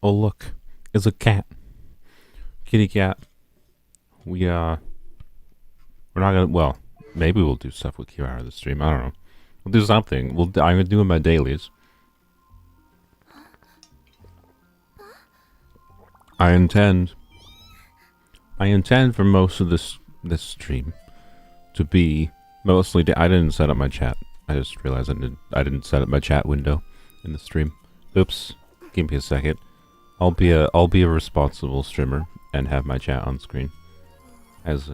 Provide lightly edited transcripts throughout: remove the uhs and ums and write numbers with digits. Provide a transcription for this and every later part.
Oh look, it's a cat. Kitty cat. We're not gonna, well, maybe we'll do stuff with Q out of the stream, I don't know. We'll do something. I'm gonna do my dailies. I intend for most of this stream to be mostly, I didn't set up my chat. I just realized I didn't set up my chat window in the stream. Oops. Give me a second. I'll be a responsible streamer and have my chat on screen. As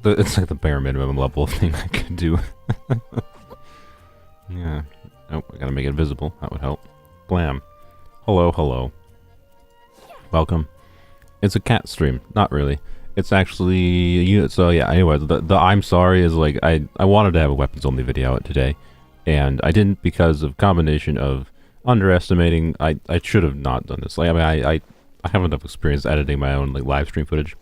it's like the bare minimum level thing I can do. Yeah. Oh, I gotta make it visible. That would help. Blam. Hello, hello. Welcome. It's a cat stream. Not really. It's actually a unit. So yeah, anyway, the I'm sorry is like, I wanted to have a weapons only video out today, and I didn't because of combination of underestimating. I should have not done this. Like, I mean, I have enough experience editing my own like live stream footage,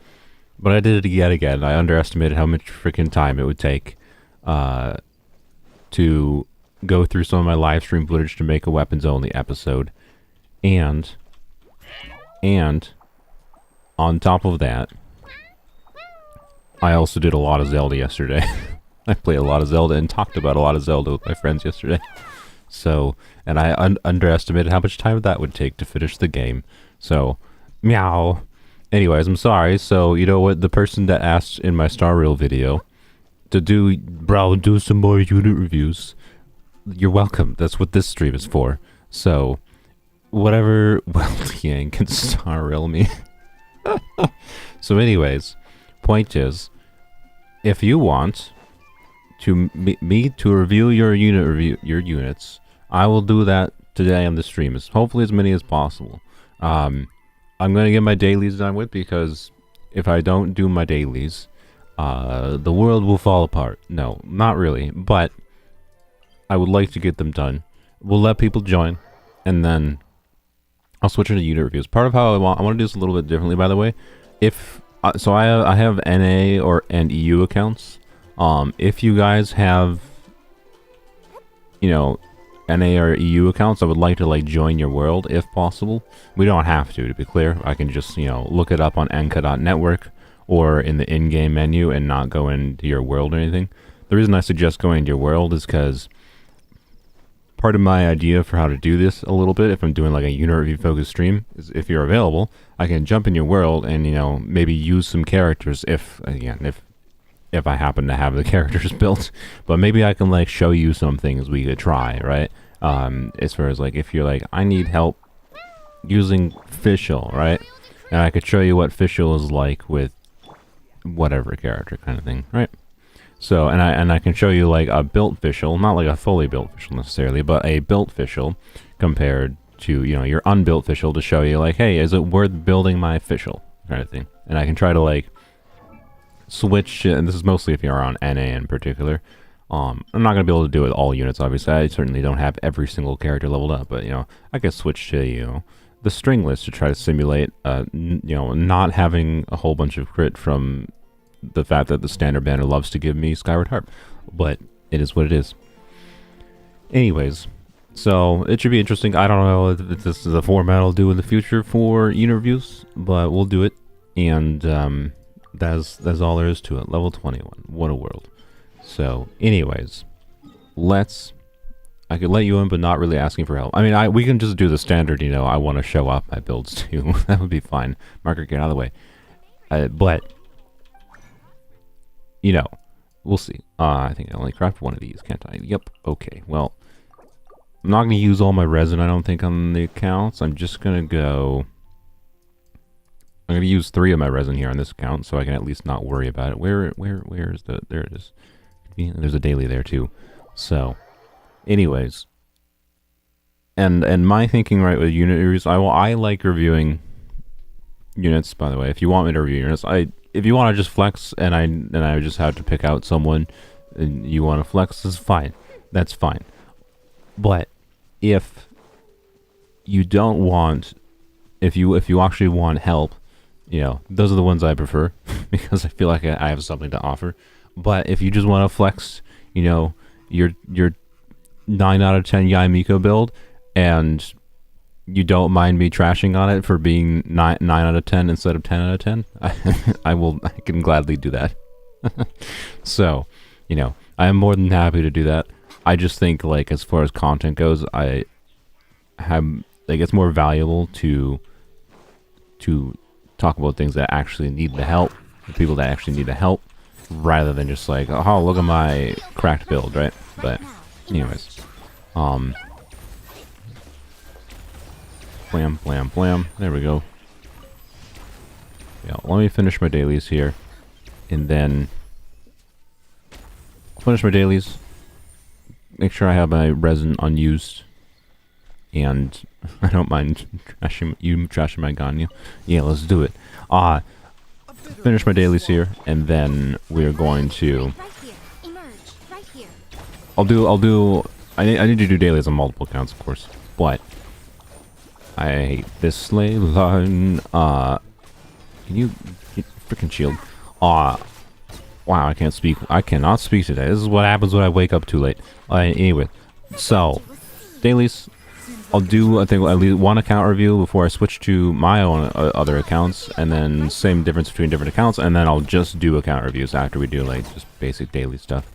but I did it yet again. I underestimated how much freaking time it would take to go through some of my live stream footage to make a weapons only episode, and on top of that, I also did a lot of Zelda yesterday. I played a lot of Zelda and talked about a lot of Zelda with my friends yesterday. So, and I underestimated how much time that would take to finish the game. So, meow. Anyways, I'm sorry. So, you know what? The person that asked in my Star Reel video to do some more unit reviews, you're welcome. That's what this stream is for. So, whatever, well, Yang can Star Reel me. So anyways, point is, if you want to me to review your units, I will do that today on the stream. Hopefully as many as possible. I'm gonna get my dailies done with, because if I don't do my dailies, the world will fall apart. No, not really, but I would like to get them done. We'll let people join, and then I'll switch into unit reviews. Part of how I want to do this a little bit differently, by the way. If so, I have NA and EU accounts. If you guys have, you know, NA or EU accounts, I would like to like join your world if possible. We don't have to be clear. I can just, you know, look it up on enka.network or in the in-game menu and not go into your world or anything. The reason I suggest going into your world is because part of my idea for how to do this a little bit, if I'm doing like a unit review focused stream, is if you're available, I can jump in your world and, you know, maybe use some characters if I happen to have the characters built. But maybe I can like show you some things we could try, right? As far as like, if you're like, I need help using Fischl, right? And I could show you what Fischl is like with whatever character kind of thing, right? So, and I can show you like a built Fischl, not like a fully built Fischl necessarily, but a built Fischl compared to, you know, your unbuilt Fischl, to show you like, hey, is it worth building my Fischl kind of thing? And I can try to like switch, and this is mostly if you're on NA in particular. I'm not gonna be able to do it with all units, obviously. I certainly don't have every single character leveled up, but you know, I could switch to, you know, the string list to try to simulate, you know, not having a whole bunch of crit from the fact that the standard banner loves to give me Skyward Harp, but it is what it is. Anyways, so it should be interesting. I don't know if this is a format I'll do in the future for unit reviews, but we'll do it. And that's all there is to it. Level 21. What a world. So, anyways, I could let you in, but not really asking for help. I mean, we can just do the standard, you know, I want to show up my builds too. That would be fine. Marker, get out of the way. But you know, we'll see. I think I only craft one of these, can't I? Yep. Okay. Well, I'm not going to use all my resin, I don't think, on the accounts. I'm just going to go... I'm going to use 3 of my resin here on this account, so I can at least not worry about it. Where is the... There it is. There's a daily there, too. So, anyways. And my thinking, right, with unit reviews, I like reviewing units, by the way. If you want me to review units, if you want to just flex and I just have to pick out someone and you want to flex, that's fine. That's fine. But if you don't want, if you actually want help, you know, those are the ones I prefer because I feel like I have something to offer. But if you just want to flex, you know, your 9 out of 10 Yae Miko build and you don't mind me trashing on it for being 9 out of 10 instead of 10 out of 10, I can gladly do that. So, you know, I am more than happy to do that. I just think, like, as far as content goes, I have, like, it's more valuable to talk about things that actually need the help, the people that actually need the help, rather than just like, oh, look at my cracked build, right? But, anyways, blam, blam, blam. There we go. Yeah, let me finish my dailies here, and then I'll finish my dailies. Make sure I have my resin unused, and I don't mind trashing my Ganyu. Yeah, let's do it. Finish my dailies here, and then we're going to. I need to do dailies on multiple accounts, of course, but I hate this slave line. Can you get freaking shield? Wow, I can't speak. I cannot speak today. This is what happens when I wake up too late. Anyway, so dailies. I'll do, I think, at least one account review before I switch to my own other accounts, and then same difference between different accounts, and then I'll just do account reviews after we do, like, just basic daily stuff.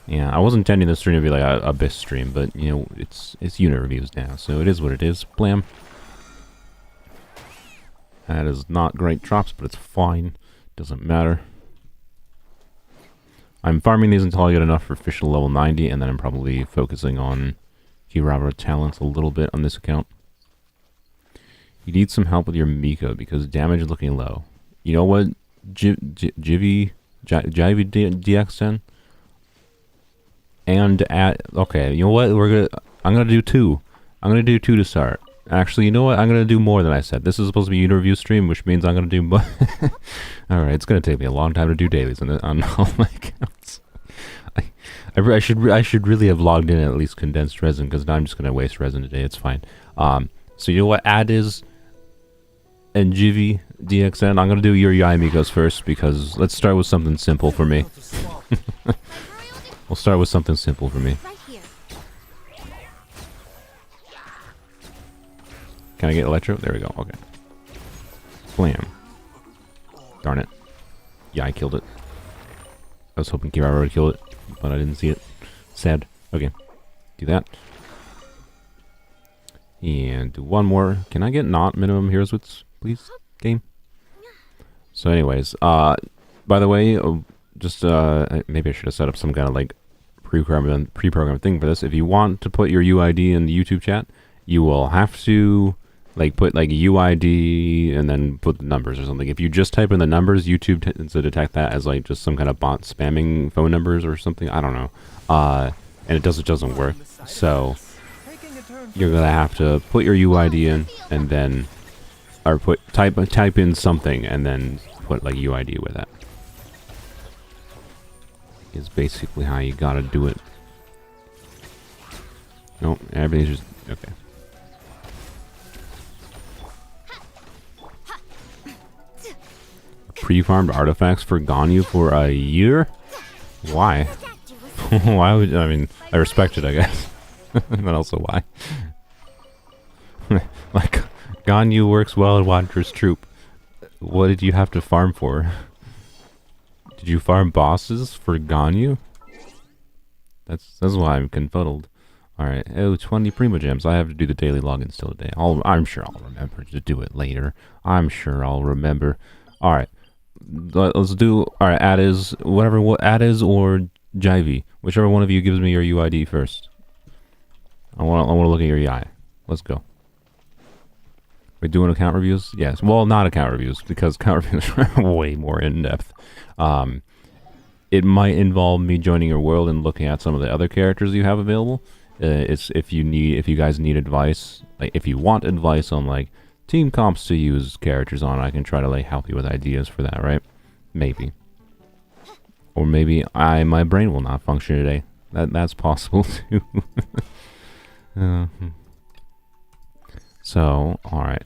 Yeah, I wasn't intending this stream to be like a Abyss stream, but, you know, it's unit reviews now, so it is what it is. Blam. That is not great drops, but it's fine. Doesn't matter. I'm farming these until I get enough for official level 90, and then I'm probably focusing on Kirara talents a little bit on this account. You need some help with your Miko because damage is looking low. You know what, Jivy DX10? And okay, you know what? I'm gonna do 2. I'm gonna do 2 to start. Actually, you know what? I'm gonna do more than I said. This is supposed to be a review stream, which means I'm gonna do more. All right, it's gonna take me a long time to do dailies on all my accounts. I should really have logged in at least condensed resin, because now I'm just gonna waste resin today. It's fine. So you know what? Adiz and Jivy DXN. I'm gonna do your Yae Mikos first, because let's start with something simple for me. We'll start with something simple for me. Can I get electro? There we go. Okay. Blam. Darn it. Yeah, I killed it. I was hoping Kirara would kill it, but I didn't see it. Sad. Okay. Do that. And do one more. Can I get not minimum heroes wits, please? Game. So anyways, by the way, just maybe I should have set up some kind of like pre-programmed thing for this. If you want to put your UID in the YouTube chat, you will have to like put like UID and then put the numbers or something. If you just type in the numbers, YouTube tends to detect that as like just some kind of bot spamming phone numbers or something. I don't know. And it doesn't work. So you're gonna have to put your UID in and then, or type in something and then put like UID with that. Is basically how you gotta do it. No, everything's just okay. Pre-farmed artifacts for Ganyu for a year? Why? Why would I mean? I respect it, I guess. But also, why? Like, Ganyu works well in Wanderer's Troop. What did you have to farm for? Did you farm bosses for Ganyu? That's why I'm confuddled. Alright, 20 Primo Gems. I have to do the daily login still today. I'm sure I'll remember to do it later. I'm sure I'll remember. Alright. Let's do, alright, Adiz, whatever, Adiz or Jivy. Whichever one of you gives me your UID first. I want to look at your Yae. Let's go. We're doing account reviews? Yes. Well, not account reviews, because account reviews are way more in-depth. It might involve me joining your world and looking at some of the other characters you have available. It's if you guys need advice, like if you want advice on like team comps to use characters on, I can try to like help you with ideas for that, right? Maybe. Or maybe my brain will not function today. That's possible too. So, alright.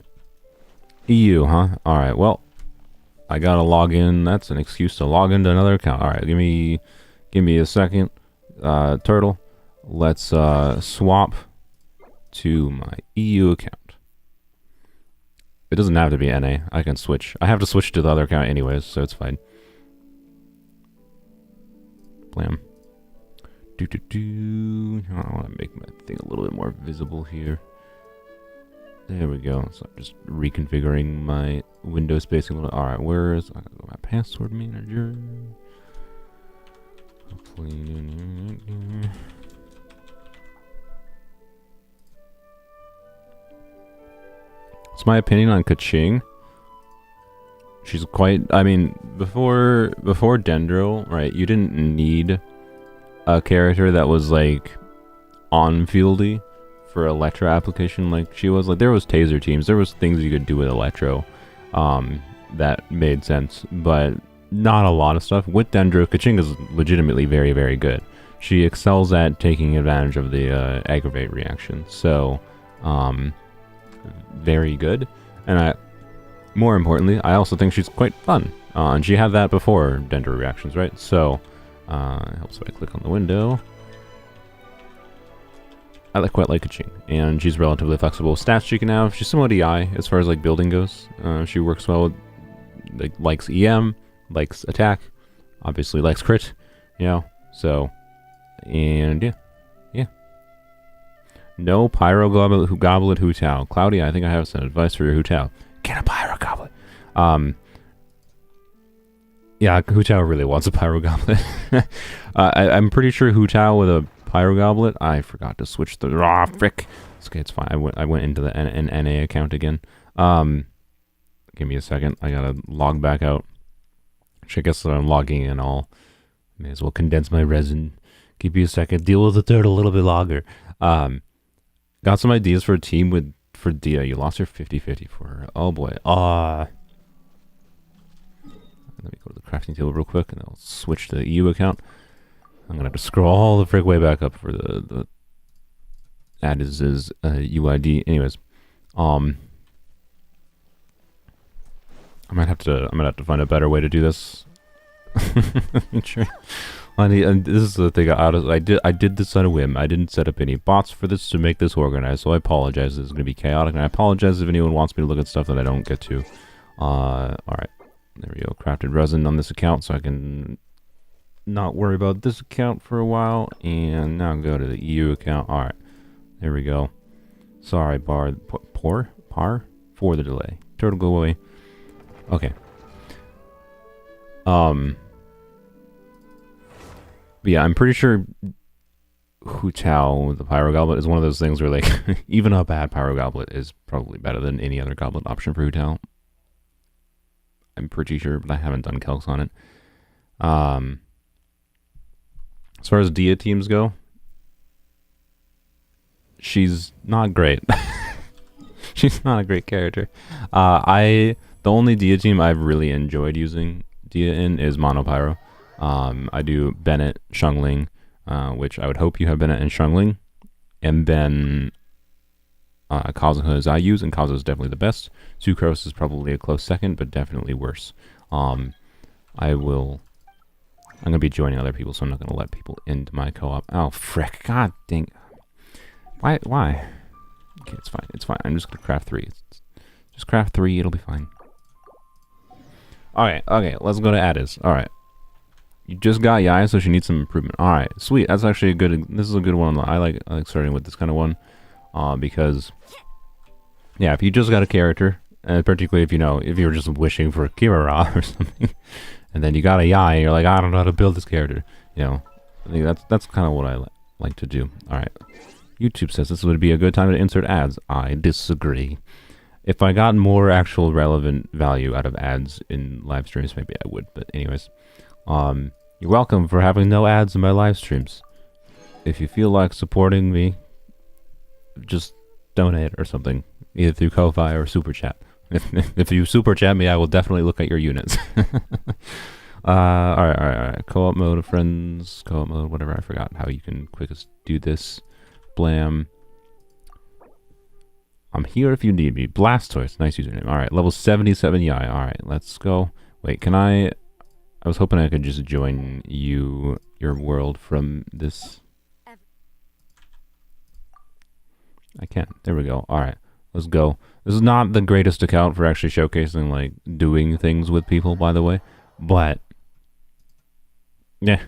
EU, huh? Alright, well, I gotta log in. That's an excuse to log into another account. Alright, give me a second. Turtle. Let's swap to my EU account. It doesn't have to be NA. I can switch. I have to switch to the other account anyways, so it's fine. Blam. I want to make my thing a little bit more visible here. There we go. So I'm just reconfiguring my window spacing a little. Alright, where is my password manager? It's my opinion on Kaching. She's quite, I mean, before Dendro, right, you didn't need a character that was like on-fieldy for Electro application like she was. Like, there was taser teams, there was things you could do with Electro that made sense, but not a lot of stuff. With Dendro, Kaching is legitimately very, very good. She excels at taking advantage of the aggravate reaction, so very good. And more importantly, I also think she's quite fun, and she had that before Dendro reactions, right? So it helps if I click on the window. I quite like Kaching, and she's relatively flexible. Stats she can have, she's somewhat EI as far as like building goes. She works well with, like, likes EM, likes attack, obviously likes crit, you know, so, and yeah. No Pyro Goblet Hu Tao. Cloudy, I think I have some advice for your Hu Tao. Get a Pyro Goblet. Yeah, Hu Tao really wants a Pyro Goblet. I'm pretty sure Hu Tao with a Pyro Goblet. I forgot to switch the frick. It's okay, it's fine. I went into the NA account again. Give me a second. I gotta log back out. Which I guess that I'm logging in all. May as well condense my resin. Give me a second. Deal with the third a little bit longer. Got some ideas for a team for Dia. You lost your 50-50 for her. Oh boy. Let me go to the crafting table real quick, and I'll switch to the EU account. I'm gonna have to scroll all the frick way back up for the add is UID. Anyways, I'm gonna have to find a better way to do this. Sure. And this is the thing. I did this on a whim. I didn't set up any bots for this to make this organized, so I apologize. This is gonna be chaotic, and I apologize if anyone wants me to look at stuff that I don't get to. All right. There we go. Crafted resin on this account, so I can not worry about this account for a while. And now go to the EU account. All right, there we go. Sorry, par for the delay. Turtle, go away. Okay. Yeah, I'm pretty sure Hu Tao, the Pyro Goblet, is one of those things where, like, even a bad Pyro Goblet is probably better than any other goblet option for Hu Tao. I'm pretty sure, but I haven't done calcs on it. As far as Dia teams go, she's not great. She's not a great character. The only Dia team I've really enjoyed using Dia in is Mono Pyro. I do Bennett, Xiangling, which I would hope you have Bennett and Xiangling, and then Kazuha is I use, and Kazuha is definitely the best. Sucrose is probably a close second, but definitely worse. I'm gonna be joining other people, so I'm not gonna let people into my co-op. Oh frick! God dang! Why? Okay, it's fine. It's fine. I'm just gonna craft 3. Just craft 3. It'll be fine. All right. Okay. Let's go to Addis. All right. You just got Yae, so she needs some improvement. All right. Sweet. That's actually a good. This is a good one. I like starting with this kind of one. Because, yeah, if you just got a character, and particularly if you're just wishing for Kirara or something, and then you got a Yae, and you're like, I don't know how to build this character, I think that's kind of what I like to do. All right, YouTube says this would be a good time to insert ads. I disagree. If I got more actual relevant value out of ads in live streams, maybe I would. But anyways, you're welcome for having no ads in my live streams. If you feel like supporting me, just donate or something, either through Ko-Fi or Super Chat. If you Super Chat me, I will definitely look at your units. All right. Co-op mode, friends, co-op mode, whatever. I forgot how you can quickest do this. Blam. I'm here if you need me. Blastoise, nice username. All right, level 77 Yae. All right, let's go. Wait, can I was hoping I could just join your world from this. I can. There we go. Alright, let's go. This is not the greatest account for actually showcasing, like, doing things with people, by the way. But, yeah,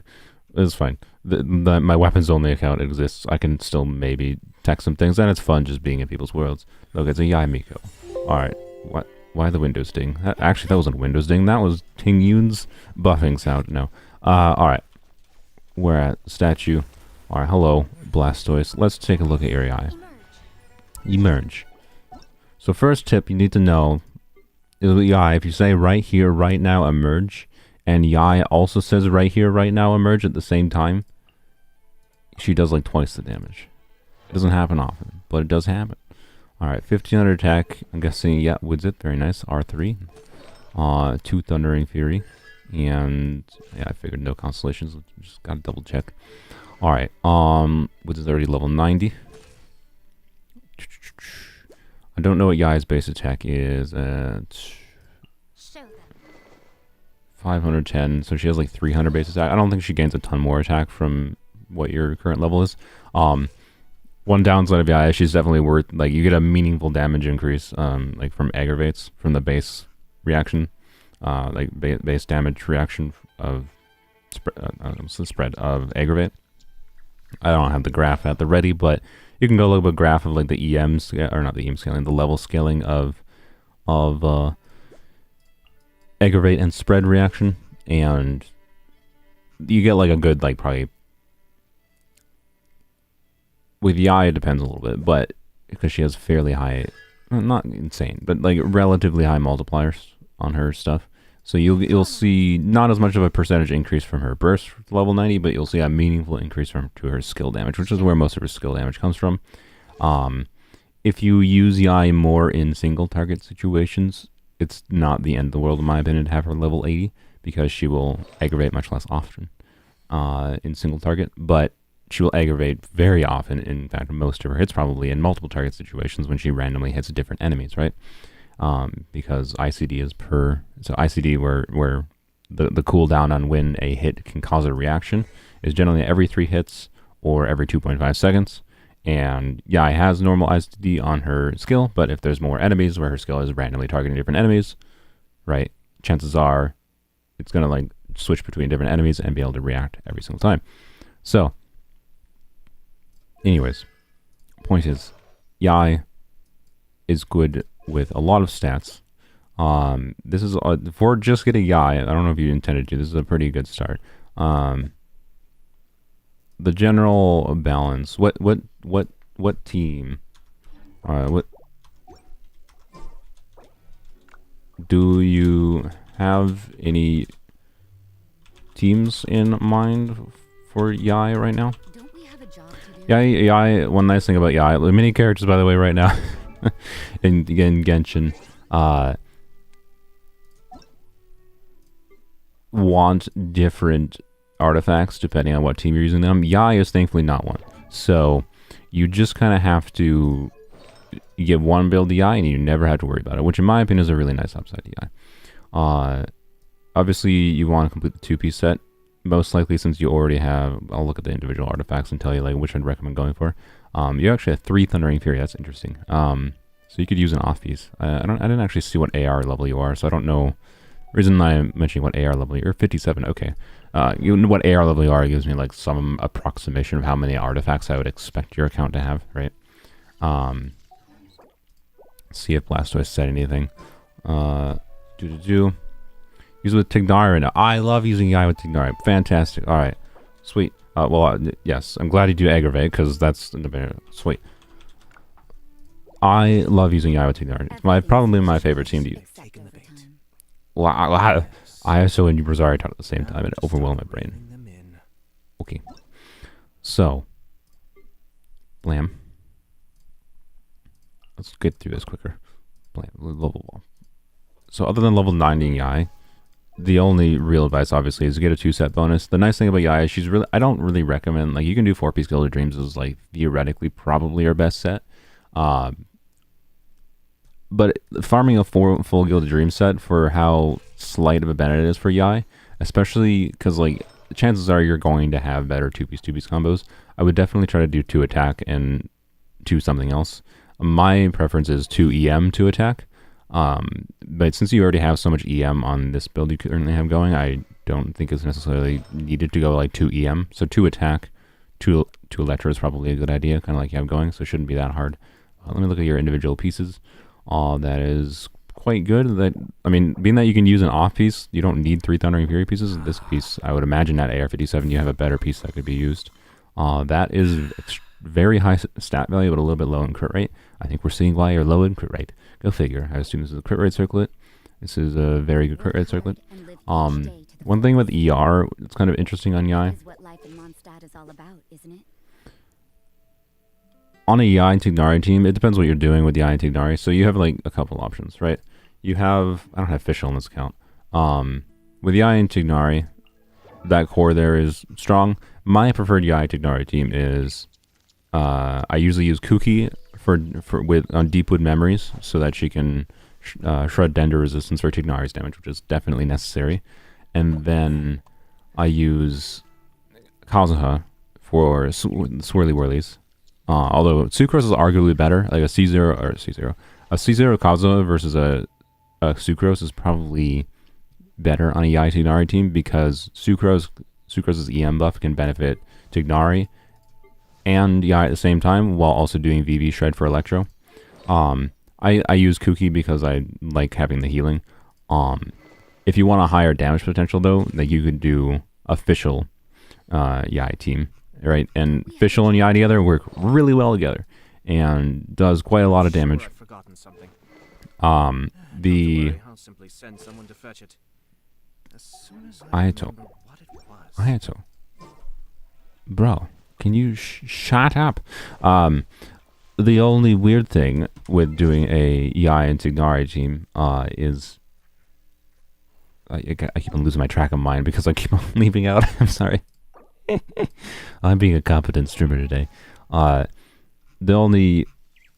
it's fine. My weapons-only account exists. I can still maybe tech some things, and it's fun just being in people's worlds. Look, it's a Yae Miko. Alright, what? Why the Windows ding? Actually, that wasn't Windows ding. That was Ting Yun's buffing sound. No. Alright. We're at statue. Alright, hello, Blastoise. Let's take a look at your Yae. Emerge. So first tip you need to know is with Yae, if you say right here, right now, emerge, and Yae also says right here, right now, emerge at the same time, she does like twice the damage. It doesn't happen often, but it does happen. Alright, 1500 attack. I'm guessing, yeah, woods it. Very nice. R3. 2 Thundering Fury. And, yeah, I figured no constellations. Just gotta double check. Alright, woods is already level 90. I don't know what Yae's base attack is at 510, so she has like 300 base attack. I don't think she gains a ton more attack from what your current level is. One downside of Yae, she's definitely worth, like, you get a meaningful damage increase, like from aggravates, from the base reaction, like base damage reaction of spread of aggravate. I don't have the graph at the ready, but you can go look at a graph of like the EMs, or not the EM scaling, the level scaling of aggravate and spread reaction, and you get like a good, like, probably with Yae it depends a little bit, but because she has fairly high, not insane, but like relatively high multipliers on her stuff. So you'll see not as much of a percentage increase from her burst to level 90, but you'll see a meaningful increase to her skill damage, which is where most of her skill damage comes from. If you use Yae more in single target situations, it's not the end of the world in my opinion to have her level 80, because she will aggravate much less often in single target, but she will aggravate very often. In fact, most of her hits probably in multiple target situations when she randomly hits different enemies, right? Because ICD is so ICD where the cooldown on when a hit can cause a reaction is generally every 3 hits or every 2.5 seconds. And Yae has normal ICD on her skill, but if there's more enemies where her skill is randomly targeting different enemies, right, chances are it's gonna like switch between different enemies and be able to react every single time. So anyways, point is, Yae is good with a lot of stats. This is for just getting Yae. I don't know if you intended to. This is a pretty good start. The general balance. What team? What do you have any teams in mind for Yae right now? Yae, one nice thing about Yae, the mini characters, by the way, right now, in Genshin, want different artifacts depending on what team you're using them. Yae is thankfully not one. So you just kind of have to get one build to Yae and you never have to worry about it, which in my opinion is a really nice upside to Yae. Obviously, you want to complete the 2-piece set. Most likely, since you already have, I'll look at the individual artifacts and tell you like which I'd recommend going for. You actually have 3 Thundering Fury. That's interesting. So you could use an off piece. I didn't actually see what AR level you are, so I don't know. The reason I'm mentioning what AR level you're 57. Okay. You know what AR level you are gives me like some approximation of how many artifacts I would expect your account to have, right? See if Blastoise said anything. Use it with Tignari. I love using Yae with Tignari. Fantastic. All right. Sweet. Yes. I'm glad you do aggravate, because that's sweet. I love using Yae with Tignari. It's probably my favorite team to use. Well, ISO and Brazzari taught at the same time. It overwhelmed my brain. Okay. So. Blam. Let's get through this quicker. Blam. Level 1. So other than level 90 in Yae, the only real advice, obviously, is to get a 2-set bonus. The nice thing about Yae is I don't really recommend, like, you can do 4-piece Guild of Dreams is, like, theoretically probably your best set. But farming a full Guild of Dreams set for how slight of a benefit it is for Yae, especially because, like, chances are you're going to have better 2-piece combos, I would definitely try to do 2 attack and to something else. My preference is 2 EM to attack. But since you already have so much EM on this build you currently have going, I don't think it's necessarily needed to go like 2 EM. So 2 attack, 2 Electro is probably a good idea, kind of like you have going, so it shouldn't be that hard. Let me look at your individual pieces. That is quite good. That, I mean, being that you can use an off piece, you don't need 3 Thundering Fury pieces. This piece, I would imagine at AR-57 you have a better piece that could be used. That is very high stat value, but a little bit low in crit rate. I think we're seeing why you're low in crit rate. Go figure. I assume this is a crit rate circlet. This is a very good crit rate circlet. One thing with ER, it's kind of interesting on Yae. On a Yae and Tignari team, it depends what you're doing with Yae and Tignari. So you have like a couple options, right? You have, I don't have Fischl in this account. With Yae and Tignari, that core there is strong. My preferred Yae Tignari team is, I usually use Kuki on Deepwood Memories so that she can shred Dender resistance for Tignari's damage, which is definitely necessary. And then I use Kazuha for Swirly Whirlies. Although Sucrose is arguably better, like a C0 Kazuha versus a Sucrose is probably better on a Yae Tignari team because Sucrose's EM buff can benefit Tignari and Yae at the same time while also doing VV Shred for Electro. I use Kuki because I like having the healing. If you want a higher damage potential though, like you could do a Fischl Yae team, right? And Fischl and Yae together work really well together and does quite a lot of damage. Ayato. Bro, can you shut up? The only weird thing with doing a Yae and Tignari team is I keep on losing my track of mine because I keep on leaving out. I'm sorry. I'm being a competent streamer today. The only,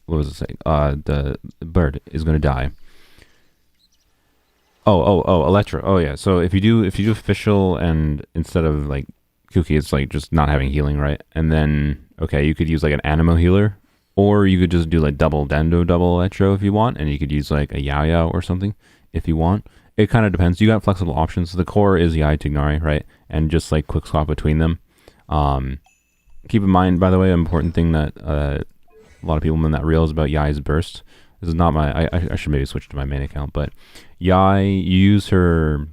what was it saying? The bird is going to die. Oh, Electro. Oh yeah. So if you do Fischl and instead of like Kuki, it's like just not having healing, right? And then okay, you could use like an Animo healer, or you could just do like double Dendo, double Electro if you want, and you could use like a Yao or something if you want. It kind of depends. You got flexible options. The core is Yae Tignari, right? And just like quick swap between them. Keep in mind, by the way, an important thing that a lot of people may not realize about Yae's burst. This is not my. I should maybe switch to my main account, but Yae, you use her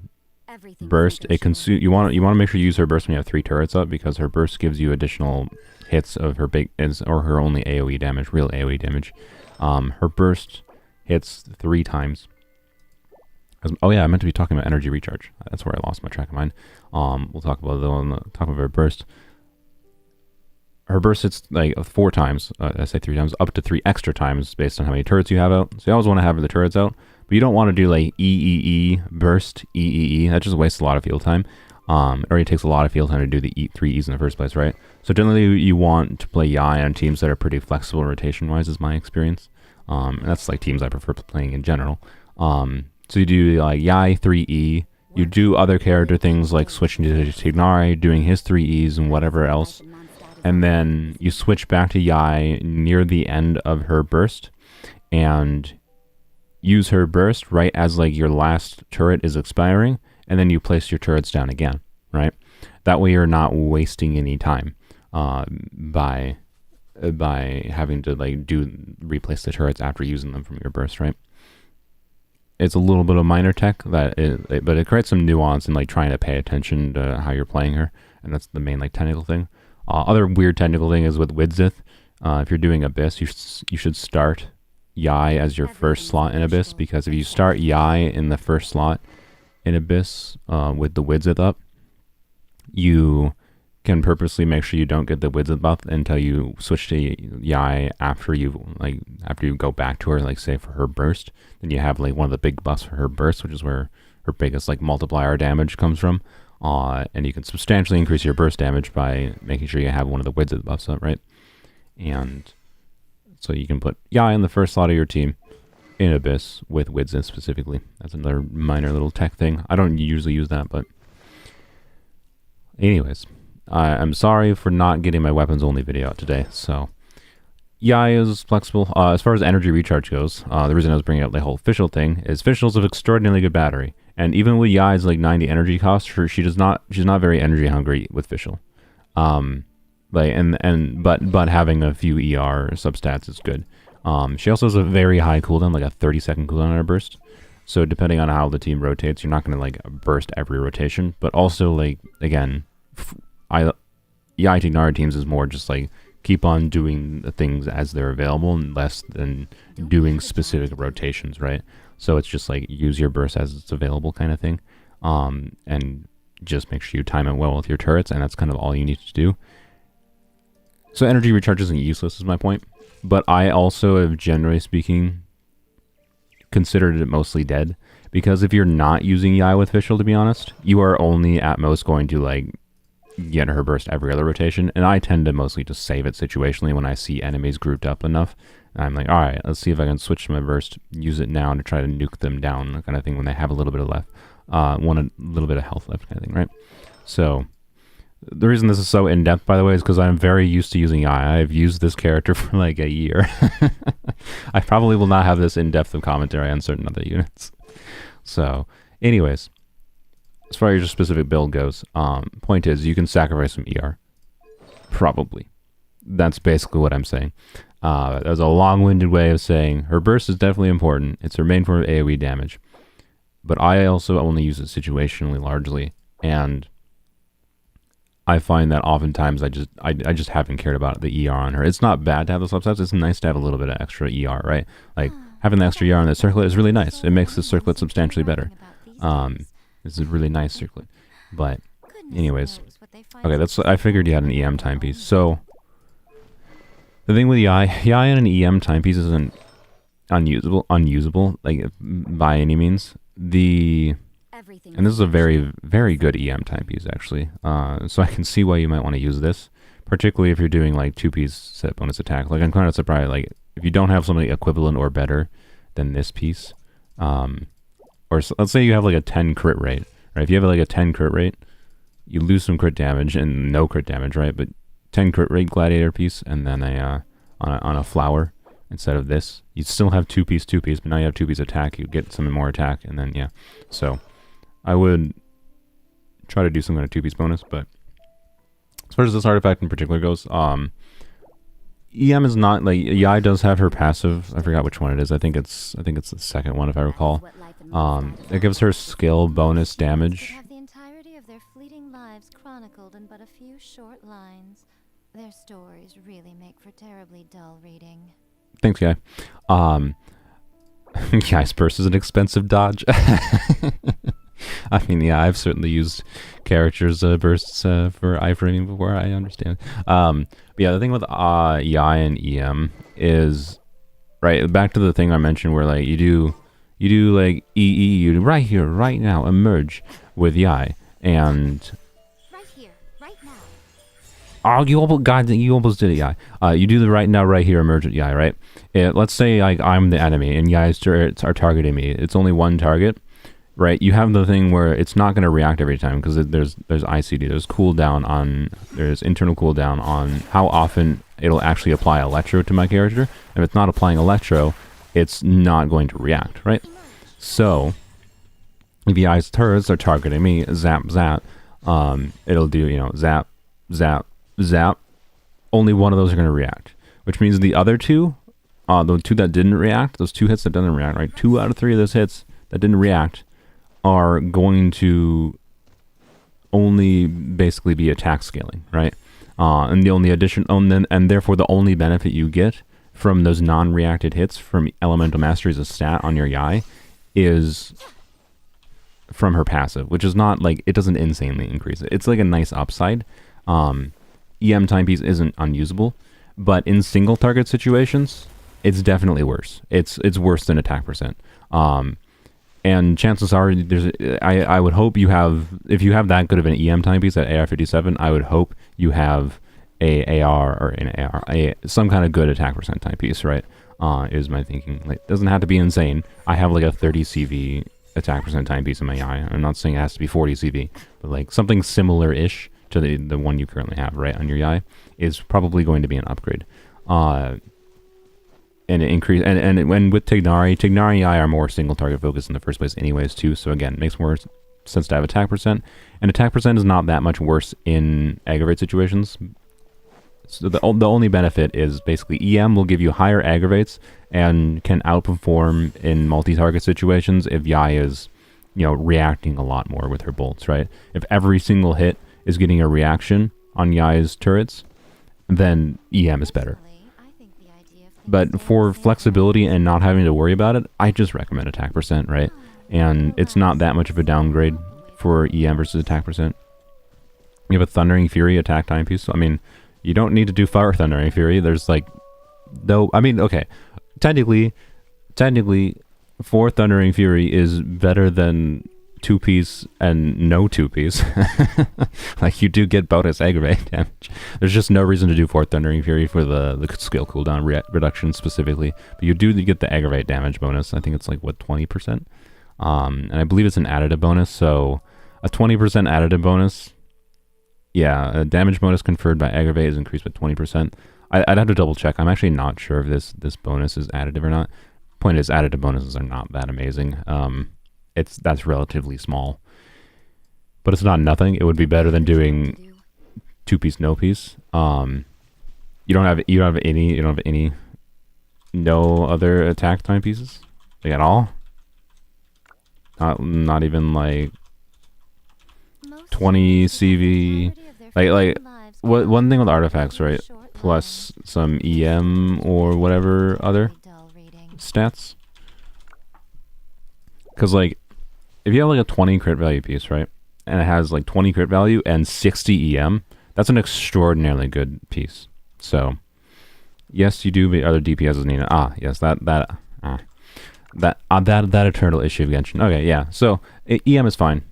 burst. You want to make sure you use her burst when you have 3 turrets up because her burst gives you additional hits of her her only AOE damage, real AOE damage. Her burst hits 3 times. Oh yeah, I meant to be talking about energy recharge. That's where I lost my track of mind. We'll talk about that on the top of her burst. Her burst hits like 4 times. I say 3 times, up to 3 extra times based on how many turrets you have out. So you always want to have the turrets out, but you don't want to do like burst EEE. That just wastes a lot of field time. It already takes a lot of field time to do the 3 E's in the first place, right? So generally you want to play Yae on teams that are pretty flexible rotation-wise, is my experience. And that's like teams I prefer playing in general. So you do like Yae 3E. You do other character things like switching to Tignari, doing his 3Es and whatever else. And then you switch back to Yae near the end of her burst and use her burst right as like your last turret is expiring, and then you place your turrets down again, right? That way you're not wasting any time by having to like replace the turrets after using them from your burst, right? It's a little bit of minor tech but it creates some nuance in like trying to pay attention to how you're playing her, and that's the main like technical thing. Other weird technical thing is with Widzith. If you're doing Abyss, you should start Yae as your first slot in Abyss, because if you start Yae in the first slot in Abyss with the Widzith up, you can purposely make sure you don't get the Widzith buff until you switch to Yae after you go back to her, like say for her burst. Then you have like one of the big buffs for her burst, which is where her biggest like multiplier damage comes from. And you can substantially increase your burst damage by making sure you have one of the Widzith buffs up, right? And so you can put Yae in the first slot of your team in Abyss with Widzith specifically. That's another minor little tech thing. I don't usually use that, but anyways, I'm sorry for not getting my weapons only video out today. So Yae is flexible. As far as energy recharge goes, the reason I was bringing up the whole official thing is official's an extraordinarily good battery. And even with Yae's like 90 energy cost, she's not very energy hungry with official. But having a few ER substats is good. She also has a very high cooldown, like a 30-second cooldown on her burst. So depending on how the team rotates, you're not going to like burst every rotation. But also, like, again, Yae Tignara teams is more just like keep on doing the things as they're available and less than doing specific rotations, right? So it's just like use your burst as it's available kind of thing. And just make sure you time it well with your turrets, and that's kind of all you need to do. So energy recharge isn't useless is my point. But I also have, generally speaking, considered it mostly dead. Because if you're not using Yae with official, to be honest, you are only at most going to like get her burst every other rotation, and I tend to mostly just save it situationally when I see enemies grouped up enough. I'm like, alright, let's see if I can switch to my burst, use it now to try to nuke them down, kind of thing, when they have a little bit of left, a little bit of health left, kind of thing, right? So, the reason this is so in-depth, by the way, is because I'm very used to using Yae. I've used this character for like a year. I probably will not have this in-depth of commentary on certain other units. So, anyways, as far as your specific build goes, point is, you can sacrifice some ER. Probably. That's basically what I'm saying. That was a long-winded way of saying her burst is definitely important. It's her main form of AoE damage. But I also only use it situationally largely, and I find that oftentimes I just haven't cared about the ER on her. It's not bad to have the subsets. It's nice to have a little bit of extra ER, right? Like, having the extra ER on the circlet is really nice. It makes the circlet substantially better. It's a really nice circlet. But, anyways. Okay, I figured you had an EM timepiece. So, the thing with Yae and an EM timepiece isn't unusable, like, by any means. And this is a very, very good EM timepiece, actually. So I can see why you might want to use this, particularly if you're doing, like, 2-piece set bonus attack. Like, I'm kind of surprised, like, if you don't have something equivalent or better than this piece, or let's say you have like a 10 crit rate, right? If you have like a 10 crit rate, you lose some crit damage and no crit damage, right? But 10 crit rate gladiator piece, and then on a flower instead of this, you still have 2-piece, but now you have 2-piece attack. You get some more attack, and then yeah. So I would try to do some kind of 2-piece bonus. But as far as this artifact in particular goes, EM is not like Yae does have her passive. I forgot which one it is. I think it's the second one if I recall. It gives her skill bonus damage. Have the entirety of their fleeting lives chronicled in but a few short lines. Their stories really make for terribly dull reading. Thanks, Yae. Yae's burst is an expensive dodge. I mean, yeah, I've certainly used characters' bursts for iframing before. I understand. But yeah, the thing with Yae and EM is, right, back to the thing I mentioned where like you do like EE, you do right here, right now, emerge with Yae, and right here, right now. Oh, you almost did it, Yae. You do the right now, right here, emerge with Yae, right? Let's say like I'm the enemy and Yae's are targeting me. It's only one target, right? You have the thing where it's not going to react every time because there's ICD, there's internal cooldown on how often it'll actually apply electro to my character. If it's not applying electro, it's not going to react, right? So if Yae's turrets are targeting me, zap, zap, it'll do, zap, zap, zap. Only one of those are going to react, which means the other two, the two that didn't react, those 2 hits that didn't react, right? 2 out of 3 of those hits that didn't react are going to only basically be attack scaling, right? And the only addition, and therefore the only benefit you get from those non-reacted hits from Elemental Mastery as a stat on your Yae is from her passive, which is not like, it doesn't insanely increase it. It's like a nice upside. EM timepiece isn't unusable, but in single target situations, it's definitely worse. It's worse than attack percent. And chances are, I would hope you have, if you have that good of an EM timepiece at AR-57, I would hope you have a AR or an AR, some kind of good attack percent timepiece, right? Is my thinking. Like, it doesn't have to be insane. I have like a 30 CV attack percent timepiece in my Yae. I'm not saying it has to be 40 CV, but like something similar-ish to the one you currently have, right, on your Yae, is probably going to be an upgrade. and it increase and when with Tignari Yae are more single target focused in the first place anyways too, so again, it makes more sense to have attack percent, and attack percent is not that much worse in aggravate situations. So the only benefit is basically EM will give you higher aggravates and can outperform in multi-target situations if Yae is, you know, reacting a lot more with her bolts, right? If every single hit is getting a reaction on Yae's turrets, then EM is better. But for flexibility and not having to worry about it, I just recommend attack percent, right? And it's not that much of a downgrade for EM versus attack percent. You have a Thundering Fury attack timepiece. I mean, you don't need to do Fire Thundering Fury. There's like, no, I mean, okay, technically, 4 Thundering Fury is better than 2-piece and no 2-piece. Like, you do get bonus aggravate damage. There's just no reason to do 4 Thundering Fury for the skill cooldown reduction specifically. But you do get the aggravate damage bonus. I think it's like, what, 20%? And I believe it's an additive bonus, so a 20% additive bonus, yeah, a damage bonus conferred by aggravate is increased by 20%. I'd have to double check. I'm actually not sure if this bonus is additive or not. Point is, additive bonuses are not that amazing. That's relatively small, but it's not nothing. It would be better than doing 2-piece, no piece. You don't have any no other attack timepieces like at all. Not even like 20 CV. Like one thing with artifacts, right? Plus some EM or whatever other stats. Because like, if you have like a 20 crit value piece, right, and it has like 20 crit value and 60 EM, that's an extraordinarily good piece. So, yes, you do be other DPSs needed. Yes, that eternal issue of Genshin. Okay, yeah. So EM is fine.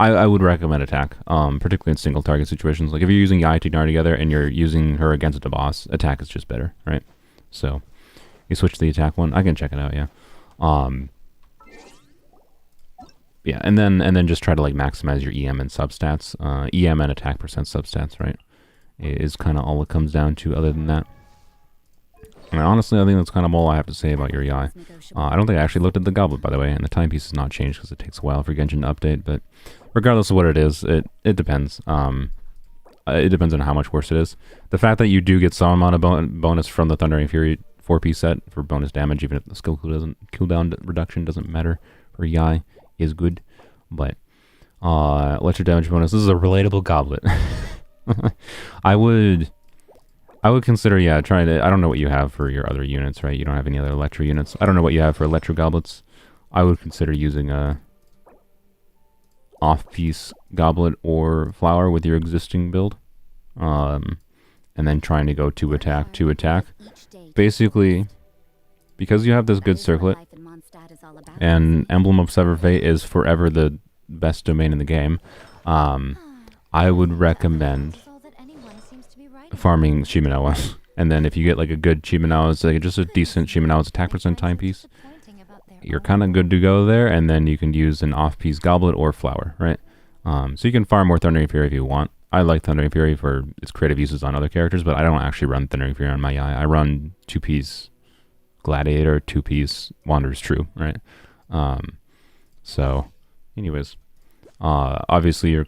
I would recommend attack, particularly in single target situations. Like if you're using Yae Tignar together and you're using her against a boss, attack is just better, right? So you switch to the attack one. I can check it out, yeah. Yeah, and then just try to like maximize your EM and substats. EM and attack percent substats, right? Is kind of all it comes down to. Other than that, and honestly, I think that's kind of all I have to say about your Yae. I don't think I actually looked at the goblet, by the way, and the timepiece is not changed because it takes a while for Genshin to update. But regardless of what it is, it depends. It depends on how much worse it is. The fact that you do get some amount of bonus from the Thundering Fury 4-piece set for bonus damage, even if the skill cooldown reduction doesn't matter for Yae, is good. But electro damage bonus. This is a relatable goblet. I would consider, yeah, trying to. I don't know what you have for your other units, right? You don't have any other electro units. I don't know what you have for electro goblets. I would consider using a off-piece goblet or flower with your existing build, and then trying to go to attack. Basically, because you have this good circlet, and Emblem of Sever Fate is forever the best domain in the game, I would recommend farming Shimenawas. And then if you get like a good Shimenawa's, like just a decent Shimenawa's attack percent timepiece, you're kind of good to go there. And then you can use an off-piece goblet or flower, right? So you can farm more Thundering Fury if you want. I like Thundering Fury for its creative uses on other characters, but I don't actually run Thundering Fury on my Yae. I run 2-piece Gladiator, 2-piece Wanderer's True, right? So, anyways, obviously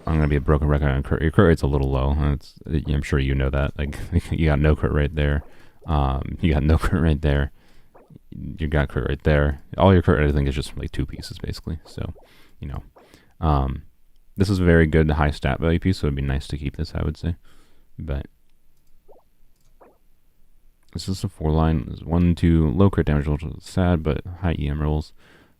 I'm gonna be a broken record on crit. Your crit rate's a little low. I'm sure you know that. Like you got no crit rate there. You got no crit rate there. You got crit rate there. All your crit rate, I think, is just like 2 pieces basically. So, you know, this is a very good high stat value piece, so it'd be nice to keep this, I would say. But this is a 4-line. 1, 2 low crit damage rolls, sad, but high EM rolls.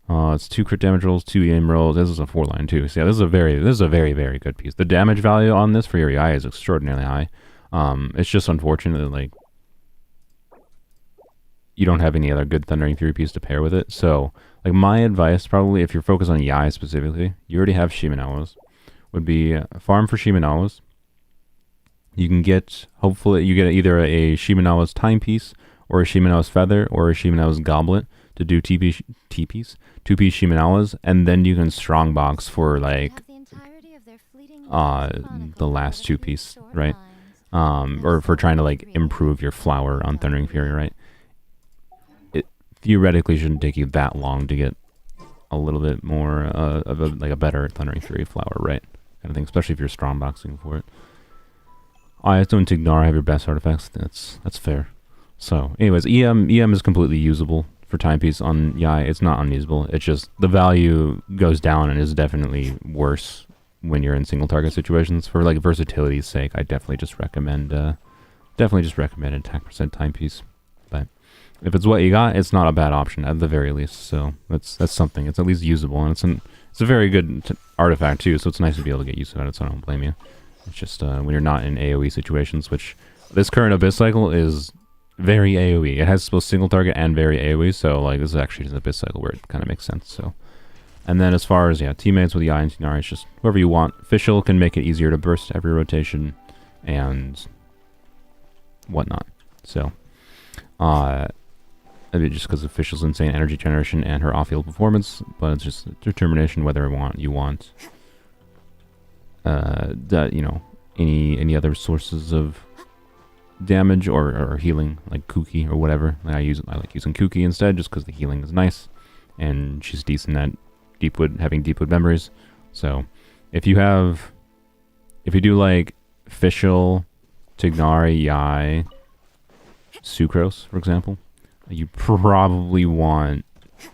It's 2 crit damage rolls, 2 EM rolls. This is a 4-line too. So yeah, this is a very, very good piece. The damage value on this for your Yae is extraordinarily high. It's just unfortunate that like you don't have any other good Thundering Fury piece to pair with it. So like my advice, probably if you're focused on Yae specifically, you already have Shimenawas, would be farm for Shimenawas. You can get, hopefully, you get either a Shimenawa's timepiece or a Shimenawa's feather or a Shimenawa's goblet to do 2-piece Shimenawas, and then you can strongbox for like the last 2-piece, right? or for trying to like improve your flower on Thundering Fury, right? It theoretically shouldn't take you that long to get a little bit more of a better Thundering Fury flower, right? Kind of thing, especially if you're strong boxing for it. Ayato and Tignar have your best artifacts. That's fair. So, anyways, EM is completely usable for timepiece on Yae. It's not unusable. It's just the value goes down and is definitely worse when you're in single target situations. For like versatility's sake, I definitely just recommend attack percent timepiece. But if it's what you got, it's not a bad option at the very least. So that's something. It's at least usable, and it's a very good artifact too. So it's nice to be able to get used to it. So I don't blame you. It's just when you're not in AoE situations, which this current Abyss cycle is very AoE. It has both single target and very AoE, so like this is actually an Abyss cycle where it kind of makes sense. So, and then as far as teammates with Yae and Tignar, it's just whoever you want. Fischl can make it easier to burst every rotation and whatnot. So, I mean, just because of Fischl's insane energy generation and her off-field performance, but it's just determination whether you want any other sources of damage or healing, like Kuki or whatever. I like using Kuki instead, just because the healing is nice, and she's decent at having Deepwood memories. So if you do like Fischl, Tignar, Yae, Sucrose, for example, you probably want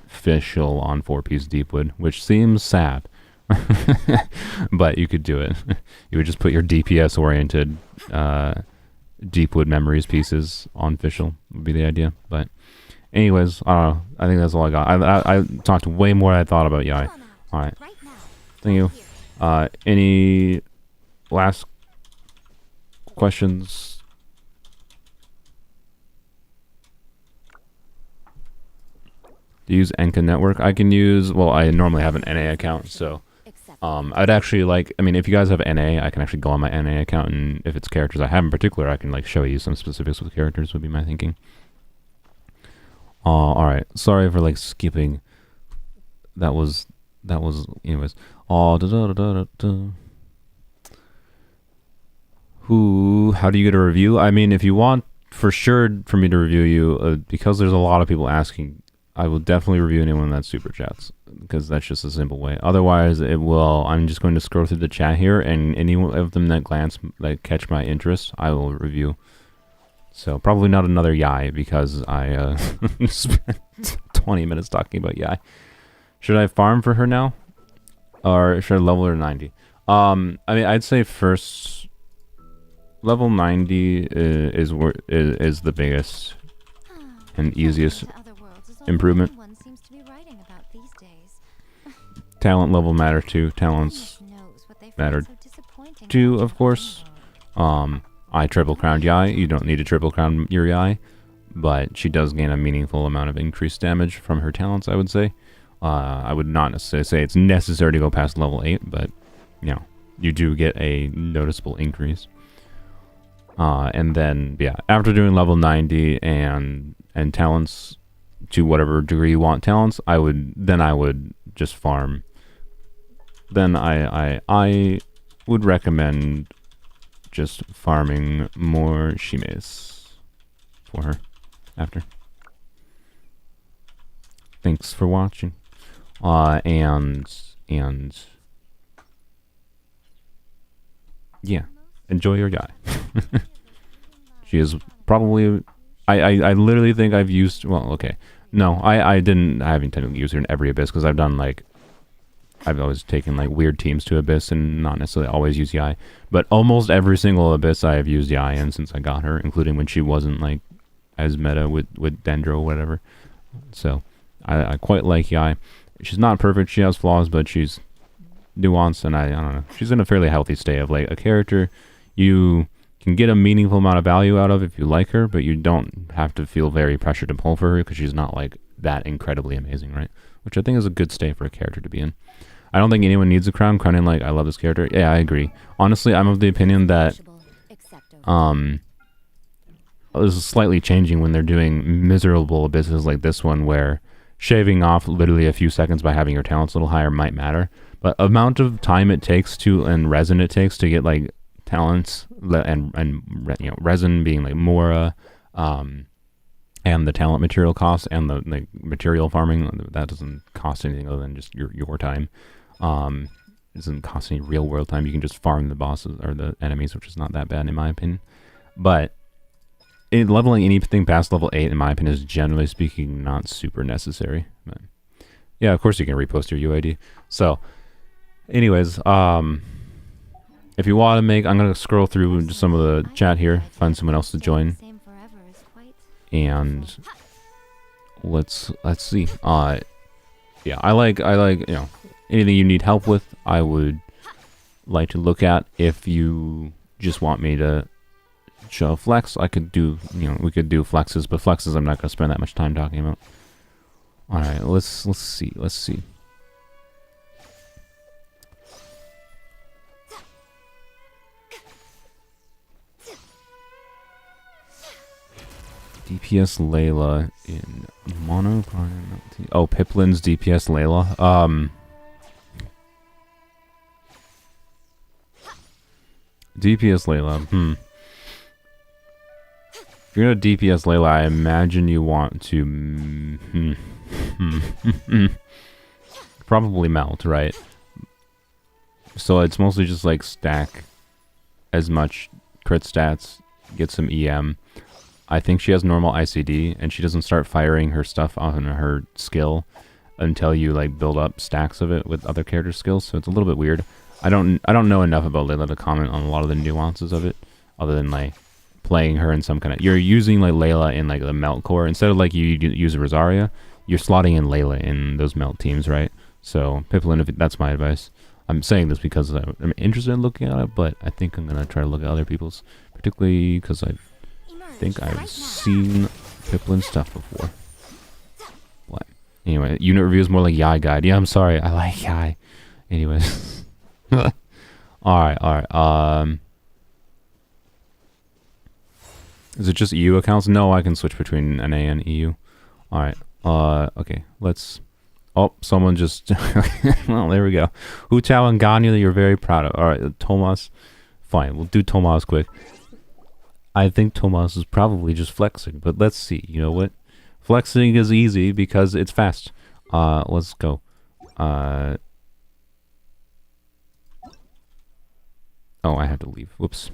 Fischl on 4-piece Deepwood, which seems sad. But you could do it. You would just put your DPS oriented Deepwood memories pieces on Fischl would be the idea. But anyways, I don't know. I think that's all I got. I talked way more than I thought about Yae. Alright. Thank you. Any last questions? To use Enka Network, I can use, well, I normally have an NA account, so I'd actually like, I mean, if you guys have NA, I can actually go on my NA account, and if it's characters I have in particular, I can like show you some specifics with characters would be my thinking. Alright, sorry for like skipping. That was, anyways. How do you get a review? I mean, if you want for sure for me to review you, because there's a lot of people asking, I will definitely review anyone that super chats, because that's just a simple way. Otherwise, I'm just going to scroll through the chat here, and any of them that catch my interest, I will review. So probably not another Yae, because I spent 20 minutes talking about Yae. Should I farm for her now, or should I level her to 90? I mean, I'd say first level 90 is the biggest and easiest improvement. Talent level matter too. Talents matter too, of course. I triple crowned Yae. You don't need to triple crown your Yae, but she does gain a meaningful amount of increased damage from her talents, I would say. I would not necessarily say it's necessary to go past level 8, but you do get a noticeable increase. And then after doing level 90 and talents to whatever degree you want talents, I would just farm. Then I would recommend just farming more Shimes for her after. Thanks for watching. And yeah, enjoy your Yae. She is probably, I literally think I've used, well, okay. No, I haven't technically used her in every Abyss, because I've always taken like weird teams to Abyss and not necessarily always use Yae. But almost every single Abyss I have used Yae in since I got her, including when she wasn't like as meta with Dendro or whatever. So I quite like Yae. She's not perfect, she has flaws, but she's nuanced, and I don't know. She's in a fairly healthy state of like a character you can get a meaningful amount of value out of if you like her, but you don't have to feel very pressured to pull for her, because she's not like that incredibly amazing, right? Which I think is a good state for a character to be in. I don't think anyone needs a crown. Crowning like, I love this character. Yeah, I agree. Honestly, I'm of the opinion that this is slightly changing when they're doing miserable abysses like this one, where shaving off literally a few seconds by having your talents a little higher might matter. But amount of time it takes to, and resin it takes to get like talents, and you know, resin being like Mora, and the talent material costs and the like material farming, that doesn't cost anything other than just your time. It doesn't cost any real world time. You can just farm the bosses or the enemies, which is not that bad in my opinion. But leveling anything past level 8, in my opinion, is generally speaking not super necessary. But yeah, of course you can repost your UID. So, anyways, if you want to make, I'm gonna scroll through some of the chat here, find someone else to join, and let's see. Yeah, I like you know, anything you need help with, I would like to look at. If you just want me to show flex, I could do, you know, we could do flexes, but flexes I'm not gonna spend that much time talking about. All right, let's see. DPS Layla in mono. Oh, Piplin's DPS Layla. DPS Layla. If you're gonna DPS Layla, I imagine you want to probably melt, right? So it's mostly just like stack as much crit stats, get some EM. I think she has normal ICD, and she doesn't start firing her stuff on her skill until you like build up stacks of it with other character skills. So it's a little bit weird. I don't know enough about Layla to comment on a lot of the nuances of it, other than like playing her in some kind of, you're using like Layla in like the melt core instead of like you use Rosaria. You're slotting in Layla in those melt teams, right? So Piplin, that's my advice. I'm saying this because I'm interested in looking at it, but I think I'm gonna try to look at other people's, particularly because I think I've seen Piplin stuff before. What? Anyway, unit review is more like Yae guide. Yeah, I'm sorry. I like Yae. Anyways. Alright. Is it just EU accounts? No, I can switch between NA and EU. Alright. Okay. Let's... Oh, someone just... Well, there we go. Hu Tao and Ganyu that you're very proud of. Alright, Tomas. Fine, we'll do Tomas quick. I think Tomas is probably just flexing, but let's see. You know what? Flexing is easy because it's fast. Let's go. Oh, I have to leave. Whoops.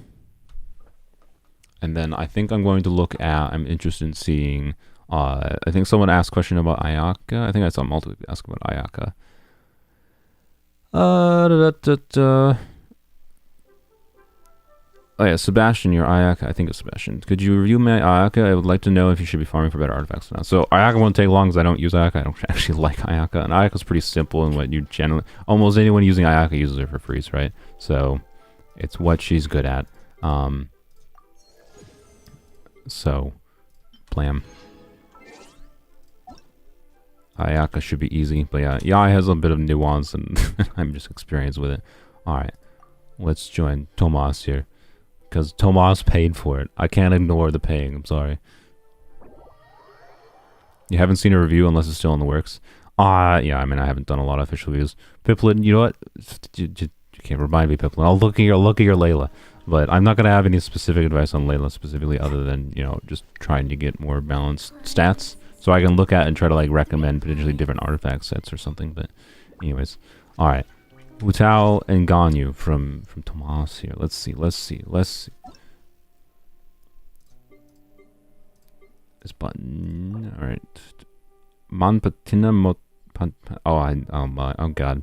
And then I think I'm going to look at, I'm interested in seeing, I think someone asked a question about Ayaka. I think I saw multiple people ask about Ayaka. Oh yeah, Sebastian, your Ayaka. I think it's Sebastian. Could you review my Ayaka? I would like to know if you should be farming for better artifacts now. So Ayaka won't take long because I don't use Ayaka. I don't actually like Ayaka. And Ayaka's pretty simple in what you generally... Almost anyone using Ayaka uses her for freeze, right? So it's what she's good at. So, blam. Ayaka should be easy. But yeah, Yae has a bit of nuance and I'm just experienced with it. Alright, let's join Tomas here. Because Tomas paid for it. I can't ignore the paying, I'm sorry. You haven't seen a review unless it's still in the works? Yeah, I mean, I haven't done a lot of official reviews. Piplin, you know what? You can't remind me, Piplin. I'll look at your Layla. But I'm not going to have any specific advice on Layla specifically other than, you know, just trying to get more balanced stats. So I can look at and try to, like, recommend potentially different artifact sets or something. But anyways. Alright. Hu Tao and Ganyu from Tomas here. Let's see. This button. Alright. Man patina mot... oh god.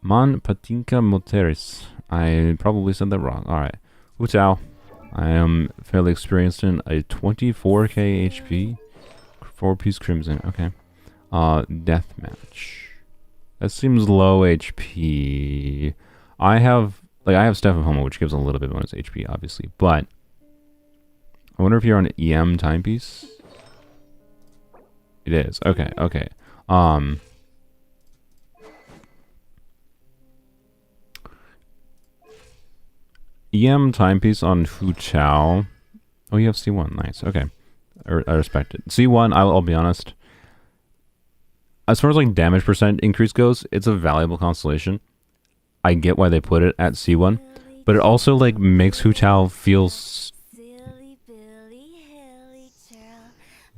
Man patinka moteris. I probably said that wrong. Alright. Hu Tao. I am fairly experienced in a 24k HP. 4-piece crimson. Okay. Deathmatch. That seems low HP. I have Staff of Homo, which gives a little bit bonus HP, obviously. But I wonder if you're on EM timepiece. It is. Okay. EM timepiece on Hu Tao. Oh, you have C1. Nice. Okay. I respect it. C1, I'll be honest. As far as like damage percent increase goes, it's a valuable constellation. I get why they put it at C1, But it also like makes Hu Tao feel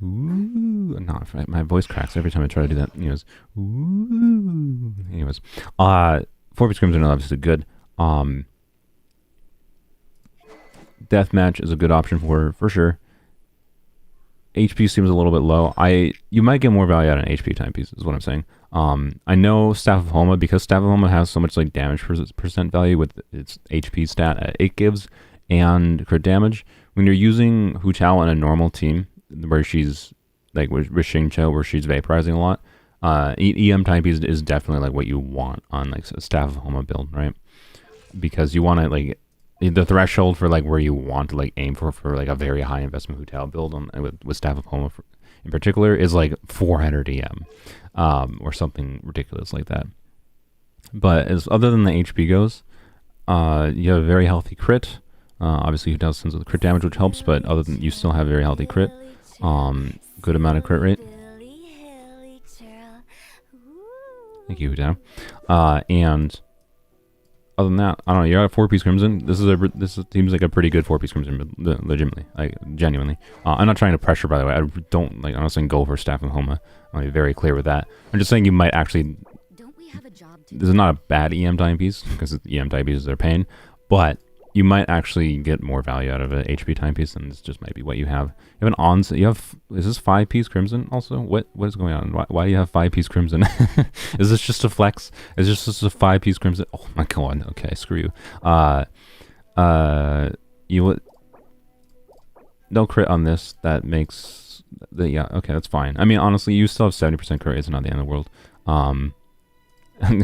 ooh, not my voice cracks every time I try to do that. Anyways, ooh. Anyways, 4-piece Crimson is obviously good. Deathmatch is a good option for sure. HP seems a little bit low. You might get more value out of an HP timepiece, is what I'm saying. I know Staff of Homa, because Staff of Homa has so much like damage percent value with its HP stat at 8 gives and crit damage. When you're using Hu Tao on a normal team where she's like with Xingqiu, where she's vaporizing a lot, EM timepiece is definitely like what you want on like a Staff of Homa build, right? Because you want to like the threshold for like where you want to like aim for like a very high investment Hu Tao build on with Staff of Homa in particular is like 400 EM, or something ridiculous like that. But as other than the HP goes, you have a very healthy crit. Obviously Hu Tao sends with crit damage, which helps, but other than you still have very healthy crit. Good amount of crit rate. Thank you, Hu Tao. And other than that, I don't know. You're at 4-piece Crimson. This seems like a pretty good 4-piece Crimson, legitimately, like genuinely. I'm not trying to pressure, by the way. I don't like. I'm not saying go for Staff of Homa. I'll be very clear with that. I'm just saying you might actually. This is not a bad EM timepiece because EM timepieces are pain, but you might actually get more value out of an HP timepiece, and this just might be what you have. You have an onset. Is this 5-piece Crimson also? What is going on? Why do you have 5-piece Crimson? Is this just a flex? Is this just a 5-piece Crimson? Oh my god. Okay, screw you. No crit on this. That makes yeah. Okay, that's fine. I mean, honestly, you still have 70% crit. It's not the end of the world.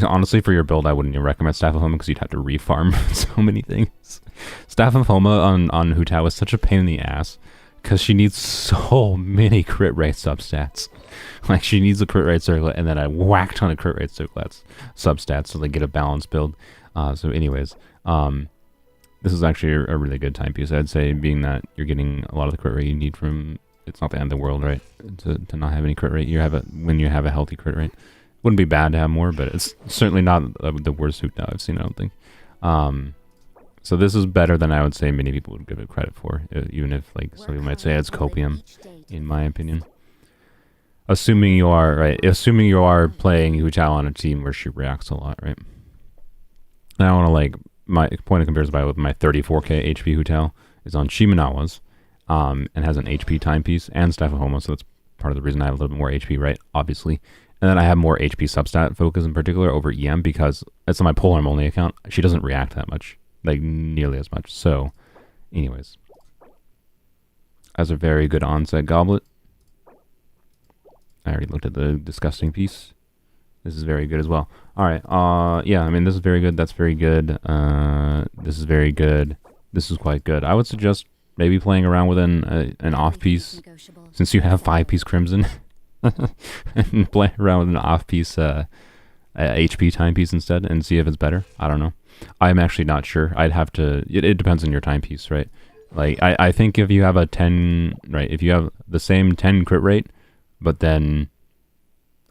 Honestly, for your build, I wouldn't even recommend Staff of Homa because you'd have to refarm so many things. Staff of Homa on Hu Tao is such a pain in the ass because she needs so many crit rate substats. Like, she needs a crit rate circlet and then a whack ton of crit rate substats so they get a balanced build. So anyways, this is actually a really good timepiece, I'd say, being that you're getting a lot of the crit rate you need from... It's not the end of the world, right? To not have any crit rate. When you have a healthy crit rate. Wouldn't be bad to have more, but it's certainly not the worst Hu Tao I've seen, I don't think. So this is better than I would say many people would give it credit for, even if like some people might say it's copium, in my opinion. Assuming you are playing Hu Tao on a team where she reacts a lot, right? And I want to like, my point of comparison with my 34k HP Hu Tao is on Shimenawa's, and has an HP timepiece and Staff of Homa, so that's part of the reason I have a little bit more HP, right? Obviously. And then I have more HP substat focus in particular over EM because it's on my polearm only account. She doesn't react that much, like nearly as much. So, anyways, as a very good onset goblet. I already looked at the disgusting piece. This is very good as well. All right. Yeah. I mean, this is very good. That's very good. This is very good. This is quite good. I would suggest maybe playing around with an off piece since you have 5-piece Crimson. And play around with an off-piece HP timepiece instead and see if it's better. I don't know. I'm actually not sure. I'd have to... It depends on your timepiece, right? Like, I think if you have a 10... Right, if you have the same 10 crit rate, but then...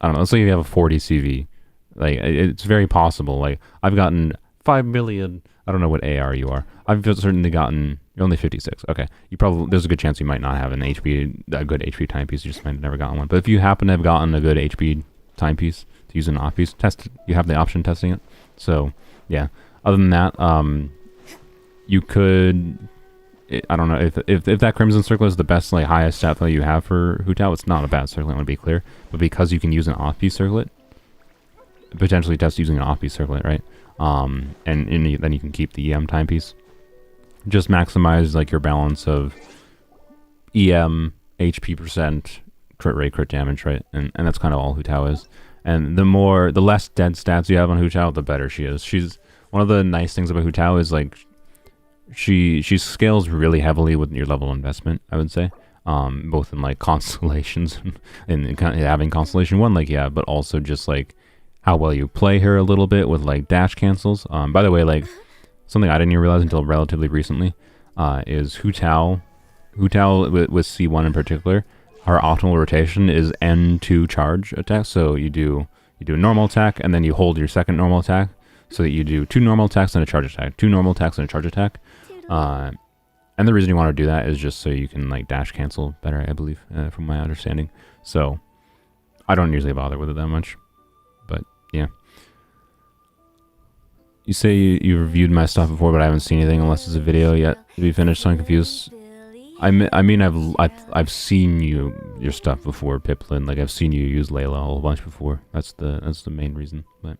I don't know, let's say you have a 40 CV. Like, it's very possible. Like, I've gotten 5 million... I don't know what AR you are. I've certainly gotten... You're only 56. Okay. There's a good chance you might not have a good HP timepiece. You just might have never gotten one. But if you happen to have gotten a good HP timepiece to use an off piece, you have the option testing it. So, yeah. Other than that, you could... I don't know if that Crimson Circlet is the best, like, highest stat value you have for Hu Tao. It's not a bad circlet, I want to be clear. But because you can use an off piece circlet, potentially test using an off piece circlet, right? And then you can keep the EM timepiece. Just maximize like your balance of EM, HP percent, crit rate, crit damage, right? And that's kind of all Hu Tao is. And the less dead stats you have on Hu Tao, the better she is. She's one of the nice things about Hu Tao is like she scales really heavily with your level of investment, I would say. Both in like constellations and having constellation 1, like, yeah, but also just like how well you play her a little bit with like dash cancels. By the way, like something I didn't even realize until relatively recently is Hu Tao with C1 in particular, our optimal rotation is N2 charge attack. So you do a normal attack and then you hold your second normal attack. so that you do 2 normal attacks and a charge attack. 2 normal attacks and a charge attack. And the reason you want to do that is just so you can like dash cancel better, I believe, from my understanding. So I don't usually bother with it that much, but yeah. You say you reviewed my stuff before, but I haven't seen anything unless it's a video yet to be finished. So I'm confused. I mean, I've seen your stuff before, Piplin. Like I've seen you use Layla a whole bunch before. That's the main reason. But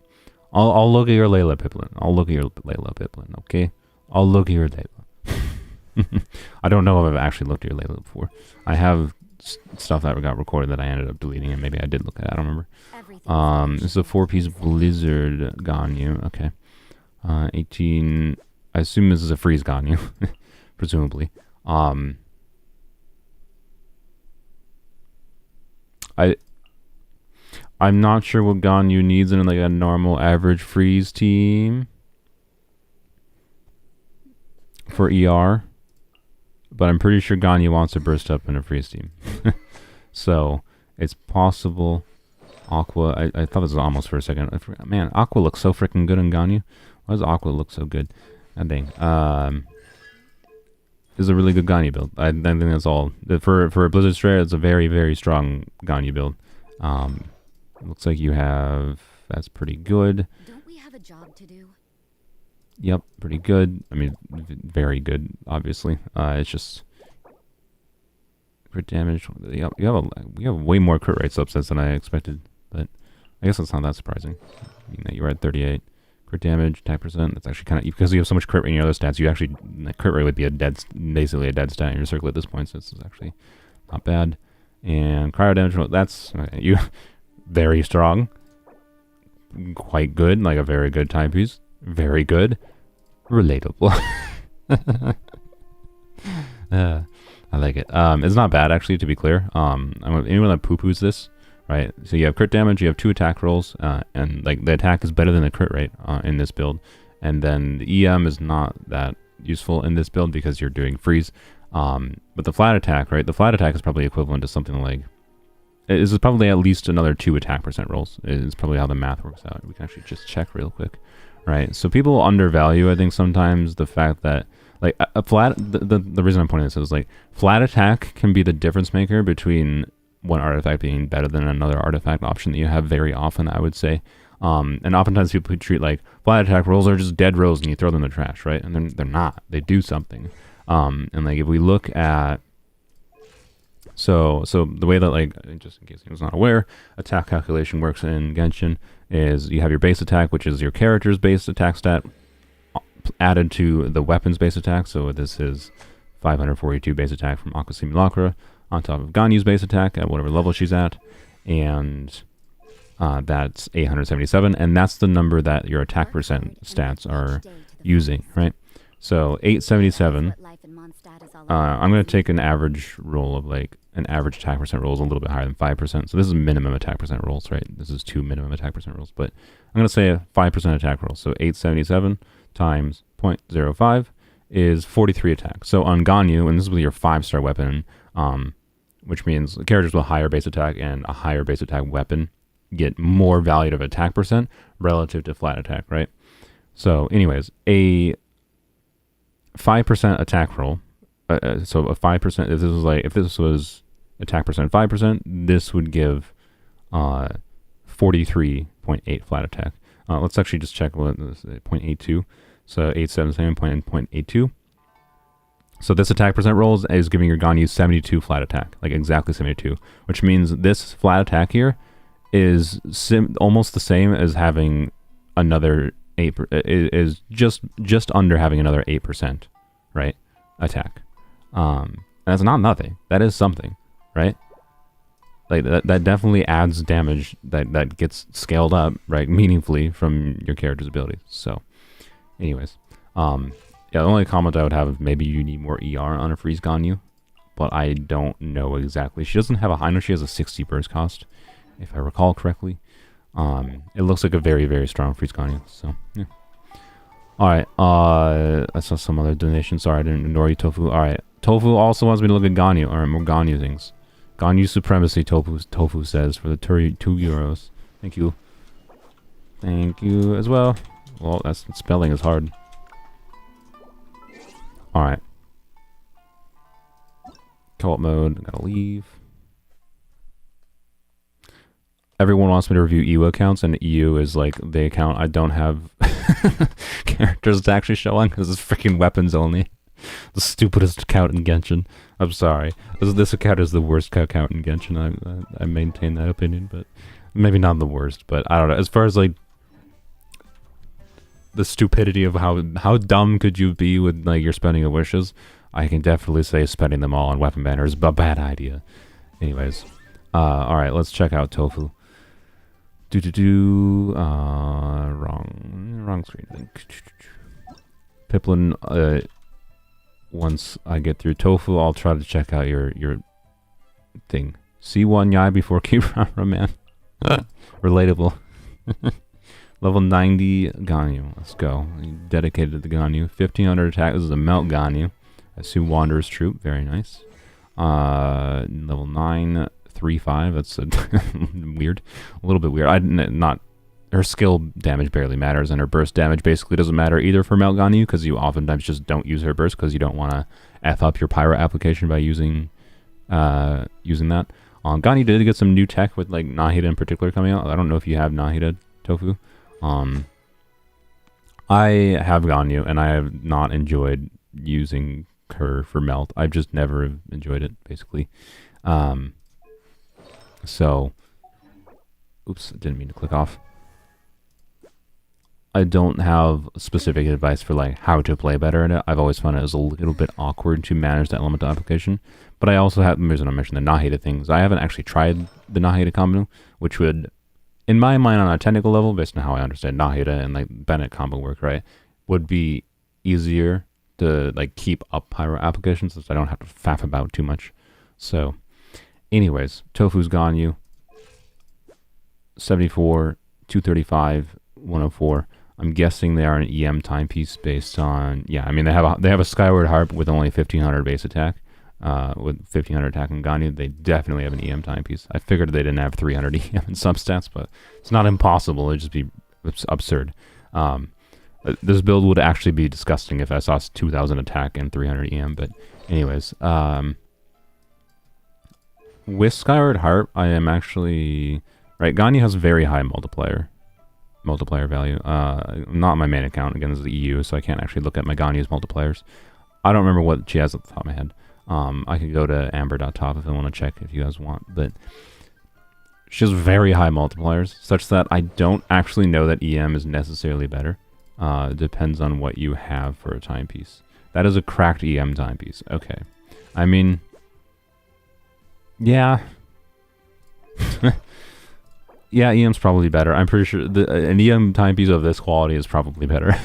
I'll look at your Layla, Piplin. I'll look at your Layla, Piplin. Okay, I'll look at your Layla. I don't know if I've actually looked at your Layla before. I have stuff that got recorded that I ended up deleting, and maybe I did look at it. I don't remember. This is a 4-piece Blizzard Ganyu. Okay. 18. I assume this is a freeze Ganyu, presumably. I'm not sure what Ganyu needs in like a normal average freeze team for ER, but I'm pretty sure Ganyu wants to burst up in a freeze team. So it's possible. Aqua. I thought this was almost for a second. I forgot. Man, Aqua looks so freaking good in Ganyu. Why does Aqua look so good? God dang. This is a really good Ganyu build. I think that's all. For a Blizzard Stray, it's a very, very strong Ganyu build. Looks like you have... That's pretty good. Don't we have a job to do? Yep, pretty good. I mean, very good, obviously. It's just... Crit damage. Yep, we have way more crit rate subsets than I expected. But I guess that's not that surprising. You were at 38. Crit damage, attack percent. That's actually kind of... Because you have so much crit rate in your other stats, you actually... Crit rate would be basically a dead stat in your circle at this point, so it's actually not bad. And cryo damage, well, that's... You... Very strong. Quite good, like a very good timepiece. Very good. Relatable. I like it. It's not bad, actually, to be clear. Anyone that poo-poos this, right? So you have crit damage, you have 2 attack rolls, and like the attack is better than the crit rate in this build. And then the EM is not that useful in this build because you're doing freeze. But the flat attack, right? The flat attack is probably equivalent to something like... This is probably at least another 2 attack percent rolls. It's probably how the math works out. We can actually just check real quick, right? So people undervalue, I think, sometimes the fact that like a flat. The reason I'm pointing this is like flat attack can be the difference maker between one artifact being better than another artifact option that you have very often, I would say. And oftentimes people treat like flat attack rolls are just dead rolls and you throw them in the trash, right? And they're not. They do something. And like if we look at So the way that, like, just in case anyone's not aware, attack calculation works in Genshin is you have your base attack, which is your character's base attack stat, added to the weapon's base attack. So this is 542 base attack from Aqua Simulacra on top of Ganyu's base attack at whatever level she's at, and that's 877, and that's the number that your attack percent stats are using, right? So 877. I'm going to take an average roll of like an average attack percent roll is a little bit higher than 5%. So this is minimum attack percent rolls, right? This is 2 minimum attack percent rolls, but I'm going to say a 5% attack roll. So 877 times 0.05 is 43 attack. So on Ganyu, and this is with your 5-star weapon, which means characters with a higher base attack and a higher base attack weapon get more value of attack percent relative to flat attack, right? So anyways, a 5% attack roll. So a 5%, if this was attack percent 5%, this would give 43.8 flat attack. Let's actually just check what this is, 0.82. So 877.82. So this attack percent roll is giving your Ganyu 72 flat attack, like exactly 72, which means this flat attack here is almost the same as having another 8, is just under having another 8%, right? Attack. That's not nothing. That is something, right? Like that definitely adds damage that gets scaled up, right, meaningfully from your character's abilities. So, anyways, yeah, the only comment I would have is maybe you need more ER on a freeze Ganyu, but I don't know exactly. She doesn't have a high. I know she has a 60 burst cost, if I recall correctly. It looks like a very, very strong freeze Ganyu. So, yeah. Alright, I saw some other donation. Sorry, I didn't ignore you, Tofu. Alright, Tofu also wants me to look at Ganyu. Alright, more Ganyu things. Ganyu supremacy, Tofu says, for the 2 euros. Thank you. Thank you as well. Well, that's spelling is hard. Alright. Co-op mode, gotta leave. Everyone wants me to review EU accounts, and EU is like the account I don't have characters to actually show on because it's freaking weapons only. The stupidest account in Genshin. I'm sorry. This account is the worst account in Genshin. I maintain that opinion, but maybe not the worst. But I don't know. As far as like the stupidity of how dumb could you be with like your spending of wishes, I can definitely say spending them all on weapon banner is a bad idea. Anyways, all right, let's check out Tofu. Wrong screen. Piplin, once I get through Tofu, I'll try to check out your thing. C1 Yae before Kirara, man. Relatable. Level 90 Ganyu. Let's go. Dedicated to the Ganyu. 1500 attack. This is a Melt Ganyu. I assume Wanderer's Troop. Very nice. Level 9, 3-5. That's weird. A little bit weird. Not her skill damage barely matters, and her burst damage basically doesn't matter either for Melt Ganyu, because you oftentimes just don't use her burst because you don't want to F up your Pyro application by using that. Ganyu did get some new tech with like Nahida in particular coming out. I don't know if you have Nahida, Tofu. I have Ganyu, and I have not enjoyed using her for Melt. I've just never enjoyed it, basically. So, oops, didn't mean to click off. I don't have specific advice for like how to play better in it. I've always found it as a little bit awkward to manage the elemental application. But I also have, the reason I mentioned the Nahida things, I haven't actually tried the Nahida combo, which would, in my mind, on a technical level, based on how I understand Nahida and like Bennett combo work, right, would be easier to like keep up Pyro applications since I don't have to faff about too much. So, anyways, Tofu's Ganyu, 74, 235, 104. I'm guessing they are an EM timepiece based on, yeah, I mean they have a Skyward Harp with only 1500 base attack. With 1500 attack on Ganyu, they definitely have an EM timepiece. I figured they didn't have 300 EM in substats, but it's not impossible. It'd just be absurd. This build would actually be disgusting if I saw 2000 attack and 300 EM, but anyways. With Skyward Harp, I am actually... Right, Ganyu has very high multiplier value. Not my main account, again, this is the EU, so I can't actually look at my Ganyu's multipliers. I don't remember what she has at the top of my head. I could go to amber.top if I want to check if you guys want, but she has very high multipliers, such that I don't actually know that EM is necessarily better. It depends on what you have for a timepiece. That is a cracked EM timepiece. Okay. I mean, yeah. Yeah, EM's probably better. I'm pretty sure an EM timepiece of this quality is probably better.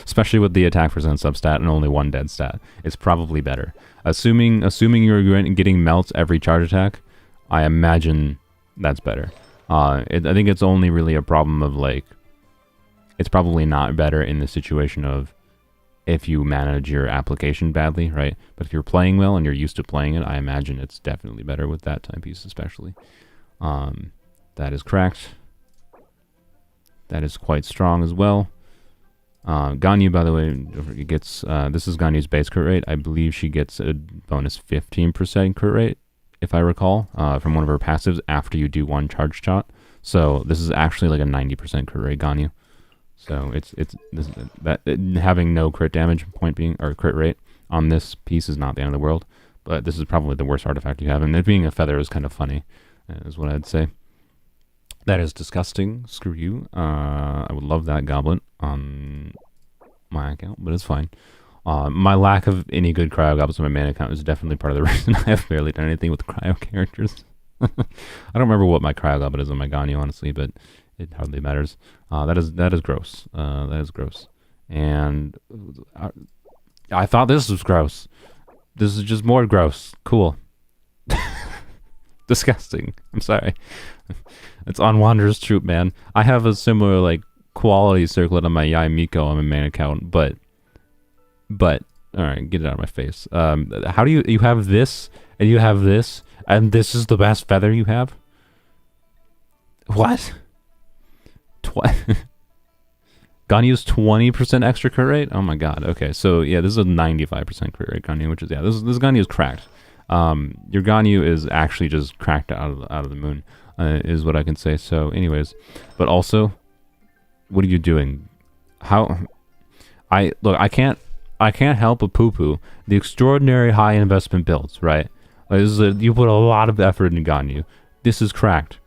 Especially with the attack percent substat and only one dead stat. It's probably better. Assuming you're getting melts every charge attack, I imagine that's better. I think it's only really a problem of like, it's probably not better in the situation of if you manage your application badly, right? But if you're playing well and you're used to playing it, I imagine it's definitely better with that timepiece especially. That is cracked. That is quite strong as well. Ganyu, by the way, gets, this is Ganyu's base crit rate. I believe she gets a bonus 15% crit rate, if I recall, from one of her passives after you do one charge shot. So this is actually like a 90% crit rate Ganyu. So having no crit damage, point being, or crit rate on this piece is not the end of the world. But this is probably the worst artifact you have, and it being a feather is kind of funny, is what I'd say. That is disgusting. Screw you. I would love that goblet on my account, but it's fine. My lack of any good cryo goblets on my main account is definitely part of the reason I have barely done anything with cryo characters. I don't remember what my cryo goblet is on my Ganyu, honestly, but it hardly matters. That is gross. That is gross. And I thought this was gross. This is just more gross. Cool. Disgusting. I'm sorry. It's on Wanderer's Troop, man. I have a similar like quality circlet on my Yae Miko on my main account, but all right, get it out of my face. How do you have this and you have this and this is the best feather you have? What? Ganyu's 20% extra crit rate? Oh my god. Okay, so yeah, this is a 95% crit rate Ganyu, which is, yeah, this Ganyu is cracked. Your Ganyu is actually just cracked out of the moon, is what I can say. So anyways, but also, what are you doing? I can't help but poo-poo the extraordinary high investment builds, right? Like, you put a lot of effort into Ganyu. This is cracked,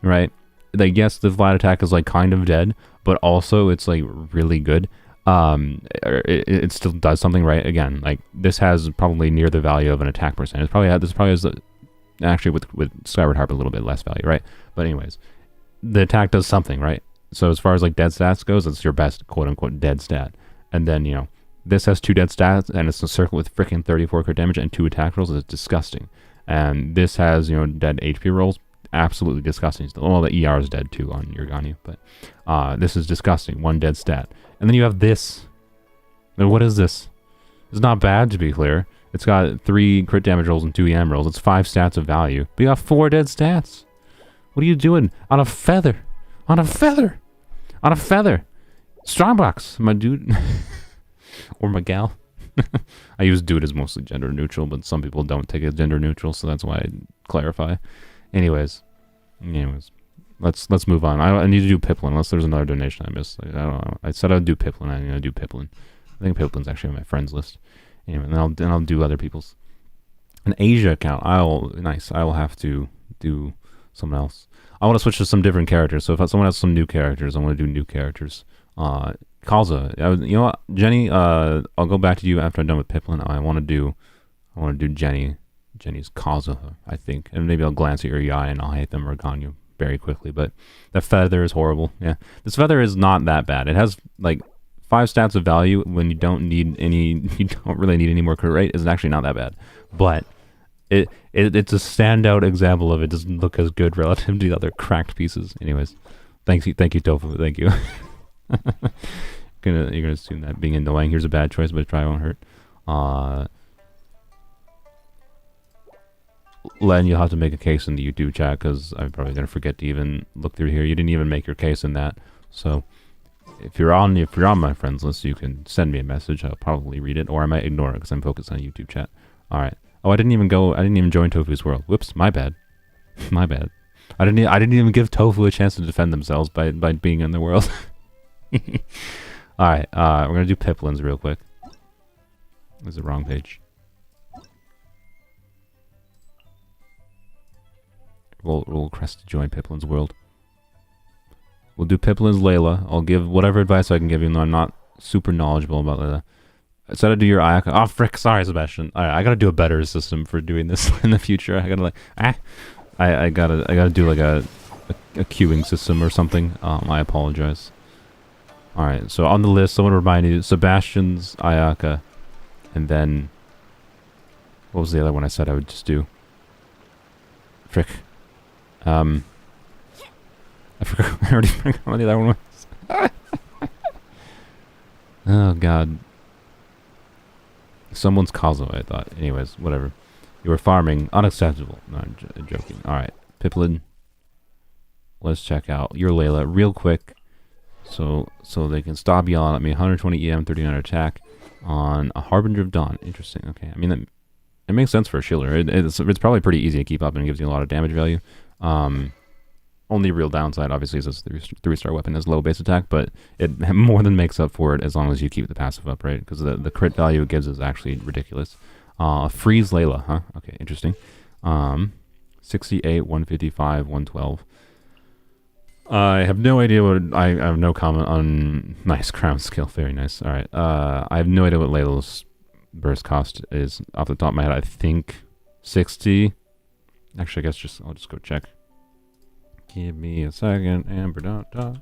right? Like, yes, the flat attack is like kind of dead, but also it's like really good. It still does something right. Again, like this has probably near the value of an attack percent. This probably has actually with Skyward Harp a little bit less value, right? But anyways, the attack does something, right? So as far as like dead stats goes, it's your best quote unquote dead stat. And then, you know, this has 2 dead stats, and it's a circle with freaking 34 crit damage and 2 attack rolls. It's disgusting. And this has, you know, dead HP rolls. Absolutely disgusting. Well, the ER is dead too on your Ganyu, but this is disgusting. 1 dead stat. And then you have this. Now, what is this? It's not bad, to be clear. It's got 3 crit damage rolls and 2 EM rolls. It's 5 stats of value. But you got 4 dead stats. What are you doing? On a feather. On a feather. On a feather. Strongbox, my dude. Or my gal. I use dude as mostly gender neutral, but some people don't take it gender neutral, so that's why I clarify. Anyways, let's move on. I need to do Piplin, unless there's another donation I missed. Like, I don't know. I said I'd do Piplin. I'm gonna do Piplin. I think Piplin's actually on my friends list. Anyway, and I'll do other people's. An Asia account. I will have to do someone else. I want to switch to some different characters. So if someone has some new characters, I want to do new characters. Kalza, you know what, Jenny? I'll go back to you after I'm done with Piplin. I want to do Jenny's Kalza, I think, and maybe I'll glance at your Yae and I'll hate them or Ganyu very quickly. But the feather is horrible. Yeah, this feather is not that bad. It has like 5 stats of value when you don't really need any more crit rate. It's actually not that bad, but it's a standout example of it doesn't look as good relative to the other cracked pieces. Anyways, thank you, Tofu. Thank you. You're gonna assume that being annoying. Here's a bad choice, but it probably won't hurt. Len, you'll have to make a case in the YouTube chat because I'm probably gonna forget to even look through here. You didn't even make your case in that, so if you're on my friends list, you can send me a message. I'll probably read it, or I might ignore it because I'm focused on YouTube chat. All right. Oh, I didn't even join Tofu's world. Whoops, my bad. My bad. I didn't even give Tofu a chance to defend themselves by being in the world. Alright, we're gonna do Piplins real quick. This is the wrong page. We'll crest to join Piplin's world. We'll do Piplin's Layla. I'll give whatever advice I can give, even though I'm not super knowledgeable about Layla. I said I'd do your Ayaka. Oh, frick. Sorry, Sebastian. Alright, I gotta do a better system for doing this in the future. I gotta I gotta do like a queuing system or something. I apologize. Alright, so on the list, someone remind you, Sebastian's Ayaka. And then, what was the other one I said I would just do? Frick. I forgot. I already forgot what the other one was. Oh, God. Someone's Kazo, I thought. Anyways, whatever. You were farming. Unacceptable. No, I'm joking. Alright, Piplin. Let's check out your Layla real quick. So they can stop yelling at me. 120 EM, 39 attack on a Harbinger of Dawn. Interesting. Okay, I mean, it makes sense for a Schiller. It's probably pretty easy to keep up and it gives you a lot of damage value. Only real downside, obviously, is this 3-star weapon has low base attack, but it more than makes up for it as long as you keep the passive up, right? Because the crit value it gives is actually ridiculous. Freeze Layla, huh? Okay, interesting. 68, 155, 112. I have no idea what... I have no comment on... Nice crown skill, very nice. Alright, I have no idea what Layla's burst cost is off the top of my head. I think 60. Actually, I guess I'll just go check. Give me a second, Amber. I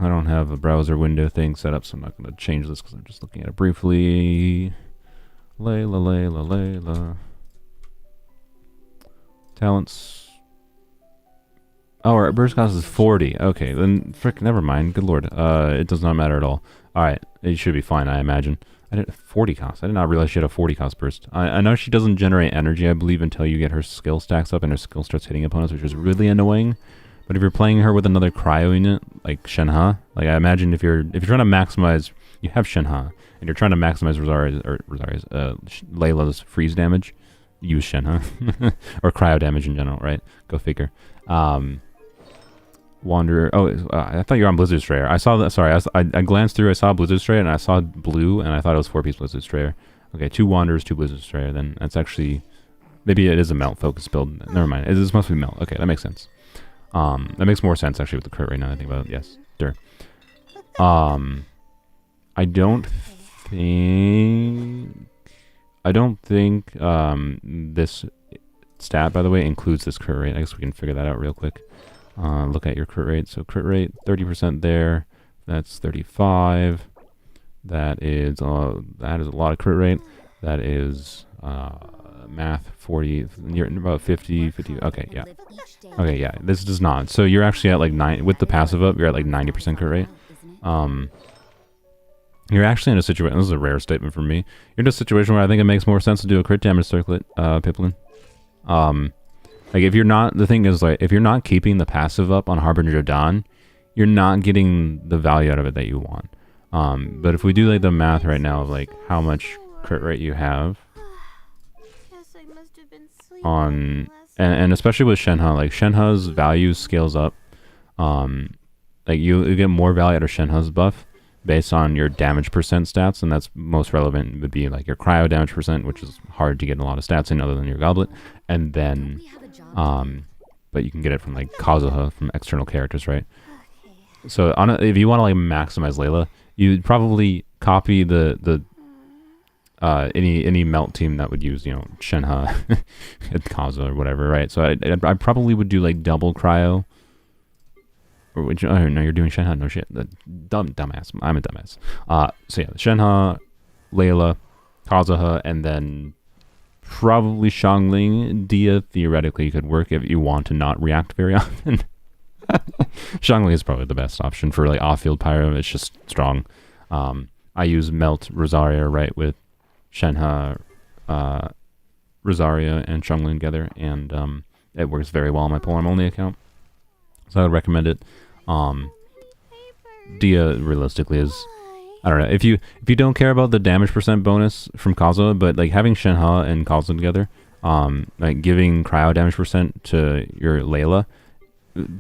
don't have a browser window thing set up, so I'm not going to change this because I'm just looking at it briefly. Layla. Talents. Oh, our burst cost is 40. Okay, then frick, never mind. Good lord. It does not matter at all. Alright, it should be fine, I imagine. I did 40 cost. I did not realize she had a 40 cost burst. I know she doesn't generate energy, I believe, until you get her skill stacks up and her skill starts hitting opponents, which is really annoying. But if you're playing her with another cryo unit like Shenhe, like I imagine if you're trying to maximize, you have Shenhe and you're trying to maximize Layla's freeze damage, use Shenhe or cryo damage in general, right? Go figure. Wanderer. Oh, I thought you were on Blizzard Strayer. I saw that. Sorry, I glanced through. I saw Blizzard Strayer and I saw blue, and I thought it was 4-piece Blizzard Strayer. Okay, 2 Wanderers, 2 Blizzard Strayer. Then that's actually, maybe it is a melt focus build. Never mind. This must be melt. Okay, that makes sense. That makes more sense actually with the crit rate now that I think about it. Yes, sure. I don't think this stat, by the way, includes this crit rate. I guess we can figure that out real quick. Look at your crit rate. So crit rate 30% there. That's 35. That is a lot of crit rate. That is math 40. You're about 50. Okay, yeah. Okay, yeah. This does not. So you're actually at like 9 with the passive up. You're at like 90% crit rate. You're actually in a situation. This is a rare statement for me. You're in a situation where I think it makes more sense to do a crit damage circlet, Piplin. Like if you're not, the thing is like if you're not keeping the passive up on Harbinger of Dawn, you're not getting the value out of it that you want. But if we do like the math right now of like how much crit rate you have on, and especially with Shenhe, like Shenhe's value scales up. Like you get more value out of Shenhe's buff based on your damage percent stats, and that's most relevant would be like your cryo damage percent, which is hard to get a lot of stats in other than your goblet, and then but you can get it from like Kazuha from external characters, right? So if you want to like maximize Layla, you'd probably copy the any melt team that would use, you know, Shenhe and Kazuha or whatever, right? So I probably would do like double cryo. Or would you, oh no, you're doing Shenhe. No shit, dumbass. I'm a dumbass. So yeah, Shenhe, Layla, Kazuha, and then probably Xiangling. Dia theoretically could work if you want to not react very often. Xiangling is probably the best option for like off-field pyro. It's just strong. I use Melt Rosaria right with Shenhe, Rosaria, and Xiangling together, and it works very well on my polearm only account. So I would recommend it. Dia realistically is, I don't know, if you don't care about the damage percent bonus from Kazuha, but like having Shenhe and Kazuha together, like giving cryo damage percent to your Layla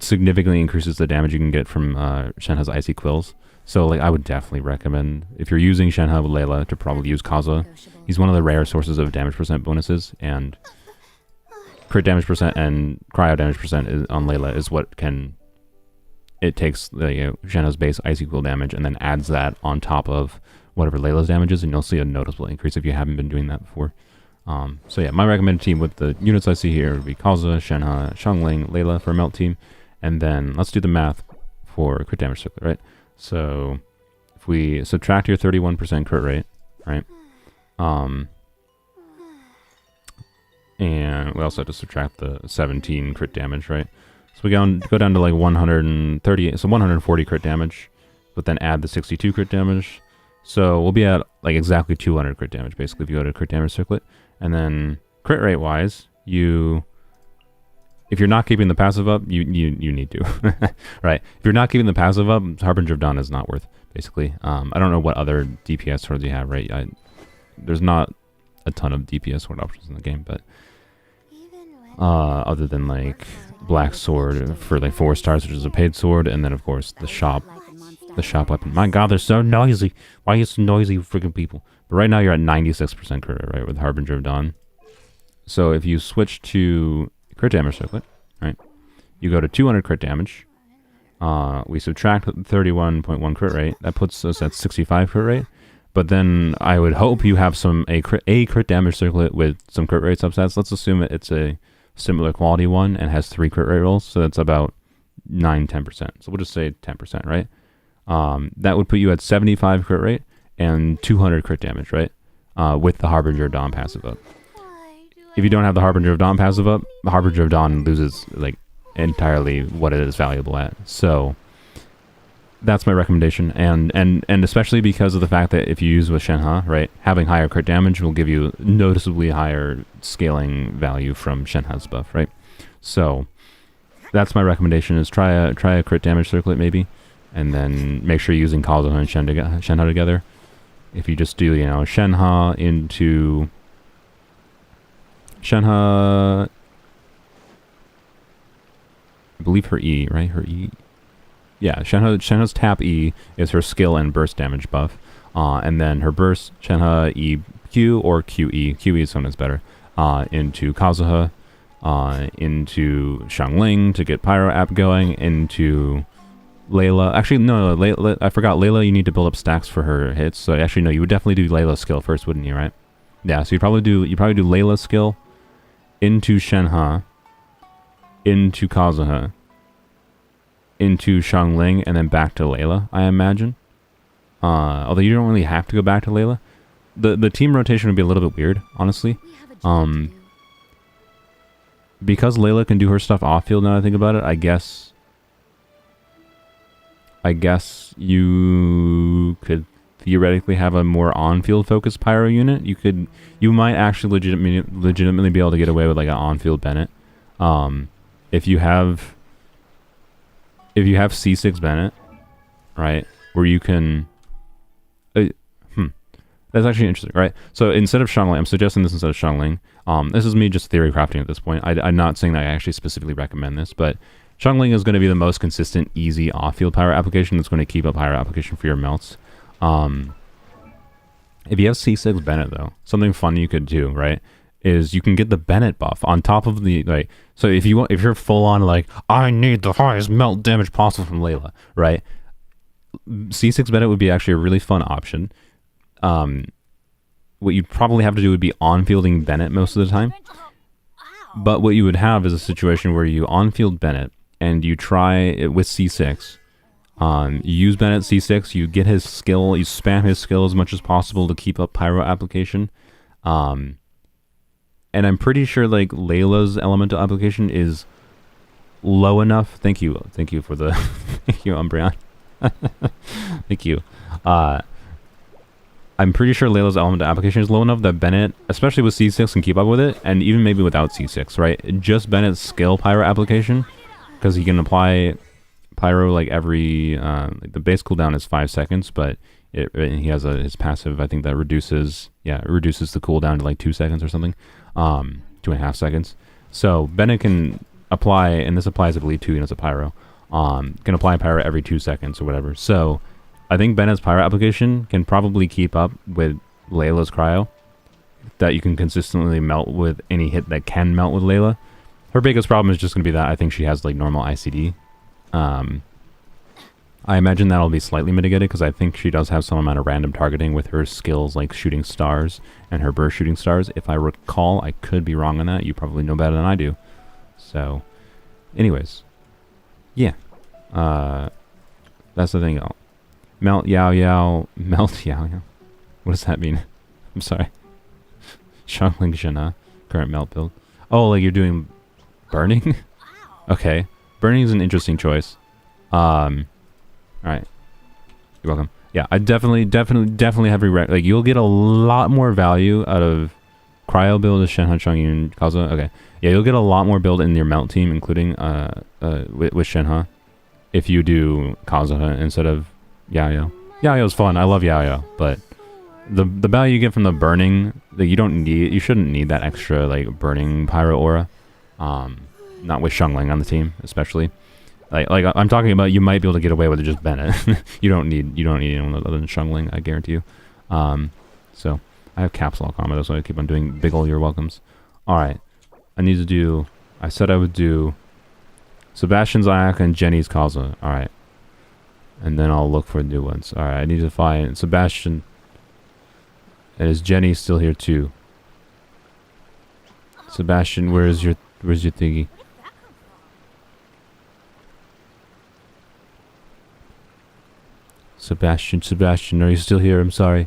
significantly increases the damage you can get from Shenhe's icy quills. So like I would definitely recommend, if you're using Shenhe with Layla, to probably use Kazuha. He's one of the rare sources of damage percent bonuses, and crit damage percent and cryo damage percent on Layla is what can, it takes the Shenhe's base icy quill damage and then adds that on top of whatever Layla's damage is, and you'll see a noticeable increase if you haven't been doing that before. So yeah, my recommended team with the units I see here would be Kazuha, Shenhe, Xiangling, Layla for a melt team, and then let's do the math for crit damage circuit, right? So if we subtract your 31% crit rate, right? And we also have to subtract the 17 crit damage, right? So we go down to like 130, so 140 crit damage, but then add the 62 crit damage. So we'll be at like exactly 200 crit damage, basically, if you go to crit damage circlet. And then crit rate wise, if you're not keeping the passive up, you need to, right? If you're not keeping the passive up, Harbinger of Dawn is not worth, basically. I don't know what other DPS swords you have, right? There's not a ton of DPS sword options in the game, but other than like Black Sword for like 4 stars, which is a paid sword, and then of course the shop weapon. My god, they're so noisy. Why are you so noisy, freaking people? But right now you're at 96% crit, right, with Harbinger of Dawn. So if you switch to crit damage circlet, right, you go to 200 crit damage. We subtract 31.1 crit rate. That puts us at 65 crit rate. But then I would hope you have a crit damage circlet with some crit rate substats. Let's assume it's a similar quality one and has 3 crit rate rolls. So that's about 9-10%. So we'll just say 10%, right? That would put you at 75 crit rate and 200 crit damage, right? With the Harbinger of Dawn passive up. If you don't have the Harbinger of Dawn passive up, the Harbinger of Dawn loses like entirely what it is valuable at. So that's my recommendation, and especially because of the fact that if you use with Shenhe, right, having higher crit damage will give you noticeably higher scaling value from Shenhe's buff, right? So that's my recommendation, is try a crit damage circlet maybe, and then make sure you're using Kazuha and Shenhe together. If you just do, you know, Shenhe into Shenhe, I believe her E, right? Her E. Yeah, Shenhe's tap E is her skill and burst damage buff. And then her burst, Shenhe E Q or QE. QE sometimes better. Into Kazuha, into Xiangling to get Pyro app going, into Layla. Actually, no, Layla, I forgot. Layla, you need to build up stacks for her hits. So actually, no, you would definitely do Layla's skill first, wouldn't you? Right? Yeah. So you probably do Layla's skill into Shenhe, into Kazuha, into Xiangling, and then back to Layla, I imagine. Although you don't really have to go back to Layla. The team rotation would be a little bit weird, honestly. Because Layla can do her stuff off field now that I think about it, I guess you could theoretically have a more on-field focused Pyro unit. You might actually legitimately be able to get away with like an on-field Bennett. If you have C6 Bennett, right, where you can... That's actually interesting, right? So instead of Xiangling, I'm suggesting this instead of Xiangling. This is me just theory crafting at this point. I'm not saying that I actually specifically recommend this, but Xiangling is going to be the most consistent, easy off-field Pyro application that's going to keep a Pyro application for your melts. If you have C6 Bennett, though, something fun you could do, right, is you can get the Bennett buff on top of the, like, so if you're full on, like, I need the highest melt damage possible from Layla, right? C6 Bennett would be actually a really fun option. What you'd probably have to do would be on-fielding Bennett most of the time. But what you would have is a situation where you on-field Bennett and you try it with C6. You use Bennett C6, you get his skill, you spam his skill as much as possible to keep up Pyro application. And I'm pretty sure like Layla's elemental application is low enough. Thank you for the thank you, Umbreon. Thank you. I'm pretty sure Layla's elemental application is low enough that Bennett, especially with C6, can keep up with it, and even maybe without C6, right? Just Bennett's skill Pyro application, because he can apply Pyro like every like the base cooldown is 5 seconds, but he has his passive, I think that reduces the cooldown to like 2 seconds or something, 2.5 seconds. So Bennett can apply, and this applies I believe 2 units of Pyro, can apply Pyro every 2 seconds or whatever. So I think Bennett's Pyro application can probably keep up with Layla's Cryo, that you can consistently melt with any hit that can melt with Layla. Her biggest problem is just going to be that I think she has like normal ICD. I imagine that'll be slightly mitigated because I think she does have some amount of random targeting with her skills like shooting stars and her burst shooting stars. If I recall, I could be wrong on that. You probably know better than I do. So, anyways, yeah, that's the thing. Melt Yao Yao. What does that mean? I'm sorry. Xiangling Shenhe, current melt build. Oh, like you're doing burning? Okay. Burning is an interesting choice. Alright. You're welcome. Yeah, I definitely have like you'll get a lot more value out of cryo build of Shenhe, Changyu, and Kazuha. Okay. Yeah, you'll get a lot more build in your melt team, including with Shenhe, if you do Kazuha instead of Yao. Yao's fun. I love Yao, but the value you get from the burning, that you shouldn't need that extra like burning Pyro aura. Not with Xiangling on the team, especially. Like I'm talking about, you might be able to get away with it just Bennett. you don't need anyone other than Xiangling, I guarantee you. So I have caps lock on, that's why I keep on doing big ol' you're welcomes. Alright. I said I would do Sebastian's Ayaka and Jenny's Kazuha. Alright. And then I'll look for new ones. Alright, I need to find Sebastian. And is Jenny still here too? Sebastian, where's your thingy? Sebastian, are you still here? I'm sorry.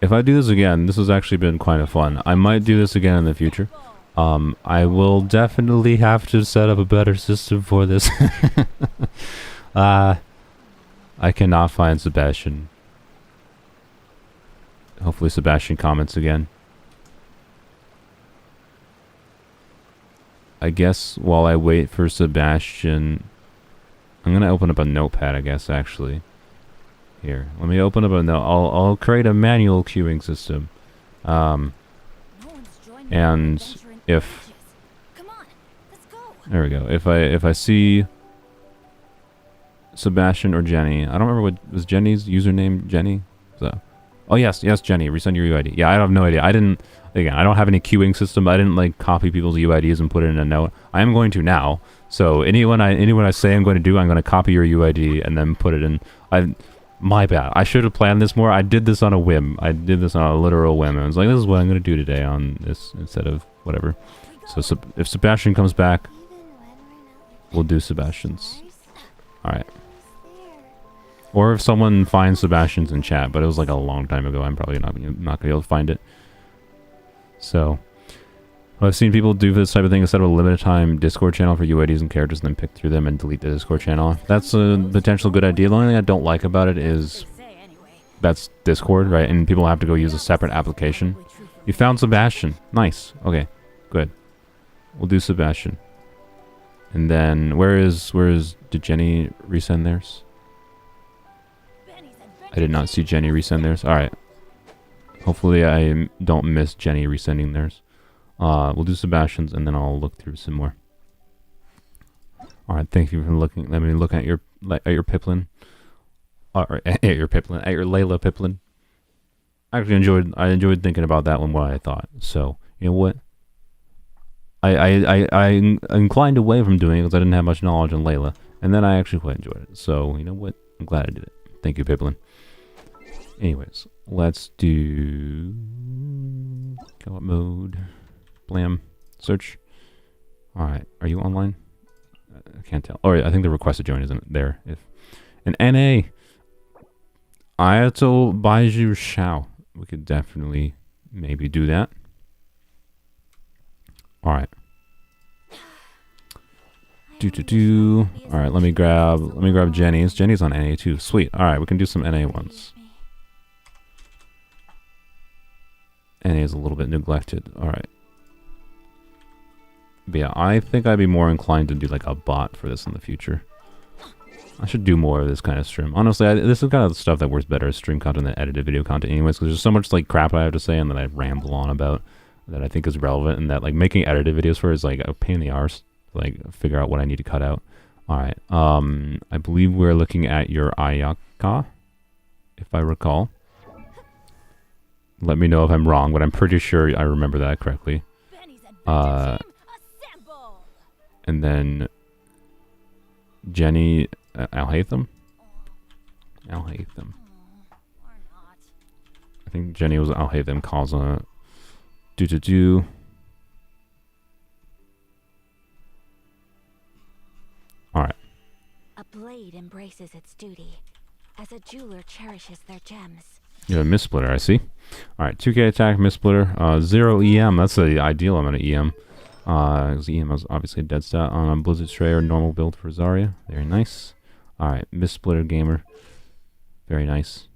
If I do this again, this has actually been kind of fun. I might do this again in the future. I will definitely have to set up a better system for this. I cannot find Sebastian. Hopefully Sebastian comments again. I guess while I wait for Sebastian, I'm gonna open up a notepad, I guess, actually. Here, let me open up a note. I'll create a manual queuing system. And if there we go. If I see Sebastian or Jenny, I don't remember what was Jenny's username. Jenny. So, oh yes, Jenny. Resend your UID. Yeah, I have no idea. I don't have any queuing system. I didn't like copy people's UIDs and put it in a note. I am going to now. So anyone I say I'm going to do, I'm going to copy your UID and then put it in. My bad. I should have planned this more. I did this on a whim. I did this on a literal whim. I was like, this is what I'm going to do today on this instead of whatever. So if Sebastian comes back, we'll do Sebastian's. Alright. Or if someone finds Sebastian's in chat, but it was like a long time ago, I'm probably not going to be able to find it. So, I've seen people do this type of thing instead of a limited time Discord channel for UIDs and characters and then pick through them and delete the Discord channel. That's a potential good idea. The only thing I don't like about it is that's Discord, right? And people have to go use a separate application. You found Sebastian. Nice. Okay. Good. We'll do Sebastian. And then did Jenny resend theirs? I did not see Jenny resend theirs. Alright. Hopefully I don't miss Jenny resending theirs. We'll do Sebastian's and then I'll look through some more. Alright, thank you for looking. Let me look at your Piplin. Alright, at your Layla Piplin. I enjoyed thinking about that one, what I thought. So, you know what? I inclined away from doing it because I didn't have much knowledge on Layla. And then I actually quite enjoyed it. So, you know what? I'm glad I did it. Thank you, Piplin. Anyways, let's do co-op mode. Blam. Search. Alright. Are you online? I can't tell. Oh, yeah, I think the request to join isn't there. An NA. Ayato Baiju Shao. We could definitely maybe do that. Alright. Alright, let me grab Jenny's. Jenny's on NA too. Sweet. Alright, we can do some NA ones. NA is a little bit neglected. Alright. But yeah, I think I'd be more inclined to do like a bot for this in the future. I should do more of this kind of stream. Honestly, this is kind of the stuff that works better as stream content than edited video content anyways, because there's so much like crap I have to say and that I ramble on about that I think is relevant, and that like making edited videos for is like a pain in the arse to like figure out what I need to cut out. Alright, I believe we're looking at your Ayaka, if I recall. Let me know if I'm wrong, but I'm pretty sure I remember that correctly. And then Jenny Alhaitham? Alhaitham. I think Jenny was Alhaitham. Kaza. Alright. A blade embraces its duty, as a jeweler cherishes their gems. You have a Miss Splitter, I see. Alright, 2k attack, Miss Splitter. 0 EM, that's the ideal amount of EM. Because EM is obviously a dead stat on a Blizzard Strayer, normal build for Zarya. Very nice. Alright, Miss Splitter Gamer. Very nice.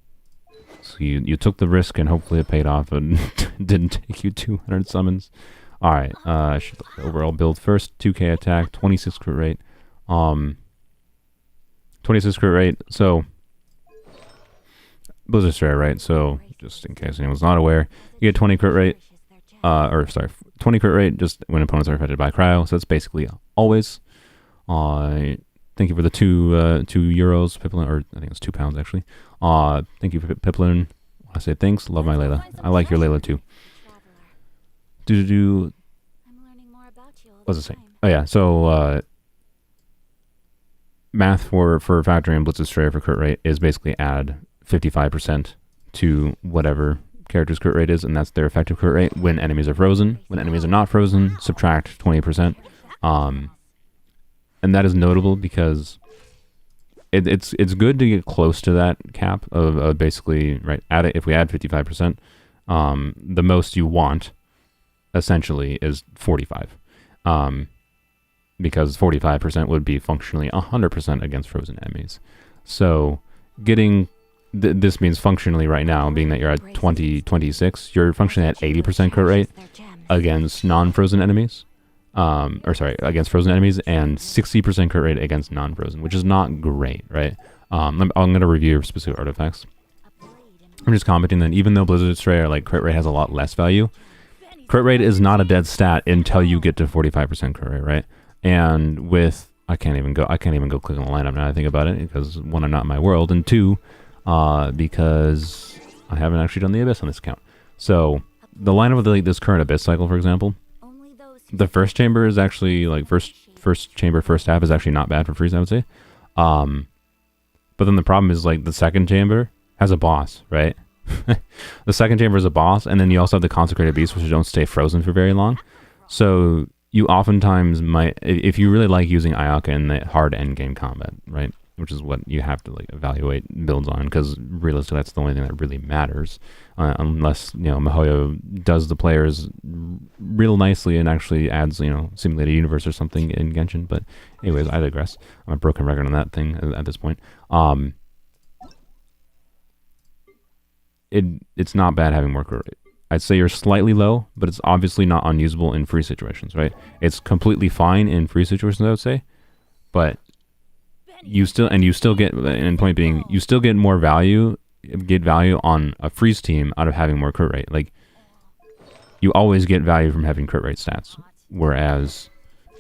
So you took the risk and hopefully it paid off and didn't take you 200 summons. Alright, I should look at the overall build first. 2k attack, 26 crit rate. 26 crit rate, so Blizzard Strayer, right? So just in case anyone's not aware, you get 20 crit rate. 20 crit rate just when opponents are affected by cryo. So that's basically always. Thank you for the two euros, Piplin, or I think it's £2 actually. Thank you for Piplin. I say thanks. Love my Layla. I like your Layla too. What was it saying? Oh yeah. So math for factoring Blitz's Strayer for crit rate is basically add 55% to whatever character's crit rate is, and that's their effective crit rate when enemies are frozen. When enemies are not frozen, subtract 20%. And that is notable because it's good to get close to that cap of basically, right, if we add 55%, the most you want essentially is 45. Because 45% would be functionally 100% against frozen enemies. So getting this means functionally right now, being that you're at 26, you're functionally at 80% crit rate against non-frozen enemies. or sorry, against frozen enemies, and 60% crit rate against non-frozen, which is not great, right? I'm going to review specific artifacts. I'm just commenting that even though Blizzard Stray like crit rate has a lot less value, crit rate is not a dead stat until you get to 45% crit rate, right? And with I can't even go click on the lineup now that I think about it, because one, I'm not in my world, and two, because I haven't actually done the Abyss on this account. So the lineup of this current Abyss cycle, for example, the first chamber is actually like first chamber first half is actually not bad for freeze, I would say. But then the problem is like the second chamber has a boss, right? The second chamber is a boss, and then you also have the consecrated beasts, which don't stay frozen for very long. So you oftentimes might, if you really like using Ayaka in the hard endgame combat, right? Which is what you have to like evaluate builds on, because realistically that's the only thing that really matters. Unless, you know, miHoYo does the players real nicely and actually adds, you know, simulated universe or something in Genshin. But anyways, I digress. I'm a broken record on that thing at this point. It's not bad having more crit rate. I'd say you're slightly low, but it's obviously not unusable in free situations, right? It's completely fine in free situations, I would say, but you still get, and point being, you still get more value, on a freeze team out of having more crit rate. Like, you always get value from having crit rate stats, whereas,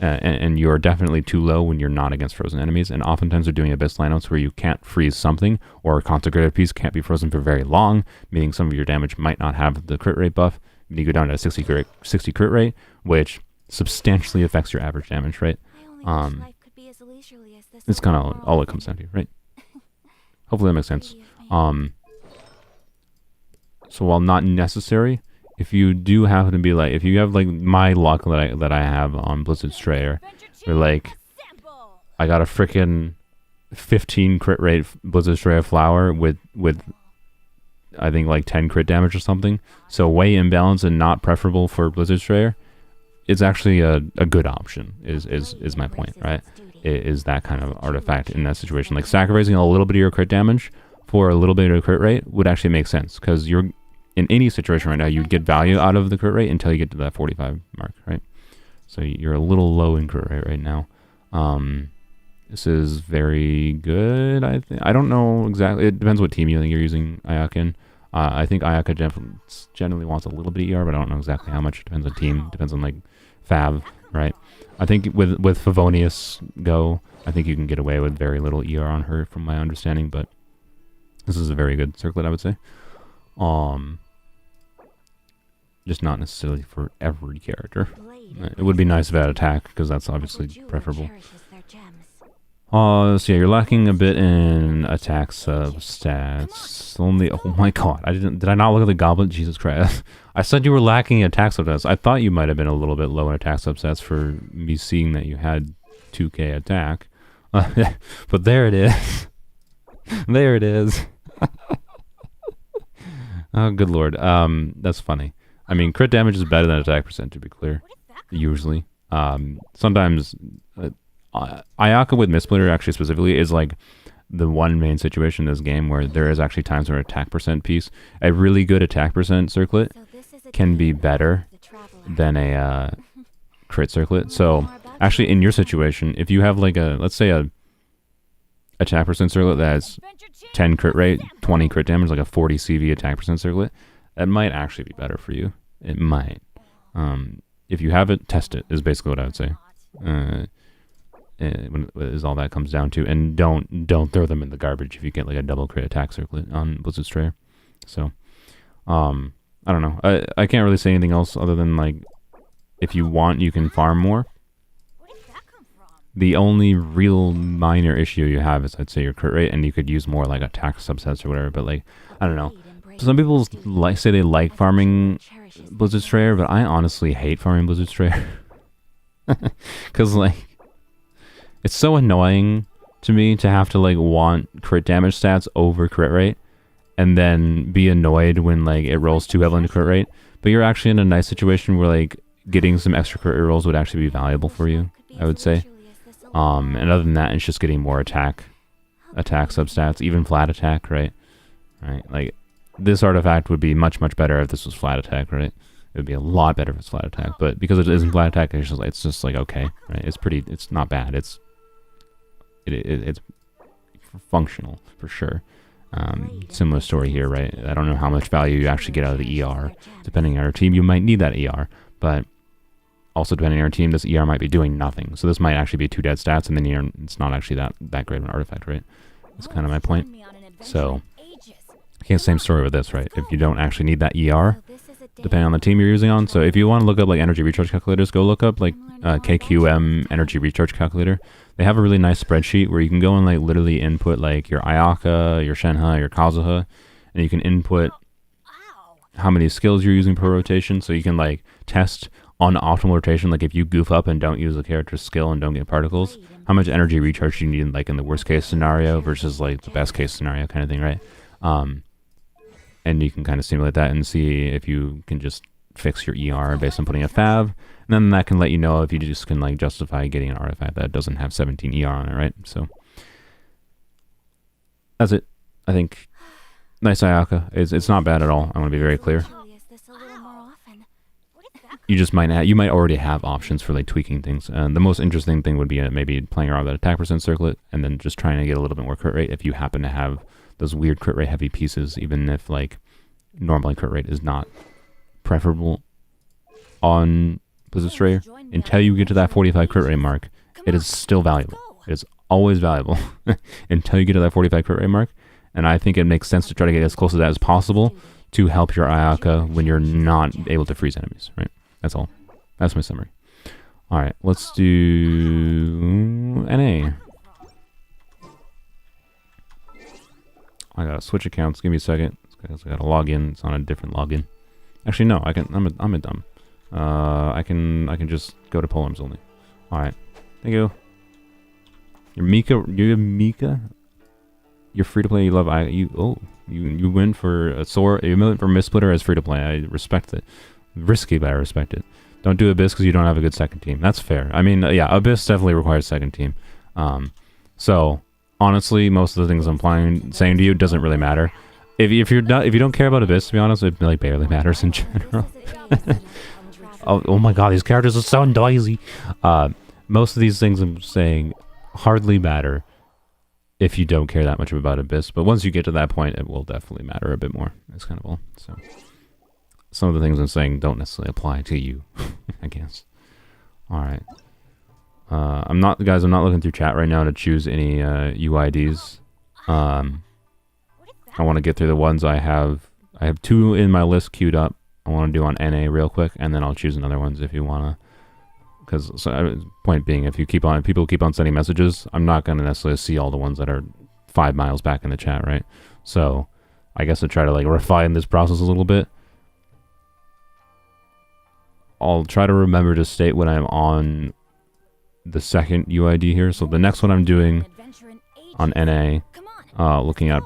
and you're definitely too low when you're not against frozen enemies, and oftentimes they're doing Abyss lineups where you can't freeze something, or a consecrated piece can't be frozen for very long, meaning some of your damage might not have the crit rate buff. You go down to a 60 crit rate, which substantially affects your average damage, right? It's kind of all it comes down to, right? Hopefully that makes sense. So while not necessary, if you do happen to be like, if you have like my luck that I have on Blizzard Stray, or like I got a freaking 15 crit rate Blizzard Stray flower with I think like 10 crit damage or something, so way imbalanced and not preferable for Blizzard Strayer, it's actually a good option, is my point, right? It is that kind of artifact in that situation. Like sacrificing a little bit of your crit damage for a little bit of crit rate would actually make sense, because you're in any situation right now, you'd get value out of the crit rate until you get to that 45 mark, right? So you're a little low in crit rate right now. This is very good, I think. I don't know exactly. It depends what team you think you're using Ayaka in. I think Ayaka generally wants a little bit of ER, but I don't know exactly how much. It depends on team. Depends on like Fav, right? I think with Favonius Go, I think you can get away with very little ER on her, from my understanding. But this is a very good circlet, I would say. Just not necessarily for every character. It would be nice if it had attack, because that's obviously preferable. So yeah, you're lacking a bit in attack substats. Only, oh my god, did I not look at the goblet? Jesus Christ. I said you were lacking attack substats. I thought you might have been a little bit low in attack substats for me seeing that you had 2k attack. But there it is. There it is. Oh, good lord. That's funny. I mean, crit damage is better than attack percent, to be clear. Usually. Sometimes Ayaka with Mistsplitter actually specifically is like the one main situation in this game where there is actually times where attack percent piece, a really good attack percent circlet, can be better than a crit circlet. So actually in your situation, if you have like let's say a attack percent circlet that has 10 crit rate, 20 crit damage, like a 40 CV attack percent circlet, that might actually be better for you. It might. If you have it, test it, is basically what I would say. Is all that comes down to. And don't throw them in the garbage if you get like a double crit attack circlet on Blizzard Strayer. So, I don't know. I can't really say anything else other than like, if you want, you can farm more. The only real minor issue you have is, I'd say, your crit rate, and you could use more like attack subsets or whatever. But like, I don't know. Some people say they like farming Blizzard Strayer, but I honestly hate farming Blizzard Strayer. Because like, it's so annoying to me to have to like want crit damage stats over crit rate, and then be annoyed when like it rolls too heavily into crit rate. But you're actually in a nice situation where like getting some extra crit rate rolls would actually be valuable for you, I would say. And other than that, it's just getting more attack substats, even flat attack, right? Right, like this artifact would be much better if this was flat attack, right? It would be a lot better if it's flat attack, but because it isn't flat attack, it's just like okay, right? It's not bad. It's functional for sure. Similar story here, right? I don't know how much value you actually get out of the ER. Depending on your team, you might need that ER, but also depending on your team, this ER might be doing nothing. So this might actually be 2 dead stats, and then it's not actually that great of an artifact, right? That's kind of my point. So, again, same story with this, right? If you don't actually need that ER, depending on the team you're using on. So if you want to look up like energy recharge calculators, go look up like KQM energy recharge calculator. They have a really nice spreadsheet where you can go and like literally input like your Ayaka, your Shenhe, your Kazuha, and you can input how many skills you're using per rotation. So you can like test on optimal rotation, like if you goof up and don't use a character's skill and don't get particles, how much energy recharge you need like in the worst case scenario versus like the best case scenario kind of thing, right? And you can kind of simulate that and see if you can just fix your ER based on putting a fav, and then that can let you know if you just can like justify getting an artifact that doesn't have 17 ER on it, right? So that's it. I think nice Ayaka. It's not bad at all. I want to be very clear. You just might already have options for like tweaking things. And the most interesting thing would be maybe playing around with that attack percent circlet and then just trying to get a little bit more crit rate if you happen to have those weird crit rate heavy pieces, even if like normally crit rate is not preferable on Blizzard Strayer. Until you get to that 45 crit rate mark, it is still valuable. It is always valuable until you get to that 45 crit rate mark. And I think it makes sense to try to get as close to that as possible to help your Ayaka when you're not able to freeze enemies, right? That's all. That's my summary. Alright, let's do NA. I gotta switch accounts. Give me a second. I gotta log in. It's on a different login. Actually, no. I'm a dumb. I can just go to polearms only. All right. Thank you. You're Mika. You're Mika. You're free to play. You love you win for a sword. You win for Mistsplitter as free to play. I respect it. Risky, but I respect it. Don't do Abyss because you don't have a good second team. That's fair. I mean, yeah, Abyss definitely requires second team. So honestly, most of the things I'm saying to you doesn't really matter. If you don't care about Abyss, to be honest, it like barely matters in general. oh my god, these characters are so noisy. Most of these things I'm saying hardly matter if you don't care that much about Abyss. But once you get to that point, it will definitely matter a bit more. That's kind of all. So some of the things I'm saying don't necessarily apply to you, I guess. All right. I'm not looking through chat right now to choose any UIDs. I want to get through the ones I have. I have 2 in my list queued up. I want to do on NA real quick, and then I'll choose another ones if you want to. Because point being, if people keep on sending messages, I'm not going to necessarily see all the ones that are 5 miles back in the chat, right? So I guess to try to like refine this process a little bit, I'll try to remember to state when I'm on the second UID here. So the next one I'm doing on NA, looking at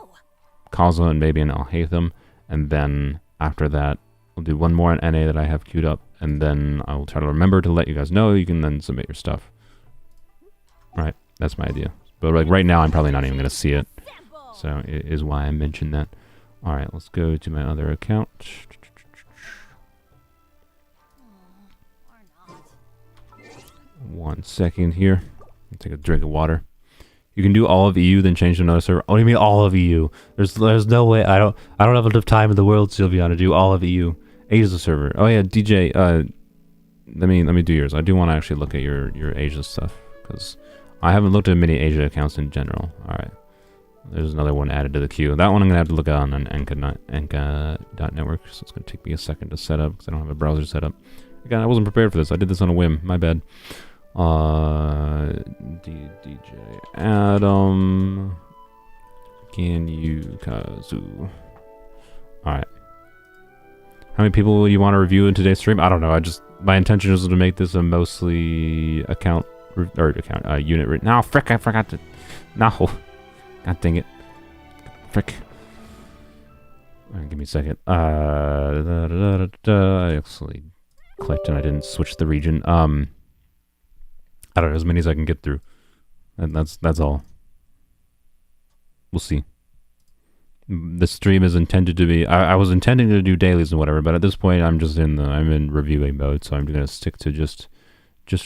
Kaza and maybe an Alhaitham, and then after that I'll do one more on NA that I have queued up, and then I will try to remember to let you guys know. You can then submit your stuff. Right, that's my idea. But like right now I'm probably not even going to see it, so it is why I mentioned that. Alright, let's go to my other account. One second here. I'll take a drink of water. You can do all of EU, then change to another server. What do you mean all of EU? There's no way. I don't have enough time in the world, Sylvia, to do all of EU. Asia server. Oh yeah, DJ. Let me do yours. I do want to actually look at your Asia stuff because I haven't looked at many Asia accounts in general. All right. There's another one added to the queue. That one I'm gonna have to look at on Enka.network. So it's gonna take me a second to set up because I don't have a browser set up. Again, I wasn't prepared for this. I did this on a whim. My bad. DJ Adam Ganyu Kazu. Alright. How many people will you want to review in today's stream? I don't know. My intention was to make this a mostly unit. No, frick, I forgot to. No. God dang it. Frick. Alright, give me a second. I actually clicked and I didn't switch the region. I don't know, as many as I can get through. And that's all. We'll see. The stream is intended to be. I was intending to do dailies and whatever, but at this point, I'm in reviewing mode, so I'm gonna stick to just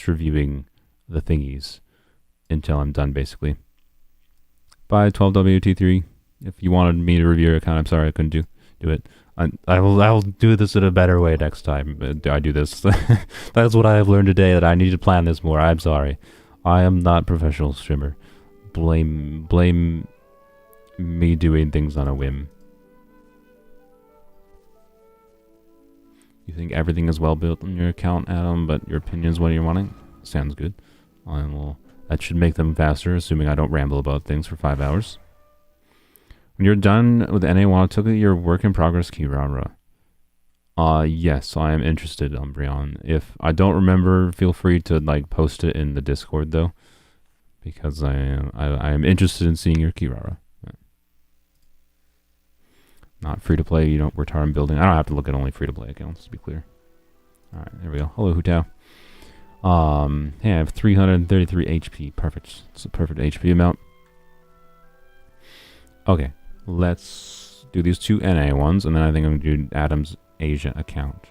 reviewing the thingies until I'm done, basically. Bye, 12WT3. If you wanted me to review your account, I'm sorry I couldn't do it. I will do this in a better way next time. I do this. That's what I have learned today, that I need to plan this more. I'm sorry. I am not a professional streamer. Blame me doing things on a whim. You think everything is well built on your account, Adam, but your opinion is what you're wanting? Sounds good. That should make them faster, assuming I don't ramble about things for 5 hours. When you're done with NA, want to look at your work in progress, Kirara? Yes, I am interested, Umbreon. If I don't remember, feel free to like post it in the Discord though, because I am interested in seeing your Kirara. Not free to play. You don't retard building. I don't have to look at only free to play accounts, to be clear. All right, there we go. Hello, Hutao. Hey, I have 333 HP. Perfect. It's a perfect HP amount. Okay, let's do these two NA ones, and then I think I'm gonna do Adam's Asia account.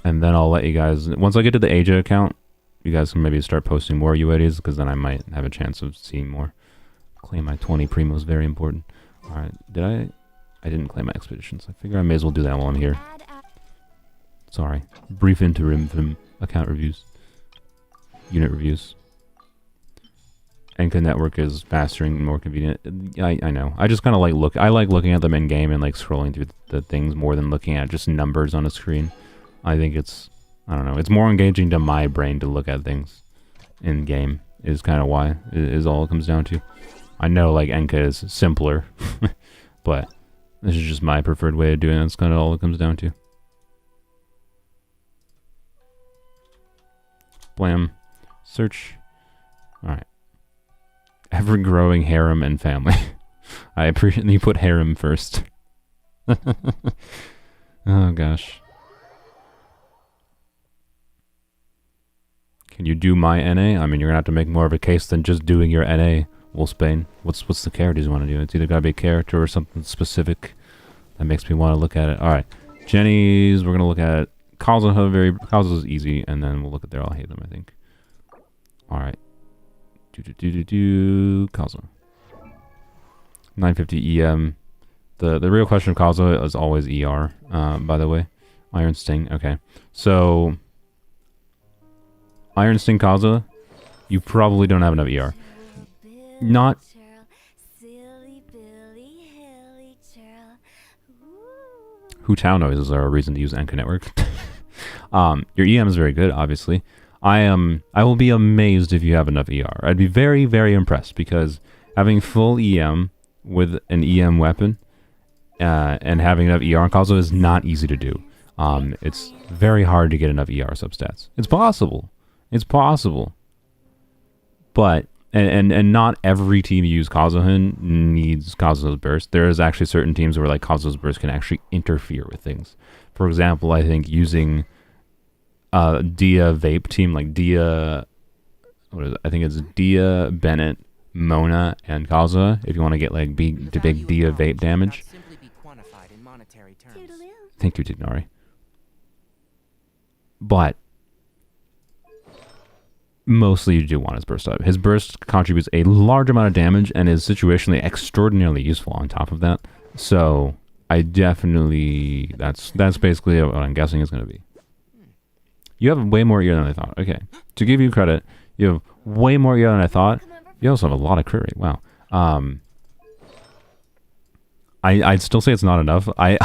And then I'll let you guys, once I get to the Asia account, you guys can maybe start posting more UIDs, because then I might have a chance of seeing more. Claim my 20 primos, very important. All right, I didn't claim my expeditions. I figure I may as well do that while I'm here. Sorry. Brief interim from account reviews. Unit reviews. Enka network is faster and more convenient. I know. I just kind of like I like looking at them in game and like scrolling through the things more than looking at just numbers on a screen. I think it's, I don't know, it's more engaging to my brain to look at things in game is kind of why is all it comes down to. I know like Enka is simpler, but this is just my preferred way of doing it. That's kind of all it comes down to. Blam. Search. Alright. Ever-growing harem and family. I appreciate that you put harem first. Oh, gosh. Can you do my NA? I mean, you're gonna have to make more of a case than just doing your NA. Wolfsbane. What's the characters you want to do? It's either gotta be a character or something specific that makes me want to look at it. Alright. Jenny's, we're gonna look at Kazuha. Kazuha's easy, and then we'll look at there. I'll hate them, I think. Alright. Kazuha. 950 EM. The real question of Kazuha is always ER, by the way. Iron Sting, okay. So, Iron Sting Kazuha, you probably don't have enough ER. Not... Hutao noises are a reason to use Enka Network. Your EM is very good, obviously. I will be amazed if you have enough ER. I'd be very, very impressed, because having full EM with an EM weapon and having enough ER on Kazuha is not easy to do. It's very hard to get enough ER substats. It's possible. It's possible. But, and not every team you use Kazuha in needs Kazuha's burst. There is actually certain teams where like Kazuha's burst can actually interfere with things. For example, I think using Dia Vape team, like Dia, what is it? I think it's Dia, Bennett, Mona, and Kazuha, if you want to get like big Dia Vape damage. Thank you, Tignari. But mostly you do want his burst up. His burst contributes a large amount of damage and is situationally extraordinarily useful on top of that. So I definitely, that's basically what I'm guessing is going to be. You have way more ER than I thought. Okay. To give you credit, you have way more ER than I thought. You also have a lot of crit rate. Wow. I'd still say it's not enough. When I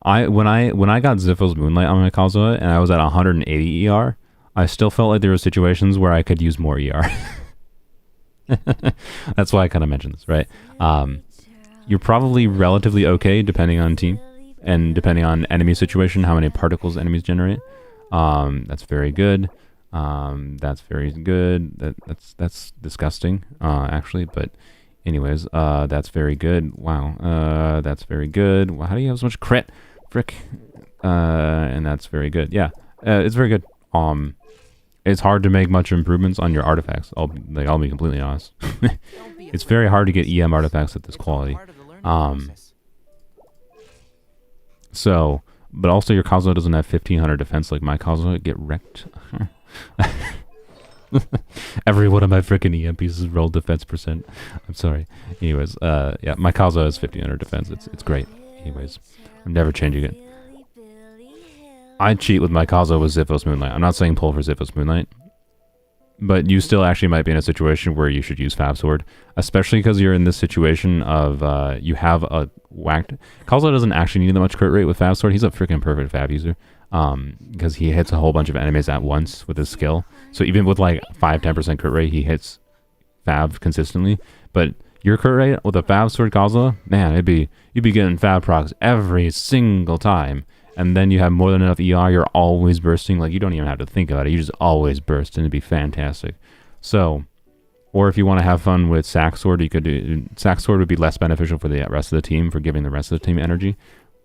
got Zippo's Moonlight on my Kazuha and I was at 180 ER, I still felt like there were situations where I could use more ER. That's why I kind of mentioned this, right? You're probably relatively okay depending on team and depending on enemy situation, how many particles enemies generate. That's very good. That's very good. That's disgusting, actually. But anyways, that's very good. Wow. That's very good. Wow, how do you have so much crit? Frick. And that's very good. Yeah. It's very good. It's hard to make much improvements on your artifacts. I'll be completely honest. It's very hard to get EM artifacts at this quality. So, but also your Kazuha doesn't have 1500 defense like my Kazuha. Get wrecked. Every one of my freaking EM pieces rolled defense percent. I'm sorry. Anyways, yeah, my Kazuha has 1500 defense. It's great. Anyways, I'm never changing it. I cheat with my Kazuha with Ziphos Moonlight. I'm not saying pull for Ziphos Moonlight, but you still actually might be in a situation where you should use Fab Sword, especially because you're in this situation of you have a whacked. Kazuha doesn't actually need that much crit rate with Fab Sword. He's a freaking perfect Fab user because he hits a whole bunch of enemies at once with his skill. So even with like 5-10% crit rate, he hits Fab consistently. But your crit rate with a Fab Sword Kazuha, man, you'd be getting Fab procs every single time. And then you have more than enough ER, you're always bursting. Like, you don't even have to think about it. You just always burst, and it'd be fantastic. So, or if you want to have fun with Sack Sword, you could do... Sack Sword would be less beneficial for the rest of the team, for giving the rest of the team energy.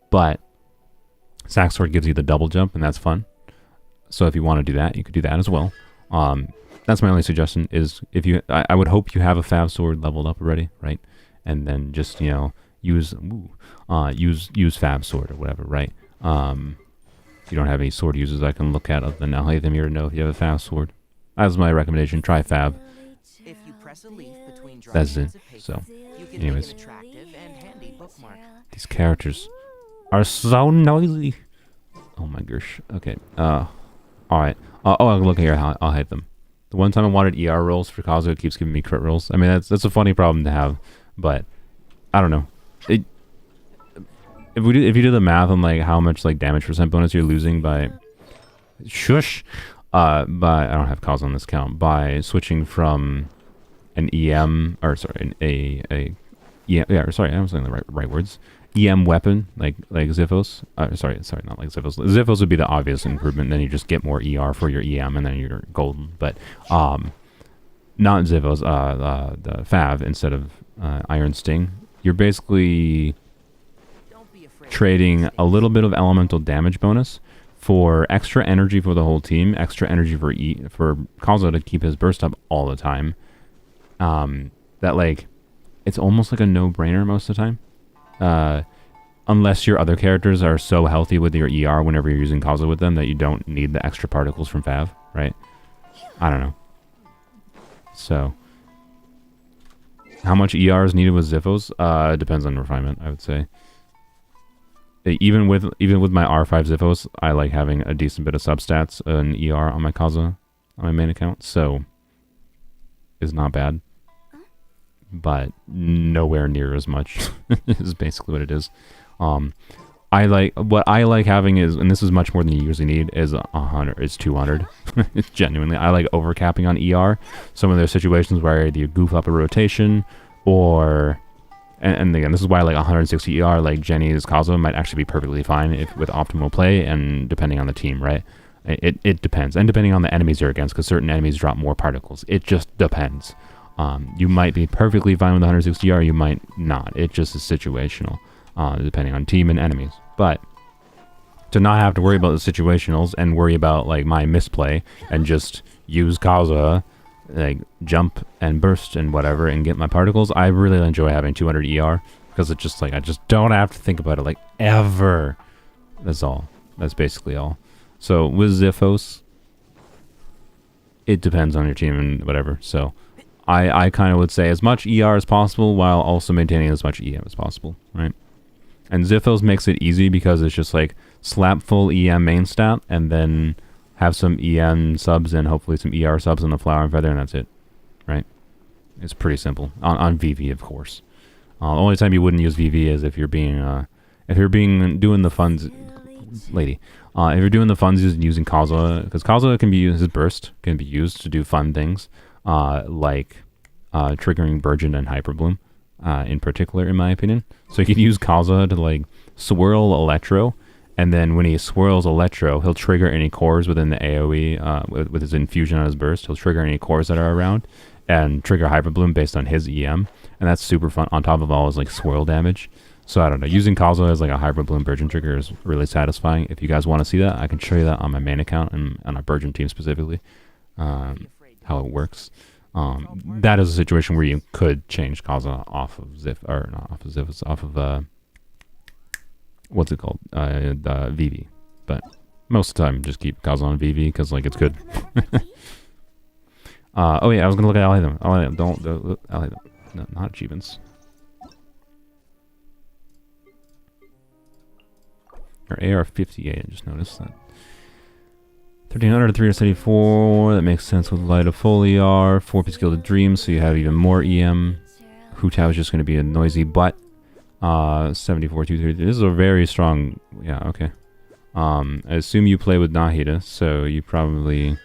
But Sack Sword gives you the double jump, and that's fun. So if you want to do that, you could do that as well. That's my only suggestion, is if you... I would hope you have a Fab Sword leveled up already, right? And then just, you know, use Fab Sword or whatever, right? If you don't have any sword users I can look at other than Alhaithimir to know if you have a Fab Sword. That's my recommendation. Try Fab. If you press a leaf between dry That's it. sheets of paper, So, you can anyways. make an attractive and handy bookmark. These characters are so noisy. Oh my gosh. Okay. Alright. Oh, look here. I'll hate them. The one time I wanted ER rolls for Kazuha, it keeps giving me crit rolls. I mean, that's a funny problem to have, but I don't know. If you do the math on like how much like damage percent bonus you're losing by I don't have Kazuha on this count, by switching from an EM or sorry sorry, I'm saying the right words. EM weapon like Ziphos. Sorry, not like Ziphos. Ziphos would be the obvious improvement. Then you just get more ER for your EM, and then you're golden. But not Ziphos. The Fav instead of Iron Sting. You're basically trading a little bit of elemental damage bonus for extra energy for the whole team, extra energy for Kazuha to keep his burst up all the time. That like, it's almost like a no-brainer most of the time. Unless your other characters are so healthy with your ER whenever you're using Kazuha with them that you don't need the extra particles from Fav, right? I don't know. So, how much ER is needed with Ziphos? Depends on refinement, I would say. Even with my R5 Ziphos, I like having a decent bit of substats and ER on my Kazuha, on my main account, so it's not bad. But nowhere near as much is basically what it is. What I like having is, and this is much more than you usually need, is 100, is 200. It's genuinely, I like overcapping on ER. Some of those situations where either you goof up a rotation or... And again, this is why like 160 ER, like Jenny's Kazuha might actually be perfectly fine with optimal play, and depending on the team, right? It depends, and depending on the enemies you're against, because certain enemies drop more particles. It just depends. You might be perfectly fine with 160 ER, you might not. It just is situational, depending on team and enemies. But to not have to worry about the situationals and worry about like my misplay and just use Kazuha, like jump and burst and whatever and get my particles, I really enjoy having 200 ER because it's just like I just don't have to think about it like ever. That's all. That's basically all. So with Ziphos, it depends on your team and whatever. So I kind of would say as much ER as possible while also maintaining as much EM as possible, right? And Ziphos makes it easy because it's just like slap full EM main stat and then have some EM subs and hopefully some ER subs on the Flower and Feather, and that's it, right? It's pretty simple on VV, of course. The only time you wouldn't use VV is if you're doing the funds, lady. If you're doing the funds using Kazuha, because Kazuha can be used, his burst can be used to do fun things, like triggering Burgeon and Hyperbloom, in particular, in my opinion. So you can use Kazuha to like swirl Electro. And then when he swirls Electro, he'll trigger any cores within the AoE, with his infusion on his burst. He'll trigger any cores that are around and trigger Hyperbloom based on his EM. And that's super fun, on top of all his like swirl damage. So I don't know, using Kazuha as like a Hyperbloom Burgeon trigger is really satisfying. If you guys want to see that, I can show you that on my main account and on our Burgeon team specifically, how it works. That is a situation where you could change Kaza off of Zif, or not off of Zif, it's off of what's it called, VV. But most of the time, just keep Kaza on VV because like it's good. Oh yeah, I was gonna look at Alhaitham. Alhaitham, don't Alhaitham. No, not achievements. Or AR-58, I just noticed that. 1300 to 374, that makes sense with Light of Foliar. 4-piece Gilded Dreams, so you have even more EM. Hu Tao is just going to be a noisy butt. 74, 233. This is a very strong, yeah, okay. I assume you play with Nahida, so you probably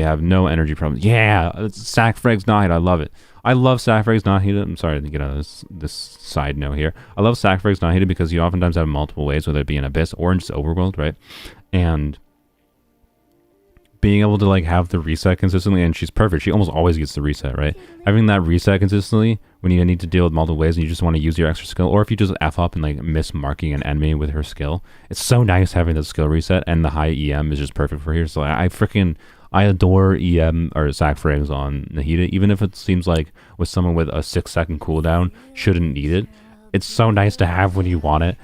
have no energy problems. Yeah, it's Sack Frags Nahida, I love it. I love Sack Frags Nahida. I'm sorry to get out of this side note here. I love Sack Frags Nahida because you oftentimes have multiple ways, whether it be an Abyss or just Overworld, right? And being able to like have the reset consistently, and she's perfect. She almost always gets the reset, right? Having that reset consistently when you need to deal with multiple ways and you just want to use your extra skill, or if you just F up and like miss marking an enemy with her skill, it's so nice having the skill reset, and the high EM is just perfect for here. So I adore EM or Sack Frags on Nahida, even if it seems like with someone with a 6-second cooldown shouldn't need it. It's so nice to have when you want it,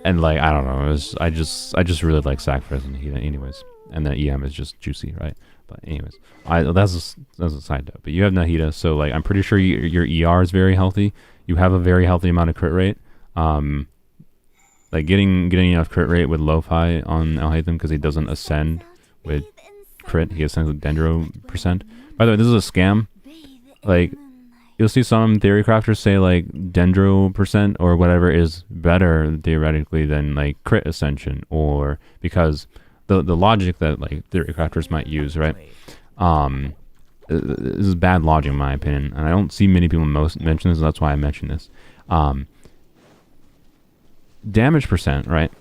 and like I don't know, I just really like Sack Frags on Nahida, anyways. And the EM is just juicy, right? But anyways, that's a side note. But you have Nahida, so like I'm pretty sure your ER is very healthy. You have a very healthy amount of crit rate. Like getting enough crit rate with Lo-Fi on Alhaitham because he doesn't ascend with crit. He ascends with Dendro %. By the way, this is a scam. Like you'll see some theory crafters say like Dendro % or whatever is better theoretically than like crit ascension, or because the logic that like theory crafters might use, right? This is bad logic in my opinion, and I don't see many people mention this, so that's why I mention this. Damage %, right,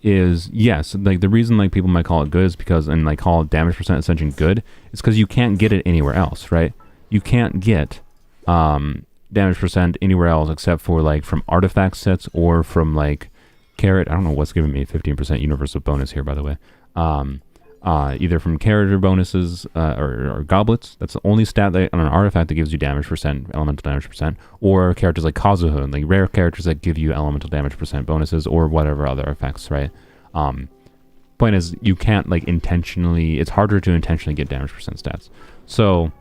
is, yes, like the reason like people might call it good is because, and like call damage % ascension good, is because you can't get it anywhere else, right? You can't get damage % anywhere else except for like from artifact sets or from like Carrot. I don't know what's giving me 15% universal bonus here, by the way. Either from character bonuses or goblets. That's the only stat that, on an artifact that gives you damage %, elemental damage %, or characters like Kazuha, like rare characters that give you elemental damage % bonuses, or whatever other effects, right? Point is, you can't like intentionally, it's harder to intentionally get damage % stats. So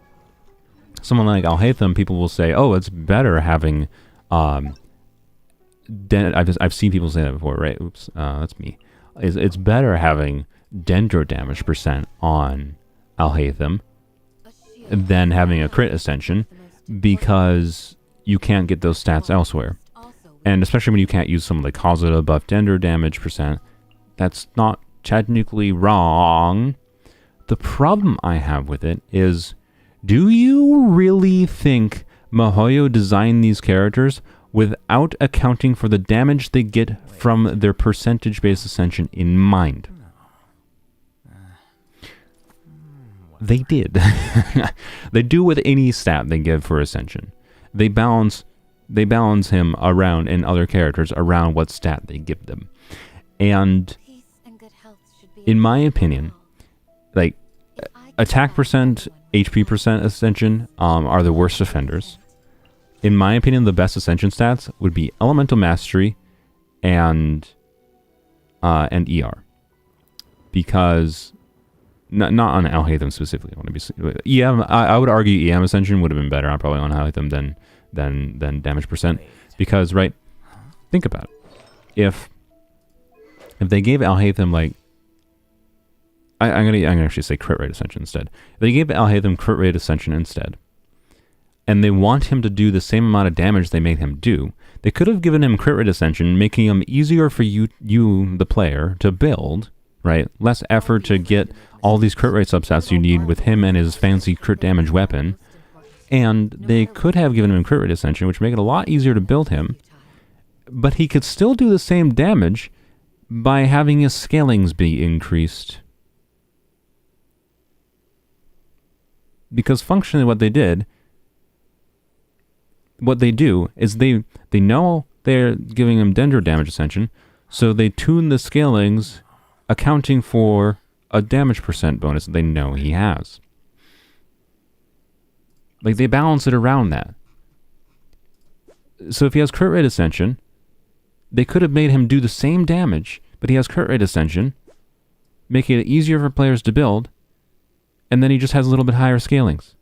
someone like Alhaitham, people will say, oh, it's better having I've seen people say that before, right? Oops, that's me. It's better having Dendro damage % on Alhaitham than having a crit ascension, because you can't get those stats elsewhere. And especially when you can't use someone like Kazuha to buff Dendro damage %, that's not technically wrong. The problem I have with it is, do you really think Mihoyo designed these characters without accounting for the damage they get from their percentage-based ascension in mind? They did. They do with any stat they give for ascension. They balance him around, and other characters around what stat they give them. And in my opinion, like attack %, HP % ascension are the worst offenders. In my opinion, the best ascension stats would be Elemental Mastery and ER, because not on Alhaitham specifically. I want to be EM. I would argue EM ascension would have been better. I'm probably on Alhaitham than damage %, because right, think about it. If they gave Alhaitham like, I'm gonna actually say crit rate ascension instead. If they gave Alhaitham crit rate ascension instead, and they want him to do the same amount of damage they made him do, they could have given him crit rate ascension, making him easier for you the player, to build, right? Less effort to get all these crit rate substats you need with him and his fancy crit damage weapon. And they could have given him crit rate ascension, which make it a lot easier to build him, but he could still do the same damage by having his scalings be increased. Because functionally what they do is they know they're giving him Dendro damage ascension, so they tune the scalings accounting for a damage % bonus they know he has. Like, they balance it around that. So if he has crit rate ascension, they could have made him do the same damage, but he has crit rate ascension, making it easier for players to build, and then he just has a little bit higher scalings.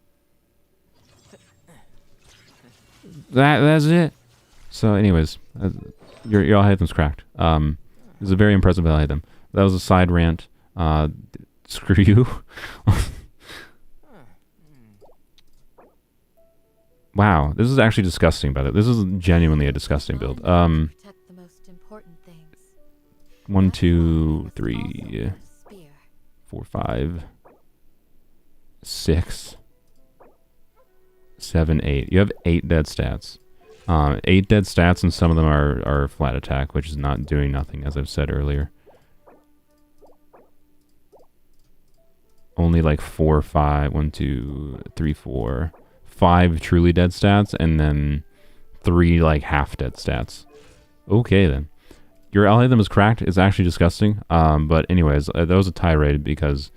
That's it. So anyways, your algorithm's cracked. It was a very impressive algorithm. That was a side rant. Screw you. Wow, this is actually disgusting, by the way. This is genuinely a disgusting build. Protect the most important things. 1, 2, 3, 4, 5, 6, 7, 8. You have 8 dead stats. 8 dead stats, and some of them are flat attack, which is not doing nothing, as I've said earlier. Only like 4, 5, 1, 2, 3, 4, 5 truly dead stats, and then 3 like half dead stats. Okay then. Your algorithm is cracked. It's actually disgusting. But anyways, that was a tirade because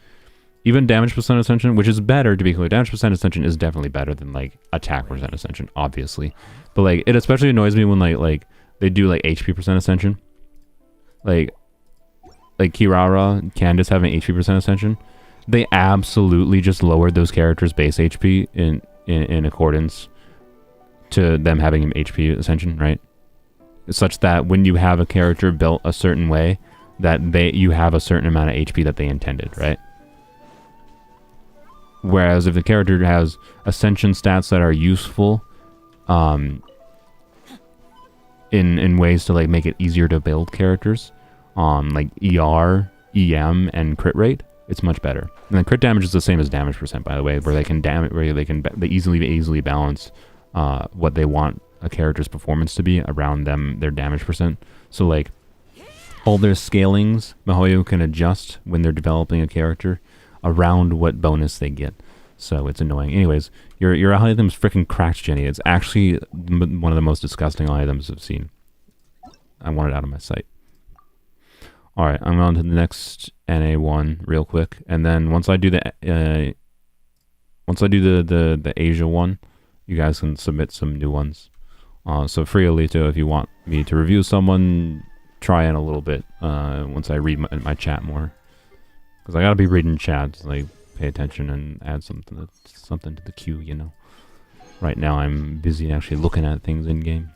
even damage percent ascension, which is better to be clear, damage percent ascension is definitely better than like attack percent ascension, obviously. But like it especially annoys me when like they do like HP percent ascension. Like Kirara and Candace having HP percent ascension. They absolutely just lowered those characters' base HP in accordance to them having HP ascension, right? Such that when you have a character built a certain way, that you have a certain amount of HP that they intended, right? Whereas if the character has ascension stats that are useful, in ways to like make it easier to build characters, like ER, EM, and crit rate, it's much better. And then crit damage is the same as damage percent, by the way, where they easily balance what they want a character's performance to be around their damage percent. So like all their scalings, MiHoYo can adjust when they're developing a character around what bonus they get. So it's annoying. Anyways, your item's freaking cracked, Jenny. It's actually one of the most disgusting items I've seen. I want it out of my sight. All right, I'm on to the next NA one real quick, and then once I do the Asia one, you guys can submit some new ones. So free Alito, if you want me to review someone, try in a little bit once I read my chat more, because I gotta be reading chat to like pay attention and add something to the queue, you know. Right now I'm busy actually looking at things in game.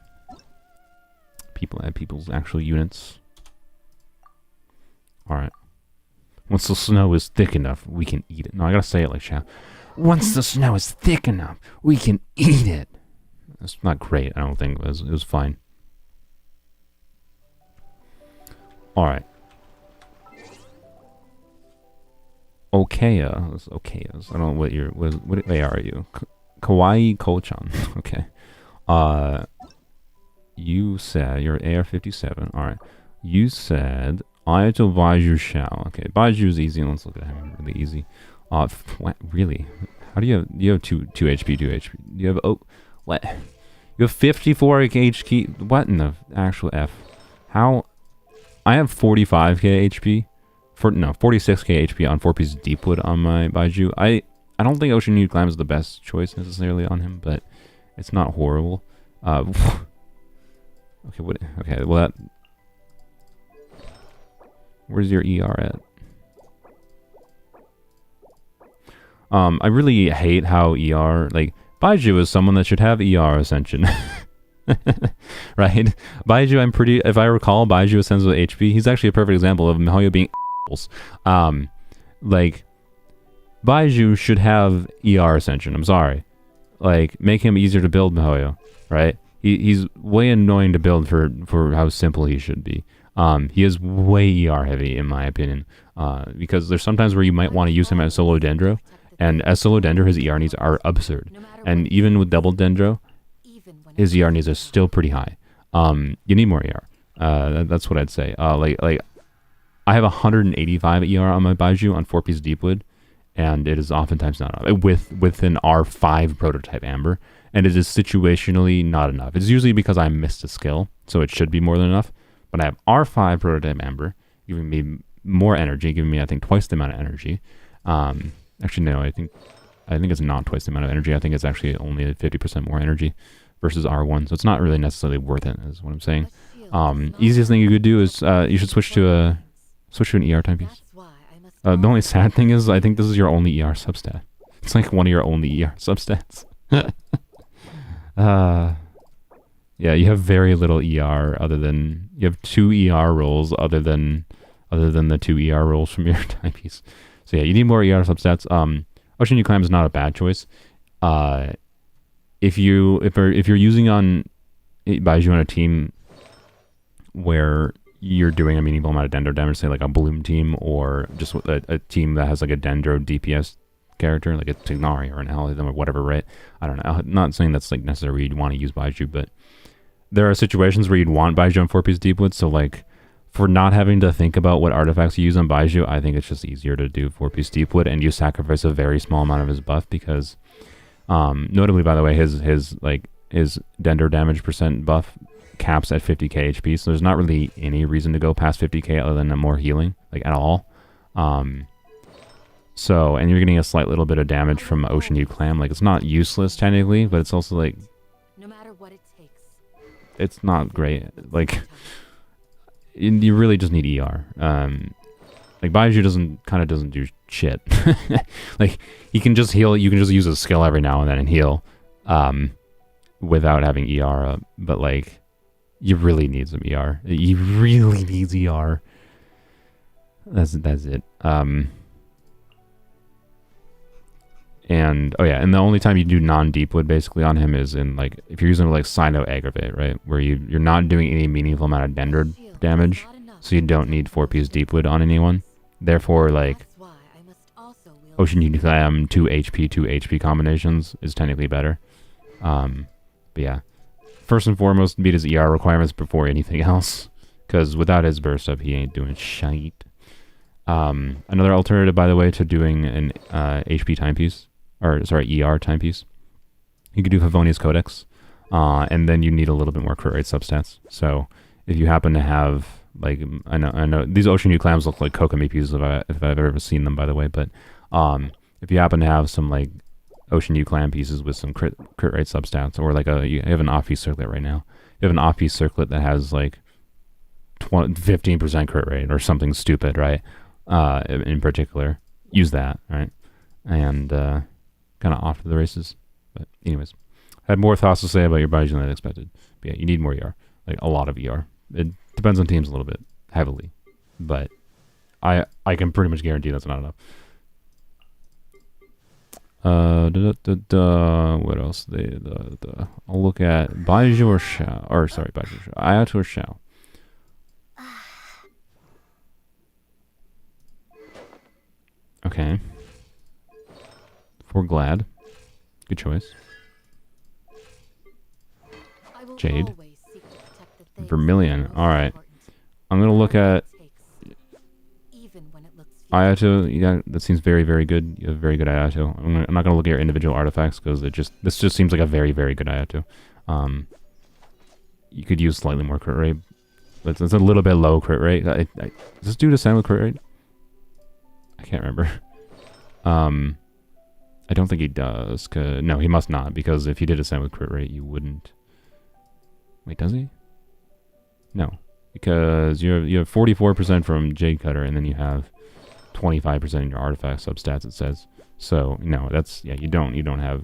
People's actual units. Alright. Once the snow is thick enough, we can eat it. No, I gotta say it like chat. Once the snow is thick enough, we can eat it. That's not great, I don't think. It was fine. Alright. Okaya. Okayas. I don't know what way are you? Kawaii Kochan. Okay. You said you're AR-57. Alright. You said Ayato Baiju Shao. Okay, Baiju is easy. Let's look at him. Really easy. What? Really? How do you have 2 HP, 2 HP? You have what? You have 54 HP. What in the actual F? How? I have 45k HP. 46k HP on 4 pieces Deepwood on my Baiju. I don't think Ocean Nude Climb is the best choice necessarily on him, but it's not horrible. Okay, what? Okay, well that. Where's your ER at? I really hate how ER, like, Baiju is someone that should have ER Ascension. Right? Baiju, if I recall, Baiju ascends with HP. He's actually a perfect example of MiHoYo being like, Baiju should have ER Ascension. I'm sorry. Like, make him easier to build, MiHoYo. Right? He's way annoying to build for how simple he should be. He is way ER heavy, in my opinion, because there's sometimes where you might want to use him as solo Dendro, and as solo Dendro, his ER needs are absurd, and even with double Dendro, his ER needs are still pretty high. You need more ER. That's what I'd say. Like I have 185 ER on my Baiju on 4-piece Deepwood, and it is oftentimes not enough with an R5 prototype Amber, and it is situationally not enough. It's usually because I missed a skill, so it should be more than enough. But I have R5 prototype Amber, giving me more energy, giving me, I think, twice the amount of energy. Actually, no, I think I think it's not twice the amount of energy. I think it's actually only 50% more energy versus R1. So it's not really necessarily worth it, is what I'm saying. Easiest thing you could do is you should switch to an ER timepiece. The only sad thing is I think this is your only ER substat. It's like one of your only ER substats. Yeah, you have very little ER other than you have 2 ER rolls other than the 2 ER rolls from your timepiece. So yeah, you need more ER substats. Ocean Clam is not a bad choice. If you're using on Baiju on a team where you're doing a meaningful amount of dendro damage, say like a Bloom team or just a team that has like a dendro DPS character, like a Tignari or an Alidum or whatever, right? I don't know. I'm not saying that's like necessarily you'd want to use Baiju, but there are situations where you'd want Baiju on 4-piece Deepwood, so like for not having to think about what artifacts you use on Baiju, I think it's just easier to do 4-piece Deepwood and you sacrifice a very small amount of his buff because notably, by the way, his dendro damage percent buff caps at 50k HP, so there's not really any reason to go past 50k other than more healing, like at all. So, and you're getting a slight little bit of damage from Ocean U Clam. Like, it's not useless technically, but it's also like, No matter what it takes. it's not great. Like, you really just need ER. Like Baiju doesn't do shit. Like, he can just heal. You can just use a skill every now and then and heal, without having ER up. But like, you really need some ER. You really need ER. That's it. And oh yeah, and the only time you do non-deepwood basically on him is in like if you're using like Sino Aggravate, right? Where you're not doing any meaningful amount of dendro damage, so you don't need 4-piece deepwood on anyone. Therefore, like Ocean Uniclam 2 HP combinations is technically better. But yeah, first and foremost, meet his ER requirements before anything else, because without his burst up, he ain't doing shite. Another alternative, by the way, to doing an HP timepiece, or sorry, ER timepiece, you could do Favonius Codex, and then you need a little bit more crit rate substats. So if you happen to have, like, I know these Ocean U Clams look like Kokomi pieces if I've ever seen them, by the way, but if you happen to have some like Ocean U Clam pieces with some crit rate substats, or like you have an off-piece circlet right now, you have an off-piece circlet that has like 15% crit rate or something stupid, right? In particular, use that, right? And kind of off to the races. But anyways, I had more thoughts to say about your Baiju than I expected. But yeah, you need more ER, like a lot of ER. It depends on teams a little bit, heavily, but I can pretty much guarantee that's not enough. What else? I'll look at Baiju or Xiao, or sorry, Baiju or Xiao, Ayato or Xiao. Okay. For Glad. Good choice. Jade. Vermilion. Alright. I'm going to look at Ayato. Yeah, that seems very, very good. You have very good Ayato. I'm not going to look at your individual artifacts because this just seems like a very, very good Ayato. You could use slightly more crit rate. It's a little bit low crit rate. Does this dude ascend with crit rate? I can't remember. I don't think he does. No, he must not, because if he did ascend with crit rate, you wouldn't. Wait, does he? No, because you have 44% from Jade Cutter, and then you have 25% in your artifact substats. It says so. No, that's you don't have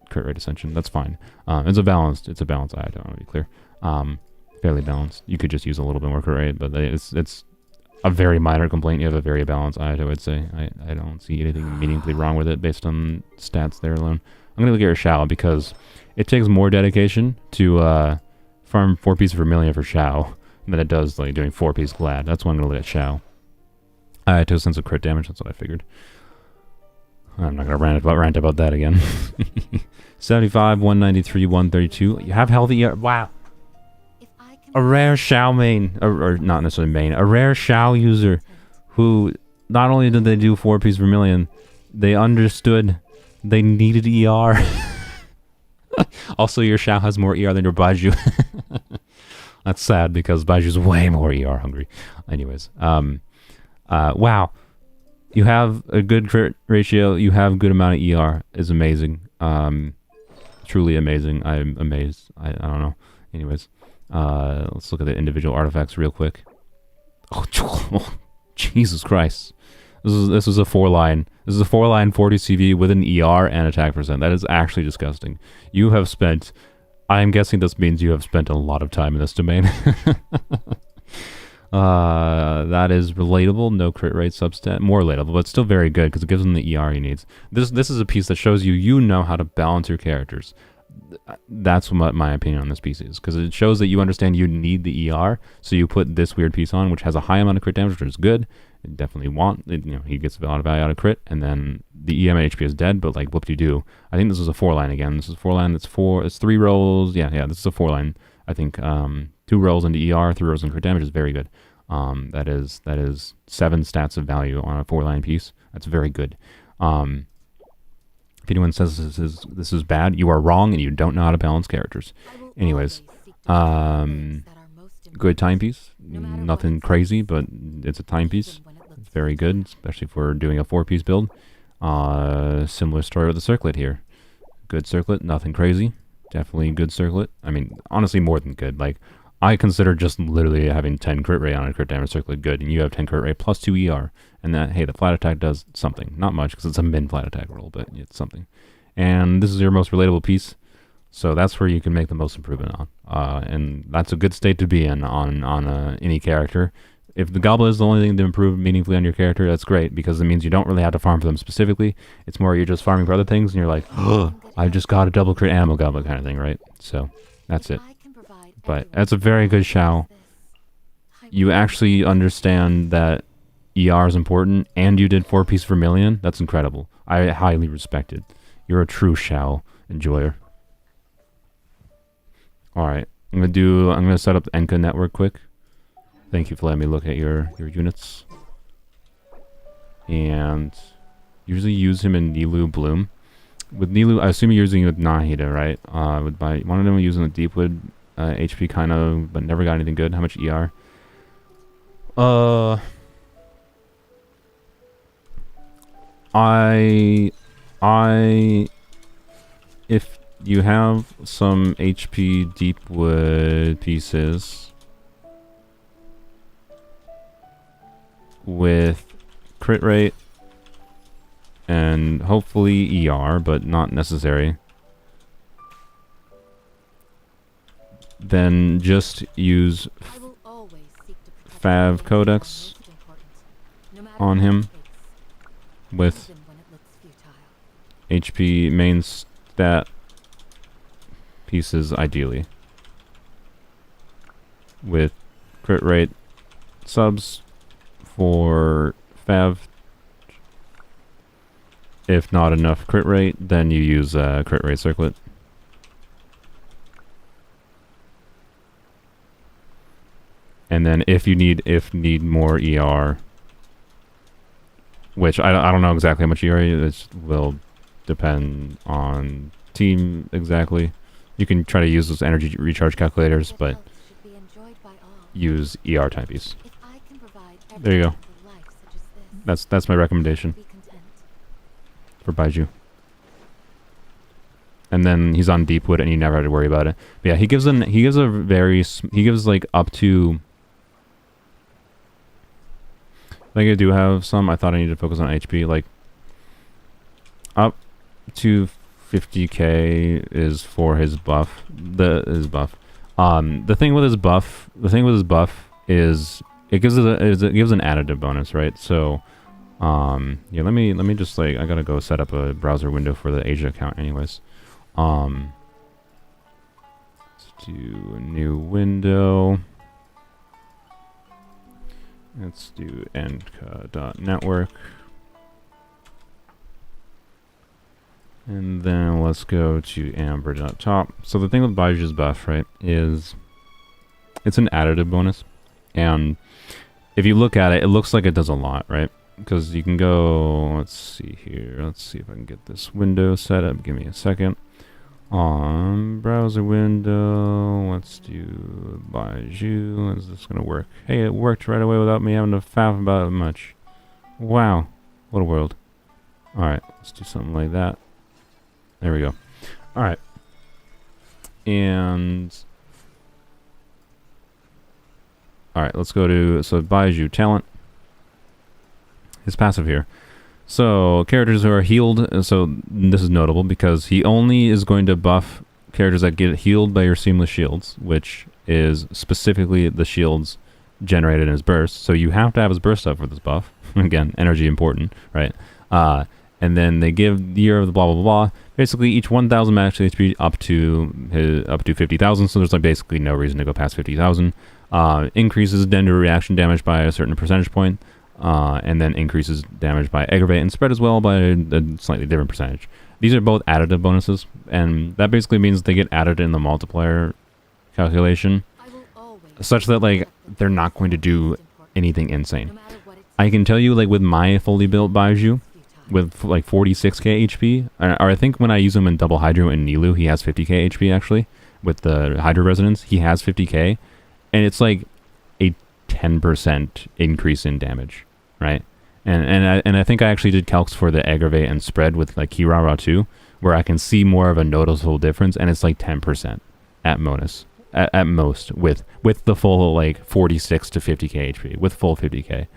crit rate ascension. That's fine. It's a balanced item. I want to be clear. Fairly balanced. You could just use a little bit more crit rate, but it's a very minor complaint. You have a very balanced Ayato, I would say. I don't see anything meaningfully wrong with it based on stats there alone. I'm going to look at your Xiao because it takes more dedication to farm 4-piece Vermilion for Xiao than it does like doing 4-piece Glad. That's why I'm going to look at Xiao. Ayato sense of crit damage, that's what I figured. I'm not going to rant about that again. 75, 193, 132. You have healthy... Wow. A rare Xiao main, or not necessarily main, a rare Xiao user who not only did they do 4-piece Vermilion, they understood they needed ER. Also, your Xiao has more ER than your Baiju. That's sad because Baiju's way more ER hungry. Anyways, wow. You have a good crit ratio. You have a good amount of ER. Is amazing. Truly amazing. I'm amazed. I don't know. Anyways, let's look at the individual artifacts real quick. Oh, Jesus Christ. This is a 4-line. This is a 4-line 40 CV with an ER and attack percent. That is actually disgusting. You have spent... I'm guessing this means you have spent a lot of time in this domain. That is relatable. No crit rate substat. More relatable, but still very good because it gives them the ER he needs. This is a piece that shows you know how to balance your characters. That's what my opinion on this piece is, because it shows that you understand you need the ER, so you put this weird piece on, which has a high amount of crit damage, which is good. You definitely want it, you know, he gets a lot of value out of crit, and then the EM and HP is dead, but like, whoop-de-doo. I think this is a 4-line again. This is a 4-line it's 3 rolls. Yeah, this is a 4-line. I think 2 rolls into ER, 3 rolls into crit damage is very good. That is 7 stats of value on a 4-line piece. That's very good. If anyone says this is bad, you are wrong and you don't know how to balance characters. Anyways, good timepiece. Nothing crazy, but it's a timepiece. It's very good, especially for doing a 4-piece build. Similar story with the circlet here. Good circlet, nothing crazy. Definitely good circlet. I mean, honestly, more than good. Like, I consider just literally having 10 crit rate on a crit damage circlet good, and you have 10 crit rate plus 2 ER. And that, hey, the flat attack does something. Not much, because it's a min flat attack roll, but it's something. And this is your most relatable piece, so that's where you can make the most improvement on. And that's a good state to be in on any character. If the Goblin is the only thing to improve meaningfully on your character, that's great, because it means you don't really have to farm for them specifically. It's more you're just farming for other things, and you're like, oh, I just got a double crit ammo Goblin kind of thing, right? So, that's it. But that's a very good Shao. You actually understand that ER is important, and you did 4-piece Vermilion. That's incredible. I highly respect it. You're a true Shao enjoyer. Alright, I'm gonna set up the Enka network quick. Thank you for letting me look at your units. And usually use him in Nilu Bloom. With Nilu, I assume you're using it with Nahida, right? One of them using the Deepwood HP kind of, but never got anything good. How much ER? If you have some HP Deepwood pieces with crit rate and hopefully ER, but not necessary, then just use Fav Codex on him with HP main stat pieces, ideally, with crit rate subs for Fav. If not enough crit rate, then you use crit rate circlet. And then if need more ER, which I don't know exactly how much ER, this will depend on team exactly. You can try to use those energy recharge calculators, but use ER timepiece. There you go. That's my recommendation for Baiju. And then he's on Deepwood, and you never have to worry about it. But yeah, he gives like up to. I think I do have some. I thought I needed to focus on HP. Like, up to 50k is for his buff. His buff. The thing with his buff is it gives an additive bonus, right? So, yeah. Let me just like, I gotta go set up a browser window for the Asia account, anyways. Let's do a new window. Let's do enka.network. And then let's go to amber.top. So the thing with Baiju's buff, right, is it's an additive bonus. And if you look at it, it looks like it does a lot, right? Because you can go, let's see here. Let's see if I can get this window set up. Give me a second. Browser window, let's do Baiju. Is this gonna work? Hey, it worked right away without me having to faff about it much. Wow, What a world. Alright, let's do something like that. There we go. Alright. And... Alright, let's go to... So, Baiju, talent. His passive here. So, characters who are healed... So, this is notable because he only is going to buff characters that get healed by your seamless shields, which is specifically the shields generated in his burst. So, you have to have his burst up for this buff. Again, energy important, right? And then they give the year of the blah blah blah. Basically, each 1,000 max HP up to 50,000. So there's like basically no reason to go past 50,000. Increases Dendro reaction damage by a certain percentage point, and then increases damage by aggravate and spread as well by a slightly different percentage. These are both additive bonuses, and that basically means they get added in the multiplier calculation, such that like they're not going to do anything insane. I can tell you, like with my fully built Baiju, with like 46k HP, or I think when I use him in double Hydro and Nilu, he has 50k HP actually. With the Hydro Resonance, he has 50k, and it's like a 10% increase in damage, right? And I think I actually did calcs for the aggravate and spread with like Kirara too, where I can see more of a noticeable difference, and it's like 10% at most with the full like 46 to 50k HP with full 50k.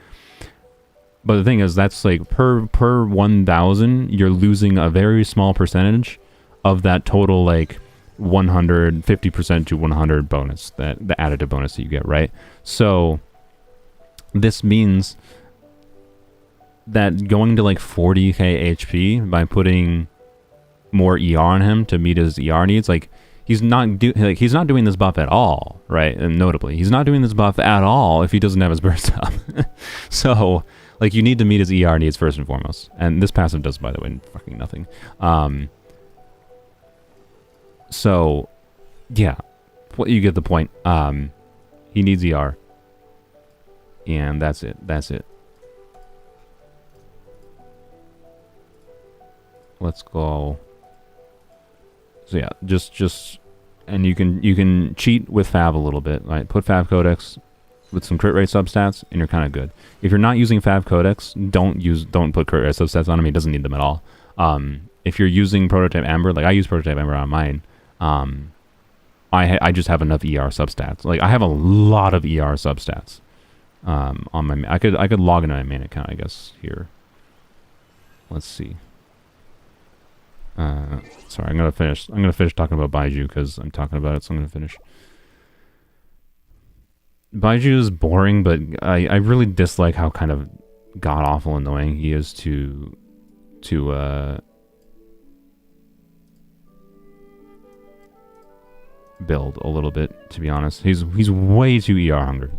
But the thing is, that's like per 1,000, you're losing a very small percentage of that total like 150% to 100 bonus, the additive bonus that you get, right? So this means that going to like 40k HP by putting more ER on him to meet his ER needs, like he's not doing this buff at all, right? And notably, he's not doing this buff at all if he doesn't have his burst up. So like, you need to meet his ER needs first and foremost. And this passive does, by the way, fucking nothing. So, yeah. You get the point. He needs ER. And that's it. That's it. Let's go. So, yeah. Just... And you can cheat with Fav a little bit. Right? Put Fav Codex with some crit rate substats, and you're kind of good. If you're not using Fav Codex, don't put crit rate substats on him. He doesn't need them at all. If you're using Prototype Amber, like I use Prototype Amber on mine, I just have enough ER substats. Like I have a lot of ER substats on my. I could log into my main account, I guess. Here, let's see. Sorry, I'm gonna finish talking about Baiju because I'm talking about it, so I'm gonna finish. Baiju is boring, but I really dislike how kind of god-awful annoying he is to build a little bit, to be honest. He's way too ER hungry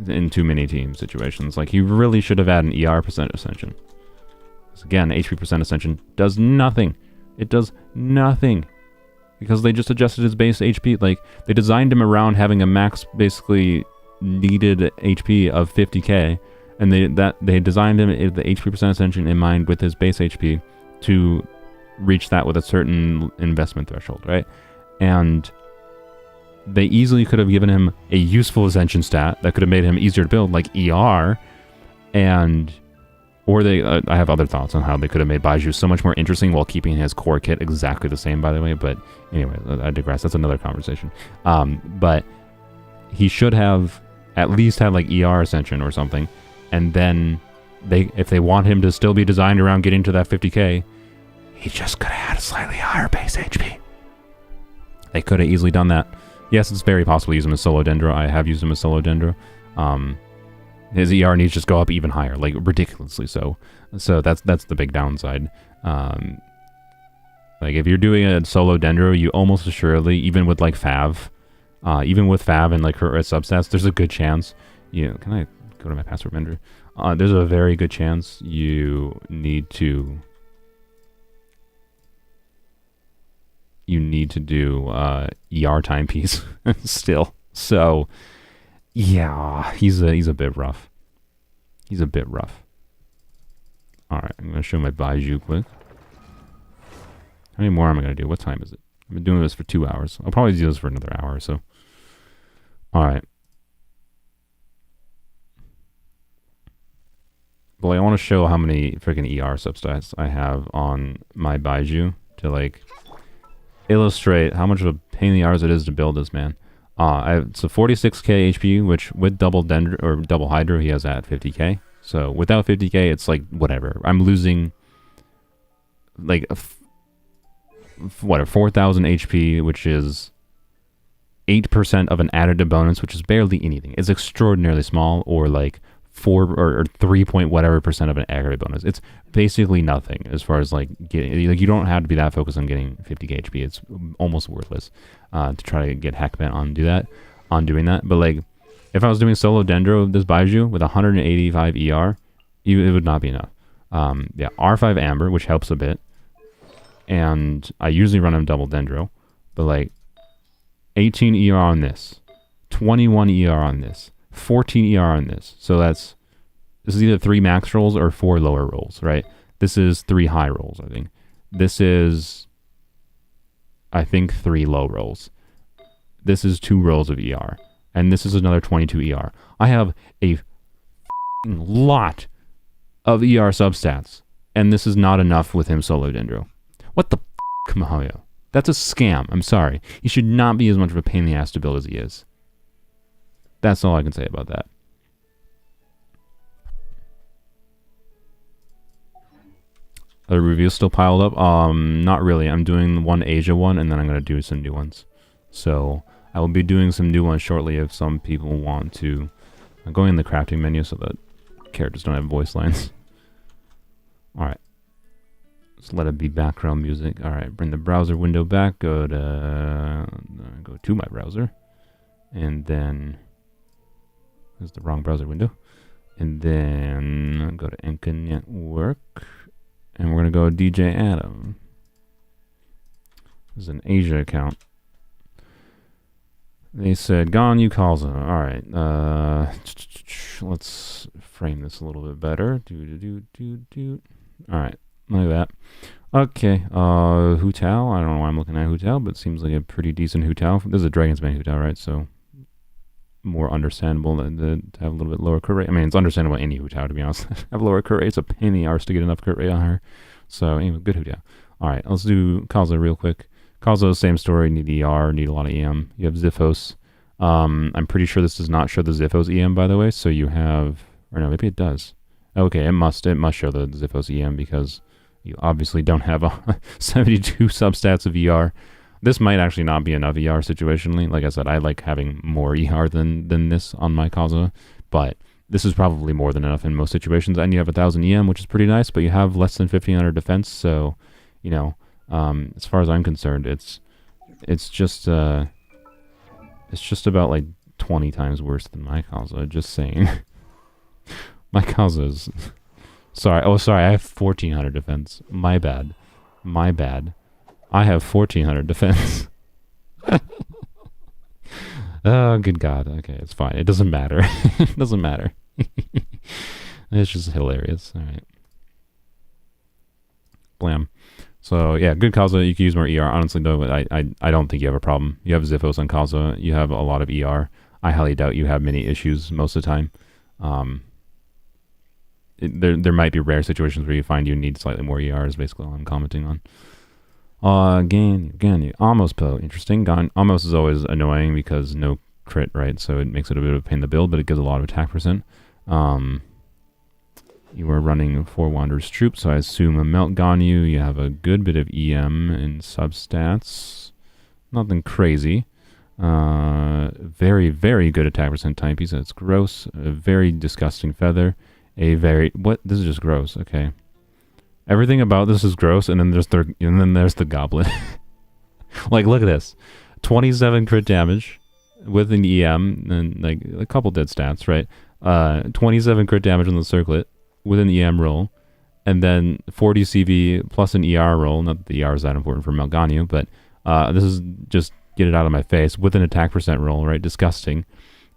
in too many team situations. Like, he really should have had an ER percent ascension. Because again, HP percent ascension does nothing. It does nothing. Because they just adjusted his base HP. Like, they designed him around having a max, basically needed HP of 50k, and they designed him the HP percent ascension in mind with his base HP to reach that with a certain investment threshold, right? And they easily could have given him a useful ascension stat that could have made him easier to build, like ER, or they I have other thoughts on how they could have made Baiju so much more interesting while keeping his core kit exactly the same, by the way, but anyway, I digress. That's another conversation. But he should have at least had like ER ascension or something, and then if they want him to still be designed around getting to that 50k, he just could have had a slightly higher base HP. They could have easily done that. Yes, it's very possible to use him as solo Dendro. I have used him as solo Dendro. His ER needs just go up even higher, like ridiculously so. So that's the big downside. Like if you're doing a solo Dendro, you almost assuredly, even with like Fav, and like her substats, there's a good chance. Can I go to my password manager? There's a very good chance you need to do ER timepiece still. So yeah, he's a bit rough. He's a bit rough. All right, I'm gonna show my Baiju quick. How many more am I gonna do? What time is it? I've been doing this for 2 hours. I'll probably do this for another hour or so. All right. But I want to show how many freaking ER substats I have on my Baiju to like illustrate how much of a pain in the arse it is to build this man. It's a 46k HP, which with double Dendro or double Hydro, he has at 50k. So without 50k, it's like whatever. I'm losing like what, 4,000 HP, which is 8% of an additive bonus, which is barely anything. It's extraordinarily small, or like 4 or 3 point whatever percent of an aggregate bonus. It's basically nothing as far as like getting, like you don't have to be that focused on getting 50k HP. It's almost worthless to try to get heck bent on doing that. But like if I was doing solo Dendro this Baiju with 185 ER, it would not be enough. Yeah, R5 Amber, which helps a bit, and I usually run him double Dendro, but like 18 ER on this, 21 ER on this, 14 ER on this. So this is either 3 max rolls or 4 lower rolls, right? This is 3 high rolls, I think. This is, I think, 3 low rolls. This is 2 rolls of ER. And this is another 22 ER. I have a lot of ER substats. And this is not enough with him solo Dendro. What the f***, Mahoyo? That's a scam. I'm sorry. He should not be as much of a pain in the ass to build as he is. That's all I can say about that. Are the reviews still piled up? Not really. I'm doing one Asia one, and then I'm going to do some new ones. So I will be doing some new ones shortly if some people want to. I'm going in the crafting menu so that characters don't have voice lines. Alright. Let's let it be background music. Alright, bring the browser window back. Go to my browser. And then... This is the wrong browser window. And then go to Enka Network. And we're going to go DJ Adam. This is an Asia account. They said, Ganyu Kalza. Alright. Let's frame this a little bit better. Alright. Like that. Okay. Hu Tao. I don't know why I'm looking at Hu Tao, but it seems like a pretty decent Hu Tao. This is a Dragon's Bane Hu Tao, right? So more understandable to have a little bit lower crit rate. I mean, it's understandable any Hu Tao, to be honest. Have a lower crit rate. It's a pain in the arse to get enough crit rate on her. So anyway, good Hu Tao. Alright, let's do Kalza real quick. Kalza, same story. Need ER, need a lot of EM. You have Xiphos. I'm pretty sure this does not show the Xiphos EM, by the way. So you have, or no, maybe it does. Okay, it must show the Xiphos EM because you obviously don't have 72 substats of ER. This might actually not be enough ER situationally. Like I said, I like having more ER than this on my Kalza, but this is probably more than enough in most situations. And you have 1,000 EM, which is pretty nice, but you have less than 1,500 defense. So, you know, as far as I'm concerned, it's just about like 20 times worse than my Kalza. Just saying. My Kalza is... Sorry. Oh, sorry. I have 1,400 defense. My bad. I have 1,400 defense. Oh, good God. Okay, it's fine. It doesn't matter. It doesn't matter. It's just hilarious. All right. Blam. So, yeah, good Kalza. You can use more ER. Honestly, though, I don't think you have a problem. You have Xiphos on Kalza. You have a lot of ER. I highly doubt you have many issues most of the time. There might be rare situations where you find you need slightly more ER is basically all I'm commenting on. Ganyu. Amos Po. Interesting. Amos is always annoying because no crit, right? So it makes it a bit of a pain to build, but it gives a lot of attack percent. You are running 4 Wanderer's Troop, so I assume a Melt Ganyu. You have a good bit of EM and substats. Nothing crazy. Very, very good attack percent timepiece. That's gross. A very disgusting feather. What? This is just gross. Okay. Everything about this is gross, and then there's the goblet. Like, look at this. 27 crit damage with an EM and like a couple dead stats, right? 27 crit damage on the circlet with an EM roll, and then 40 CV plus an ER roll. Not that the ER is that important for Melganyu, but this is just get it out of my face with an attack percent roll, right? Disgusting.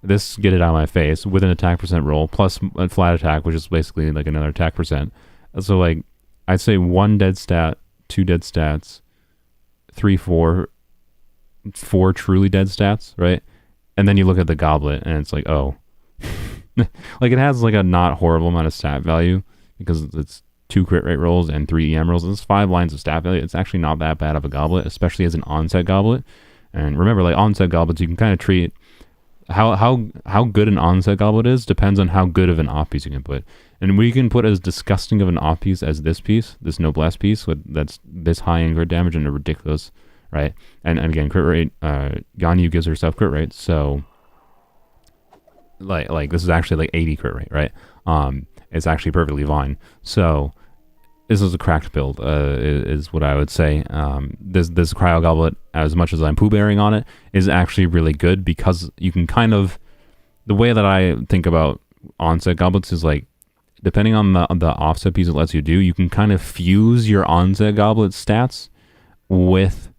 This get it out of my face with an attack percent roll plus a flat attack, which is basically like another attack percent. So like I'd say 1 dead stat, 2 dead stats, 3, 4 truly dead stats, right? And then you look at the goblet and it's like, oh. Like it has like a not horrible amount of stat value, because it's 2 crit rate rolls and 3 EM rolls. It's 5 lines of stat value. It's actually not that bad of a goblet, especially as an onset goblet. And remember, like onset goblets, you can kind of treat how good an onset goblet is depends on how good of an off piece you can put. And we can put as disgusting of an off piece as this piece, this noblesse piece, that's this high in crit damage and a ridiculous, right? And again, crit rate, Ganyu gives herself crit rate, so like this is actually like 80 crit rate, right? It's actually perfectly fine. So this is a cracked build, is what I would say. This cryo goblet, as much as I'm poo bearing on it, is actually really good because you can kind of, the way that I think about onset goblets is like, depending on the offset piece it lets you do, you can kind of fuse your onset goblet stats with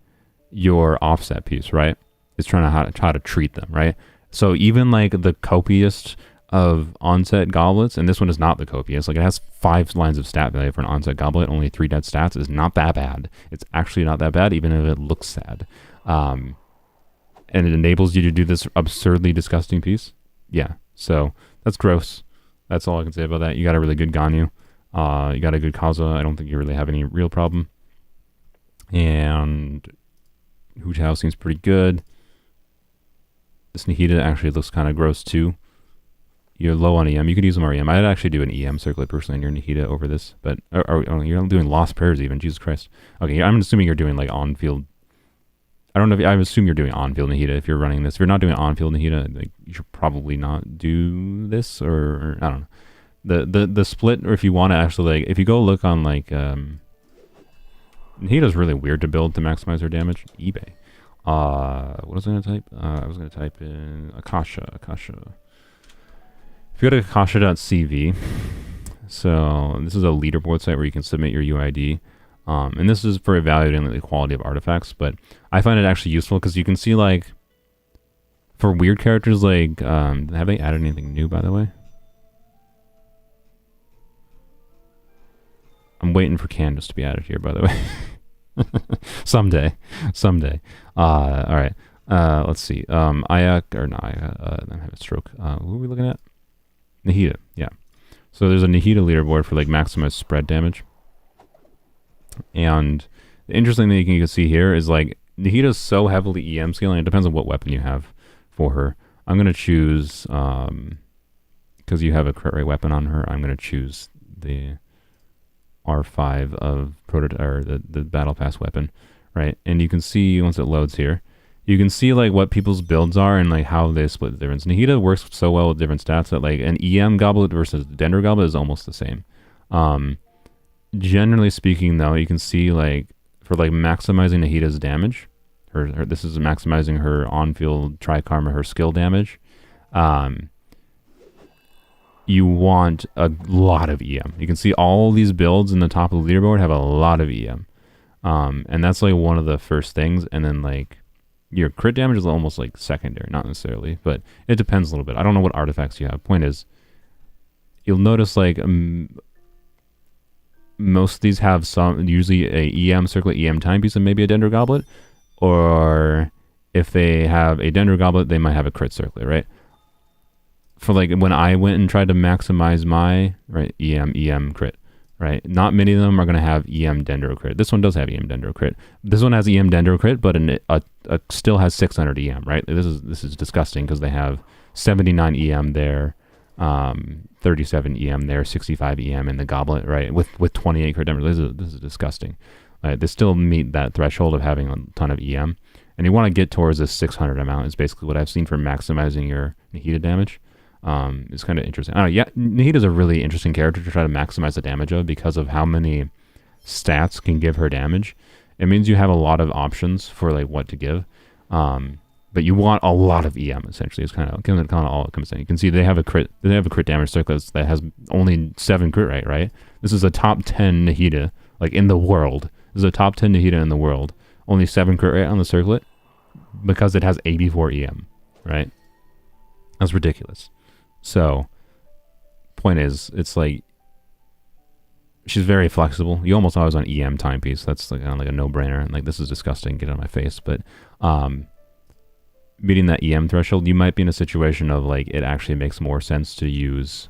your offset piece, right? It's trying to how to treat them, right? So even like the copious of onset goblets, and this one is not the copious, like it has 5 lines of stat value for an onset goblet, only 3 dead stats, is not that bad. It's actually not that bad, even if it looks sad. And it enables you to do this absurdly disgusting piece. Yeah, so that's gross. That's all I can say about that. You got a really good Ganyu. You got a good Kaza. I don't think you really have any real problem. And Hu Tao seems pretty good. This Nahida actually looks kind of gross too. You're low on EM. You could use more EM. I'd actually do an EM circlet personally in your Nahida over this, but you're doing Lost Prayers even. Jesus Christ. Okay, I'm assuming you're doing like on-field. I don't know if I assume you're doing on-field Nahida if you're running this. If you're not doing on-field Nahida, like you should probably not do this, or I don't know. The split, or if you want to actually like, if you go look on like Nahida's really weird to build to maximize her damage. eBay. What was I gonna type? I was gonna type in Akasha. If you go to akasha.cv, so this is a leaderboard site where you can submit your UID, and this is for evaluating the quality of artifacts, but I find it actually useful because you can see like, for weird characters like, have they added anything new by the way? I'm waiting for Candace to be added here by the way. Someday. Alright, let's see, Ayak, or not Ayak, I'm having a stroke, who are we looking at? Nahida, yeah. So there's a Nahida leaderboard for like maximized spread damage. And the interesting thing you can see here is like Nahida's so heavily EM scaling, it depends on what weapon you have for her. I'm going to choose, because you have a crit rate weapon on her, I'm going to choose the R5 of the Battle Pass weapon, right? And you can see once it loads here, you can see like what people's builds are and like how they split the difference. Nahida works so well with different stats that like an EM goblet versus a Dendro goblet is almost the same. Generally speaking though, you can see like for like maximizing Nahida's damage, this is maximizing her on-field Trikarma, her skill damage. You want a lot of EM. You can see all these builds in the top of the leaderboard have a lot of EM. And that's like one of the first things, and then like your crit damage is almost like secondary, not necessarily, but it depends a little bit. I don't know what artifacts you have. Point is, you'll notice like most of these have usually a EM circlet, EM timepiece, and maybe a Dendro Goblet, or if they have a Dendro Goblet, they might have a crit circlet, right? For like when I went and tried to maximize my EM crit, right? Not many of them are going to have EM Dendro crit. This one does have EM Dendro crit. This one has EM Dendro crit, but still has 600 EM, right? This is disgusting because they have 79 EM there, 37 EM there, 65 EM in the goblet, right? With 28 crit damage. This is disgusting. They still meet that threshold of having a ton of EM, and you want to get towards this 600 amount. Is basically what I've seen for maximizing your Nahida damage. It's kind of interesting. I don't know, yeah, Nahida's a really interesting character to try to maximize the damage of because of how many stats can give her damage. It means you have a lot of options for like what to give. But you want a lot of EM essentially. It's kind of all it comes down. You can see they have a crit damage circlet that has only 7 crit rate, right? This is a top 10 Nahida like in the world. This is a top 10 Nahida in the world. Only 7 crit rate on the circlet because it has 84 EM, right? That's ridiculous. So, point is, it's like she's very flexible. You almost always on EM timepiece. That's like, kind of like a no-brainer. And like, this is disgusting. Get out of my face. But beating that EM threshold, you might be in a situation of like it actually makes more sense to use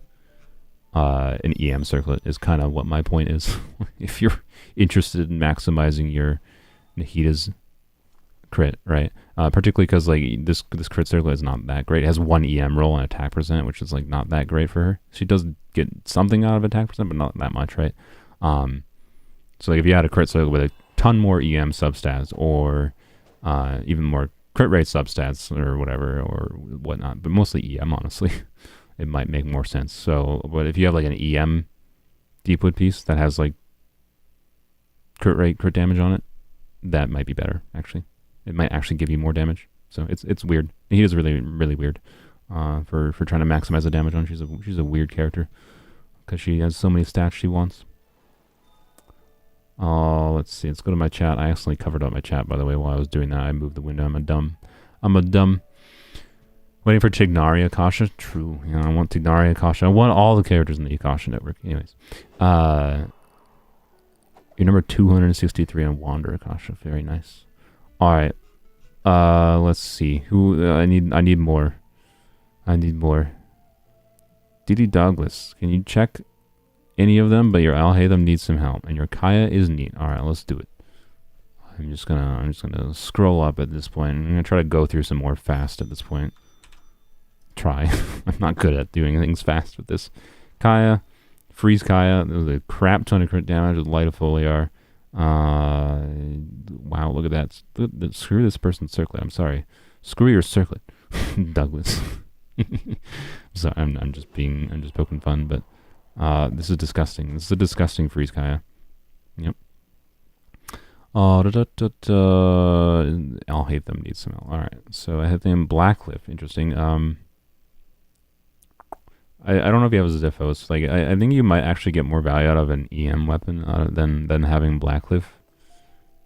an EM circlet is kind of what my point is. If you're interested in maximizing your Nahita's crit, right? Particularly because like this crit circlet is not that great. It has 1 EM roll and attack percent, which is like not that great for her. She does get something out of attack percent, but not that much, right? So like if you had a crit circlet with a ton more EM substats or even more crit rate substats or whatever or whatnot, but mostly EM, honestly, it might make more sense. So, but if you have like an EM Deepwood piece that has like crit rate, crit damage on it, that might be better, actually. It might actually give you more damage. So it's weird. He is really, really weird for trying to maximize the damage on. She's a weird character because she has so many stats she wants. Let's see. Let's go to my chat. I accidentally covered up my chat, by the way, while I was doing that. I moved the window. I'm a dumb. Waiting for Tignari Akasha. True. You know, I want Tignari Akasha. I want all the characters in the Akasha network. Anyways. You're number 263 on Wander Akasha. Very nice. Alright. Let's see. Who I need more. Didi Douglas. Can you check any of them? But your Alhaitham needs some help. And your Kaya is neat. Alright, let's do it. I'm just gonna scroll up at this point. I'm gonna try to go through some more fast at this point. Try. I'm not good at doing things fast with this. Kaya. Freeze Kaya. There was a crap ton of crit damage with Light of Foliar. Wow, look at that. Screw this person's circlet. I'm sorry. Screw your circlet, Douglas. So I'm just poking fun, but this is disgusting. This is a disgusting Freeze Kaya. Yep. I'll hate them. Need some help. All right. So I have them Blackcliff. Interesting. I don't know if you have a Ziphos. Like I think you might actually get more value out of an EM weapon than having Blackcliff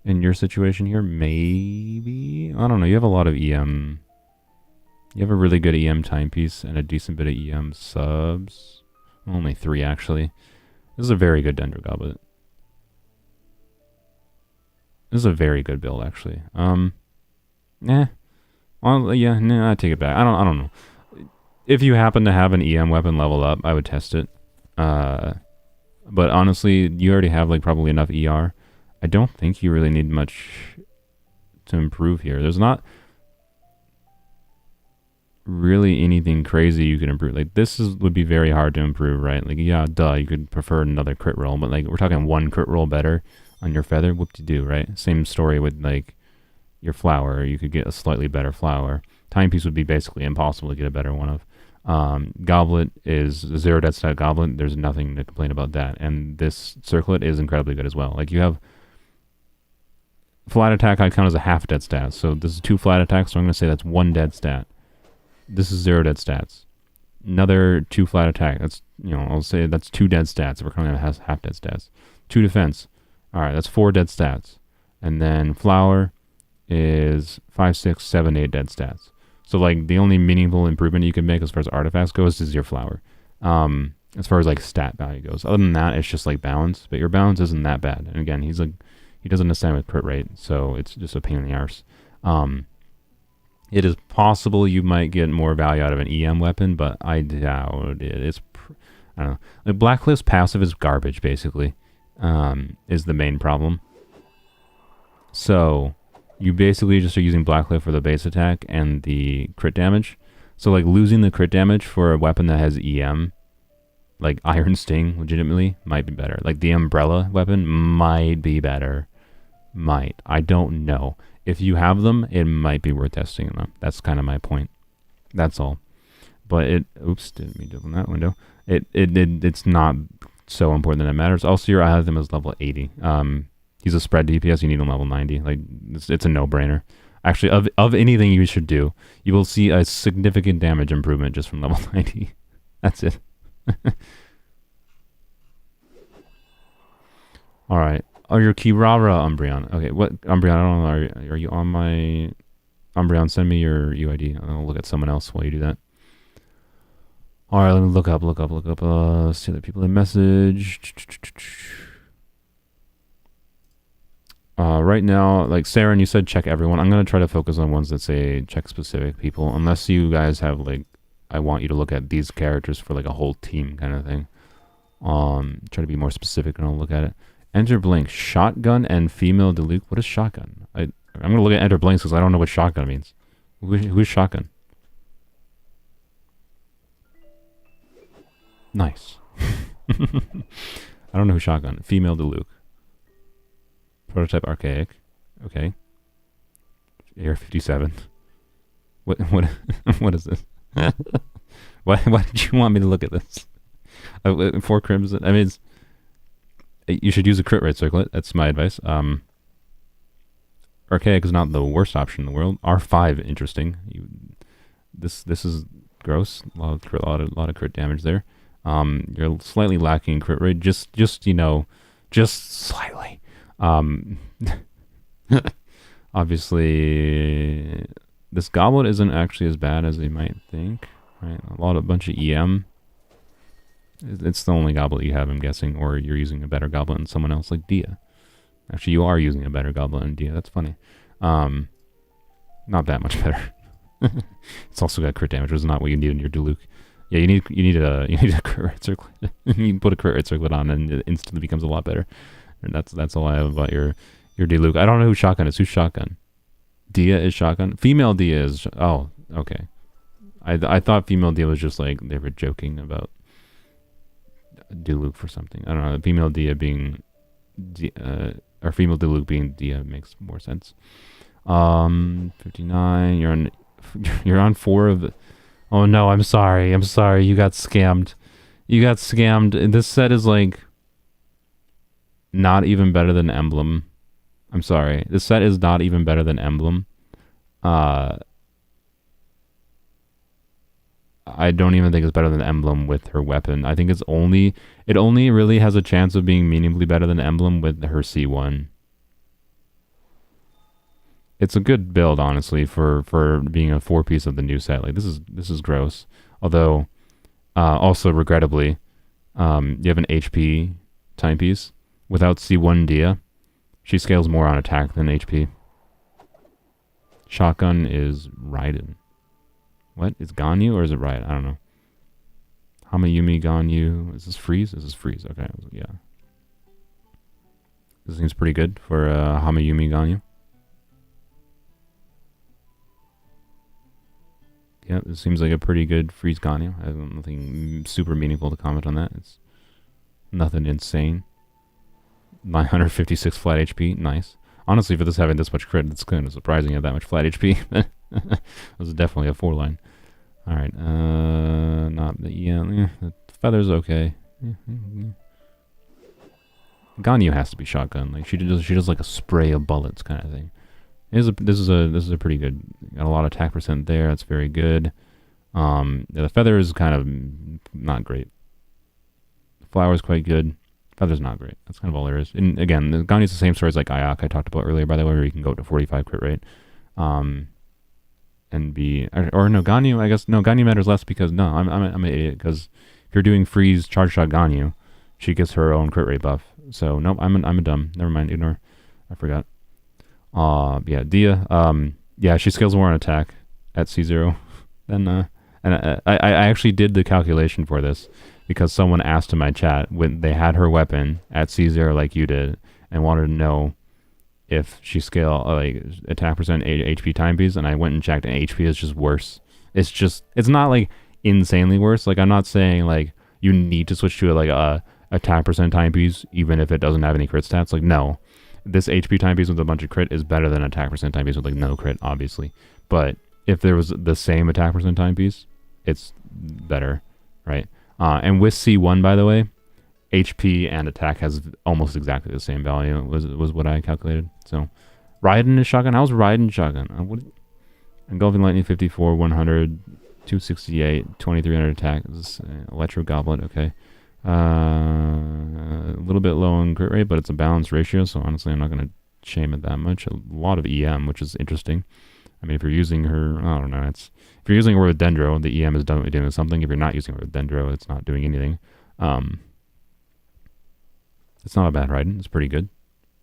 in your situation here. Maybe, I don't know. You have a lot of EM. You have a really good EM timepiece and a decent bit of EM subs. Only 3 actually. This is a very good Dendro Goblet. This is a very good build actually. Well, yeah, nah, I take it back. I don't know. If you happen to have an EM weapon level up, I would test it. But honestly, you already have like probably enough ER. I don't think you really need much to improve here. There's not really anything crazy you can improve. Like this would be very hard to improve, right? Like yeah, duh, you could prefer another crit roll, but like we're talking 1 crit roll better on your feather. Whoop-de-doo, right? Same story with like your flower. You could get a slightly better flower. Timepiece would be basically impossible to get a better one of. Goblet is a 0 dead stat goblet. There's nothing to complain about that. And this circlet is incredibly good as well. Like you have flat attack, I count as a half dead stat. So this is 2 flat attacks, so I'm going to say that's 1 dead stat. This is 0 dead stats. Another 2 flat attack. That's, you know, I'll say that's 2 dead stats if we're counting as half dead stats. 2 defense. Alright, that's 4 dead stats. And then flower is 5, 6, 7, 8 dead stats. So like the only meaningful improvement you can make as far as artifacts goes is your flower. As far as like stat value goes. Other than that, it's just like balance. But your balance isn't that bad. And again, he doesn't assign with crit rate, so it's just a pain in the arse. It is possible you might get more value out of an EM weapon, but I doubt it. I don't know. Like Blackcliff's passive is garbage, basically. Is the main problem. So you basically just are using Blackcliff for the base attack and the crit damage. So like losing the crit damage for a weapon that has EM, like Iron Sting, legitimately, might be better. Like the Umbrella weapon might be better. Might. I don't know. If you have them, it might be worth testing them. That's kind of my point. That's all. But oops, didn't mean to open that window. It's not so important that it matters. Also, your I have them as level 80. He's a spread DPS. You need him level 90. Like it's a no-brainer. Actually, of anything you should do, you will see a significant damage improvement just from level 90. That's it. All right. Oh, your Kirara Umbreon. Okay, what Umbreon? I don't know. Are you on my Umbreon? Send me your UID. I'll look at someone else while you do that. All right, let me look up. See the people that messaged. Right now, like Sarah, and you said check everyone. I'm gonna try to focus on ones that say check specific people, unless you guys have like, I want you to look at these characters for like a whole team kind of thing. Try to be more specific and I'll look at it. Enter blank, shotgun and female Diluc. What is shotgun? I'm gonna look at enter blanks because I don't know what shotgun means. Who's shotgun? Nice. I don't know who shotgun. Female Diluc. Prototype archaic. Okay. Air 57. What what is this? why did you want me to look at this? 4 crimson. I mean, you should use a crit rate circlet. That's my advice. Archaic is not the worst option in the world. R5, interesting. This is gross. A lot of crit damage there. You're slightly lacking in crit rate. Just slightly. Obviously, this goblet isn't actually as bad as you might think. Right, a bunch of EM. It's the only goblet you have, I'm guessing, or you're using a better goblet than someone else like Dia. Actually, you are using a better goblet than Dia. That's funny. Not that much better. It's also got crit damage, which is not what you need in your Diluc. Yeah, you need a crit rate circlet. You can put a crit rate circlet on, and it instantly becomes a lot better. And that's all I have about your Diluc. I don't know who shotgun is. Who's shotgun? Dia is shotgun. Female Dia is. Oh, okay. I thought female Dia was just like they were joking about Diluc for something. I don't know. Female Dia being or female Diluc being Dia makes more sense. 59. You're on 4 of the. Oh no, I'm sorry. You got scammed. This set is like not even better than Emblem. I'm sorry. This set is not even better than Emblem. I don't even think it's better than Emblem with her weapon. I think it only really has a chance of being meaningfully better than Emblem with her C1. It's a good build, honestly, for being a 4-piece of the new set. Like this is gross. Although, also regrettably, you have an HP timepiece without C1 Dia. She scales more on attack than HP. Shotgun is Raiden. What? Is Ganyu or is it Raiden? I don't know. Hamayumi Ganyu. Is this freeze? This is freeze. Okay, yeah. This seems pretty good for Hamayumi Ganyu. Yeah, this seems like a pretty good freeze Ganyu. I have nothing super meaningful to comment on that. It's nothing insane. 956 flat HP. Nice. Honestly, for this having this much crit, it's kind of surprising you have that much flat HP. That was definitely a 4 line. Alright, not the the feather's okay. Ganyu has to be shotgun. Like she does like a spray of bullets kind of thing. This is a pretty good. Got a lot of attack percent there. That's very good. The feather is kind of not great. The flower is quite good. Feather's not great. That's kind of all there is. And again, the Ganyu's the same story as like Ayak I talked about earlier, by the way, where you can go up to 45 crit rate. And be or no Ganyu, I guess no Ganyu matters less because no, I'm an idiot because if you're doing freeze charge shot Ganyu, she gets her own crit rate buff. So nope, I'm a dumb. Never mind, ignore. I forgot. Yeah, Dia. Yeah, she scales more on attack at C0 than and I actually did the calculation for this because someone asked in my chat when they had her weapon at C0 like you did and wanted to know if she scale like attack percent HP timepiece, and I went and checked and HP is just worse. It's not like insanely worse. Like I'm not saying like you need to switch to like a attack percent timepiece even if it doesn't have any crit stats. Like no. This HP timepiece with a bunch of crit is better than attack percent timepiece with like no crit, obviously. But if there was the same attack percent timepiece, it's better, right? And with C1, by the way, HP and attack has almost exactly the same value. Was what I calculated. So, Raiden is shotgun. How's Raiden shotgun? Engulfing Lightning 54, 100, 268, 2300 attack. This is Electro Goblet. Okay. A little bit low on crit rate, but it's a balanced ratio, so honestly I'm not going to shame it that much. A lot of EM, which is interesting. I mean, if you're using her, I don't know, if you're using her with Dendro, the EM is definitely doing something. If you're not using her with Dendro, it's not doing anything. It's not a bad Raiden. It's pretty good.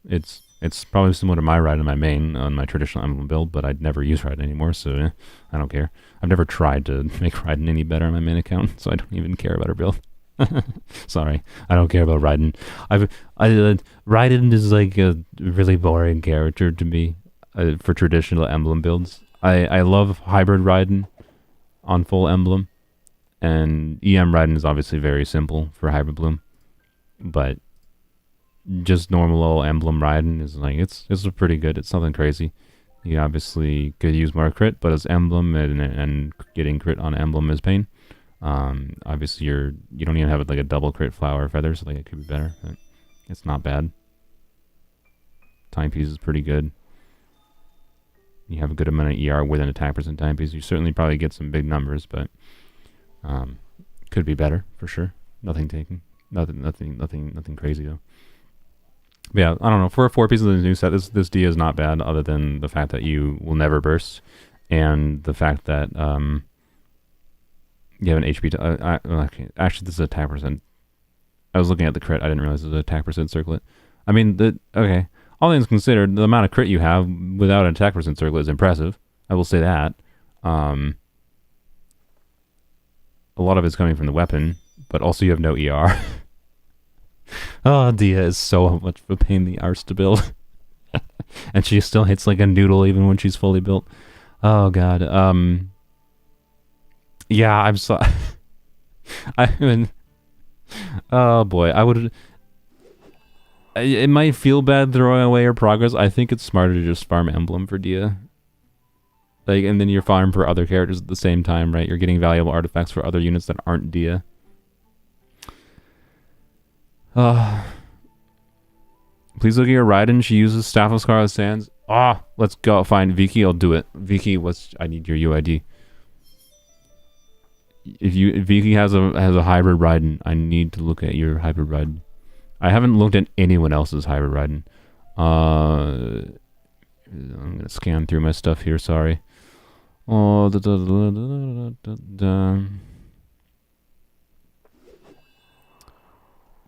It's probably similar to my Raiden, my main, on my traditional Emblem build, but I'd never use Raiden anymore, so I don't care. I've never tried to make Raiden any better on my main account, so I don't even care about her build. Sorry, I don't care about Raiden. Raiden is like a really boring character to me for traditional emblem builds. I love hybrid Raiden on full emblem, and EM Raiden is obviously very simple for hybrid bloom, but just normal old emblem Raiden is like it's pretty good. It's nothing crazy. You obviously could use more crit, but as emblem and getting crit on emblem is pain. Obviously you don't even have like a double crit flower feather, so like it could be better, but it's not bad. Timepiece is pretty good. You have a good amount of ER with an attack percent timepiece. You certainly probably get some big numbers, but could be better for sure. Nothing crazy though. But yeah, I don't know. For 4 pieces of the new set, this D is not bad, other than the fact that you will never burst, and the fact that you have an HP. Actually, this is attack percent. I was looking at the crit. I didn't realize it was an attack percent circlet. I mean, okay. All things considered, the amount of crit you have without an attack percent circlet is impressive. I will say that. A lot of it's coming from the weapon, but also you have no ER. Oh, Dia is so much of a pain in the arse to build. And she still hits like a noodle even when she's fully built. Oh, God. Yeah, I'm so... I mean... Oh, boy. I would... It might feel bad throwing away her progress. I think it's smarter to just farm emblem for Dia. Like, and then you're farm for other characters at the same time, right? You're getting valuable artifacts for other units that aren't Dia. Please look at your Raiden. She uses Staff of Scarlet Sands. Let's go find Vicky. I'll do it. Vicky, I need your UID. If Vicky has a hybrid Raiden, I need to look at your hybrid Raiden. I haven't looked at anyone else's hybrid Raiden. I'm gonna scan through my stuff here. Sorry.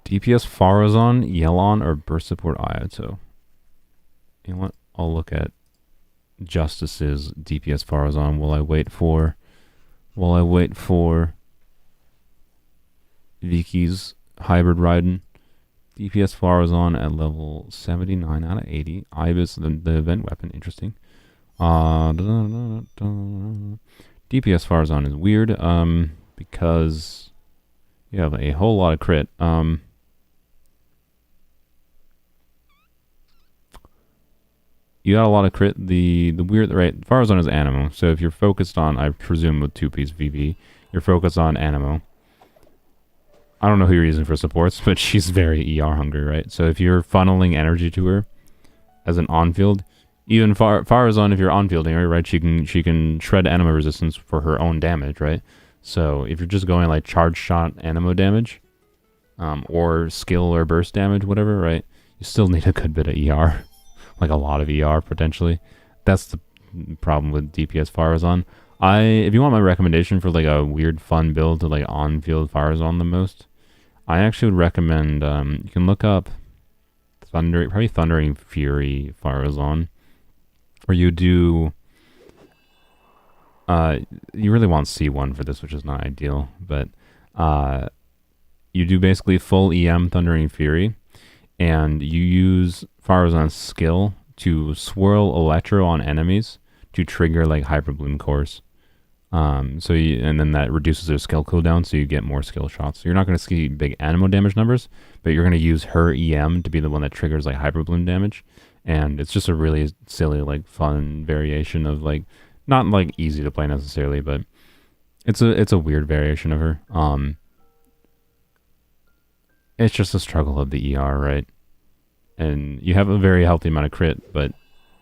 DPS Farazan, Yelon, or Burst Support Ayato. You know what? I'll look at Justice's DPS Farazan while I wait for Vicky's hybrid Raiden. DPS Farazan at level 79 out of 80. Ibis, the event weapon, interesting. DPS Farazan is weird, because you have a whole lot of crit. You got a lot of crit. The weird, right? Farazan is Animo, so if you're focused on, I presume with 2-piece VV, you're focused on Animo. I don't know who you're using for supports, but she's very ER hungry, right? So if you're funneling energy to her as an on-field, even Farazan, if you're on-fielding her, right, she can shred Animo resistance for her own damage, right? So if you're just going like charge shot Animo damage, or skill or burst damage, whatever, right, you still need a good bit of ER. Like a lot of ER potentially. That's the problem with DPS Farazan. If you want my recommendation for like a weird fun build to like on-field Farazan the most, I actually would recommend you can look up Thundering Fury Farazan, or you do you really want C1 for this, which is not ideal, but you do basically full EM Thundering Fury, and you use Farazan's skill to swirl Electro on enemies to trigger like Hyper Bloom cores. And then that reduces their skill cooldown, so you get more skill shots. So you're not going to see big Animo damage numbers, but you're going to use her EM to be the one that triggers like Hyper Bloom damage. And it's just a really silly, like fun variation of like, not like easy to play necessarily, but it's a weird variation of her. It's just a struggle of the ER, right? And you have a very healthy amount of crit, but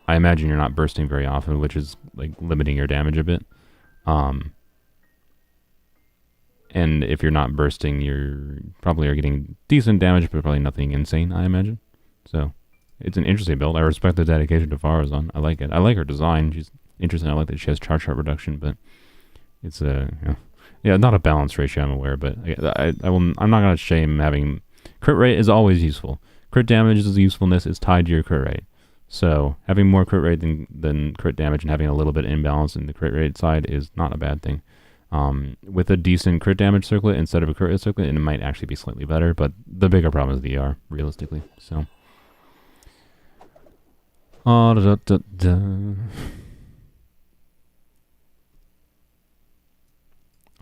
I imagine you're not bursting very often, which is like limiting your damage a bit. And if you're not bursting, you're probably are getting decent damage, but probably nothing insane, I imagine. So it's an interesting build. I respect the dedication to Farazan. I like it. I like her design. She's interesting. I like that she has charge shot reduction, but it's not a balanced ratio, I'm aware, but I'm not gonna shame having crit rate is always useful. Crit damage's usefulness is tied to your crit rate. So having more crit rate than crit damage and having a little bit imbalance in the crit rate side is not a bad thing. With a decent crit damage circlet instead of a crit circlet, it might actually be slightly better, but the bigger problem is the ER, realistically. So, oh, da, da, da, da.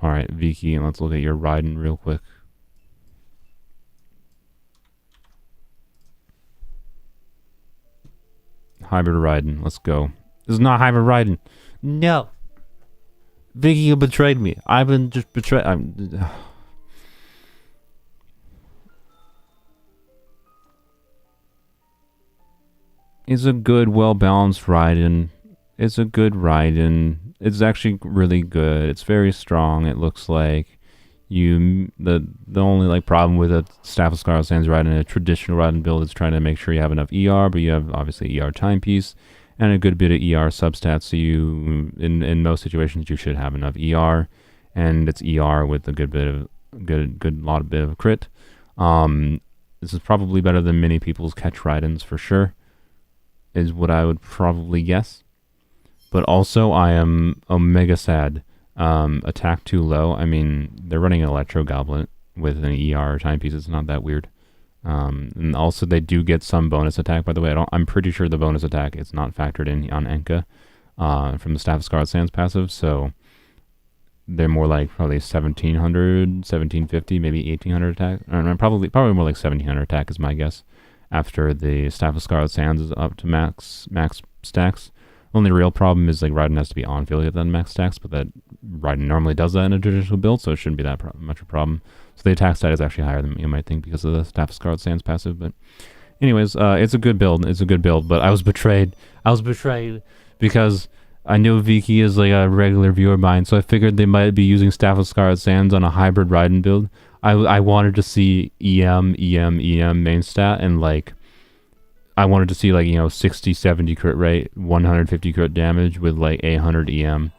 All right, Vicky, and let's look at your Raiden real quick. Hybrid Raiden, let's go. This is not Hybrid Raiden. No. Vicky, you betrayed me. I've been just betrayed. It's a good, well-balanced Raiden. It's a good Raiden. It's actually really good. It's very strong, it looks like. The only like problem with a Staff of Scarlet Sands Raiden, a traditional Raiden build, is trying to make sure you have enough ER, but you have obviously ER timepiece and a good bit of ER substats. So you, in most situations, you should have enough ER, and it's ER with a good bit of bit of crit. This is probably better than many people's catch Raidens for sure, is what I would probably guess. But also, I am omega sad. Attack too low. I mean, they're running an Electro Goblet with an ER timepiece. It's not that weird. And also, they do get some bonus attack. By the way, I'm pretty sure the bonus attack is not factored in on Enka from the Staff of Scarlet Sands passive. So they're more like probably 1700, 1750, maybe 1800 attack. Or probably more like 1700 attack is my guess. After the Staff of Scarlet Sands is up to max stacks. Only real problem is like Raiden has to be on field to get that max stacks, but that Raiden normally does that in a traditional build, so it shouldn't be that much a problem. So the attack stat is actually higher than you might think because of the Staff of Scarlet Sands passive. But anyways, it's a good build. It's a good build, but I was betrayed. I was betrayed because I knew Vicky is like a regular viewer of mine, so I figured they might be using Staff of Scarlet Sands on a hybrid Raiden build. I wanted to see EM main stat, and like I wanted to see like, 60, 70 crit rate, 150 crit damage with like 800 EM.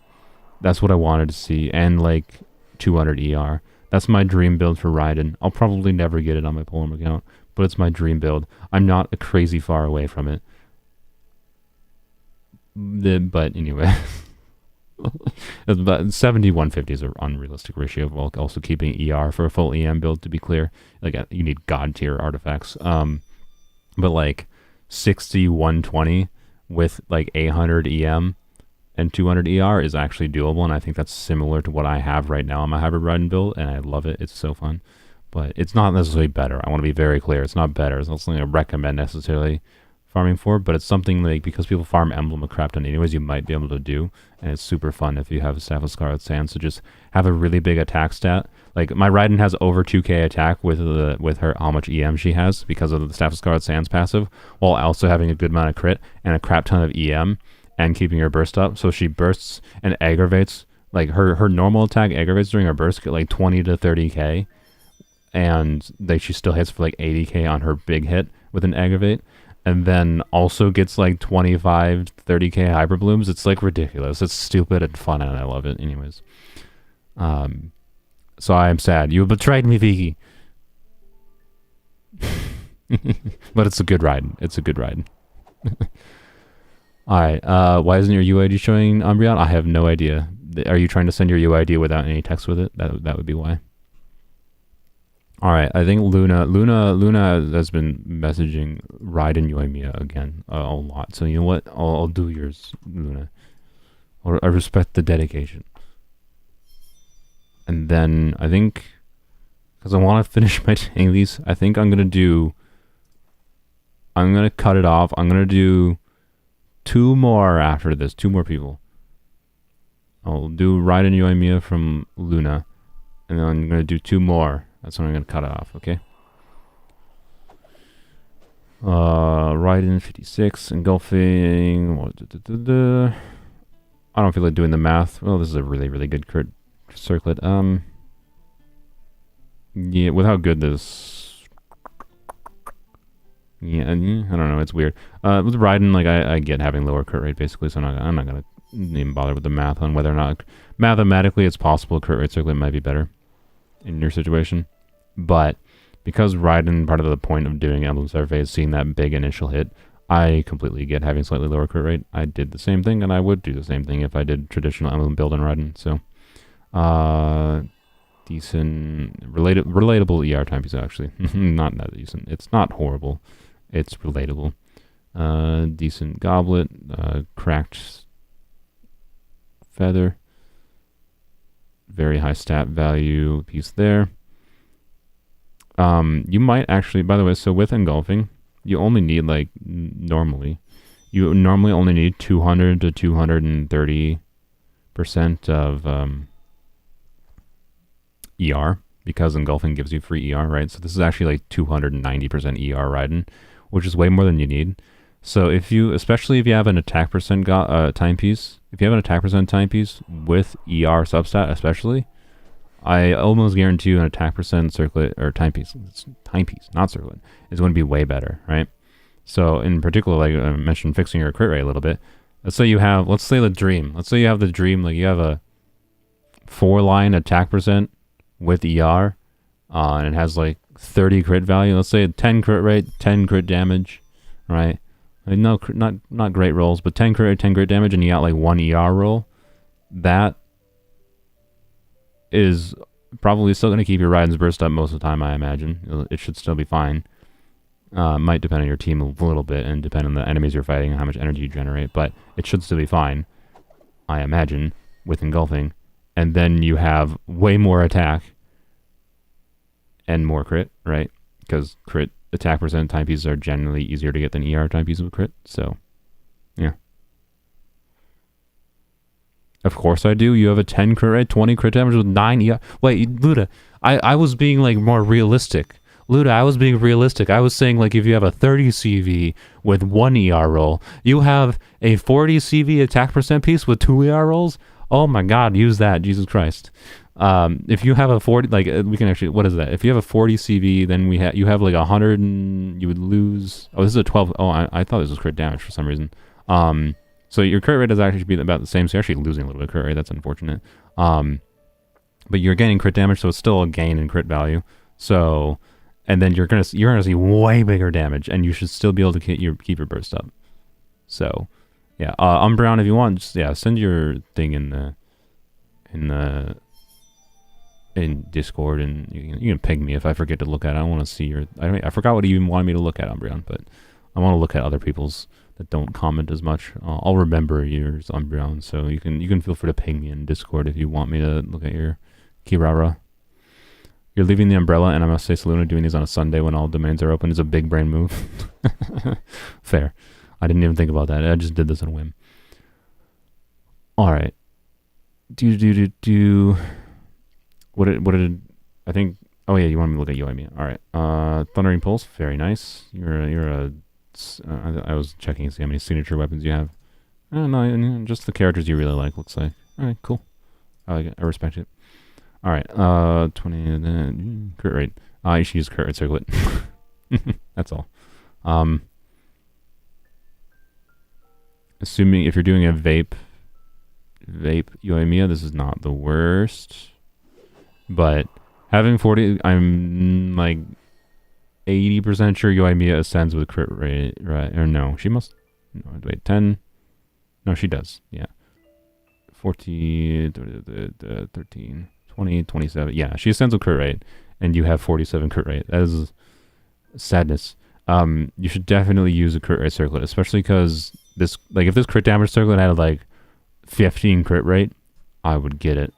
That's what I wanted to see, and like 200 ER. That's my dream build for Raiden. I'll probably never get it on my Polearm account, but it's my dream build. I'm not a crazy far away from it. But anyway, about 70-150 is an unrealistic ratio, while also keeping ER for a full EM build, to be clear. Like, you need god tier artifacts. But like 60-120 with like 800 EM and 200 ER is actually doable, and I think that's similar to what I have right now on my hybrid Raiden build, and I love it. It's so fun. But it's not necessarily better. I want to be very clear. It's not better. It's not something I recommend necessarily farming for, but it's something like, because people farm Emblem of Crapton anyways, you might be able to do, and it's super fun if you have a Staff of Scarlet Sands. So just have a really big attack stat. Like, my Raiden has over 2k attack with her how much EM she has because of the Staff of Scarlet Sands passive, while also having a good amount of crit and a crap ton of EM and keeping her burst up. So she bursts and aggravates, like her normal attack aggravates during her burst at like 20 to 30k, and she still hits for like 80k on her big hit with an aggravate, and then also gets like 25 30k hyper blooms. It's like ridiculous. It's stupid and fun, and I love it. Anyways, so I am sad. You betrayed me, Vicky. But it's a good ride. It's a good ride. Alright, why isn't your UID showing Umbreon? I have no idea. Are you trying to send your UID without any text with it? That would be why. Alright, I think Luna has been messaging Raiden Yoimiya again a lot. So you know what? I'll do yours, Luna. I respect the dedication. And then I think, because I want to finish my dailies, I think I'm going to cut it off. I'm going to do 2 more after this. 2 more people. I'll do Raiden Yoimiya from Luna, and then I'm going to do 2 more. That's when I'm going to cut it off, okay? Raiden 56, engulfing. I don't feel like doing the math. Well, this is a really, really good crit circlet. Yeah, with how good this... Yeah, I don't know, it's weird. With Raiden, like, I get having lower crit rate, basically, so I'm not going to even bother with the math on whether or not... Mathematically, it's possible crit rate circlet might be better in your situation. But because Raiden, part of the point of doing Emblem Survey is seeing that big initial hit, I completely get having slightly lower crit rate. I did the same thing, and I would do the same thing if I did traditional Emblem build in Raiden, so... Decent, relatable ER timepiece actually. Not that decent. It's not horrible. It's relatable. Decent goblet. Cracked feather. Very high stat value piece there. You might actually, by the way, so with engulfing, you only need like normally only need 200 to 230% of ER, because engulfing gives you free ER, right? So this is actually like 290% ER Raiden, which is way more than you need. So if you, especially if you have an attack percent timepiece, if you have an attack percent timepiece with ER substat, especially, I almost guarantee you an attack percent circlet or timepiece, not circlet, is going to be way better, right? So in particular, like I mentioned, fixing your crit rate a little bit. Let's say you have, let's say the dream, like you have a 4-line attack percent with ER, and it has like 30 crit value. Let's say 10 crit rate, 10 crit damage, right? Like not great rolls, but 10 crit rate, 10 crit damage, and you got like 1 ER roll. That is probably still going to keep your Raiden's burst up most of the time, I imagine. It should still be fine. Might depend on your team a little bit and depend on the enemies you're fighting and how much energy you generate, but it should still be fine, I imagine, with engulfing. And then you have way more attack and more crit, right? Because crit attack percent timepieces are generally easier to get than ER timepieces with crit, so yeah. Of course I do. You have a 10 crit rate, 20 crit damage with 9 ER. Wait, Luda, I was being like more realistic. Luda, I was being realistic. I was saying like if you have a 30 CV with 1 ER roll, you have a 40 CV attack percent piece with 2 ER rolls. Oh my God, use that, Jesus Christ. If you have a 40, like we can actually, what is that? If you have a 40 CV, then you have like 100 and you would lose. Oh, this is a 12. Oh, I thought this was crit damage for some reason. So your crit rate is actually be about the same. So you're actually losing a little bit of crit rate. That's unfortunate. But you're gaining crit damage, so it's still a gain in crit value. So, and then you're gonna see way bigger damage, and you should still be able to keep your burst up. So, yeah, Umbreon, if you want, just send your thing in Discord, and you can ping me if I forget to look at it. I want to see your. I forgot what you even wanted me to look at, Umbreon, but I want to look at other people's that don't comment as much. I'll remember yours, Umbreon, so you can feel free to ping me in Discord if you want me to look at your Kirara. You're leaving the umbrella, and I must say, Saluna doing these on a Sunday when all domains are open is a big brain move. Fair. I didn't even think about that. I just did this on a whim. All right. What did I think? Oh yeah, you want me to look at Yae Miko. All right. Thundering Pulse, very nice. I was checking to see how many signature weapons you have. No, just the characters you really like. Looks like. All right, cool. I like it. I respect it. All right. 20 crit rate. You should use crit rate circlet. That's all. Assuming if you're doing a vape Yae Miko, this is not the worst. But having 40, I'm like 80% sure Yae Miko ascends with crit rate, right? Or no, she must. No, wait, 10. No, she does. Yeah. 14, 13, 20, 27. Yeah, she ascends with crit rate, and you have 47 crit rate. That is sadness. You should definitely use a crit rate circlet, especially because this, like, if this crit damage circlet had like 15 crit rate, I would get it.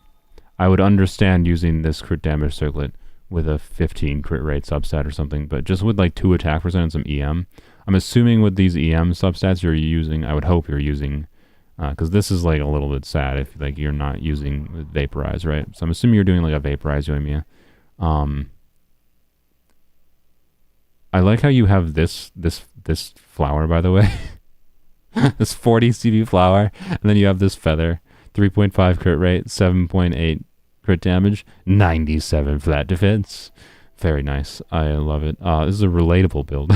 I would understand using this crit damage circlet with a 15 crit rate substat or something, but just with like 2 attack percent and some EM. I'm assuming with these EM substats you're using, I would hope you're using, because this is like a little bit sad if like you're not using Vaporize, right? So I'm assuming you're doing like a Vaporize Yae Miko. I like how you have this flower, by the way. This 40 CV flower, and then you have this feather. 3.5 crit rate, 7.8 crit damage, 97 flat defense. Very nice. I love it. This is a relatable build.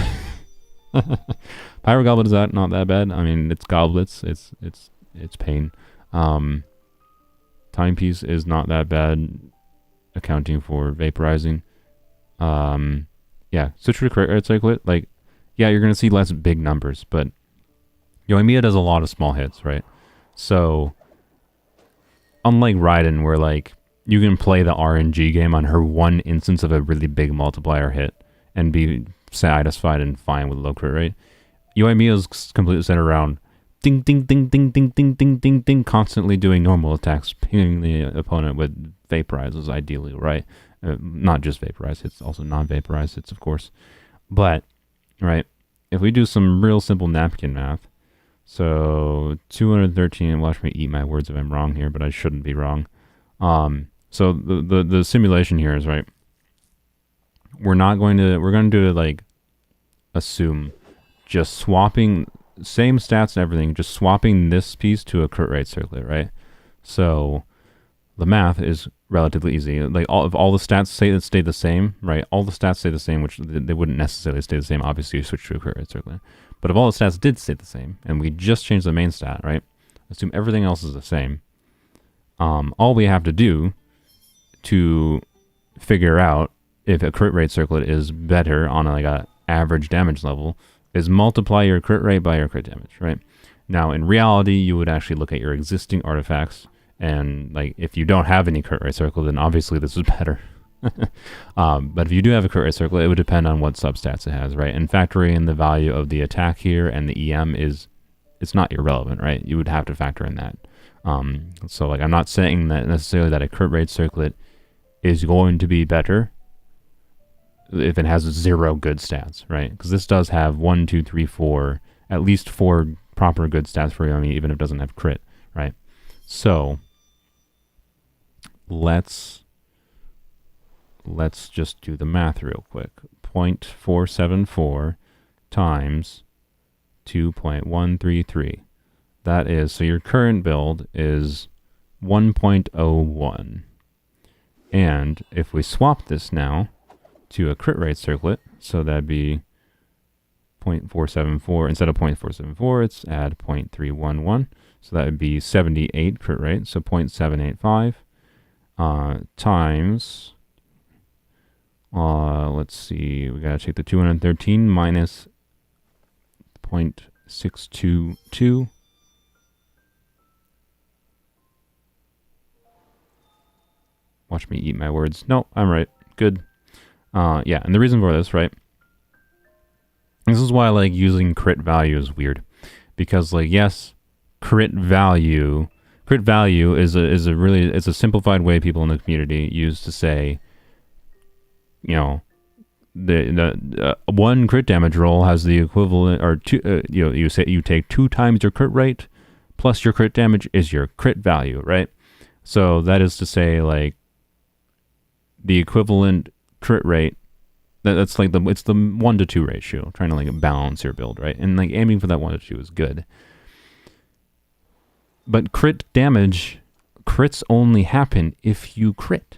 Pyro Goblet is not that bad. I mean, it's goblets. It's pain. Timepiece is not that bad, accounting for vaporizing. Yeah, switch to crit rate circlet. Like, yeah, you're gonna see less big numbers, but Yae Miko does a lot of small hits, right? So unlike Raiden, where like you can play the RNG game on her one instance of a really big multiplier hit and be satisfied and fine with low crit rate. Yae Miko is completely centered around ding, ding, ding, ding, ding, ding, ding, ding, ding, constantly doing normal attacks, pinging the opponent with vaporizes, ideally, right? Not just vaporize hits, also non-vaporized hits, of course. But, right, if we do some real simple napkin math, so 213, watch me eat my words if I'm wrong here, but I shouldn't be wrong. So the simulation here is, right, we're going to do it like assume just swapping same stats and everything, just swapping this piece to a crit rate circlet, right? So the math is relatively easy. Like if all the stats stay the same, right? All the stats stay the same, which they wouldn't necessarily stay the same. Obviously, you switch to a crit rate circlet. But if all the stats did stay the same, and we just changed the main stat, right? Assume everything else is the same. All we have to do to figure out if a crit rate circlet is better on a average damage level is multiply your crit rate by your crit damage, right? Now, in reality, you would actually look at your existing artifacts, and like if you don't have any crit rate circle, then obviously this is better. But if you do have a crit rate circle, it would depend on what substats it has, right? And factoring in the value of the attack here and the EM it's not irrelevant, right? You would have to factor in that. So like I'm not saying that necessarily that a crit rate circlet is going to be better if it has 0 good stats, right? Because this does have 1, 2, 3, 4, at least 4 proper good stats for you, even if it doesn't have crit, right? So let's just do the math real quick. 0.474 times 2.133. That is, so your current build is 1.01. And if we swap this now to a crit rate circlet, so that'd be 0.474. Instead of 0.474, it's add 0.311. So that would be 78 crit rate, so 0.785 times, let's see, we gotta take the 213 minus 0.622. Watch me eat my words. No, I'm right. Good. Yeah, and the reason for this, right? This is why I like using crit value is weird. Because like, yes, crit value is a simplified way people in the community use to say, you know, the one crit damage roll has the equivalent, or two, you say you take 2 times your crit rate plus your crit damage is your crit value, right? So that is to say, like, the equivalent crit rate, that's like it's the 1 to 2 ratio, trying to like balance your build, right? And like aiming for that 1 to 2 is good. But crit damage, crits only happen if you crit.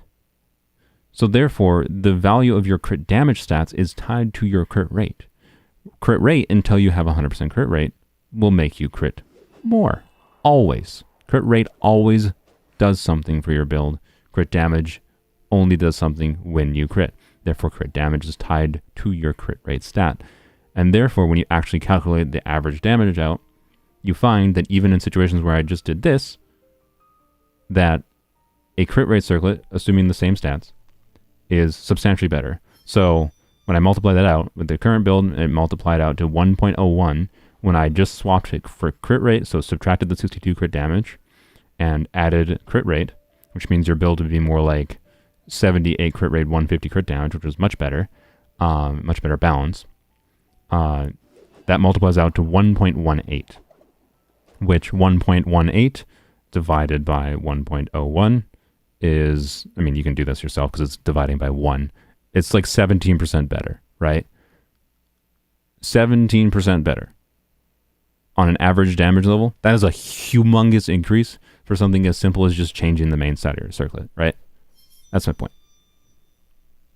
So therefore, the value of your crit damage stats is tied to your crit rate. Crit rate, until you have 100% crit rate, will make you crit more. Always. Crit rate always does something for your build. Crit damage only does something when you crit. Therefore, crit damage is tied to your crit rate stat. And therefore, when you actually calculate the average damage out, you find that even in situations where I just did this, that a crit rate circlet, assuming the same stats, is substantially better. So when I multiply that out with the current build, it multiplied out to 1.01. When I just swapped it for crit rate, so subtracted the 62 crit damage and added crit rate, which means your build would be more like 78 crit rate, 150 crit damage, which was much better balance. That multiplies out to 1.18, which 1.18 divided by 1.01 is, I mean, you can do this yourself because it's dividing by 1. It's like 17% better, right? 17% better on an average damage level. That is a humongous increase for something as simple as just changing the main side of your circlet, right? That's my point.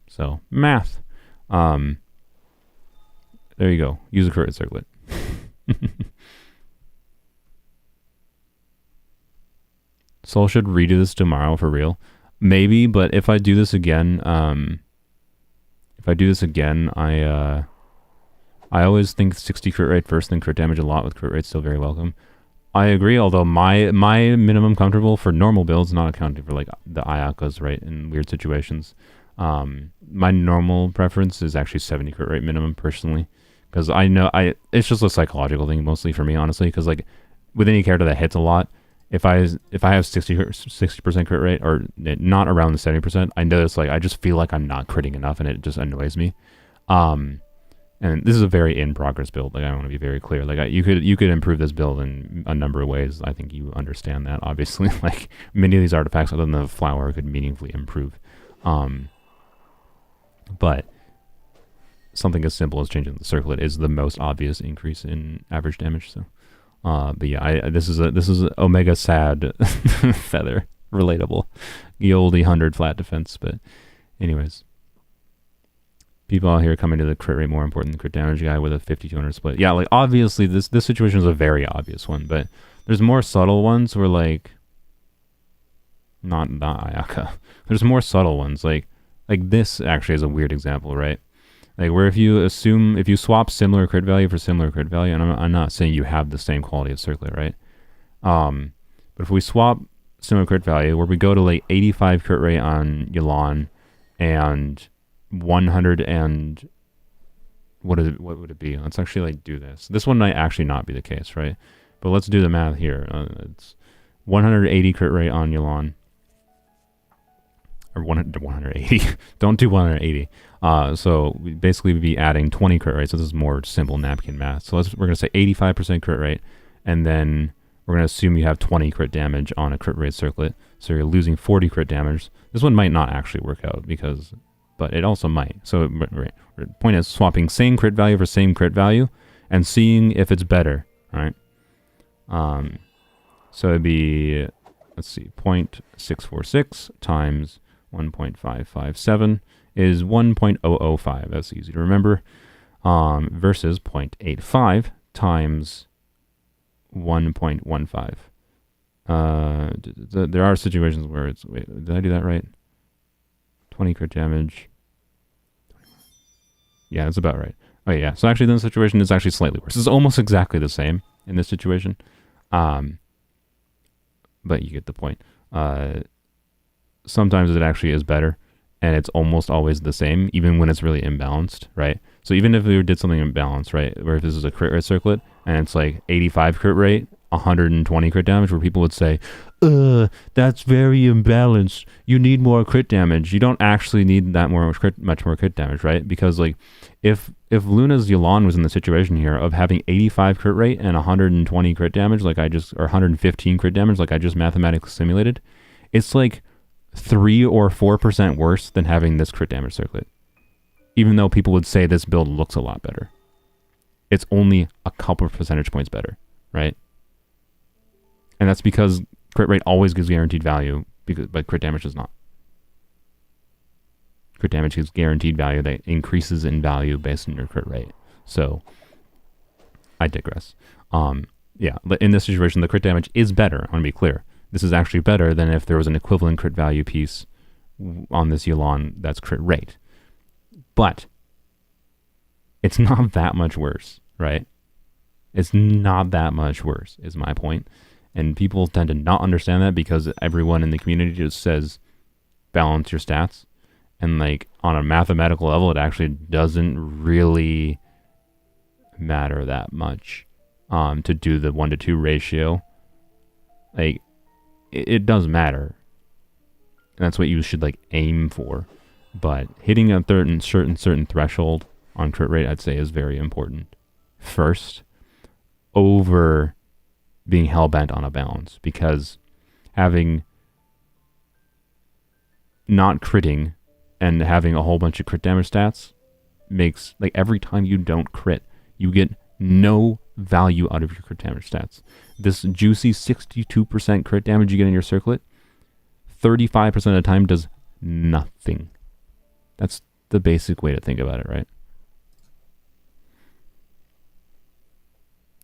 So, math. There you go. Use a crit circlet. Soul should redo this tomorrow for real. Maybe, but if I do this again, I always think 60 crit rate first, then crit damage a lot with crit rate still very welcome. I agree. Although my minimum comfortable for normal builds, not accounting for like the Ayakas, right, in weird situations. My normal preference is actually 70 crit rate minimum personally, because I know it's just a psychological thing mostly for me, honestly. Because like with any character that hits a lot, if I have 60% crit rate or not around the 70%, I notice like I just feel like I'm not critting enough, and it just annoys me. And this is a very in progress build. Like I want to be very clear. Like you could improve this build in a number of ways. I think you understand that. Obviously, like many of these artifacts, other than the flower, could meaningfully improve. But something as simple as changing the circlet is the most obvious increase in average damage. So, but yeah, this is Omega sad feather relatable, the oldie 100 flat defense. But anyways. People out here coming to the crit rate more important than crit damage guy with a 50-200 split. Yeah, like obviously this situation is a very obvious one, but there's more subtle ones where like not Ayaka. There's more subtle ones like this actually is a weird example, right? Like where if you swap similar crit value for similar crit value, and I'm not saying you have the same quality of circlet, right? But if we swap similar crit value, where we go to like 85 crit rate on Yelan and 100 and what would it be? Let's actually like do this. This one might actually not be the case, right? But let's do the math here. It's 180 crit rate on Yelan, or 180. Don't do 180. So we basically would be adding 20 crit rate. So this is more simple napkin math. So we're gonna say 85% crit rate, and then we're gonna assume you have 20 crit damage on a crit rate circlet. So you're losing 40 crit damage. This one might not actually work out but it also might. So the point is swapping same crit value for same crit value and seeing if it's better, right? So it'd be, let's see, 0.646 times 1.557 is 1.005. That's easy to remember. Versus 0.85 times 1.15. There are situations where it's, wait, did I do that right? 20 crit damage. Yeah, that's about right. Oh yeah, so actually in this situation it's actually slightly worse. It's almost exactly the same in this situation. But you get the point. Sometimes it actually is better, and it's almost always the same, even when it's really imbalanced, right? So even if we did something imbalanced, right, where if this is a crit rate circlet, and it's like 85 crit rate, 120 crit damage, where people would say, that's very imbalanced. You need more crit damage. You don't actually need that much more crit damage, right? Because like, if Luna's Yelan was in the situation here of having 85 crit rate and 120 crit damage, or 115 crit damage, like I just mathematically simulated, it's like 3 or 4% worse than having this crit damage circlet. Even though people would say this build looks a lot better, it's only a couple of percentage points better, right? And that's because crit rate always gives guaranteed value, but crit damage does not. Crit damage gives guaranteed value that increases in value based on your crit rate. So, I digress. Yeah, in this situation, the crit damage is better. I want to be clear. This is actually better than if there was an equivalent crit value piece on this Yelan that's crit rate. But, it's not that much worse, right? It's not that much worse, is my point. And people tend to not understand that because everyone in the community just says, balance your stats. And like on a mathematical level, it actually doesn't really matter that much to do the 1-to-2 ratio. Like it does matter. And that's what you should like aim for. But hitting a certain threshold on crit rate, I'd say, is very important. First, over being hell-bent on a balance, because having not critting and having a whole bunch of crit damage stats makes, like, every time you don't crit, you get no value out of your crit damage stats. This juicy 62% crit damage you get in your circlet, 35% of the time does nothing. That's the basic way to think about it, right?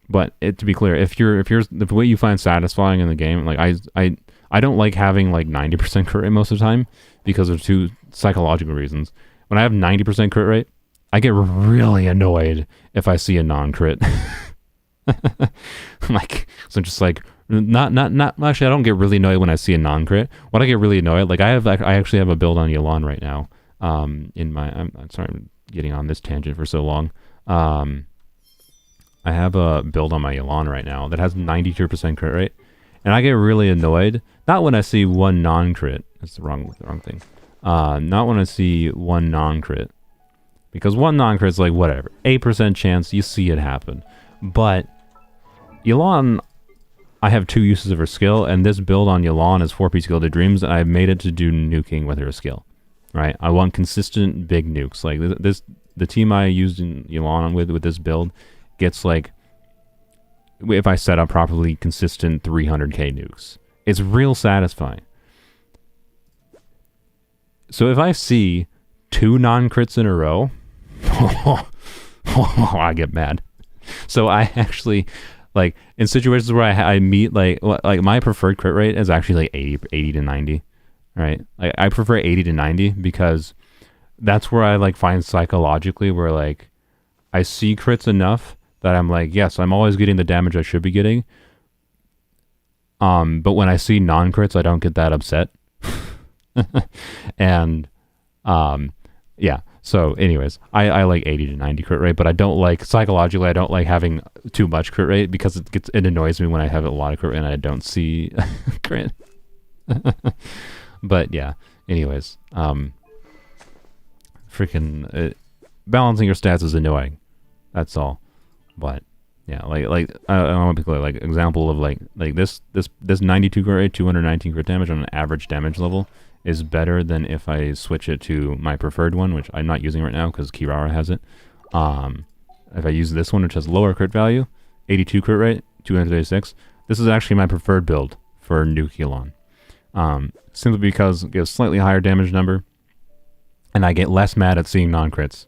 But to be clear, if you're the way you find satisfying in the game, like I don't like having like 90% crit rate most of the time because of two psychological reasons. When I have 90% crit rate, I get really annoyed if I see a non-crit. Like, so I'm just like, not actually, I don't get really annoyed when I see a non-crit. What I get really annoyed, like I actually have a build on Yelan right now. I'm sorry, I'm getting on this tangent for so long. I have a build on my Yelan right now that has 92% crit rate, and I get really annoyed. Not when I see one non-crit. That's the wrong thing. Not when I see one non-crit, because one non-crit is like whatever, 8% chance, you see it happen. But Yelan, I have 2 uses of her skill, and this build on Yelan is 4-piece Gilded Dreams, and I've made it to do nuking with her skill. Right? I want consistent big nukes. Like the team I used in Yelan with this build gets like, if I set up properly, consistent 300k nukes. It's real satisfying. So if I see 2 non-crits in a row, I get mad. So I actually, like, in situations where I meet, like my preferred crit rate is actually like 80 to 90, right? Like, I prefer 80 to 90 because that's where I, like, find psychologically where, like, I see crits enough that I'm like, yes, I'm always getting the damage I should be getting. But when I see non-crits, I don't get that upset. And, yeah. So anyways, I like 80 to 90 crit rate, but I don't like, psychologically, I don't like having too much crit rate because it annoys me when I have a lot of crit rate and I don't see crit. But yeah, anyways, balancing your stats is annoying. That's all. But yeah, like I want to be clear, like, example of like this 92 crit rate, 219 crit damage on an average damage level is better than if I switch it to my preferred one, which I'm not using right now because Kirara has it. If I use this one, which has lower crit value, 82 crit rate, 236, this is actually my preferred build for Nuke Yelan. Simply because it gives slightly higher damage number, and I get less mad at seeing non-crits.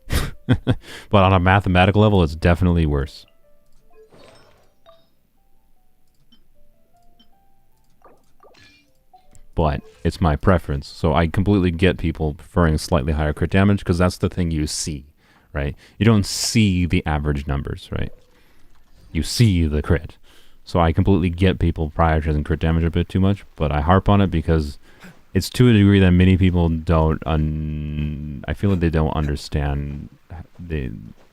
But on a mathematical level, it's definitely worse. But it's my preference, so I completely get people preferring slightly higher crit damage because that's the thing you see, right? You don't see the average numbers, right? You see the crit. So I completely get people prioritizing crit damage a bit too much, but I harp on it because it's to a degree that many people don't. I feel like they don't understand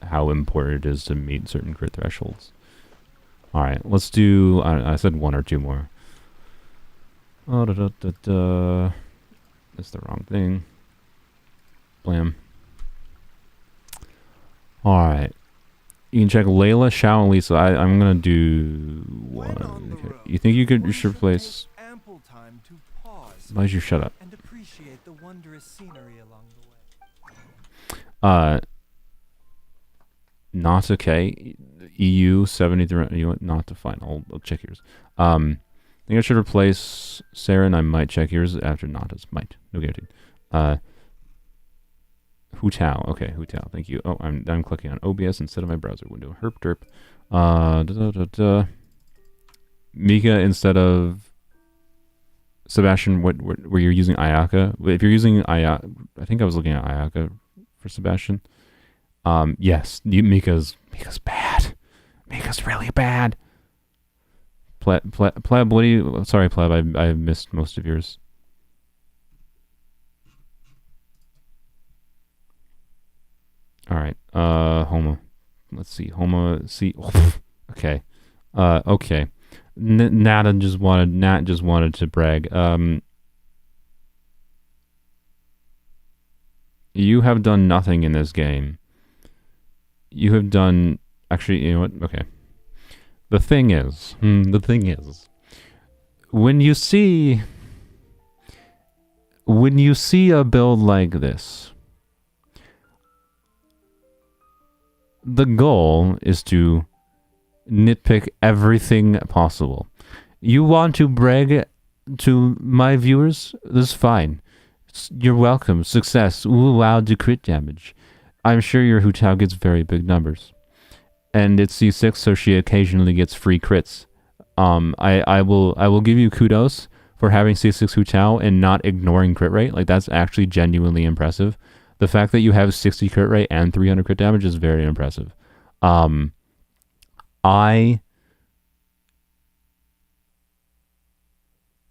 how important it is to meet certain crit thresholds. All right, let's do. I said 1 or 2 more. Oh, that's the wrong thing. Blam. Alright. You can check Layla, Xiao, and Lisa. I'm gonna do one. Okay. You think you should replace... Why'd you shut up? And appreciate the wondrous scenery along the way. Not okay. EU 73. You want not to find. I'll check yours. I think I should replace Sarah, and I might check yours after Nata's. Might. No guarantee. Hu Tao. Okay, Hu Tao. Thank you. Oh, I'm clicking on OBS instead of my browser window. Herp derp. Mika instead of Sebastian. What were you using Ayaka? If you're using Ayaka, I think I was looking at Ayaka for Sebastian. Yes, Mika's bad. Mika's really bad. Pleb, what do you... Sorry, Pleb, I missed most of yours. Alright, Homa. Let's see, Homa, see... Okay. Okay. Nat just wanted to brag. You have done nothing in this game. You have done... Actually, you know what? Okay. The thing is, when you see a build like this, the goal is to nitpick everything possible. You want to brag to my viewers? That's fine. You're welcome. Success. Ooh, wow, do crit damage. I'm sure your Hu Tao gets very big numbers. And it's C6, so she occasionally gets free crits. I will give you kudos for having C6 Hu Tao and not ignoring crit rate. Like, that's actually genuinely impressive. The fact that you have 60 crit rate and 300 crit damage is very impressive. I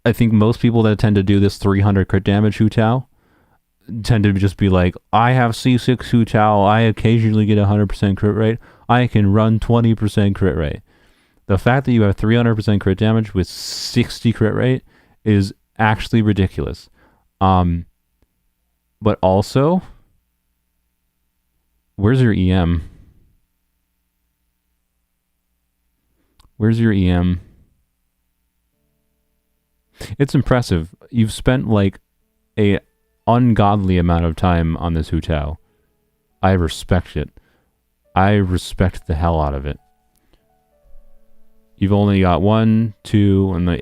I think most people that tend to do this 300 crit damage Hu Tao tend to just be like, I have C6 Hu Tao, I occasionally get 100% crit rate, I can run 20% crit rate. The fact that you have 300% crit damage with 60 crit rate is actually ridiculous. But also, where's your EM? Where's your EM? It's impressive. You've spent like a ungodly amount of time on this Hu Tao. I respect it. I respect the hell out of it. You've only got 1, 2, and the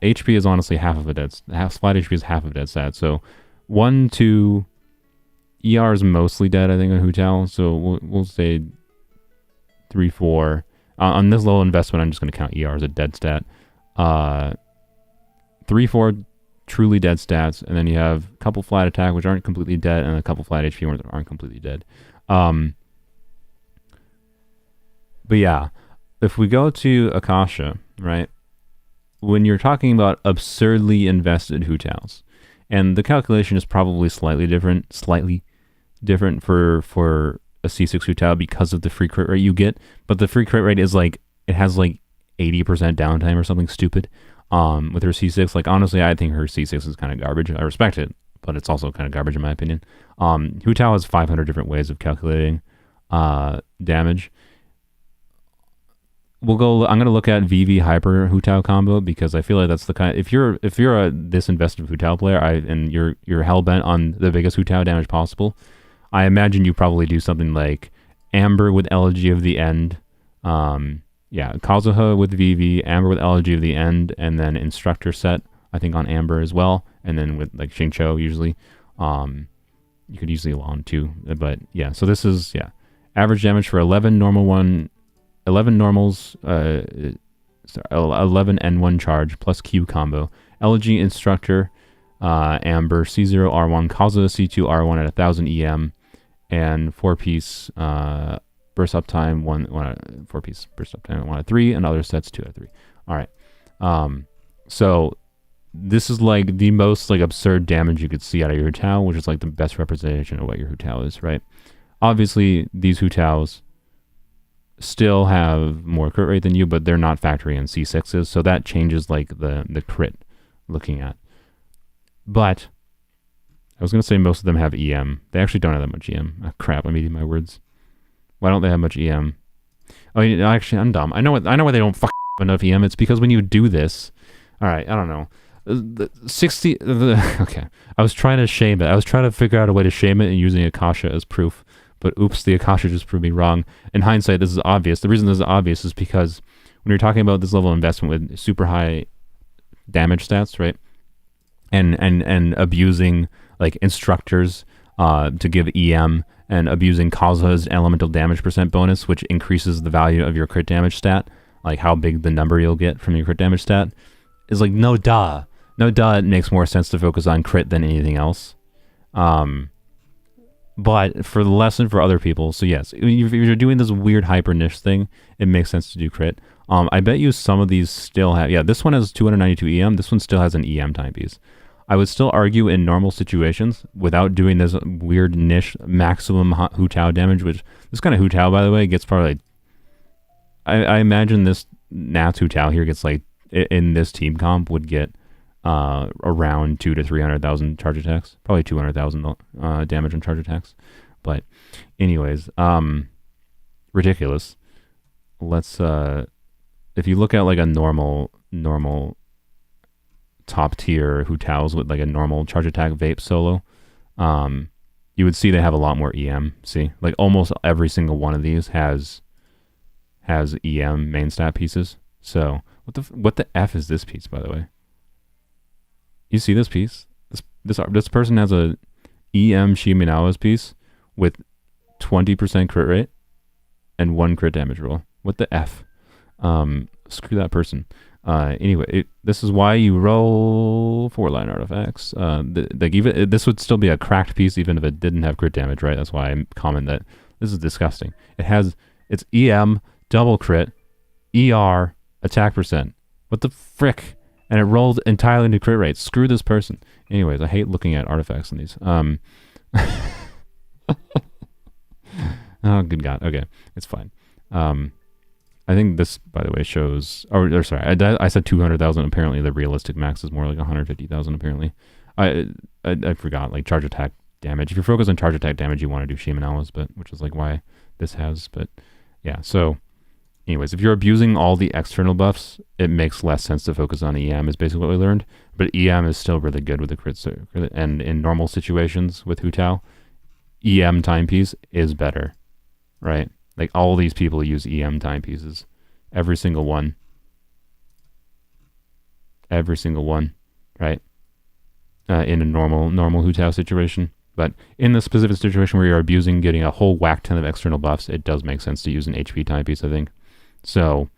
HP is honestly half of a dead. Flat HP is half of a dead stat. So 1, 2, ER is mostly dead, I think, on Hu Tao. So we'll say 3, 4. On this low investment, I'm just going to count ER as a dead stat. 3, 4 truly dead stats, and then you have a couple flat attack, which aren't completely dead, and a couple flat HP, which aren't completely dead. But yeah, if we go to Akasha, right, when you're talking about absurdly invested Hu Taos, and the calculation is probably slightly different for a C6 Hu Tao because of the free crit rate you get, but the free crit rate is like, it has like 80% downtime or something stupid with her C6. Like, honestly, I think her C6 is kind of garbage. I respect it, but it's also kind of garbage in my opinion. Hu Tao has 500 different ways of calculating damage. I'm going to look at VV Hyper Hu Tao combo because I feel like that's the kind. If you're a this invested Hu Tao player, and you're hell bent on the biggest Hu Tao damage possible, I imagine you probably do something like Amber with Elegy of the End, Kazuha with VV, Amber with Elegy of the End, and then Instructor set, I think, on Amber as well, and then with like Xingqiu usually. You could use Elon too, but yeah. So this is average damage for 11 normals, 11 and 1 charge plus Q combo. Elegy, Instructor, Amber, C0 R1, Kazuha C2 R1 at 1000 EM, and 4-piece burst uptime 4-piece burst uptime 1 at 3, and other sets 2 at 3. All right. So this is like the most like absurd damage you could see out of your Hu Tao, which is like the best representation of what your Hu Tao is, right? Obviously, these Hu Taos still have more crit rate than you, but they're not factoring in C6s, so that changes like the crit looking at. But I was going to say most of them have EM. They actually don't have that much EM. Oh, crap, I'm eating my words. Why don't they have much EM? Oh, actually, I'm dumb. I know why they don't have enough EM. It's because when you do this, all right, I don't know. Okay, I was trying to shame it. I was trying to figure out a way to shame it and using Akasha as proof. But oops, the Akasha just proved me wrong. In hindsight, this is obvious. The reason this is obvious is because when you're talking about this level of investment with super high damage stats, right? And abusing like instructors to give EM, and abusing Kazuha's elemental damage % bonus, which increases the value of your crit damage stat, like how big the number you'll get from your crit damage stat, is like no duh. It makes more sense to focus on crit than anything else. But for the lesson for other people, so yes, if you're doing this weird hyper niche thing, it makes sense to do crit. I bet you some of these still have, this one has 292 EM, this one still has an EM timepiece. I would still argue in normal situations, without doing this weird niche maximum Hu Tao damage, which this kind of Hu Tao, by the way, gets probably like, I imagine this Nats Hu Tao here gets like, in this team comp, would get around 200,000 to 300,000 charge attacks, probably 200,000 damage on charge attacks. But anyways, ridiculous. Let's if you look at like a normal top tier Hu Taos with like a normal charge attack vape solo, you would see they have a lot more EM. See, like almost every single one of these has EM main stat pieces. So what the F is this piece, by the way? You see this piece? This person has a EM Shiminawa's piece with 20% crit rate and 1 crit damage roll. What the F? Screw that person. Anyway, this is why you roll 4-line artifacts. This would still be a cracked piece even if it didn't have crit damage, right? That's why I comment that this is disgusting. It's EM, double crit, ER, attack %. What the frick? And it rolled entirely into crit rate. Screw this person. Anyways, I hate looking at artifacts in these. Oh, good God. Okay, it's fine. I think this, by the way, shows... Or sorry, I said 200,000. Apparently, the realistic max is more like 150,000, apparently. I forgot, like, charge attack damage. If you're focused on charge attack damage, you want to do Shaman Owls, which is, like, why this has... But, yeah, so... Anyways, if you're abusing all the external buffs, it makes less sense to focus on EM, is basically what we learned. But EM is still really good with the crit. And in normal situations with Hu Tao, EM timepiece is better, right? Like, all these people use EM timepieces. Every single one. Every single one, right? In a normal Hu Tao situation. But in the specific situation where you're abusing getting a whole whack ton of external buffs, it does make sense to use an HP timepiece, I think. So,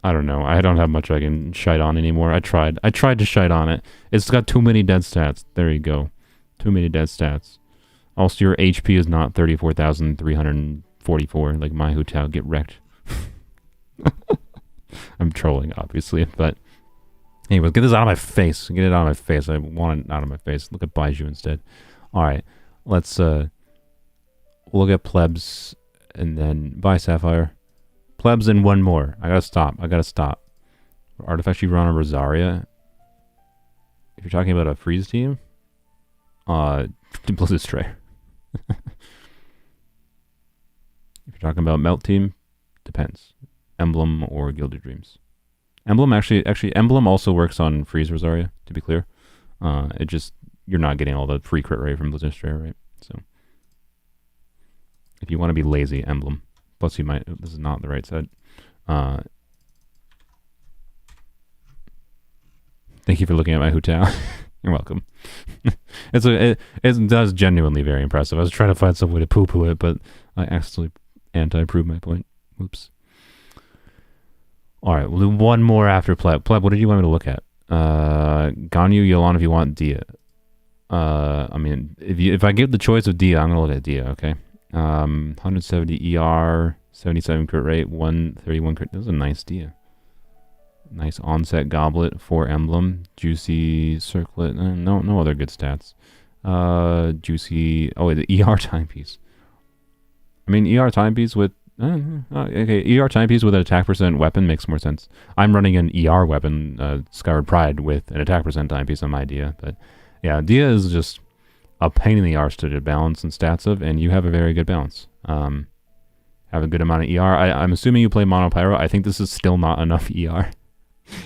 I don't know. I don't have much I can shite on anymore. I tried to shite on it. It's got too many dead stats. There you go. Too many dead stats. Also, your HP is not 34,344. Like my Hu Tao. Get wrecked. I'm trolling, obviously. But, anyways, get this out of my face. Get it out of my face. I want it out of my face. Look at Baiju instead. Alright. Let's, look at plebs. And then, bye, Sapphire. Plebs and one more. I gotta stop. Artifact you run on Rosaria. If you're talking about a freeze team, Blizzard Stray. If you're talking about Melt team, depends. Emblem or Gilded Dreams. Emblem actually, Emblem also works on freeze Rosaria, to be clear. It just, you're not getting all the free crit rate from Blizzard Stray, right? So. If you want to be lazy, Emblem. Plus, you might... This is not the right side. Thank you for looking at my Hu Tao. You're welcome. It does genuinely very impressive. I was trying to find some way to poo-poo it, but I accidentally anti-proved my point. Oops. Alright, we'll do one more after Pleb. Pleb, what did you want me to look at? Ganyu, Yolan, if you want Dia. I mean, if I give the choice of Dia, I'm going to look at Dia, okay? 170 ER, 77 crit rate, 131 crit. This is a nice Dia. Nice onset goblet, 4 emblem, juicy circlet. No other good stats. Juicy. Oh wait, the ER timepiece. I mean, ER timepiece with. Okay, ER timepiece with an attack percent weapon makes more sense. I'm running an ER weapon, Skyward Pride, with an attack percent timepiece on my Dia, but yeah, Dia is just a pain in the arse to balance and stats of, and you have a very good balance. Have a good amount of ER. I'm assuming you play Mono Pyro. I think this is still not enough ER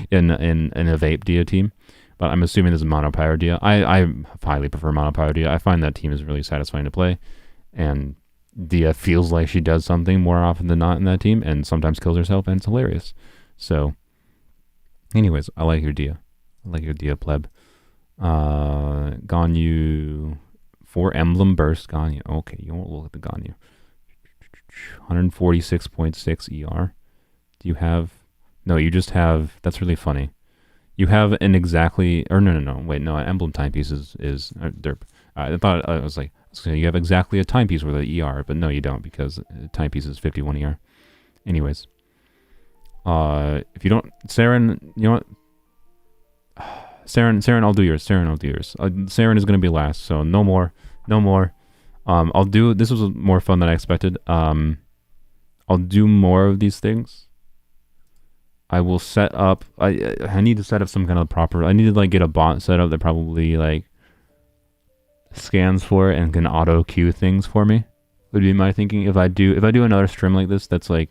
in a Vape Dia team, but I'm assuming this is Mono Pyro Dia. I highly prefer Mono Pyro Dia. I find that team is really satisfying to play, and Dia feels like she does something more often than not in that team, and sometimes kills herself, and it's hilarious. So, anyways, I like your Dia. I like your Dia, pleb. Ganyu, 4 emblem burst Ganyu. Okay, you won't look at the Ganyu. 146.6 ER. Do you have... No, you just have... That's really funny. You have an exactly... Or no. Wait, no, an emblem timepiece is derp. I thought... I was like... So you have exactly a timepiece with an ER, but no, you don't, because timepiece is 51 ER. Anyways. If you don't... Saren, you know what? Saren, I'll do yours. Saren is going to be last, so no more. I'll do... This was more fun than I expected. I'll do more of these things. I will set up... I need to set up some kind of proper... I need to, like, get a bot set up that probably, like, scans for it and can auto-queue things for me. Would be my thinking. If I do another stream like this that's, like,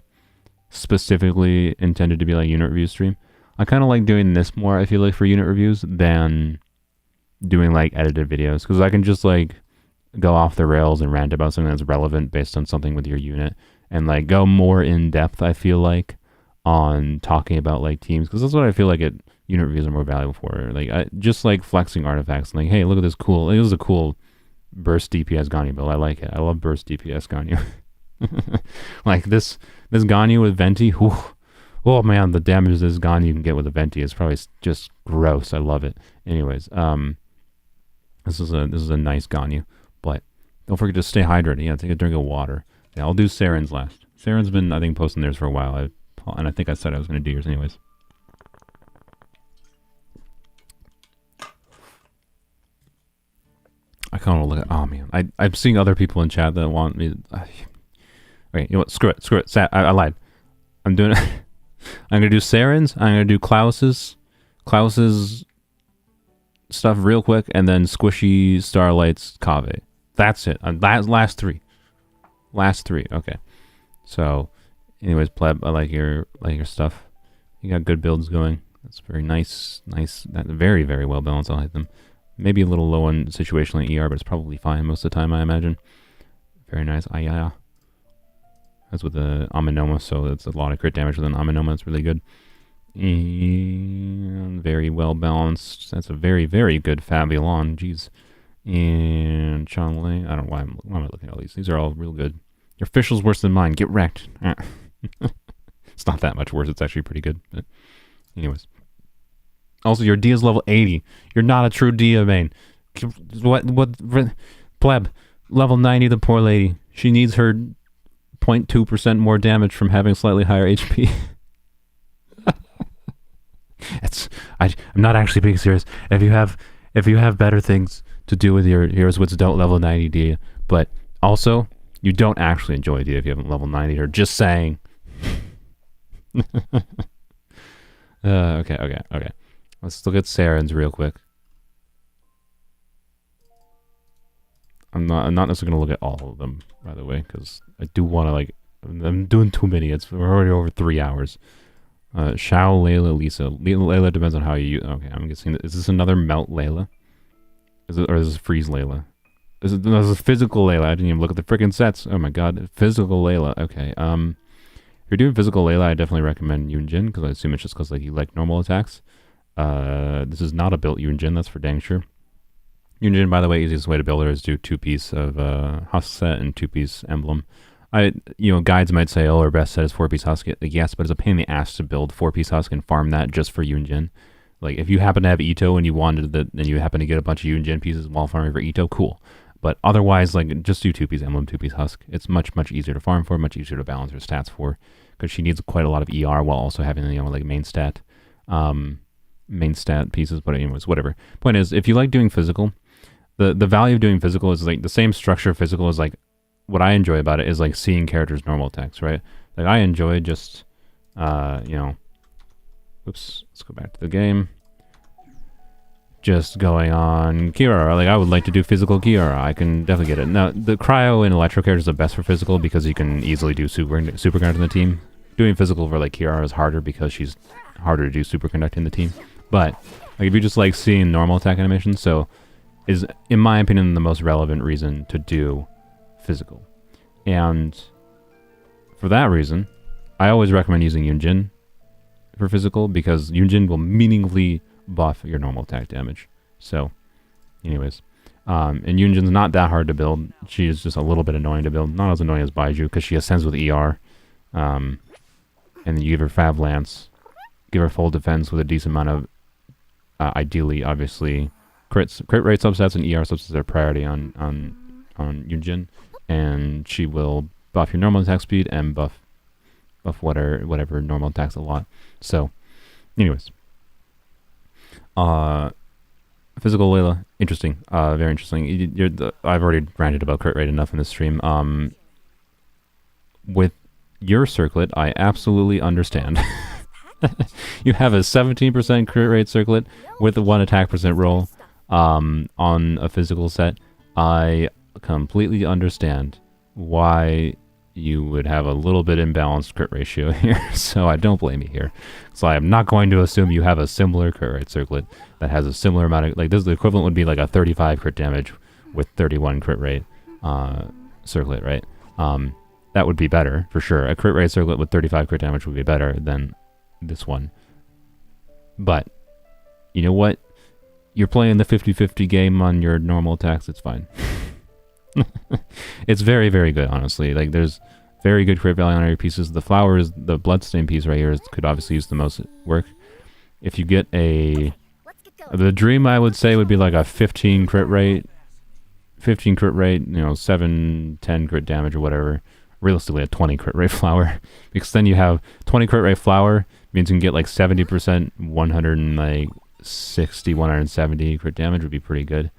specifically intended to be, like, unit review stream, I kind of like doing this more, I feel like, for unit reviews than doing, like, edited videos. Because I can just, like, go off the rails and rant about something that's relevant based on something with your unit. And, like, go more in-depth, I feel like, on talking about, like, teams. Because that's what I feel like unit reviews are more valuable for. Like, just, like, flexing artifacts. Like, hey, look at this cool... Like, this is a cool burst DPS Ganyu build. I like it. I love burst DPS Ganyu. Like, this Ganyu with Venti, whew. Oh man, the damage this Ganyu can get with a Venti is probably just gross. I love it. Anyways, this is a nice Ganyu, but don't forget to stay hydrated. Yeah, take a drink of water. Yeah, I'll do Saren's last. Saren's been, I think, posting theirs for a while, and I think I said I was going to do yours anyways. kind of look at. Oh man, I'm seeing other people in chat that want me. Wait, you know what? Screw it. I lied. I'm doing it. I'm gonna do Saren's. I'm gonna do Klaus's stuff real quick, and then Squishy, Starlight's, Kaveh. That's it. Last three. Okay. So, anyways, Pleb, I like your stuff. You got good builds going. That's very nice. Very, very well balanced. I like them. Maybe a little low on situational ER, but it's probably fine most of the time, I imagine. Very nice. Yeah. That's with the Amenoma, so that's a lot of crit damage with an Amenoma. That's really good. And very well balanced. That's a very, very good Fabulon. Jeez. And Chonley. I don't know why am I looking at all these. These are all real good. Your official's worse than mine. Get wrecked. It's not that much worse. It's actually pretty good. But anyways. Also, your Dia's level 80. You're not a true Dia main. What? Pleb. Level 90, the poor lady. She needs her 0.2% more damage from having slightly higher HP. I'm not actually being serious. If you have better things to do with your Heroes Wits, don't level 90 Dia. But also, you don't actually enjoy Dia if you haven't level 90 her. Just saying. Okay. Let's look at Saren's real quick. I'm not necessarily gonna look at all of them, by the way, because I do want to I'm doing too many. We're already over 3 hours. Shao, Layla, Lisa. Layla depends on how you. Okay, I'm guessing. Is this another Melt Layla? Or is this Freeze Layla? This is Physical Layla. I didn't even look at the freaking sets. Oh my god, Physical Layla. Okay. If you're doing Physical Layla, I definitely recommend Yunjin, because I assume it's just because you like normal attacks. This is not a built Yunjin, that's for dang sure. Yunjin, by the way, easiest way to build her is do 2-piece of Husk set and 2-piece Emblem. Guides might say, oh, our best set is 4-piece Husk. Yes, but it's a pain in the ass to build 4-piece Husk and farm that just for Yunjin. If you happen to have Ito and you wanted that, and you happen to get a bunch of Yunjin pieces while farming for Ito, cool. But otherwise, just do 2-piece Emblem, 2-piece Husk. It's much, much easier to farm for, much easier to balance her stats for, because she needs quite a lot of ER while also having, main stat pieces. But anyways, whatever. Point is, if you like doing physical, the value of doing physical is the same structure of physical is what I enjoy about it is seeing characters' normal attacks, right? I enjoy just, oops, let's go back to the game. Just going on Kiara. I would like to do physical Kiara. I can definitely get it. Now, the Cryo and Electro characters are best for physical because you can easily do superconduct in the team. Doing physical for Kiara is harder because she's harder to do superconduct in the team. But if you just seeing normal attack animations, so is, in my opinion, the most relevant reason to do physical. And for that reason, I always recommend using Yunjin for physical, because Yunjin will meaningfully buff your normal attack damage. So, anyways. And Yunjin's not that hard to build. She is just a little bit annoying to build. Not as annoying as Baiju, because she ascends with ER. And then you give her Fab Lance. Give her full defense with a decent amount of, ideally, obviously, crit rate subsets and ER subsets are priority on Yunjin. And she will buff your normal attack speed and buff whatever normal attacks a lot. So, anyways. Physical Layla, interesting. Very interesting. I've already ranted about crit rate enough in this stream. With your circlet, I absolutely understand. You have a 17% crit rate circlet with a 1 attack percent roll on a physical set. I completely understand why you would have a little bit imbalanced crit ratio here, so I don't blame you here. So I am not going to assume you have a similar crit rate circlet that has a similar amount of, this the equivalent would be a 35 crit damage with 31 crit rate circlet, right? That would be better, for sure. A crit rate circlet with 35 crit damage would be better than this one. But, you know what? You're playing the 50-50 game on your normal attacks, it's fine. It's very, very good, honestly. There's very good crit value on your pieces. The flowers, the bloodstain piece right here could obviously use the most work. If you get the dream, I would say, would be a 15 crit rate, 7, 10 crit damage or whatever. Realistically, a 20 crit rate flower, because then you have 20 crit rate flower means you can get 70%, 160, 170 crit damage would be pretty good.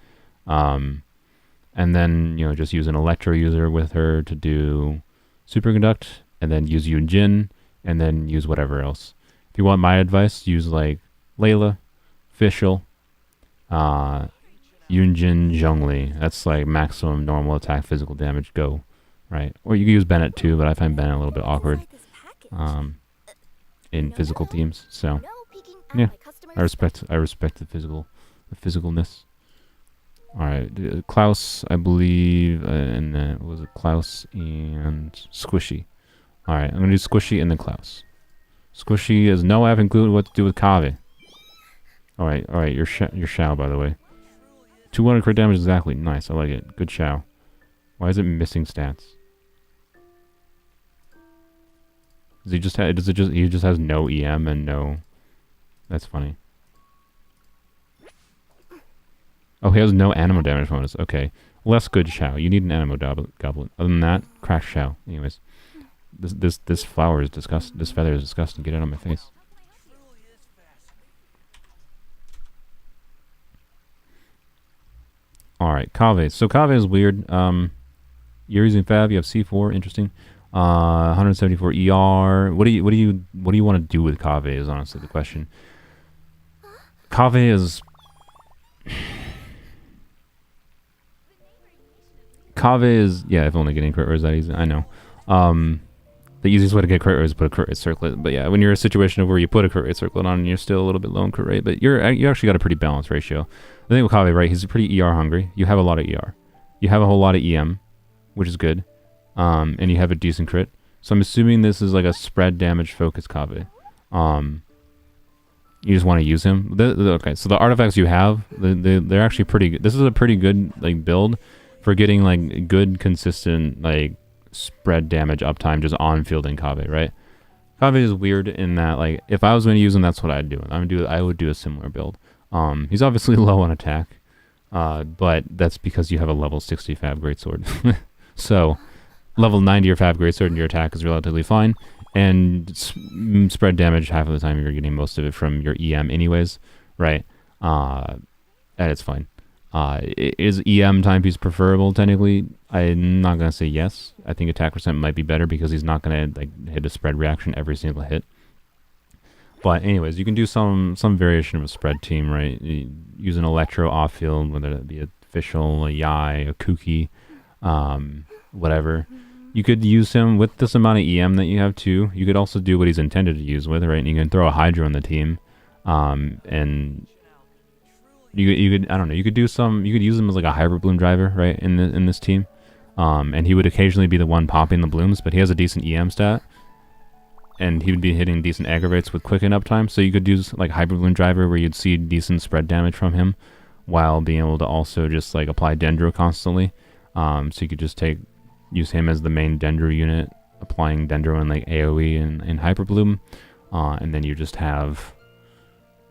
and then, you know, just use an Electro user with her to do Superconduct, and then use Yunjin, and then use whatever else. If you want my advice, use like Layla, Fischl, Yunjin, Zhongli. That's like maximum normal attack, physical damage, go, right? Or you can use Bennett too, but I find Bennett a little bit awkward in physical teams. So yeah, I respect the physicalness. All right, Klaus, I believe, and then was it Klaus and Squishy? All right, I'm gonna do Squishy and then Klaus. Squishy is no, I haven't clue what to do with Kaveh. All right, your Shao, by the way. 200 crit damage exactly. Nice, I like it. Good Shao. Why is it missing stats? Does he just he just has no EM and no? That's funny. Oh, he has no Animo damage bonus. Okay, less good Shao. You need an Animo Goblin. Other than that, crash Shao. Anyways, this flower is disgusting. This feather is disgusting. Get it on my face. All right, Kaveh. So Kaveh is weird. You're using Fab. You have C4. Interesting. 174 ER. What do you want to do with Kaveh? Is honestly the question. Kaveh is. Yeah, if only getting crit rate is that easy. I know. The easiest way to get crit rate is put a crit rate circlet. But yeah, when you're in a situation where you put a crit rate circlet on and you're still a little bit low in crit rate, but you actually got a pretty balanced ratio. The thing with Kaveh, right? He's pretty ER hungry. You have a lot of ER. You have a whole lot of EM, which is good. And you have a decent crit. So I'm assuming this is like a spread damage focus Kaveh. You just want to use him. Okay, so the artifacts you have, they're actually pretty good. This is a pretty good like build for getting like good consistent like spread damage uptime just on fielding Kaveh, right? Kaveh is weird in that like if I was going to use him, that's what I'd do. I would do a similar build. He's obviously low on attack, but that's because you have a level 60 Fab Greatsword. So level 90 your Fab Greatsword and your attack is relatively fine, and spread damage half of the time you're getting most of it from your EM anyways, right? And it's fine. Is EM timepiece preferable technically? I'm not gonna say yes. I think attack percent might be better because he's not gonna like hit a spread reaction every single hit. But anyways, you can do some variation of a spread team, right? You use an Electro off field, whether that be a Fischl, a Yae, a Kuki, whatever. You could use him with this amount of EM that you have too. You could also do what he's intended to use with, right? And you can throw a Hydra on the team, and you could I don't know. You could use him as like a Hyper Bloom driver, right? In this team, and he would occasionally be the one popping the blooms, but he has a decent EM stat, and he would be hitting decent aggravates with quicken uptime. So you could use like Hyper Bloom driver where you'd see decent spread damage from him, while being able to also just like apply Dendro constantly. So you could just use him as the main Dendro unit, applying Dendro and like AoE and Hyper Bloom, and then you just have,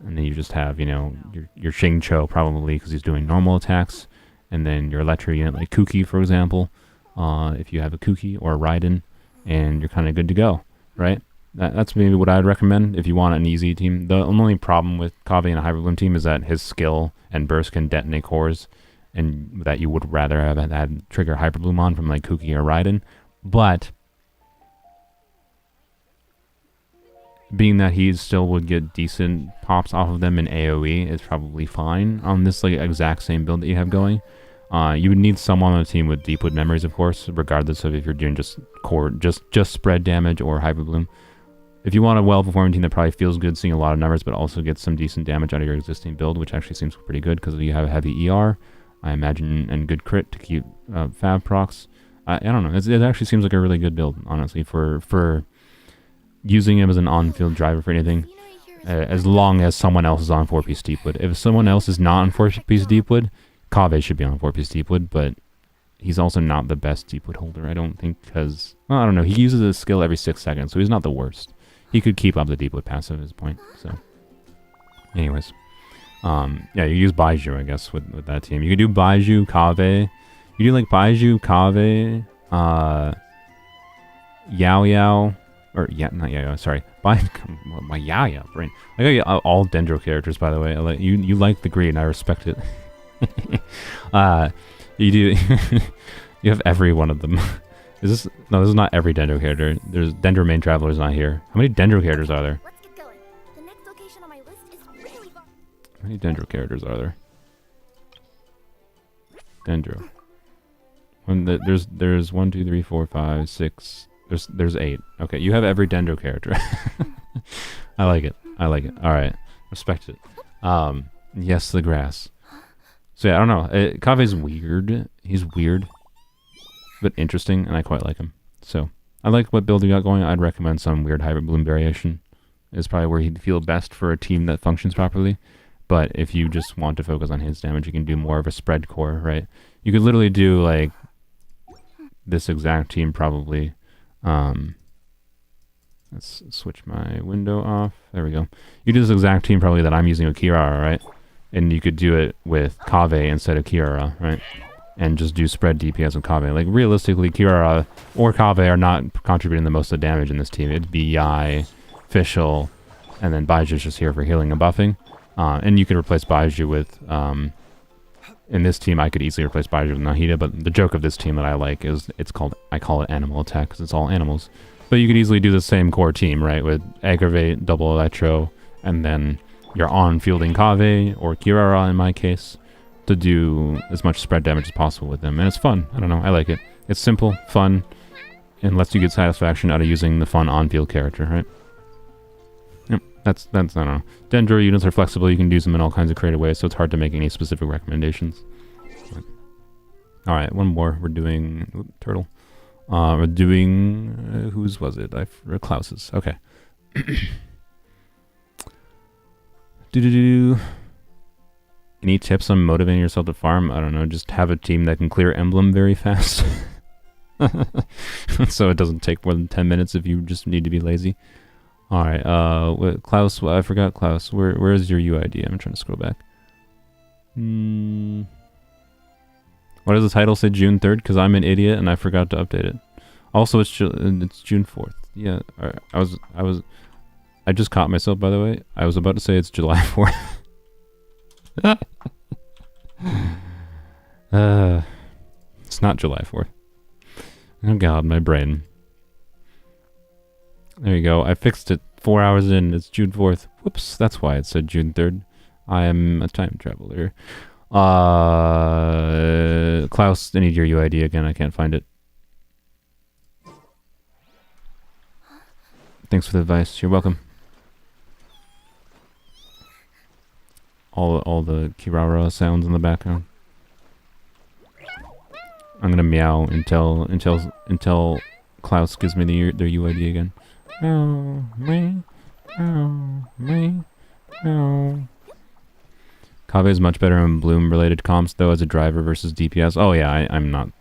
you know, your Xingqiu probably because he's doing normal attacks, and then your Electro unit like Kuki, for example, if you have a Kuki or a Raiden, and you're kind of good to go, right? That's maybe what I'd recommend if you want an easy team. The only problem with Kaveh and a Hyper Bloom team is that his skill and burst can detonate cores, and that you would rather have had trigger Hyper Bloom on from like Kuki or Raiden. But being that he still would get decent pops off of them in AoE is probably fine on this like exact same build that you have going. You would need someone on the team with Deepwood memories, of course, regardless of if you're doing just core, just spread damage or Hyper Bloom. If you want a well-performing team that probably feels good seeing a lot of numbers, but also gets some decent damage out of your existing build, which actually seems pretty good because you have a heavy ER, I imagine, and good crit to keep Fab procs. I don't know. It actually seems like a really good build, honestly, for using him as an on-field driver for anything, as long as someone else is on 4-piece Deepwood. If someone else is not on 4-piece Deepwood, Kaveh should be on 4-piece Deepwood, but he's also not the best Deepwood holder, I don't think, because, well, I don't know, he uses his skill every 6 seconds, so he's not the worst. He could keep up the Deepwood passive at this point, so. Anyways. Yeah, you use Baiju, I guess, with that team. You could do Baiju, Kaveh. You do like Baiju, Kaveh, Yao Yao, or yeah, not Yao Yao, sorry. My Yao Yao brain. I got all Dendro characters, by the way. You like the green, I respect it. You do. You have every one of them. Is this? No, this is not every Dendro character. There's Dendro main traveler's not here. How many Dendro characters are there? Let's get going. The next location on my list is really far. How many Dendro characters are there? Dendro. There's 1, 2, 3, 4, 5, 6. There's 8. Okay, you have every Dendro character. I like it. I like it. All right, respect it. Yes, the grass. So yeah, I don't know. Kave's weird. He's weird, but interesting, and I quite like him. So I like what build you got going. I'd recommend some weird hybrid bloom variation. Is probably where he'd feel best for a team that functions properly. But if you just want to focus on his damage, you can do more of a spread core, right? You could literally do like this exact team probably. Let's switch my window off. There we go. You do this exact team probably that I'm using with Kirara, right? And you could do it with Kaveh instead of Kirara, right? And just do spread DPS with Kaveh. Like realistically, Kirara or Kaveh are not contributing the most of the damage in this team. It'd be Yae, Fischl, and then Baiju's just here for healing and buffing. And you could replace Baiju with, in this team I could easily replace Baiju with Nahida, but the joke of this team that I like is I call it animal attack because it's all animals. But you could easily do the same core team, right, with Aggravate, Double Electro, and then you're on fielding Kaveh or Kirara in my case to do as much spread damage as possible with them. And it's fun. I don't know. I like it. It's simple, fun, and lets you get satisfaction out of using the fun on-field character, right? Yep, that's I don't know. Dendro units are flexible. You can use them in all kinds of creative ways, so it's hard to make any specific recommendations. All right, one more. We're doing Turtle. We're doing whose was it? Klaus's. Okay. Any tips on motivating yourself to farm? I don't know. Just have a team that can clear emblem very fast, so it doesn't take more than 10 minutes if you just need to be lazy. All right. Klaus. I forgot Klaus. Where is your UID? I'm trying to scroll back. What does the title say? June 3rd? Because I'm an idiot and I forgot to update it. Also, it's June 4th. Yeah, I just caught myself, by the way. I was about to say it's July 4th. It's not July 4th. Oh god, my brain. There you go. I fixed it 4 hours in. It's June 4th. Whoops, that's why it said June 3rd. I am a time traveler. Klaus, I need your UID again. I can't find it. Thanks for the advice. You're welcome. All the Kirara sounds in the background. I'm gonna meow until Klaus gives me their UID again. Meow, meow, meow, meow, meow. Kaveh is much better in bloom related comps though as a driver versus DPS. Oh yeah, I'm not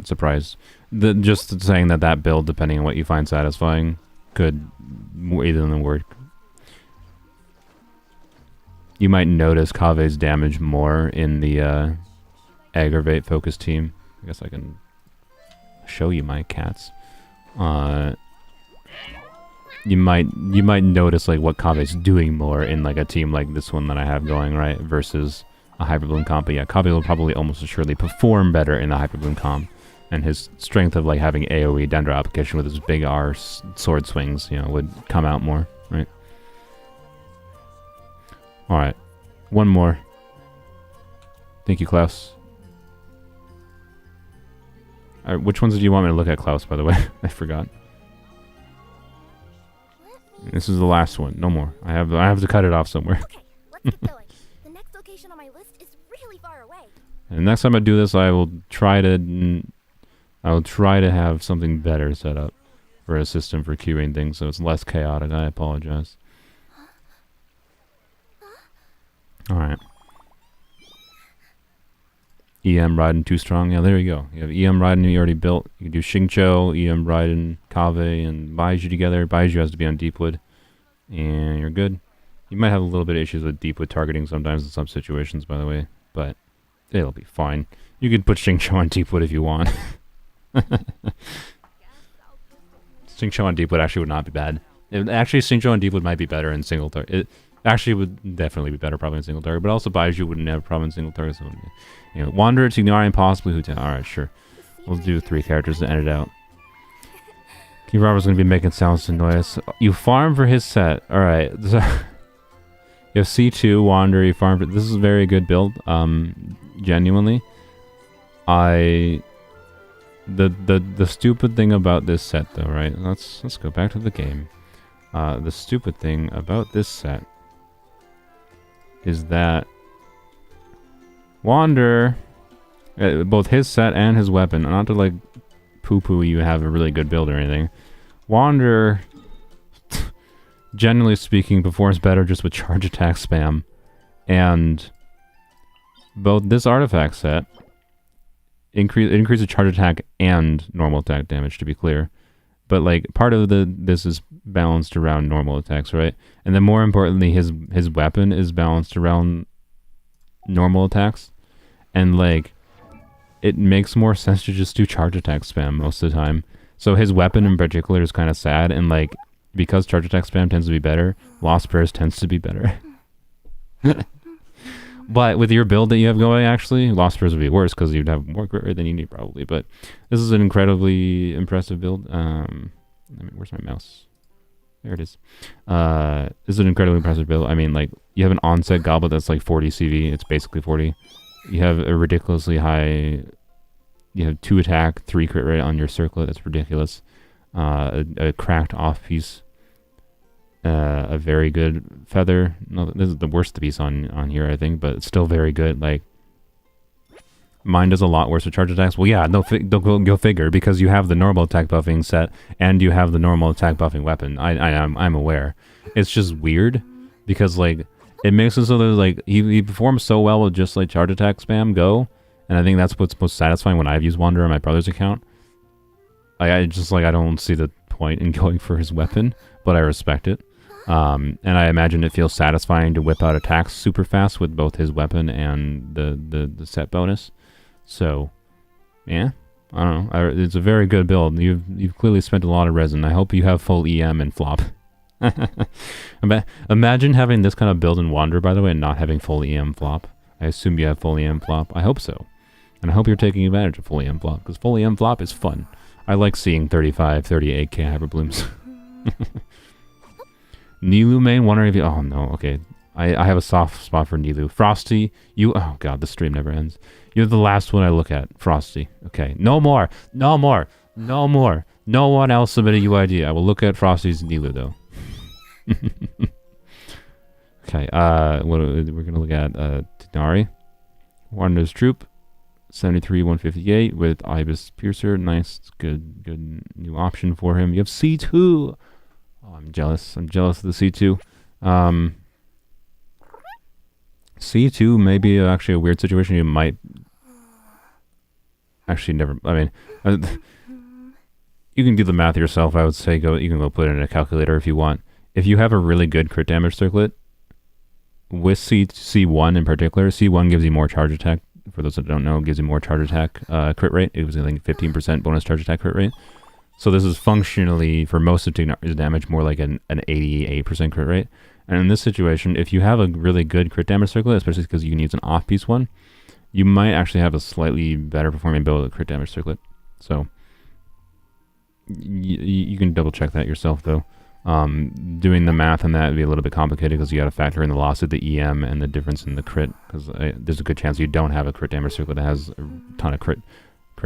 surprised. Just saying that build, depending on what you find satisfying, could either work. You might notice Kaveh's damage more in the aggravate focus team. I guess I can show you my cats. You might notice like what Kave's doing more in like a team like this one that I have going, right, versus a Hyperbloom comp. But yeah, Kaveh will probably almost assuredly perform better in the Hyperbloom comp, and his strength of like having AoE Dendro application with his big R sword swings, you know, would come out more, right? All right, one more. Thank you, Klaus. All right, which ones do you want me to look at, Klaus? By the way, I forgot. This is the last one. No more. I have to cut it off somewhere. Let's get going. The next location on my list is really far away. And next time I do this, I will try to have something better set up for a system for queuing things, so it's less chaotic. I apologize. All right. EM Raiden too strong. Yeah, there you go. You have EM Raiden you already built. You can do Xingqiu, EM Raiden, Kaveh, and Baiju together. Baiju has to be on Deepwood, and you're good. You might have a little bit of issues with Deepwood targeting sometimes in some situations, by the way, but it'll be fine. You could put Xingqiu on Deepwood if you want. Xingqiu on Deepwood actually would not be bad. Actually, Xingqiu on Deepwood might be better in single target. Actually, it would definitely be better probably in single target, but also Baiju wouldn't have problem in single target. So, anyway, Wanderer, Tighnari, and possibly Hu Tao. Alright, sure. We'll do 3 characters to end it out. King Robert's gonna be making sounds to noise. You farm for his set. Alright. You have C2, Wanderer, you farm for... This is a very good build. Genuinely. The stupid thing about this set though, right? Let's go back to the game. The stupid thing about this set is that Wander, both his set and his weapon, not to like poo-poo you have a really good build or anything, Wander, generally speaking, performs better just with charge attack spam, and both this artifact set increases charge attack and normal attack damage, to be clear. But like part of this is balanced around normal attacks, right? And then more importantly, his weapon is balanced around normal attacks, and like it makes more sense to just do charge attack spam most of the time. So his weapon in particular is kind of sad, and like because charge attack spam tends to be better, Lost Prayers tends to be better. But with your build that you have going, actually, Lost Prayers would be worse because you'd have more crit rate than you need probably. But this is an incredibly impressive build. Where's my mouse? There it is. This is an incredibly impressive build. I mean, like, you have an onset goblet that's like 40 CV. It's basically 40. You have a ridiculously high... You have 2 attack, 3 crit rate on your circlet. That's ridiculous. A cracked off piece. A very good feather. No, this is the worst piece on here, I think, but it's still very good. Like, mine does a lot worse with charge attacks. Well, yeah, no, go figure, because you have the normal attack buffing set and you have the normal attack buffing weapon. I'm aware. It's just weird because like it makes it so that like he performs so well with just like charge attack spam go, and I think that's what's most satisfying when I've used Wanderer on my brother's account. I just like I don't see the point in going for his weapon, but I respect it. And I imagine it feels satisfying to whip out attacks super fast with both his weapon and the set bonus. So, yeah, I don't know. It's a very good build. You've clearly spent a lot of resin. I hope you have full EM and flop. Imagine having this kind of build in Wander, by the way, and not having full EM flop. I assume you have full EM flop. I hope so. And I hope you're taking advantage of full EM flop, because full EM flop is fun. I like seeing 35, 38k hyperblooms. Nilu main, wondering if you... Oh, no, okay. I have a soft spot for Nilu. Frosty, you... Oh, God, the stream never ends. You're the last one I look at. Frosty. Okay, no more. No more. No more. No one else submitted UID. I will look at Frosty's Nilu, though. Okay, we're going to look at Tighnari. Wanderer's Troop. 73, 158 with Ibis Piercer. Nice, good new option for him. You have C2. Oh, I'm jealous. I'm jealous of the C2. C2 may be actually a weird situation. You might actually never. I mean, you can do the math yourself. I would say you can go put it in a calculator if you want. If you have a really good crit damage circlet with C1 in particular, C1 gives you more charge attack. For those that don't know, it gives you more charge attack crit rate. It was I think 15% bonus charge attack crit rate. So this is functionally, for most of Tighnari's damage, more like an 88% crit rate. And in this situation, if you have a really good crit damage circlet, especially because you can use an off-piece one, you might actually have a slightly better performing build with crit damage circlet. So you can double check that yourself, though. Doing the math on that would be a little bit complicated because you got to factor in the loss of the EM and the difference in the crit, because there's a good chance you don't have a crit damage circlet that has a ton of crit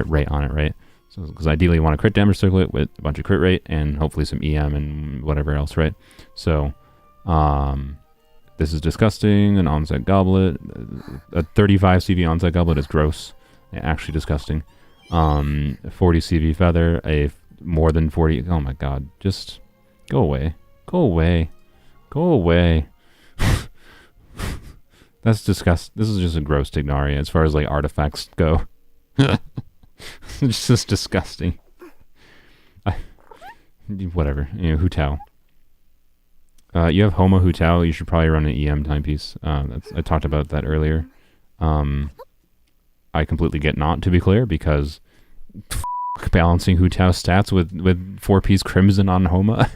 rate on it, right? So, because ideally you want a crit damage circlet with a bunch of crit rate and hopefully some EM and whatever else, right? So, this is disgusting. An onset goblet, a 35 CV onset goblet is gross, actually disgusting. 40 CV feather, a more than 40. Oh my god, just go away, go away, go away. That's disgusting. This is just a gross Tighnari as far as like artifacts go. It's just disgusting. Whatever. You know, Hu Tao. You have Homa Hu Tao. You should probably run an EM timepiece. I talked about that earlier. I completely get not, to be clear, because balancing Hu Tao stats with 4-piece Crimson on Homa.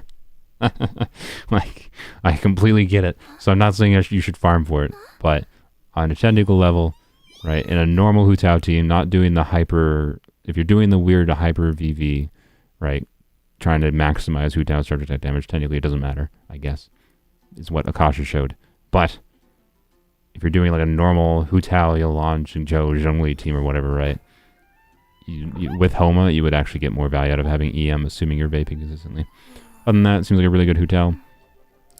Like, I completely get it. So I'm not saying you should farm for it, but on a technical level, right, in a normal Hu Tao team, not doing the hyper, if you're doing the weird hyper VV, right, trying to maximize Hu Tao's charge attack damage, technically it doesn't matter, I guess, is what Akasha showed. But if you're doing like a normal Hu Tao, Yalan, Xingqiu, Zhongli team or whatever, right, with Homa, you would actually get more value out of having EM, assuming you're vaping consistently. Other than that, it seems like a really good Hu Tao.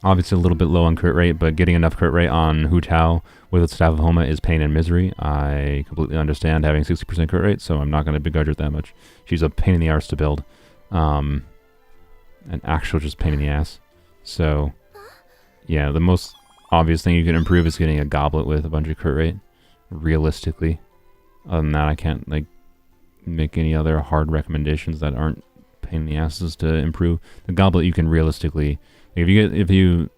Obviously a little bit low on crit rate, but getting enough crit rate on Hu Tao with its Staff of Homa is pain and misery. I completely understand having 60% crit rate, so I'm not going to begrudge her that much. She's a pain in the arse to build. An actual just pain in the ass. So, yeah, the most obvious thing you can improve is getting a goblet with a bunch of crit rate, realistically. Other than that, I can't, like, make any other hard recommendations that aren't pain in the asses to improve. The goblet you can realistically... If you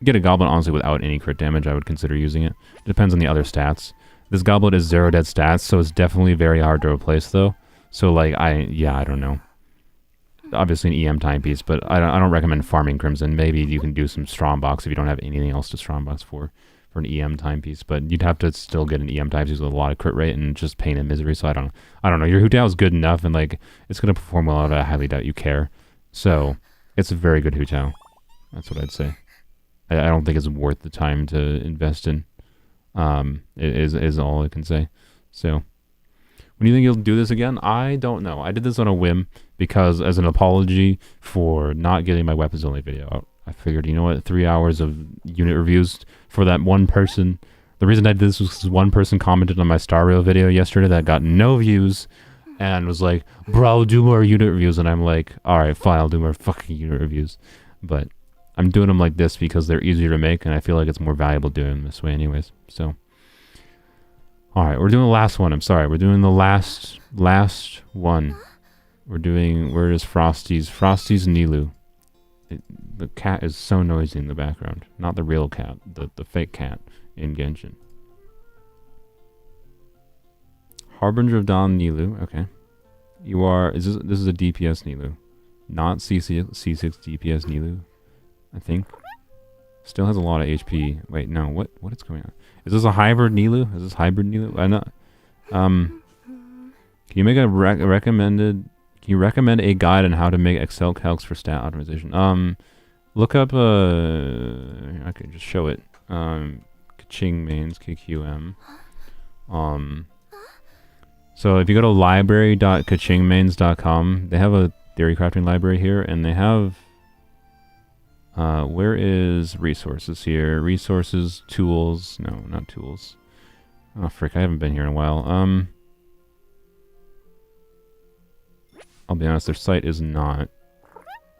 get a goblet, honestly, without any crit damage, I would consider using it. It depends on the other stats. This goblet is 0 dead stats, so it's definitely very hard to replace, though. So, like, I don't know. Obviously an EM timepiece, but I don't recommend farming Crimson. Maybe you can do some Strongbox if you don't have anything else to Strongbox for an EM timepiece. But you'd have to still get an EM timepiece with a lot of crit rate and just pain and misery. So I don't know. Your Hu Tao is good enough, and like it's gonna perform well. I highly doubt you care. So it's a very good Hu Tao. That's what I'd say. I don't think it's worth the time to invest in. It is all I can say. So, when do you think you'll do this again? I don't know. I did this on a whim because as an apology for not getting my weapons only video out. I figured, you know what, 3 hours of unit reviews for that one person. The reason I did this was because one person commented on my Star Rail video yesterday that got no views and was like, bro, do more unit reviews. And I'm like, alright, fine, I'll do more fucking unit reviews. But I'm doing them like this because they're easier to make, and I feel like it's more valuable doing them this way anyways. So, alright, we're doing the last one. I'm sorry, we're doing the last one. We're doing, where is Frosty's Nilu. The cat is so noisy in the background. Not the real cat, the fake cat in Genshin. Harbinger of Dawn Nilu, okay. You are, this is a DPS Nilu. Not C6 DPS Nilu. I think. Still has a lot of HP. Wait, no. What is going on? Is this a hybrid Nilu? Is this hybrid Nilu? I know. Can you make a recommended? Can you recommend a guide on how to make Excel calcs for stat optimization? Look up. I could just show it. Kaching mains KQM. So if you go to library.kachingmains.com, they have a theory crafting library here, and they have. Where is resources here? Resources, tools. No, not tools. Oh, frick, I haven't been here in a while. I'll be honest, their site is not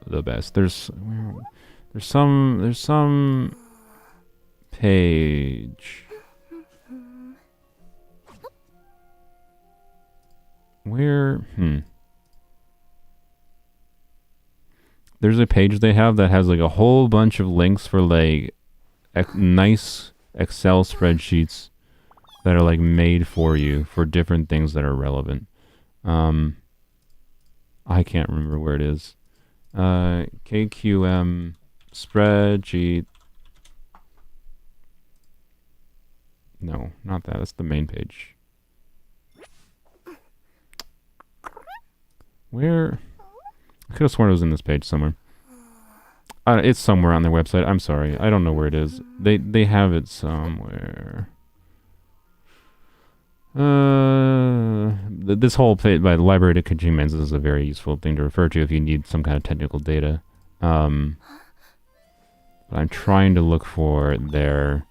the best. There's some page. Where, There's a page they have that has like a whole bunch of links for like nice Excel spreadsheets that are like made for you for different things that are relevant. I can't remember where it is. KQM spreadsheet. No, not that. That's the main page. Where? I could have sworn it was in this page somewhere. It's somewhere on their website. I'm sorry. I don't know where it is. They have it somewhere. This whole page by the library to Kajing Mains is a very useful thing to refer to if you need some kind of technical data. But I'm trying to look for their...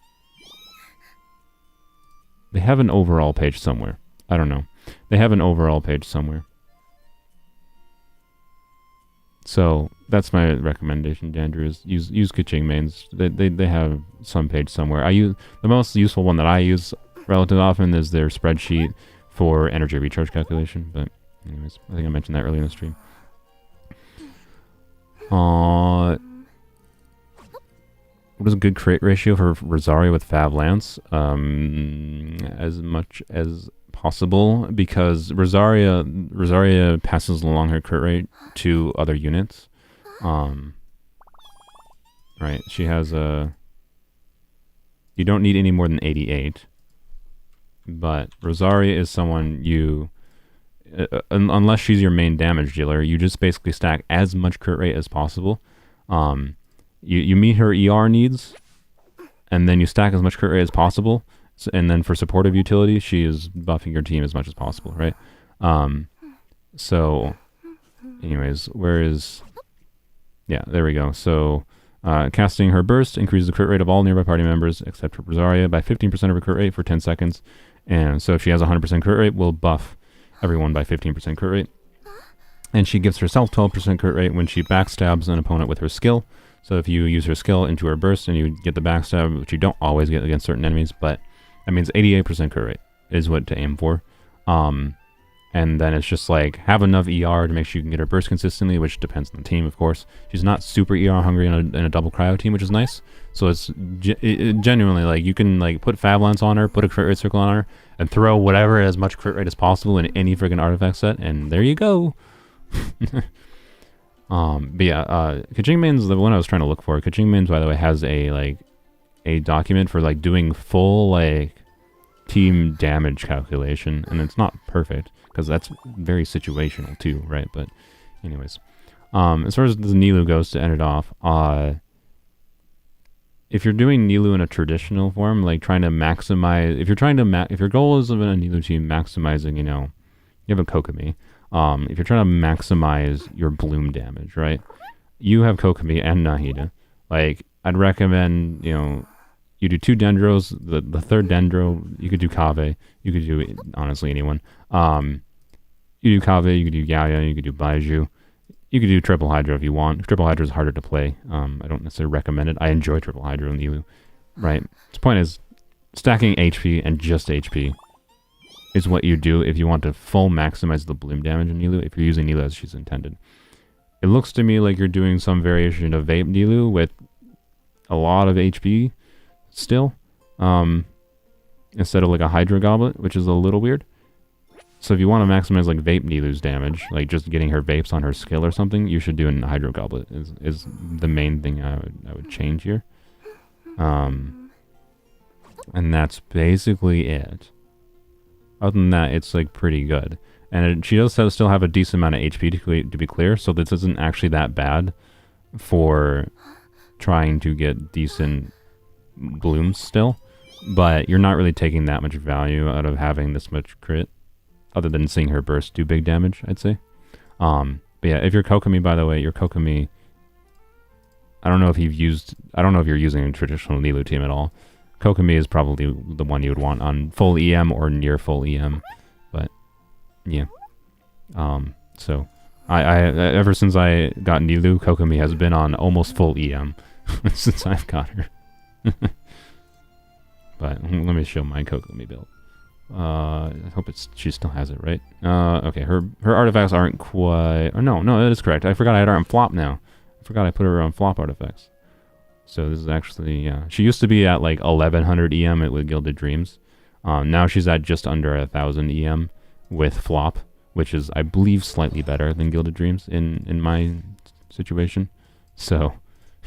They have an overall page somewhere. I don't know. They have an overall page somewhere. So that's my recommendation, Andrew, is use Kaching Mains. They have some page somewhere. The most useful one that I use relatively often is their spreadsheet for energy recharge calculation. But anyways, I think I mentioned that earlier in the stream. What is a good crit ratio for Rosaria with Fab Lance? As much as possible, because Rosaria passes along her crit rate to other units. right? She has a... You don't need any more than 88. But Rosaria is someone you... unless she's your main damage dealer, you just basically stack as much crit rate as possible. You meet her ER needs, and then you stack as much crit rate as possible. And then for supportive utility, she is buffing your team as much as possible, right? So, anyways, where is... Yeah, there we go. So, casting her burst increases the crit rate of all nearby party members except for Rosaria by 15% of her crit rate for 10 seconds. And so if she has 100% crit rate, we'll buff everyone by 15% crit rate. And she gives herself 12% crit rate when she backstabs an opponent with her skill. So if you use her skill into her burst and you get the backstab, which you don't always get against certain enemies, but that means 88% crit rate is what to aim for. And then it's just like, have enough ER to make sure you can get her burst consistently, which depends on the team, of course. She's not super ER hungry in a double cryo team, which is nice. So it's genuinely like, you can like put Fab Lance on her, put a crit rate circle on her, and throw whatever as much crit rate as possible in any friggin' artifact set, and there you go. But yeah, Kajingman's the one I was trying to look for. Kajingman's, by the way, has a document for like doing full like team damage calculation, and it's not perfect because that's very situational too, right? But anyways, as far as the Nilou goes, to end it off, if you're doing Nilou in a traditional form, like trying to maximize, if your goal is of a Nilou team maximizing, you know, you have a Kokomi. If you're trying to maximize your bloom damage, right? You have Kokomi and Nahida. Like, I'd recommend, you know, you do 2 Dendros. The third Dendro, you could do Kaveh. You could do, honestly, anyone. You do Kaveh, you could do Yae, you could do Baiju. You could do Triple Hydro if you want. Triple Hydro is harder to play. I don't necessarily recommend it. I enjoy Triple Hydro in Nilou. Right? The point is, stacking HP and just HP is what you do if you want to full maximize the bloom damage in Nilou, if you're using Nilou as she's intended. It looks to me like you're doing some variation of Vape Nilou with a lot of HP still, instead of like a Hydro Goblet, which is a little weird. So if you want to maximize like Vape Nilou's damage, like just getting her vapes on her skill or something, you should do an Hydro Goblet is the main thing I would change here. And that's basically it. Other than that, it's like pretty good. And she does still have a decent amount of HP to be clear, so this isn't actually that bad for trying to get decent blooms still. But you're not really taking that much value out of having this much crit, other than seeing her burst do big damage, I'd say. But yeah, if you're Kokomi, by the way, your Kokomi, I don't know if you're using a traditional Nilou team at all. Kokomi is probably the one you would want on full EM or near full EM, but yeah. So I ever since I got Nilou, Kokomi has been on almost full EM since I've got her. But let me show my Kokomi build. I hope she still has it, right? Okay, her artifacts aren't quite... Oh, no, that is correct. I forgot I had her on flop now. I forgot I put her on flop artifacts. So this is actually, yeah. She used to be at like 1100 EM with Gilded Dreams. Now she's at just under 1000 EM with flop, which is, I believe, slightly better than Gilded Dreams in my situation. So,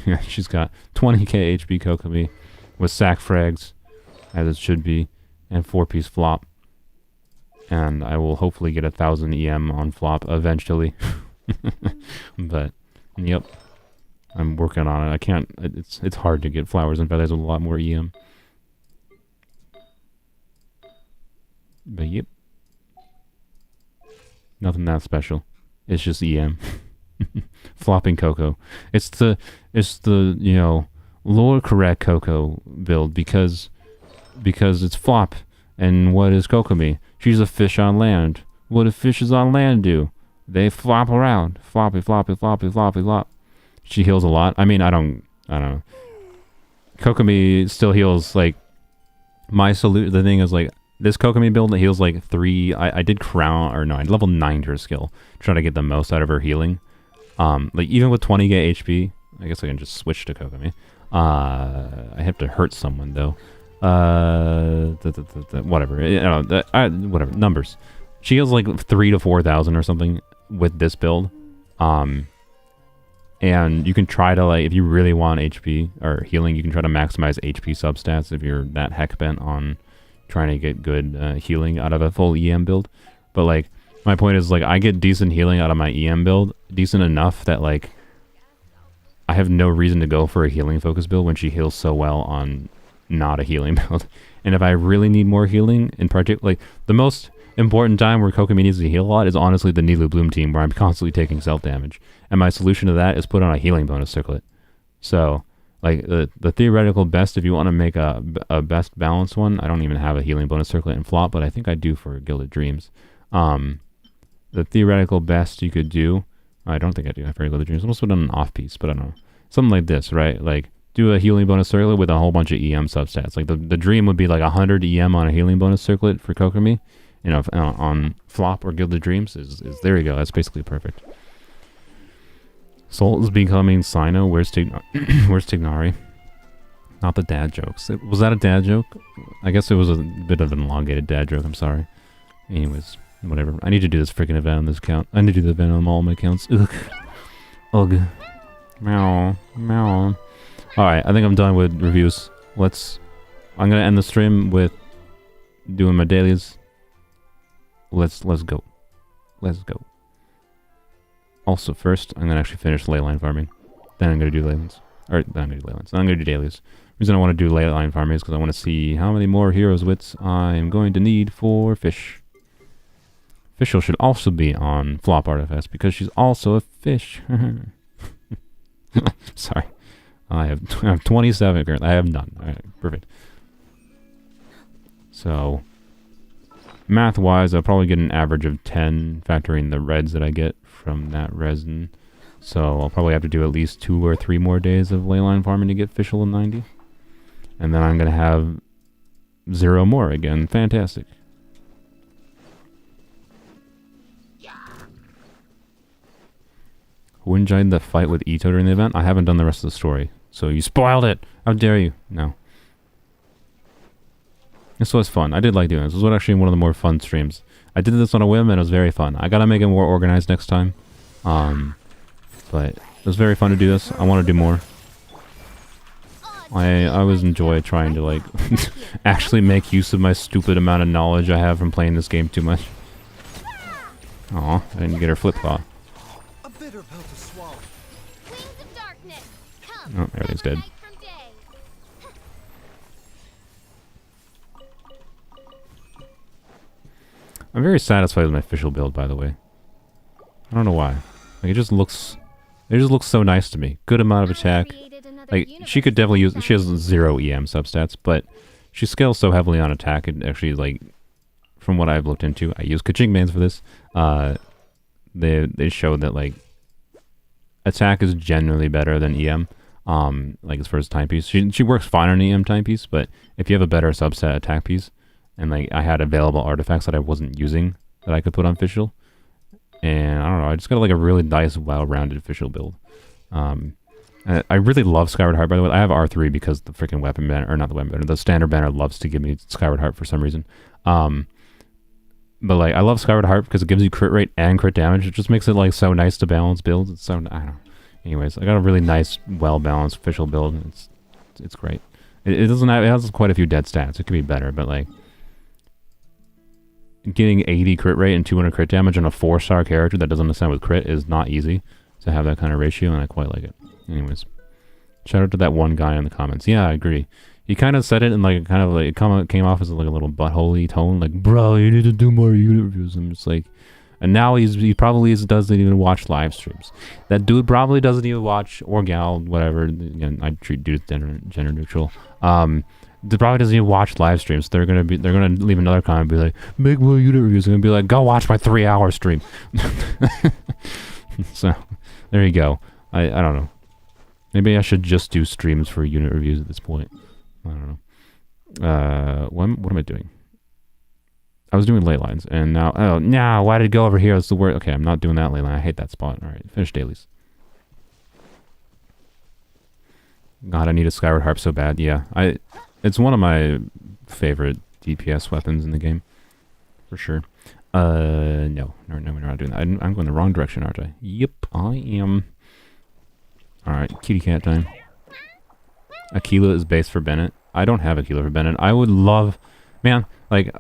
yeah, she's got 20k HP Kokomi with sack frags, as it should be, and 4-piece flop. And I will hopefully get 1000 EM on flop eventually. But, yep. I'm working on it. I can't... It's hard to get Flowers and Feathers with a lot more EM. But yep. Nothing that special. It's just EM. Flopping Coco. It's the you know, lore correct Coco build because it's flop. And what is Kokomi? She's a fish on land. What do fishes on land do? They flop around. Floppy, floppy, floppy, floppy, flop. She heals a lot. I mean, I don't know. Kokomi still heals, like, the thing is, like, this Kokomi build that heals, like, 3, I did I level 9 her skill, trying to get the most out of her healing. Like, even with 20k HP, I guess I can just switch to Kokomi. I have to hurt someone, though. Whatever. Whatever. Numbers. She heals, like, 3 to 4,000 or something with this build. And you can try to, like, if you really want HP or healing, you can try to maximize HP substats if you're that heck bent on trying to get good healing out of a full EM build. But, like, my point is, like, I get decent healing out of my EM build, decent enough that, like, I have no reason to go for a healing focus build when she heals so well on not a healing build. And if I really need more healing, in particular, like, the most important time where Kokomi needs to heal a lot is honestly the Nilou Bloom team, where I'm constantly taking self-damage. And my solution to that is put on a healing bonus circlet. So, like, the theoretical best, if you want to make a best balanced one, I don't even have a healing bonus circlet in flop, but I think I do for Gilded Dreams. The theoretical best you could do, I don't think I do for Gilded Dreams. I'm also done an off piece, but I don't know. Something like this, right? Like, do a healing bonus circlet with a whole bunch of EM substats. Like, the dream would be like 100 EM on a healing bonus circlet for Kokomi. You know, on flop or Gilded Dreams is there you go. That's basically perfect. Soul is becoming Sino. Where's Tignari? Not the dad jokes. Was that a dad joke? I guess it was a bit of an elongated dad joke. I'm sorry. Anyways, whatever. I need to do this freaking event on this account. I need to do the event on all my accounts. Ugh. Ugh. Meow. Meow. Alright, I think I'm done with reviews. I'm gonna end the stream with doing my dailies. Let's go. Let's go. Also, first, I'm gonna actually finish leyline farming. Then I'm gonna do leylands. Or, then I'm gonna do leylands. Then I'm gonna do dailies. The reason I want to do leyline farming is because I want to see how many more heroes wits I'm going to need for fish. Fischl should also be on flop artifacts because she's also a fish. Sorry. I have 27 currently. I have none. Alright, perfect. So, math-wise, I'll probably get an average of 10, factoring the reds that I get from that resin. So I'll probably have to do at least 2 or 3 more days of leyline farming to get Fischl in 90. And then I'm going to have 0 more again. Fantastic. Who enjoyed the fight with Ito during the event? I haven't done the rest of the story. So you spoiled it! How dare you? No. This was fun. I did like doing this. This was actually one of the more fun streams. I did this on a whim and it was very fun. I gotta make it more organized next time. But it was very fun to do this. I want to do more. I always enjoy trying to, like, actually make use of my stupid amount of knowledge I have from playing this game too much. Aw, I didn't get her flip claw. A bitter pill to swallow. Wings of darkness. Come, Oh, everything's dead. night from day. I'm very satisfied with my official build, by the way. I don't know why. Like, it just looks so nice to me. Good amount of attack. Like, she could definitely use... She has 0 EM substats, but she scales so heavily on attack, it actually, like... From what I've looked into, I use Kaching Bands for this. They showed that, like... Attack is generally better than EM. Like, as far as timepiece. She works fine on EM timepiece, but if you have a better subset attack piece, and, like, I had available artifacts that I wasn't using that I could put on Fischl, and I don't know, I just got, like, a really nice, well-rounded Fischl build. I really love Skyward Heart, by the way. I have R3 because the freaking weapon banner, or not the weapon banner, the standard banner loves to give me Skyward Heart for some reason. But, like, I love Skyward Heart because it gives you crit rate and crit damage. It just makes it, like, so nice to balance builds. It's so, I don't know. Anyways, I got a really nice, well-balanced Fischl build. It's great. It doesn't have, it has quite a few dead stats. It could be better, but, like, getting 80 crit rate and 200 crit damage on a 4-star character that doesn't understand with crit is not easy to have that kind of ratio, and I quite like it. Anyways, shout out to that one guy in the comments. Yeah, I agree. He kind of said it in, like, kind of like, it came off as like a little buttholey tone, like, bro, you need to do more unit reviews. I'm just like, and now he probably doesn't even watch live streams. That dude probably doesn't even watch, or gal, whatever. Again, I treat dudes gender neutral. They probably doesn't even watch live streams. They're gonna leave another comment and be like, make more unit reviews, and be like, go watch my 3-hour stream. So there you go. I don't know. Maybe I should just do streams for unit reviews at this point. I don't know. What am I doing? I was doing ley lines, and now, oh, no, why did it go over here? That's the word. Okay, I'm not doing that ley line. I hate that spot. All right, finish dailies. God, I need a Skyward Harp so bad. Yeah, it's one of my favorite DPS weapons in the game, for sure. No, we're not doing that. I'm going the wrong direction, aren't I? Yep, I am. Alright, kitty cat time. Aquila is base for Bennett. I don't have Aquila for Bennett. I would love... Man, like,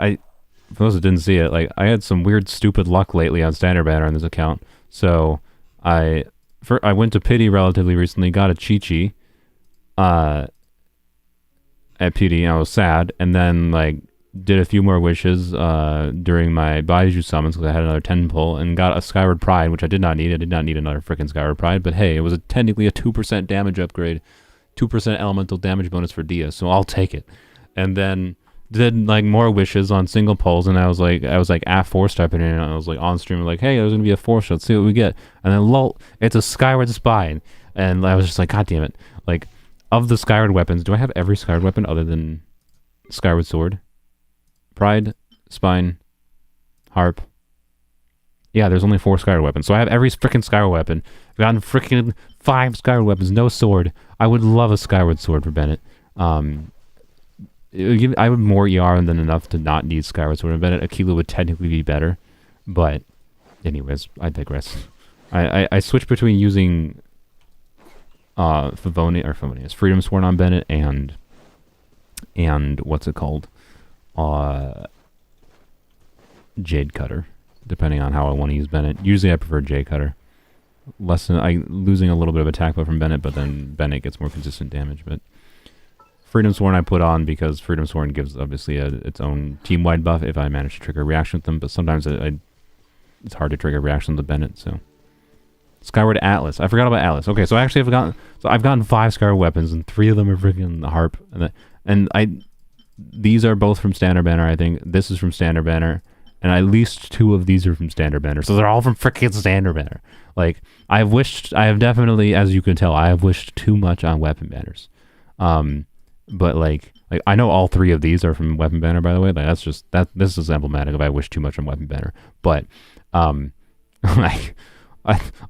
for those that didn't see it, like, I had some weird, stupid luck lately on Standard Banner on this account. So, I went to Pity relatively recently, got a Chi-Chi, at Pity, and I was sad, and then, like, did a few more wishes, during my Baiju summons, because I had another 10 pull, and got a Skyward Pride, which I did not need. I did not need another freaking Skyward Pride, but hey, it was technically a 2% damage upgrade, 2% elemental damage bonus for Dia, so I'll take it. And then did like more wishes on single pulls, and I was like at 4-star in, and I was like on stream like, hey, there's gonna be a 4-star, let's see what we get. And then lol, it's a Skyward Spine, and I was just like, god damn it. Like, of the Skyward weapons, do I have every Skyward weapon other than Skyward Sword? Pride, Spine, Harp. Yeah, there's only 4 Skyward weapons, so I have every freaking Skyward weapon. I've gotten freaking 5 Skyward weapons, no sword. I would love a Skyward Sword for Bennett. I would more ER than enough to not need Skyward Sword for Bennett. Aquila would technically be better, but anyways, I digress. I switched between using Favonius Freedom Sworn on Bennett and what's it called? Jade Cutter, depending on how I want to use Bennett. Usually I prefer Jade Cutter. Losing a little bit of attack from Bennett, but then Bennett gets more consistent damage. But Freedom Sworn I put on because Freedom Sworn gives obviously its own team-wide buff if I manage to trigger a reaction with them, but sometimes it's hard to trigger reactions with Bennett, so. Skyward Atlas. I forgot about Atlas. Okay, so actually I've gotten 5 Skyward weapons, and 3 of them are freaking the Harp. These are both from Standard Banner, I think. This is from Standard Banner. And at least 2 of these are from Standard Banner. So they're all from freaking Standard Banner. Like, I have definitely, as you can tell, I have wished too much on weapon banners. But like I know all 3 of these are from weapon banner, by the way. Like, this is emblematic of I wish too much on weapon banner. But, like,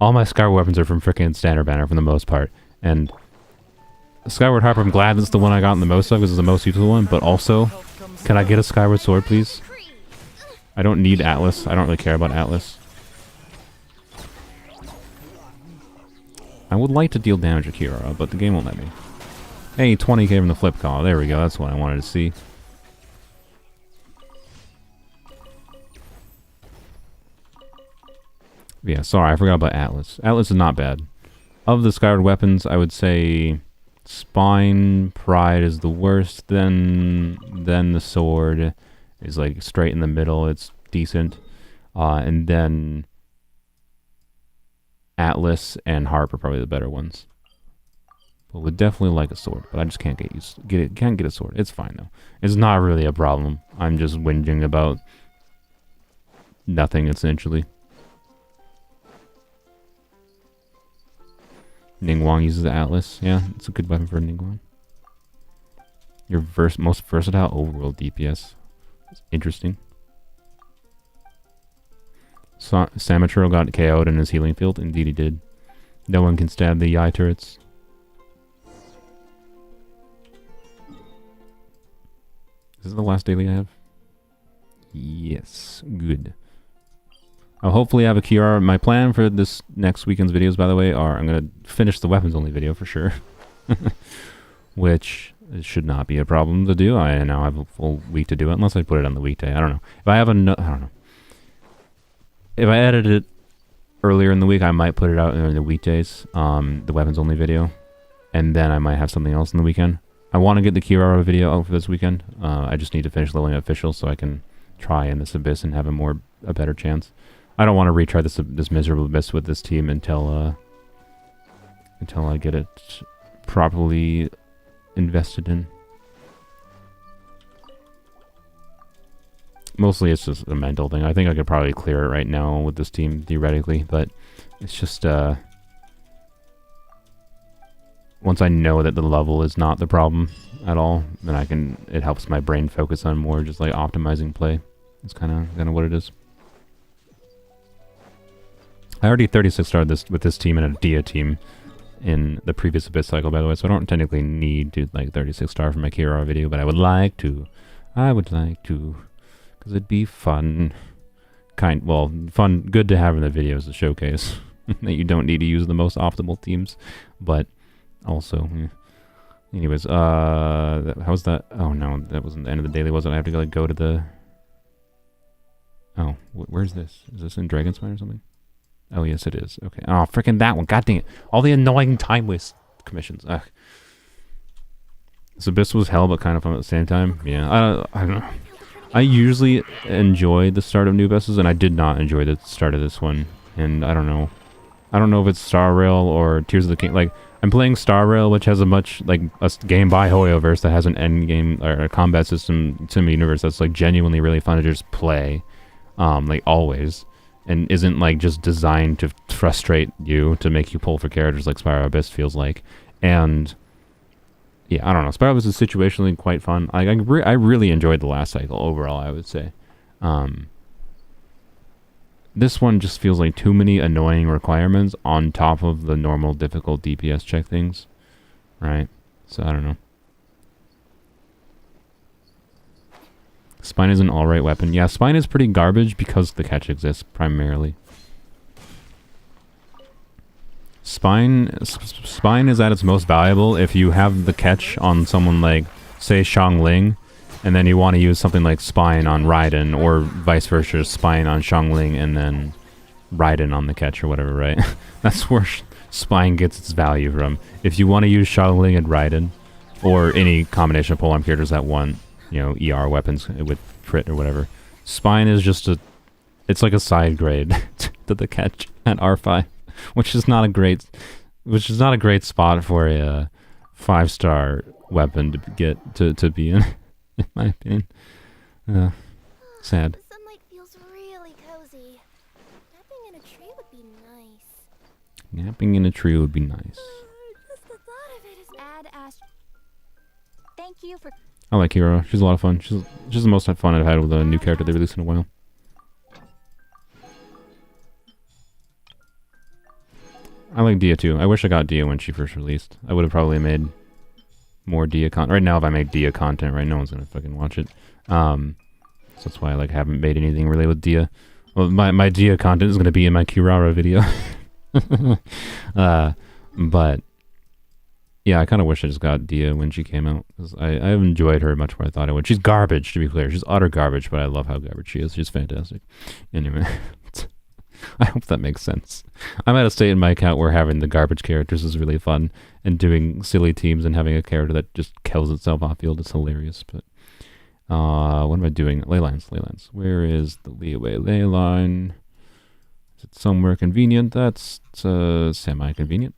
all my Skyward weapons are from freaking Standard Banner for the most part. And Skyward Harp, I'm glad that's the one I got the most of because it's the most useful one. But also, can I get a Skyward Sword, please? I don't need Atlas. I don't really care about Atlas. I would like to deal damage to Kirara, but the game won't let me. Hey, 20k from the flip call. There we go. That's what I wanted to see. Yeah, sorry. I forgot about Atlas. Atlas is not bad. Of the Skyward weapons, I would say Spine, Pride is the worst. Then the Sword is like straight in the middle. It's decent. And then Atlas and Harp are probably the better ones. But would definitely like a sword, but I just can't can't get a sword. It's fine though. It's not really a problem. I'm just whinging about nothing essentially. Ningguang uses the Atlas. Yeah, it's a good weapon for Ningguang. Your most versatile overworld DPS. It's interesting. Samaturo got KO'd in his healing field. Indeed he did. No one can stab the Yae turrets. Is this the last daily I have? Yes. Good. I'll hopefully have a QR. My plan for this next weekend's videos, by the way, are I'm going to finish the weapons only video for sure. Which should not be a problem to do. I now have a full week to do it, unless I put it on the weekday. I don't know. If I have I don't know. If I edit it earlier in the week, I might put it out in the weekdays, the weapons only video. And then I might have something else in the weekend. I want to get the Kirara video out for this weekend. I just need to finish leveling official so I can try in this Abyss and have a better chance. I don't want to retry this miserable Abyss with this team until I get it properly invested in. Mostly it's just a mental thing. I think I could probably clear it right now with this team, theoretically, but it's just, once I know that the level is not the problem at all, then it helps my brain focus on more just like optimizing play. It's kind of what it is. I already 36 starred with this team and a Dia team in the previous Abyss cycle, by the way, so I don't technically need to like 36 star for my Kirara video, but I would like to. Because it'd be fun. Fun, good to have in the videos to showcase. that you don't need to use the most optimal teams, but also, anyways, how's that? Oh no, that wasn't the end of the daily, was it? I have to go to the. Oh, where's this? Is this in Dragonspine or something? Oh yes, it is. Okay. Oh, freaking that one! God dang it! All the annoying time waste commissions. Ugh. This Abyss was hell, but kind of fun at the same time. Yeah, I don't know. I usually enjoy the start of new Abysses, and I did not enjoy the start of this one. And I don't know. I don't know if it's Star Rail or Tears of the King. Like, I'm playing Star Rail, which has a much, like, a game by Hoyoverse that has an end game, or a combat system, sim universe that's, like, genuinely really fun to just play. Like, always. And isn't, like, just designed to frustrate you, to make you pull for characters like Spyro Abyss feels like. And yeah, I don't know. Spyro Abyss is situationally quite fun. I really enjoyed the last cycle overall, I would say. This one just feels like too many annoying requirements on top of the normal difficult DPS check things. Right? So, I don't know. Spine is an alright weapon. Yeah, Spine is pretty garbage because the catch exists, primarily. Spine is at its most valuable if you have the catch on someone like, say, Xiangling, and then you want to use something like Spine on Raiden, or vice versa, Spine on Xiangling and then Raiden on the catch or whatever, right? That's where Spine gets its value from. If you want to use Xiangling and Raiden, or any combination of polearm characters that want, you know, ER weapons with crit or whatever, Spine is just it's like a side grade to the catch at R5. Which is not a great spot for a 5-star weapon to get to be in my opinion. Sad. The sunlight feels really cozy. Napping in a tree would be nice. Napping in a tree would be nice. Just the thought of it is Ad Ast. Thank you for. I like Hero. She's a lot of fun. She's the most fun I've had with a new character they released in a while. I like Dia too. I wish I got Dia when she first released. I would have probably made more Dia content. Right now, if I make Dia content, right, no one's gonna fucking watch it. So that's why I haven't made anything really with Dia. Well, my Dia content is gonna be in my Kirara video. But yeah, I kind of wish I just got Dia when she came out, because I've enjoyed her much more than I thought I would. She's garbage, to be clear. She's utter garbage, but I love how garbage she is. She's fantastic. Anyway. I hope that makes sense. I'm at a state in my account where having the garbage characters is really fun, and doing silly teams and having a character that just kills itself off field is hilarious. But what am I doing? Ley lines. Where is the leeway ley line? Is it somewhere convenient? That's semi-convenient.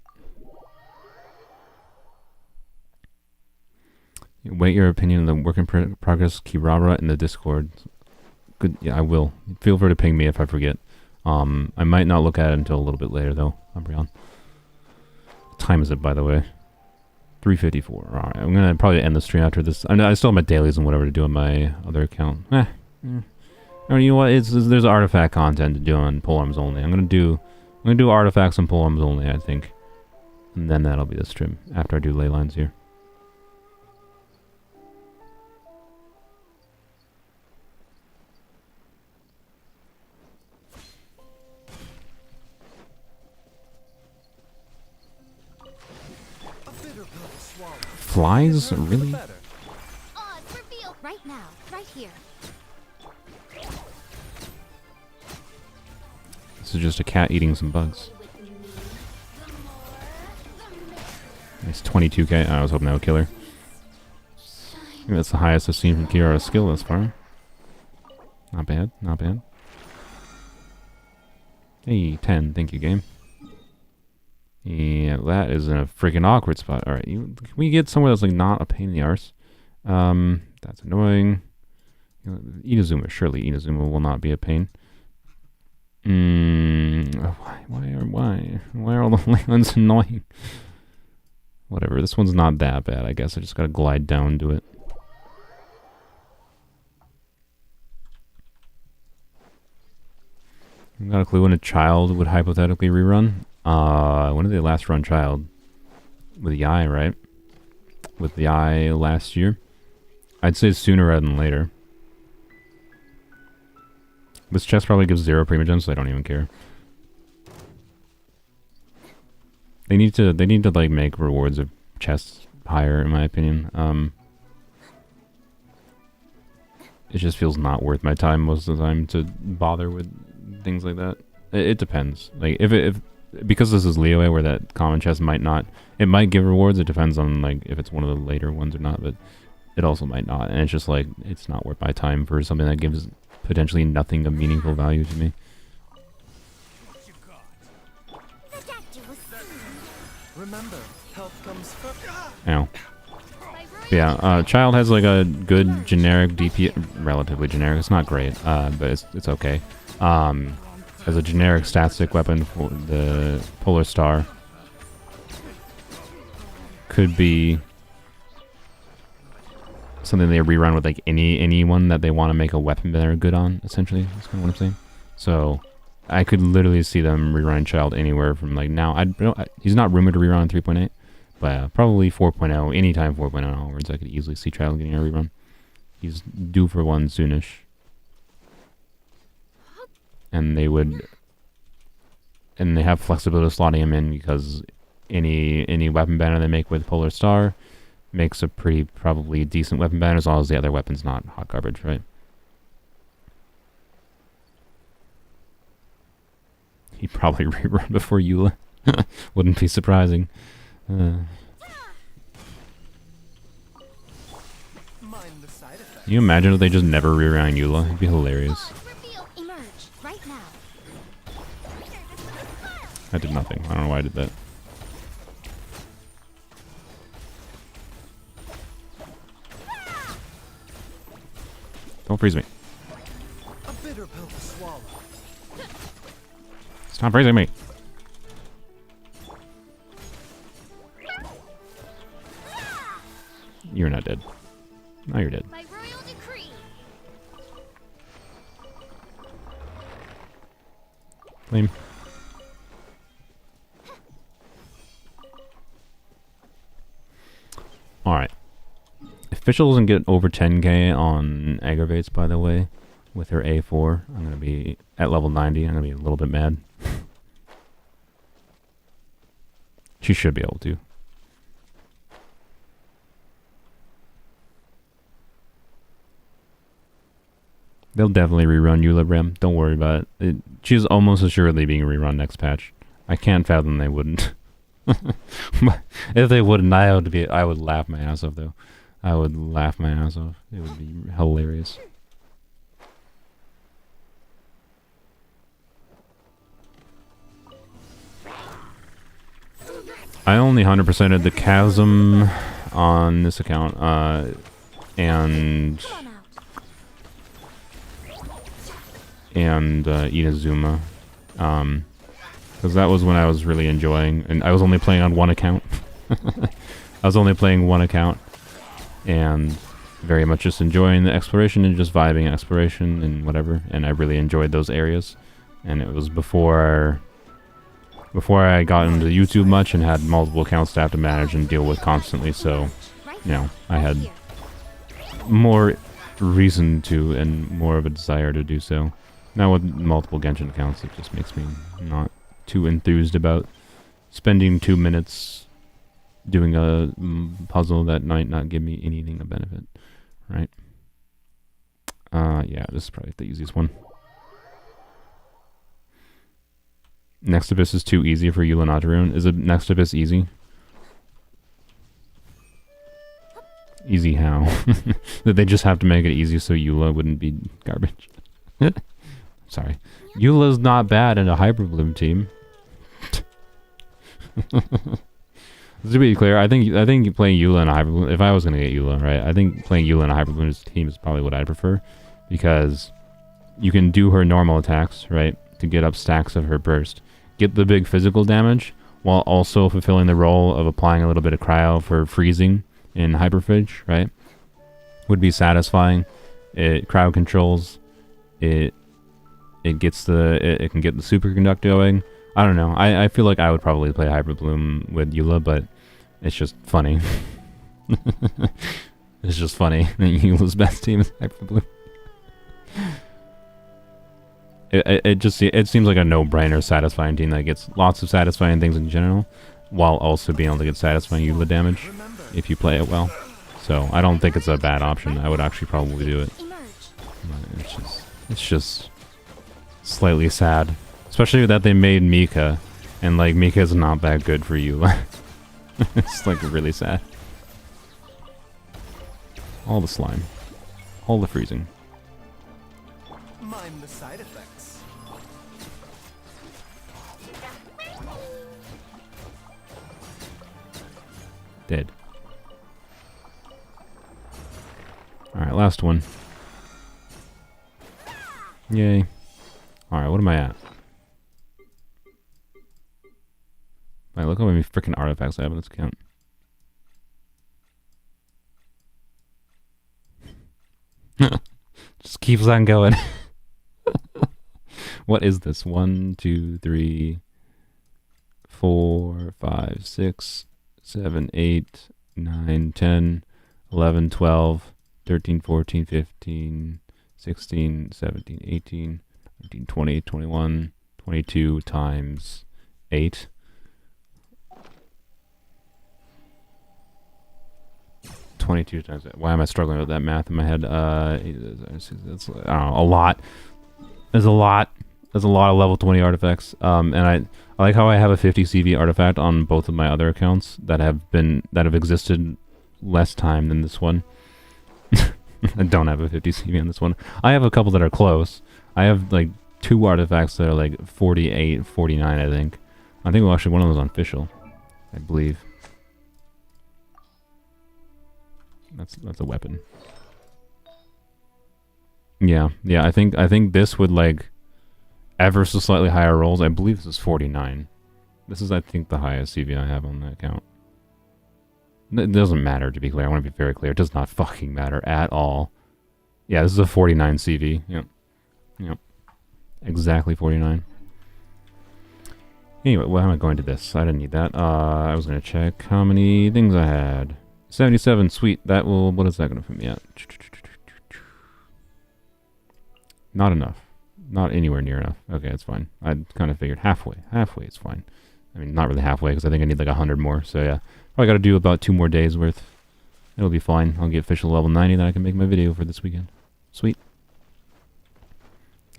Wait your opinion on the work in progress Kirara in the Discord. Good. Yeah, I will. Feel free to ping me if I forget. I might not look at it until a little bit later, though. What time is it, by the way? 3:54. Alright, I'm gonna probably end the stream after this. I still have my dailies and whatever to do on my other account. I mean, you know what? There's artifact content to do on polearms only. I'm gonna do artifacts and polearms only, I think. And then that'll be the stream, after I do ley lines here. Flies? Really? Odds reveal right now, right here. This is just a cat eating some bugs. Nice 22k. I was hoping that would kill her. Maybe that's the highest I've seen from Kirara's skill thus far. Not bad, not bad. Hey, 10. Thank you, game. Yeah, that is in a freaking awkward spot. Alright, can we get somewhere that's like not a pain in the arse? That's annoying. Inazuma, surely Inazuma will not be a pain. Why are all the lands annoying? Whatever, this one's not that bad, I guess. I just gotta glide down to it. Got a clue when a child would hypothetically rerun? When did they last run Child? With Yae, right? With Yae last year? I'd say sooner rather than later. This chest probably gives 0 Primogen, so I don't even care. They need to like make rewards of chests higher, in my opinion. It just feels not worth my time most of the time to bother with things like that. It depends. Like if because this is Leeway where that common chest might not, it might give rewards. It depends on like if it's one of the later ones or not, but it also might not. And it's just like it's not worth my time for something that gives potentially nothing of meaningful value to me. Remember, health comes first. Ow. Yeah, Child has like a good generic DP, relatively generic. It's not great, but it's okay. As a generic stat stick weapon for the Polar Star, could be something they rerun with like anyone that they want to make a weapon that they're good on. Essentially, that's kind of what I'm saying. So I could literally see them rerun Child anywhere from like now. He's not rumored to rerun 3.8. But probably 4.0, anytime 4.0 onwards, I could easily see Child getting a rerun. He's due for one soonish. And they have flexibility slotting him in because any weapon banner they make with Polar Star makes a probably decent weapon banner as long as the other weapon's not hot garbage, right? He'd probably rerun before Eula. Wouldn't be surprising. Can you imagine if they just never rerun Eula? It'd be hilarious. I did nothing. I don't know why I did that. Don't freeze me. A bitter pill to swallow. Stop freezing me. You're not dead. Now you're dead. By royal decree. Lame. Alright. If Fischl doesn't get over 10k on aggravates, by the way, with her A4, I'm going to be at level 90. I'm going to be a little bit mad. She should be able to. They'll definitely rerun Eula Brim. Don't worry about it. She's almost assuredly being rerun next patch. I can't fathom they wouldn't. If they wouldn't, I would laugh my ass off though. I would laugh my ass off. It would be hilarious. I only 100%ed the Chasm on this account, and Inazuma, because that was when I was really enjoying, and I was only playing on one account. I was only playing one account, and very much just enjoying the exploration and just vibing exploration and whatever, and I really enjoyed those areas, and it was before I got into YouTube much and had multiple accounts to have to manage and deal with constantly, so, you know, I had more reason to and more of a desire to do so. Now with multiple Genshin accounts, it just makes me not too enthused about spending 2 minutes doing a puzzle that might not give me anything of benefit, right? Yeah, this is probably the easiest one. Next Abyss is too easy for Eula not to ruin. Is it Next Abyss easy? Easy how? That they just have to make it easy so Eula wouldn't be garbage. Sorry. Eula's not bad in a Hyper Bloom team. To be clear, I think playing Eula in a Hyper Bloom, if I was gonna get Eula, right, I think playing Eula in a Hyper Bloom team is probably what I'd prefer, because you can do her normal attacks, right, to get up stacks of her burst, get the big physical damage, while also fulfilling the role of applying a little bit of cryo for freezing in Hyperfridge, right? Would be satisfying. It crowd controls. It can get the superconduct going. I don't know. I feel like I would probably play Hyper Bloom with Eula, but it's just funny. It's just funny that Eula's best team is Hyper Bloom. It seems like a no-brainer satisfying team that gets lots of satisfying things in general, while also being able to get satisfying Eula damage if you play it well. So I don't think it's a bad option. I would actually probably do it. But it's just slightly sad, especially that they made Mika, and like Mika's not that good for Eula. It's like really sad. All the slime, all the freezing. Mind the side effects. Dead. Alright, last one. Yay. Alright, what am I at? Wait, look how many freaking artifacts I have in this account. Just keeps on going. What is this? 1, 2, 3, 4, 5, 6, 7, 8, 9, 10, 11, 12, 13, 14, 15, 16, 17, 18, 19, 20, 21, 22 times 8. 22 times 8. Why am I struggling with that math in my head? That's, I don't know, a lot. There's a lot. There's a lot of level 20 artifacts. And I like how I have a 50 CV artifact on both of my other accounts that have existed less time than this one. I don't have a 50 CV on this one. I have a couple that are close. I have like 2 artifacts that are like 48, 49, I think. I think well, actually one of those on official, I believe. That's a weapon. Yeah, I think this would like ever so slightly higher rolls. I believe this is 49. This is I think the highest CV I have on the account. It doesn't matter, to be clear. I want to be very clear. It does not fucking matter at all. Yeah, this is a 49 CV. Yep. Exactly 49. Anyway, why am I going to this? I didn't need that. I was going to check how many things I had. 77, sweet. That will... What is that going to put me at? Not enough. Not anywhere near enough. Okay, it's fine. I kind of figured halfway. Halfway is fine. I mean, not really halfway, because I think I need like 100 more. So yeah. I got to do about 2 more days worth. It'll be fine. I'll get official level 90, then I can make my video for this weekend. Sweet.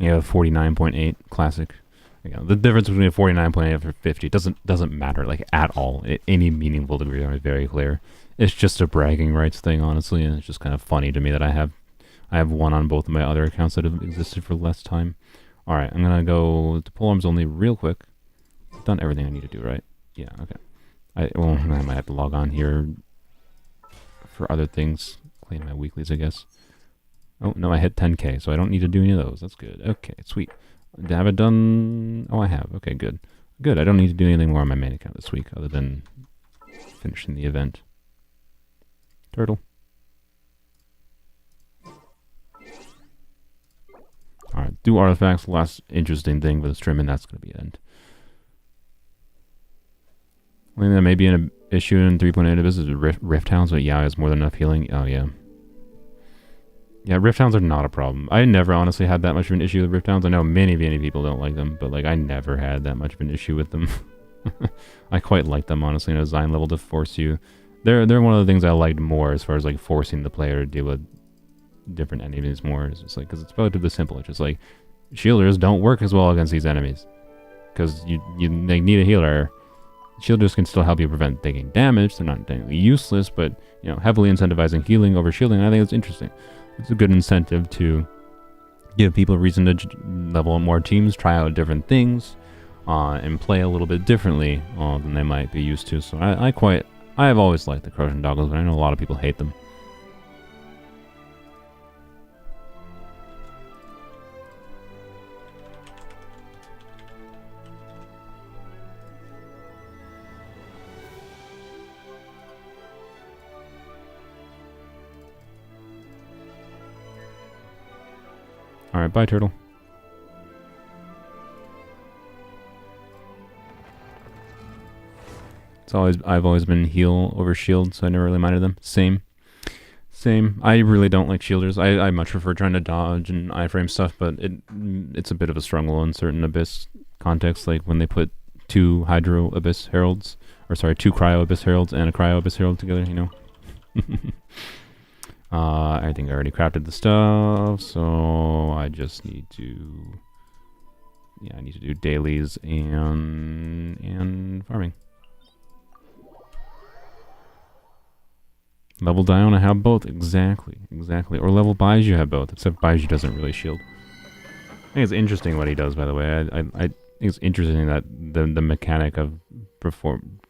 Yeah, 49.8 classic. Yeah, the difference between a 49.8 and 50 doesn't matter like at all. Any meaningful degree, I'm very clear. It's just a bragging rights thing, honestly, and it's just kind of funny to me that I have one on both of my other accounts that have existed for less time. All right, I'm gonna go to polearms only real quick. I've done everything I need to do, right? Yeah. Okay. I might have to log on here for other things, clean my weeklies, I guess. Oh, no, I hit 10k, so I don't need to do any of those. That's good. Okay, sweet. Have I done... Oh, I have. Okay, good. Good, I don't need to do anything more on my main account this week, other than finishing the event. Turtle. Alright, do artifacts. Last interesting thing for the stream, and that's going to be end. I think that may be an issue in 3.8 Abyss is Rift Hounds, but yeah, has more than enough healing. Oh, yeah. Yeah, Rift Hounds are not a problem. I never honestly had that much of an issue with Rift Hounds. I know many people don't like them, but like I never had that much of an issue with them. I quite like them, honestly, in a design level to force you. They're one of the things I liked more as far as like forcing the player to deal with different enemies more. It's just like, because it's relatively simple. It's just like, shielders don't work as well against these enemies. Because they need a healer. Shielders can still help you prevent taking damage. They're not technically useless, but you know, heavily incentivizing healing over shielding, I think it's interesting. It's a good incentive to give people a reason to level up more teams, try out different things, and play a little bit differently than they might be used to. So I have always liked the corrosion doggles, but I know a lot of people hate them. Alright, bye, turtle. I've always been heal over shield, so I never really minded them. Same. I really don't like shielders. I much prefer trying to dodge and iframe stuff, but it's a bit of a struggle in certain Abyss contexts, like when they put 2 Hydro Abyss Heralds, or sorry, 2 Cryo Abyss Heralds and a Cryo Abyss Herald together, you know. I think I already crafted the stuff, so I just need to... Yeah, I need to do dailies and farming. Level down, I have both. Exactly. Or level Baiju have both, except Baiju doesn't really shield. I think it's interesting what he does, by the way. I think it's interesting that the mechanic of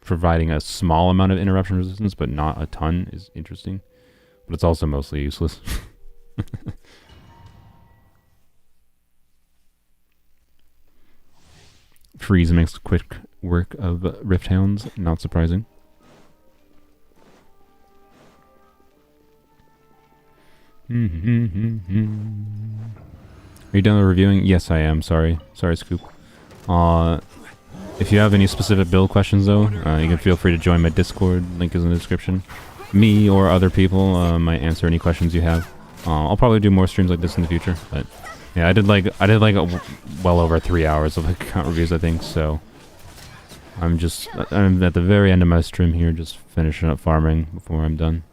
providing a small amount of interruption resistance, but not a ton, is interesting. But it's also mostly useless. Freeze makes quick work of Rift Hounds, not surprising. Are you done with reviewing? Yes, I am. Sorry, Scoop. If you have any specific build questions, though, you can feel free to join my Discord. Link is in the description. Me or other people might answer any questions you have. I'll probably do more streams like this in the future, but yeah, I did like well over 3 hours of account reviews, I think. So I'm at the very end of my stream here, just finishing up farming before I'm done.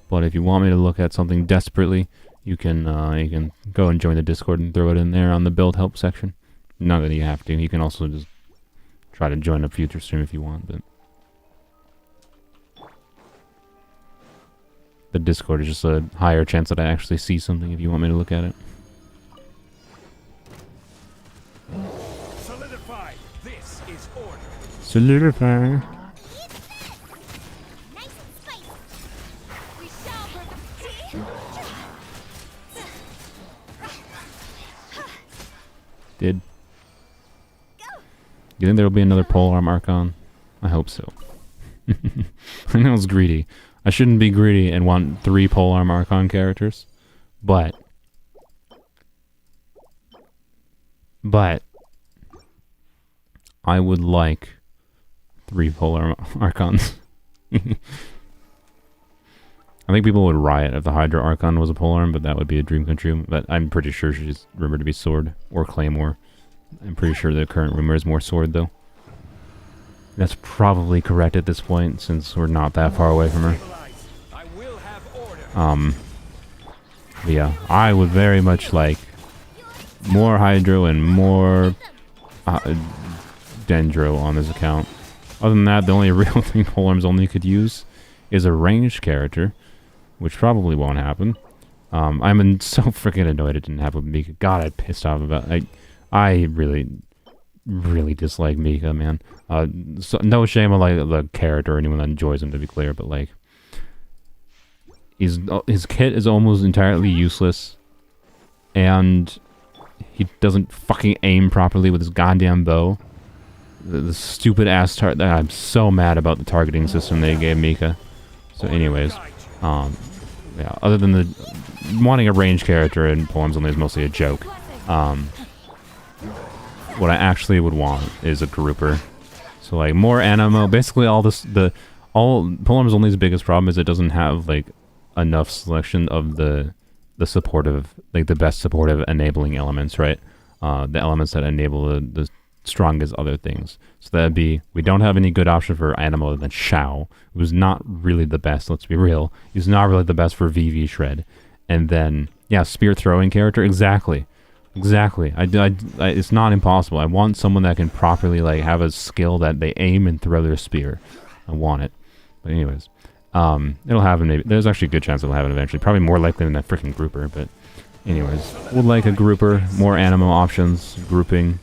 But if you want me to look at something desperately, you can go and join the Discord and throw it in there on the build help section. Not that you have to. You can also just try to join a future stream if you want, but the Discord is just a higher chance that I actually see something if you want me to look at it. Solidify. This is order. Solidify. Did. You think there will be another polearm Archon? I hope so. I know it's greedy. I shouldn't be greedy and want 3 polearm Archon characters, but I would like 3 polearm Archons. I think people would riot if the Hydra Archon was a polearm, but that would be a dream come true. But I'm pretty sure she's rumored to be sword or claymore. I'm pretty sure the current rumor is more sword, though. That's probably correct at this point, since we're not that far away from her. But yeah, I would very much like more Hydro and more Dendro on this account. Other than that, the only real thing polearms only could use is a ranged character, which probably won't happen. I'm so freaking annoyed it didn't happen with Mika. God, I'm pissed off about it. I really dislike Mika, man. So no shame on like the character or anyone that enjoys him, to be clear, but like his kit is almost entirely useless, and he doesn't fucking aim properly with his goddamn bow. The stupid ass target. I'm so mad about the targeting system they gave Mika. So, anyways, yeah. Other than the wanting a ranged character in poems only is mostly a joke. What I actually would want is a grouper. So like more animo. Basically, all poems only's biggest problem is it doesn't have like enough selection of the supportive, like the best supportive enabling elements, right? The elements that enable the strongest other things. So that'd be, we don't have any good option for animo other than Shao, who's not really the best, let's be real. He's not really the best for VV Shred. And then, yeah, spear throwing character, exactly. It's not impossible. I want someone that can properly like have a skill that they aim and throw their spear. I want it. But anyways, it'll happen maybe. There's actually a good chance it'll happen eventually. Probably more likely than a freaking grouper, but anyways. Would like a grouper, more animo options, grouping,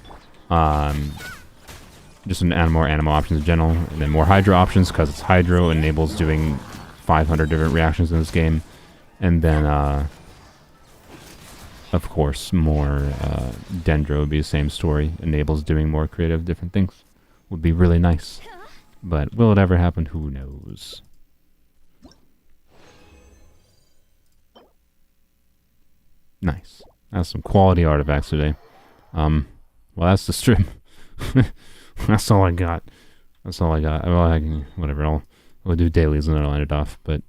just more animo options in general, and then more Hydro options because it's Hydro enables doing 500 different reactions in this game, and then of course more Dendro would be the same story, enables doing more creative different things. Would be really nice, but will it ever happen? Who knows. Nice. That's some quality artifacts today. Well, that's the stream. That's all I got. Well, whatever. We'll do dailies and then I'll end it off. But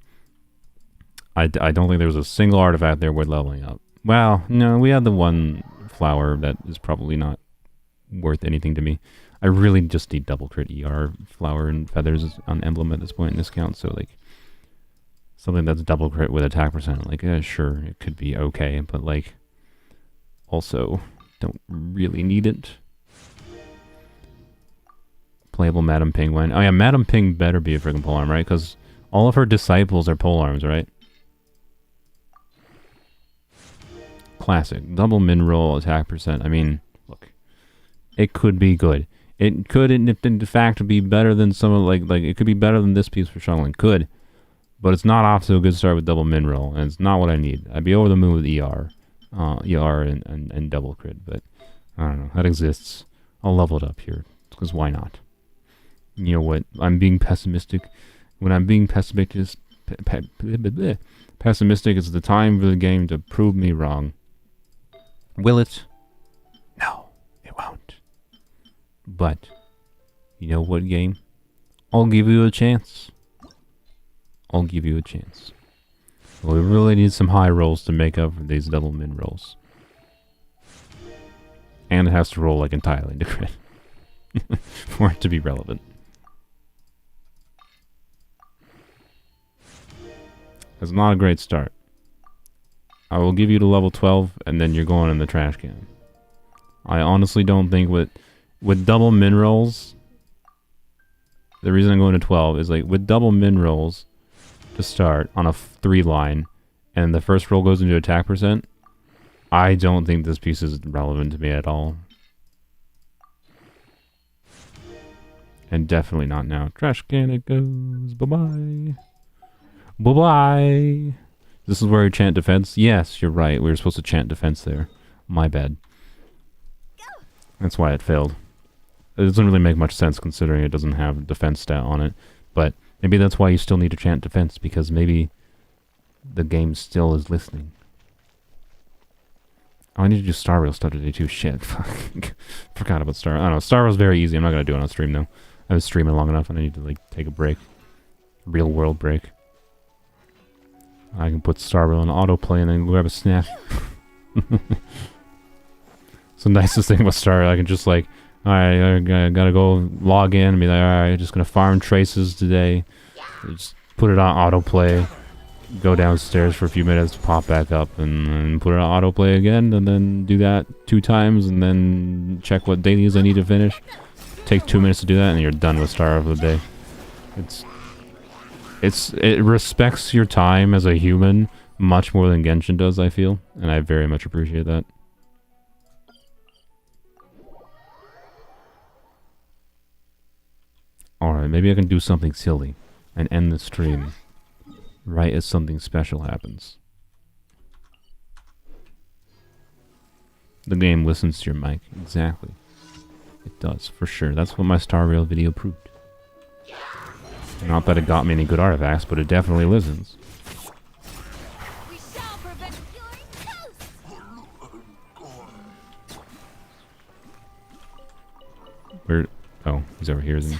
I don't think there's a single artifact there worth leveling up. Well, no, we had the one flower that is probably not worth anything to me. I really just need double crit ER, flower, and feathers on emblem at this point in this count, so like something that's double crit with attack percent, like, sure, it could be okay, but like also don't really need it. Playable Madam Penguin. Oh yeah, Madam Ping better be a freaking polearm, right? Because all of her disciples are polearms, right? Classic. Double min roll, attack percent. I mean, look, it could be good. It could, in fact, be better than some of, like it could be better than this piece for shuttling. Could. But it's not off to a good start with double min roll, and it's not what I need. I'd be over the moon with ER. And double crit, but I don't know. That exists. I'll level it up here, because why not? You know what? I'm being pessimistic. When I'm being pessimistic, it's the time for the game to prove me wrong. Will it? No, it won't. But, you know what, game? I'll give you a chance. I'll give you a chance. Well, we really need some high rolls to make up for these double min rolls. And it has to roll like entirely into crit for it to be relevant. It's not a great start. I will give you to level 12, and then you're going in the trash can. I honestly don't think with double min rolls, the reason I'm going to 12 is like with double min rolls to start on a 3 line, and the first roll goes into attack percent, I don't think this piece is relevant to me at all. And definitely not now. Trash can it goes. Bye-bye. Bye-bye. This is where you chant defense? Yes, you're right. We were supposed to chant defense there. My bad. That's why it failed. It doesn't really make much sense considering it doesn't have defense stat on it. But maybe that's why you still need to chant defense, because maybe the game still is listening. Oh, I need to do Star Rail stuff today too. Shit. Forgot about Star Rail. I don't know. Star Rail's very easy. I'm not going to do it on stream though. I was streaming long enough and I need to like take a break. Real world break. I can put Star Rail on autoplay and then grab a snack. It's the nicest thing about Star Rail. I can just like, alright, I gotta go log in and be like, alright, just gonna farm traces today. Just put it on autoplay. Go downstairs for a few minutes to pop back up and put it on autoplay again, and then do that 2 times and then check what dailies I need to finish. Take 2 minutes to do that and you're done with Star Rail for the day. It respects your time as a human much more than Genshin does, I feel, and I very much appreciate that. Alright, maybe I can do something silly and end the stream right as something special happens. The game listens to your mic. Exactly. It does, for sure. That's what my Star Rail video proved. Not that it got me any good artifacts, but it definitely listens. We shall prevent your ghost! Where? Oh, he's over here, isn't he?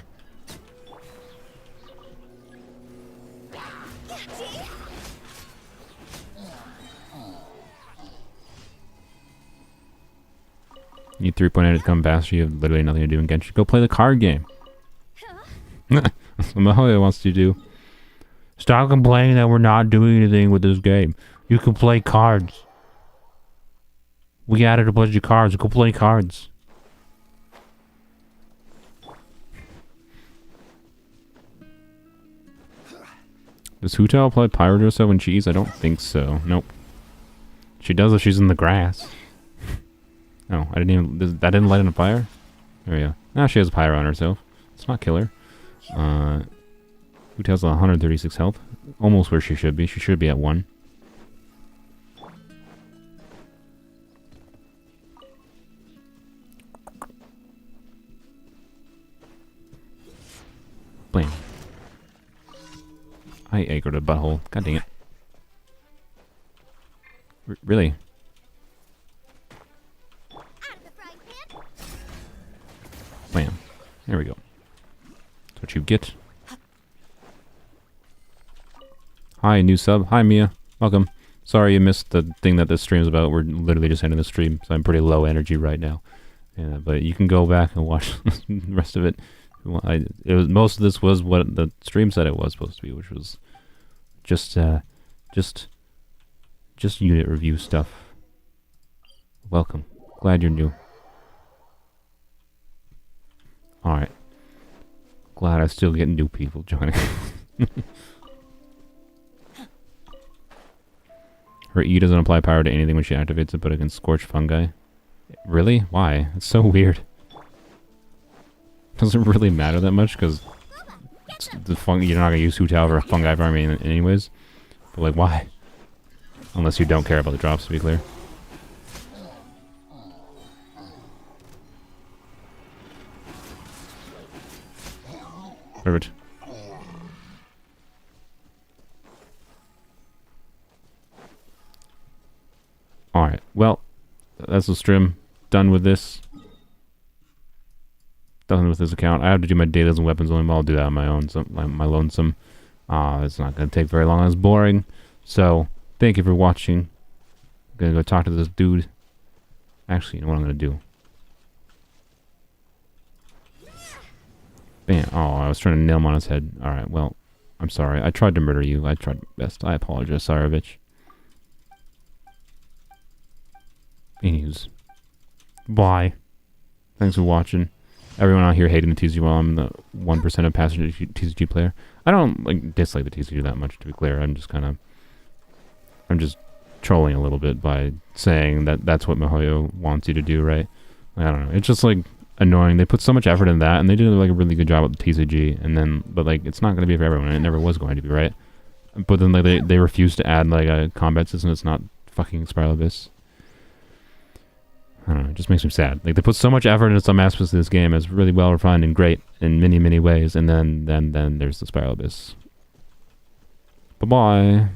You need 3.8 to come faster. You have literally nothing to do in Genshin. Go play the card game. That's what Mahoya wants you to do. Stop complaining that we're not doing anything with this game. You can play cards. We added a bunch of cards. Go play cards. Does Hutao play Pyrodosa when she eats? I don't think so. Nope. She does if she's in the grass. Oh, I didn't even... That didn't light on a fire? There we go. Now she has a pyro on herself. Let's not kill her. Hutao's 136 health. Almost where she should be. She should be at 1. Blam. I aggroed a butthole. God dang it. Really? Bam. There we go. That's what you get. Hi, new sub. Hi, Mia. Welcome. Sorry you missed the thing that this stream's about. We're literally just ending the stream, so I'm pretty low energy right now. Yeah, but you can go back and watch the rest of it. It was most of this was what the stream said it was supposed to be, which was just unit review stuff. Welcome. Glad you're new. Alright. Glad I still get new people joining. Her E doesn't apply power to anything when she activates it, but it can scorch fungi. Really? Why? It's so weird. Doesn't really matter that much, because the fungi, you're not going to use Hu Tao for a fungi farm anyways. But like, why? Unless you don't care about the drops, to be clear. Perfect. Alright, well, that's the stream. Done with this. Done with this account. I have to do my dailies and weapons only. I'll do that on my own, my lonesome. It's not going to take very long. It's boring. So, thank you for watching. I'm going to go talk to this dude. Actually, you know what I'm going to do? Bam. Oh, I was trying to nail him on his head. Alright, well, I'm sorry. I tried to murder you. I tried my best. I apologize, Sarovich. Anyways. Bye. Thanks for watching. Everyone out here hating the TCG while I'm the 1% of passenger TCG player. I don't like dislike the TCG that much, to be clear. I'm just trolling a little bit by saying that that's what MiHoYo wants you to do, right? I don't know. It's just like annoying. They put so much effort in that, and they did like a really good job with the TCG, and then but like it's not going to be for everyone, and it never was going to be, right? But then like they refuse to add like a combat system that's not fucking Spiral Abyss. I don't know, it just makes me sad. Like, they put so much effort into some aspects of this game. It's really well refined and great in many, many ways. And then there's the Spiral Abyss. Bye-bye.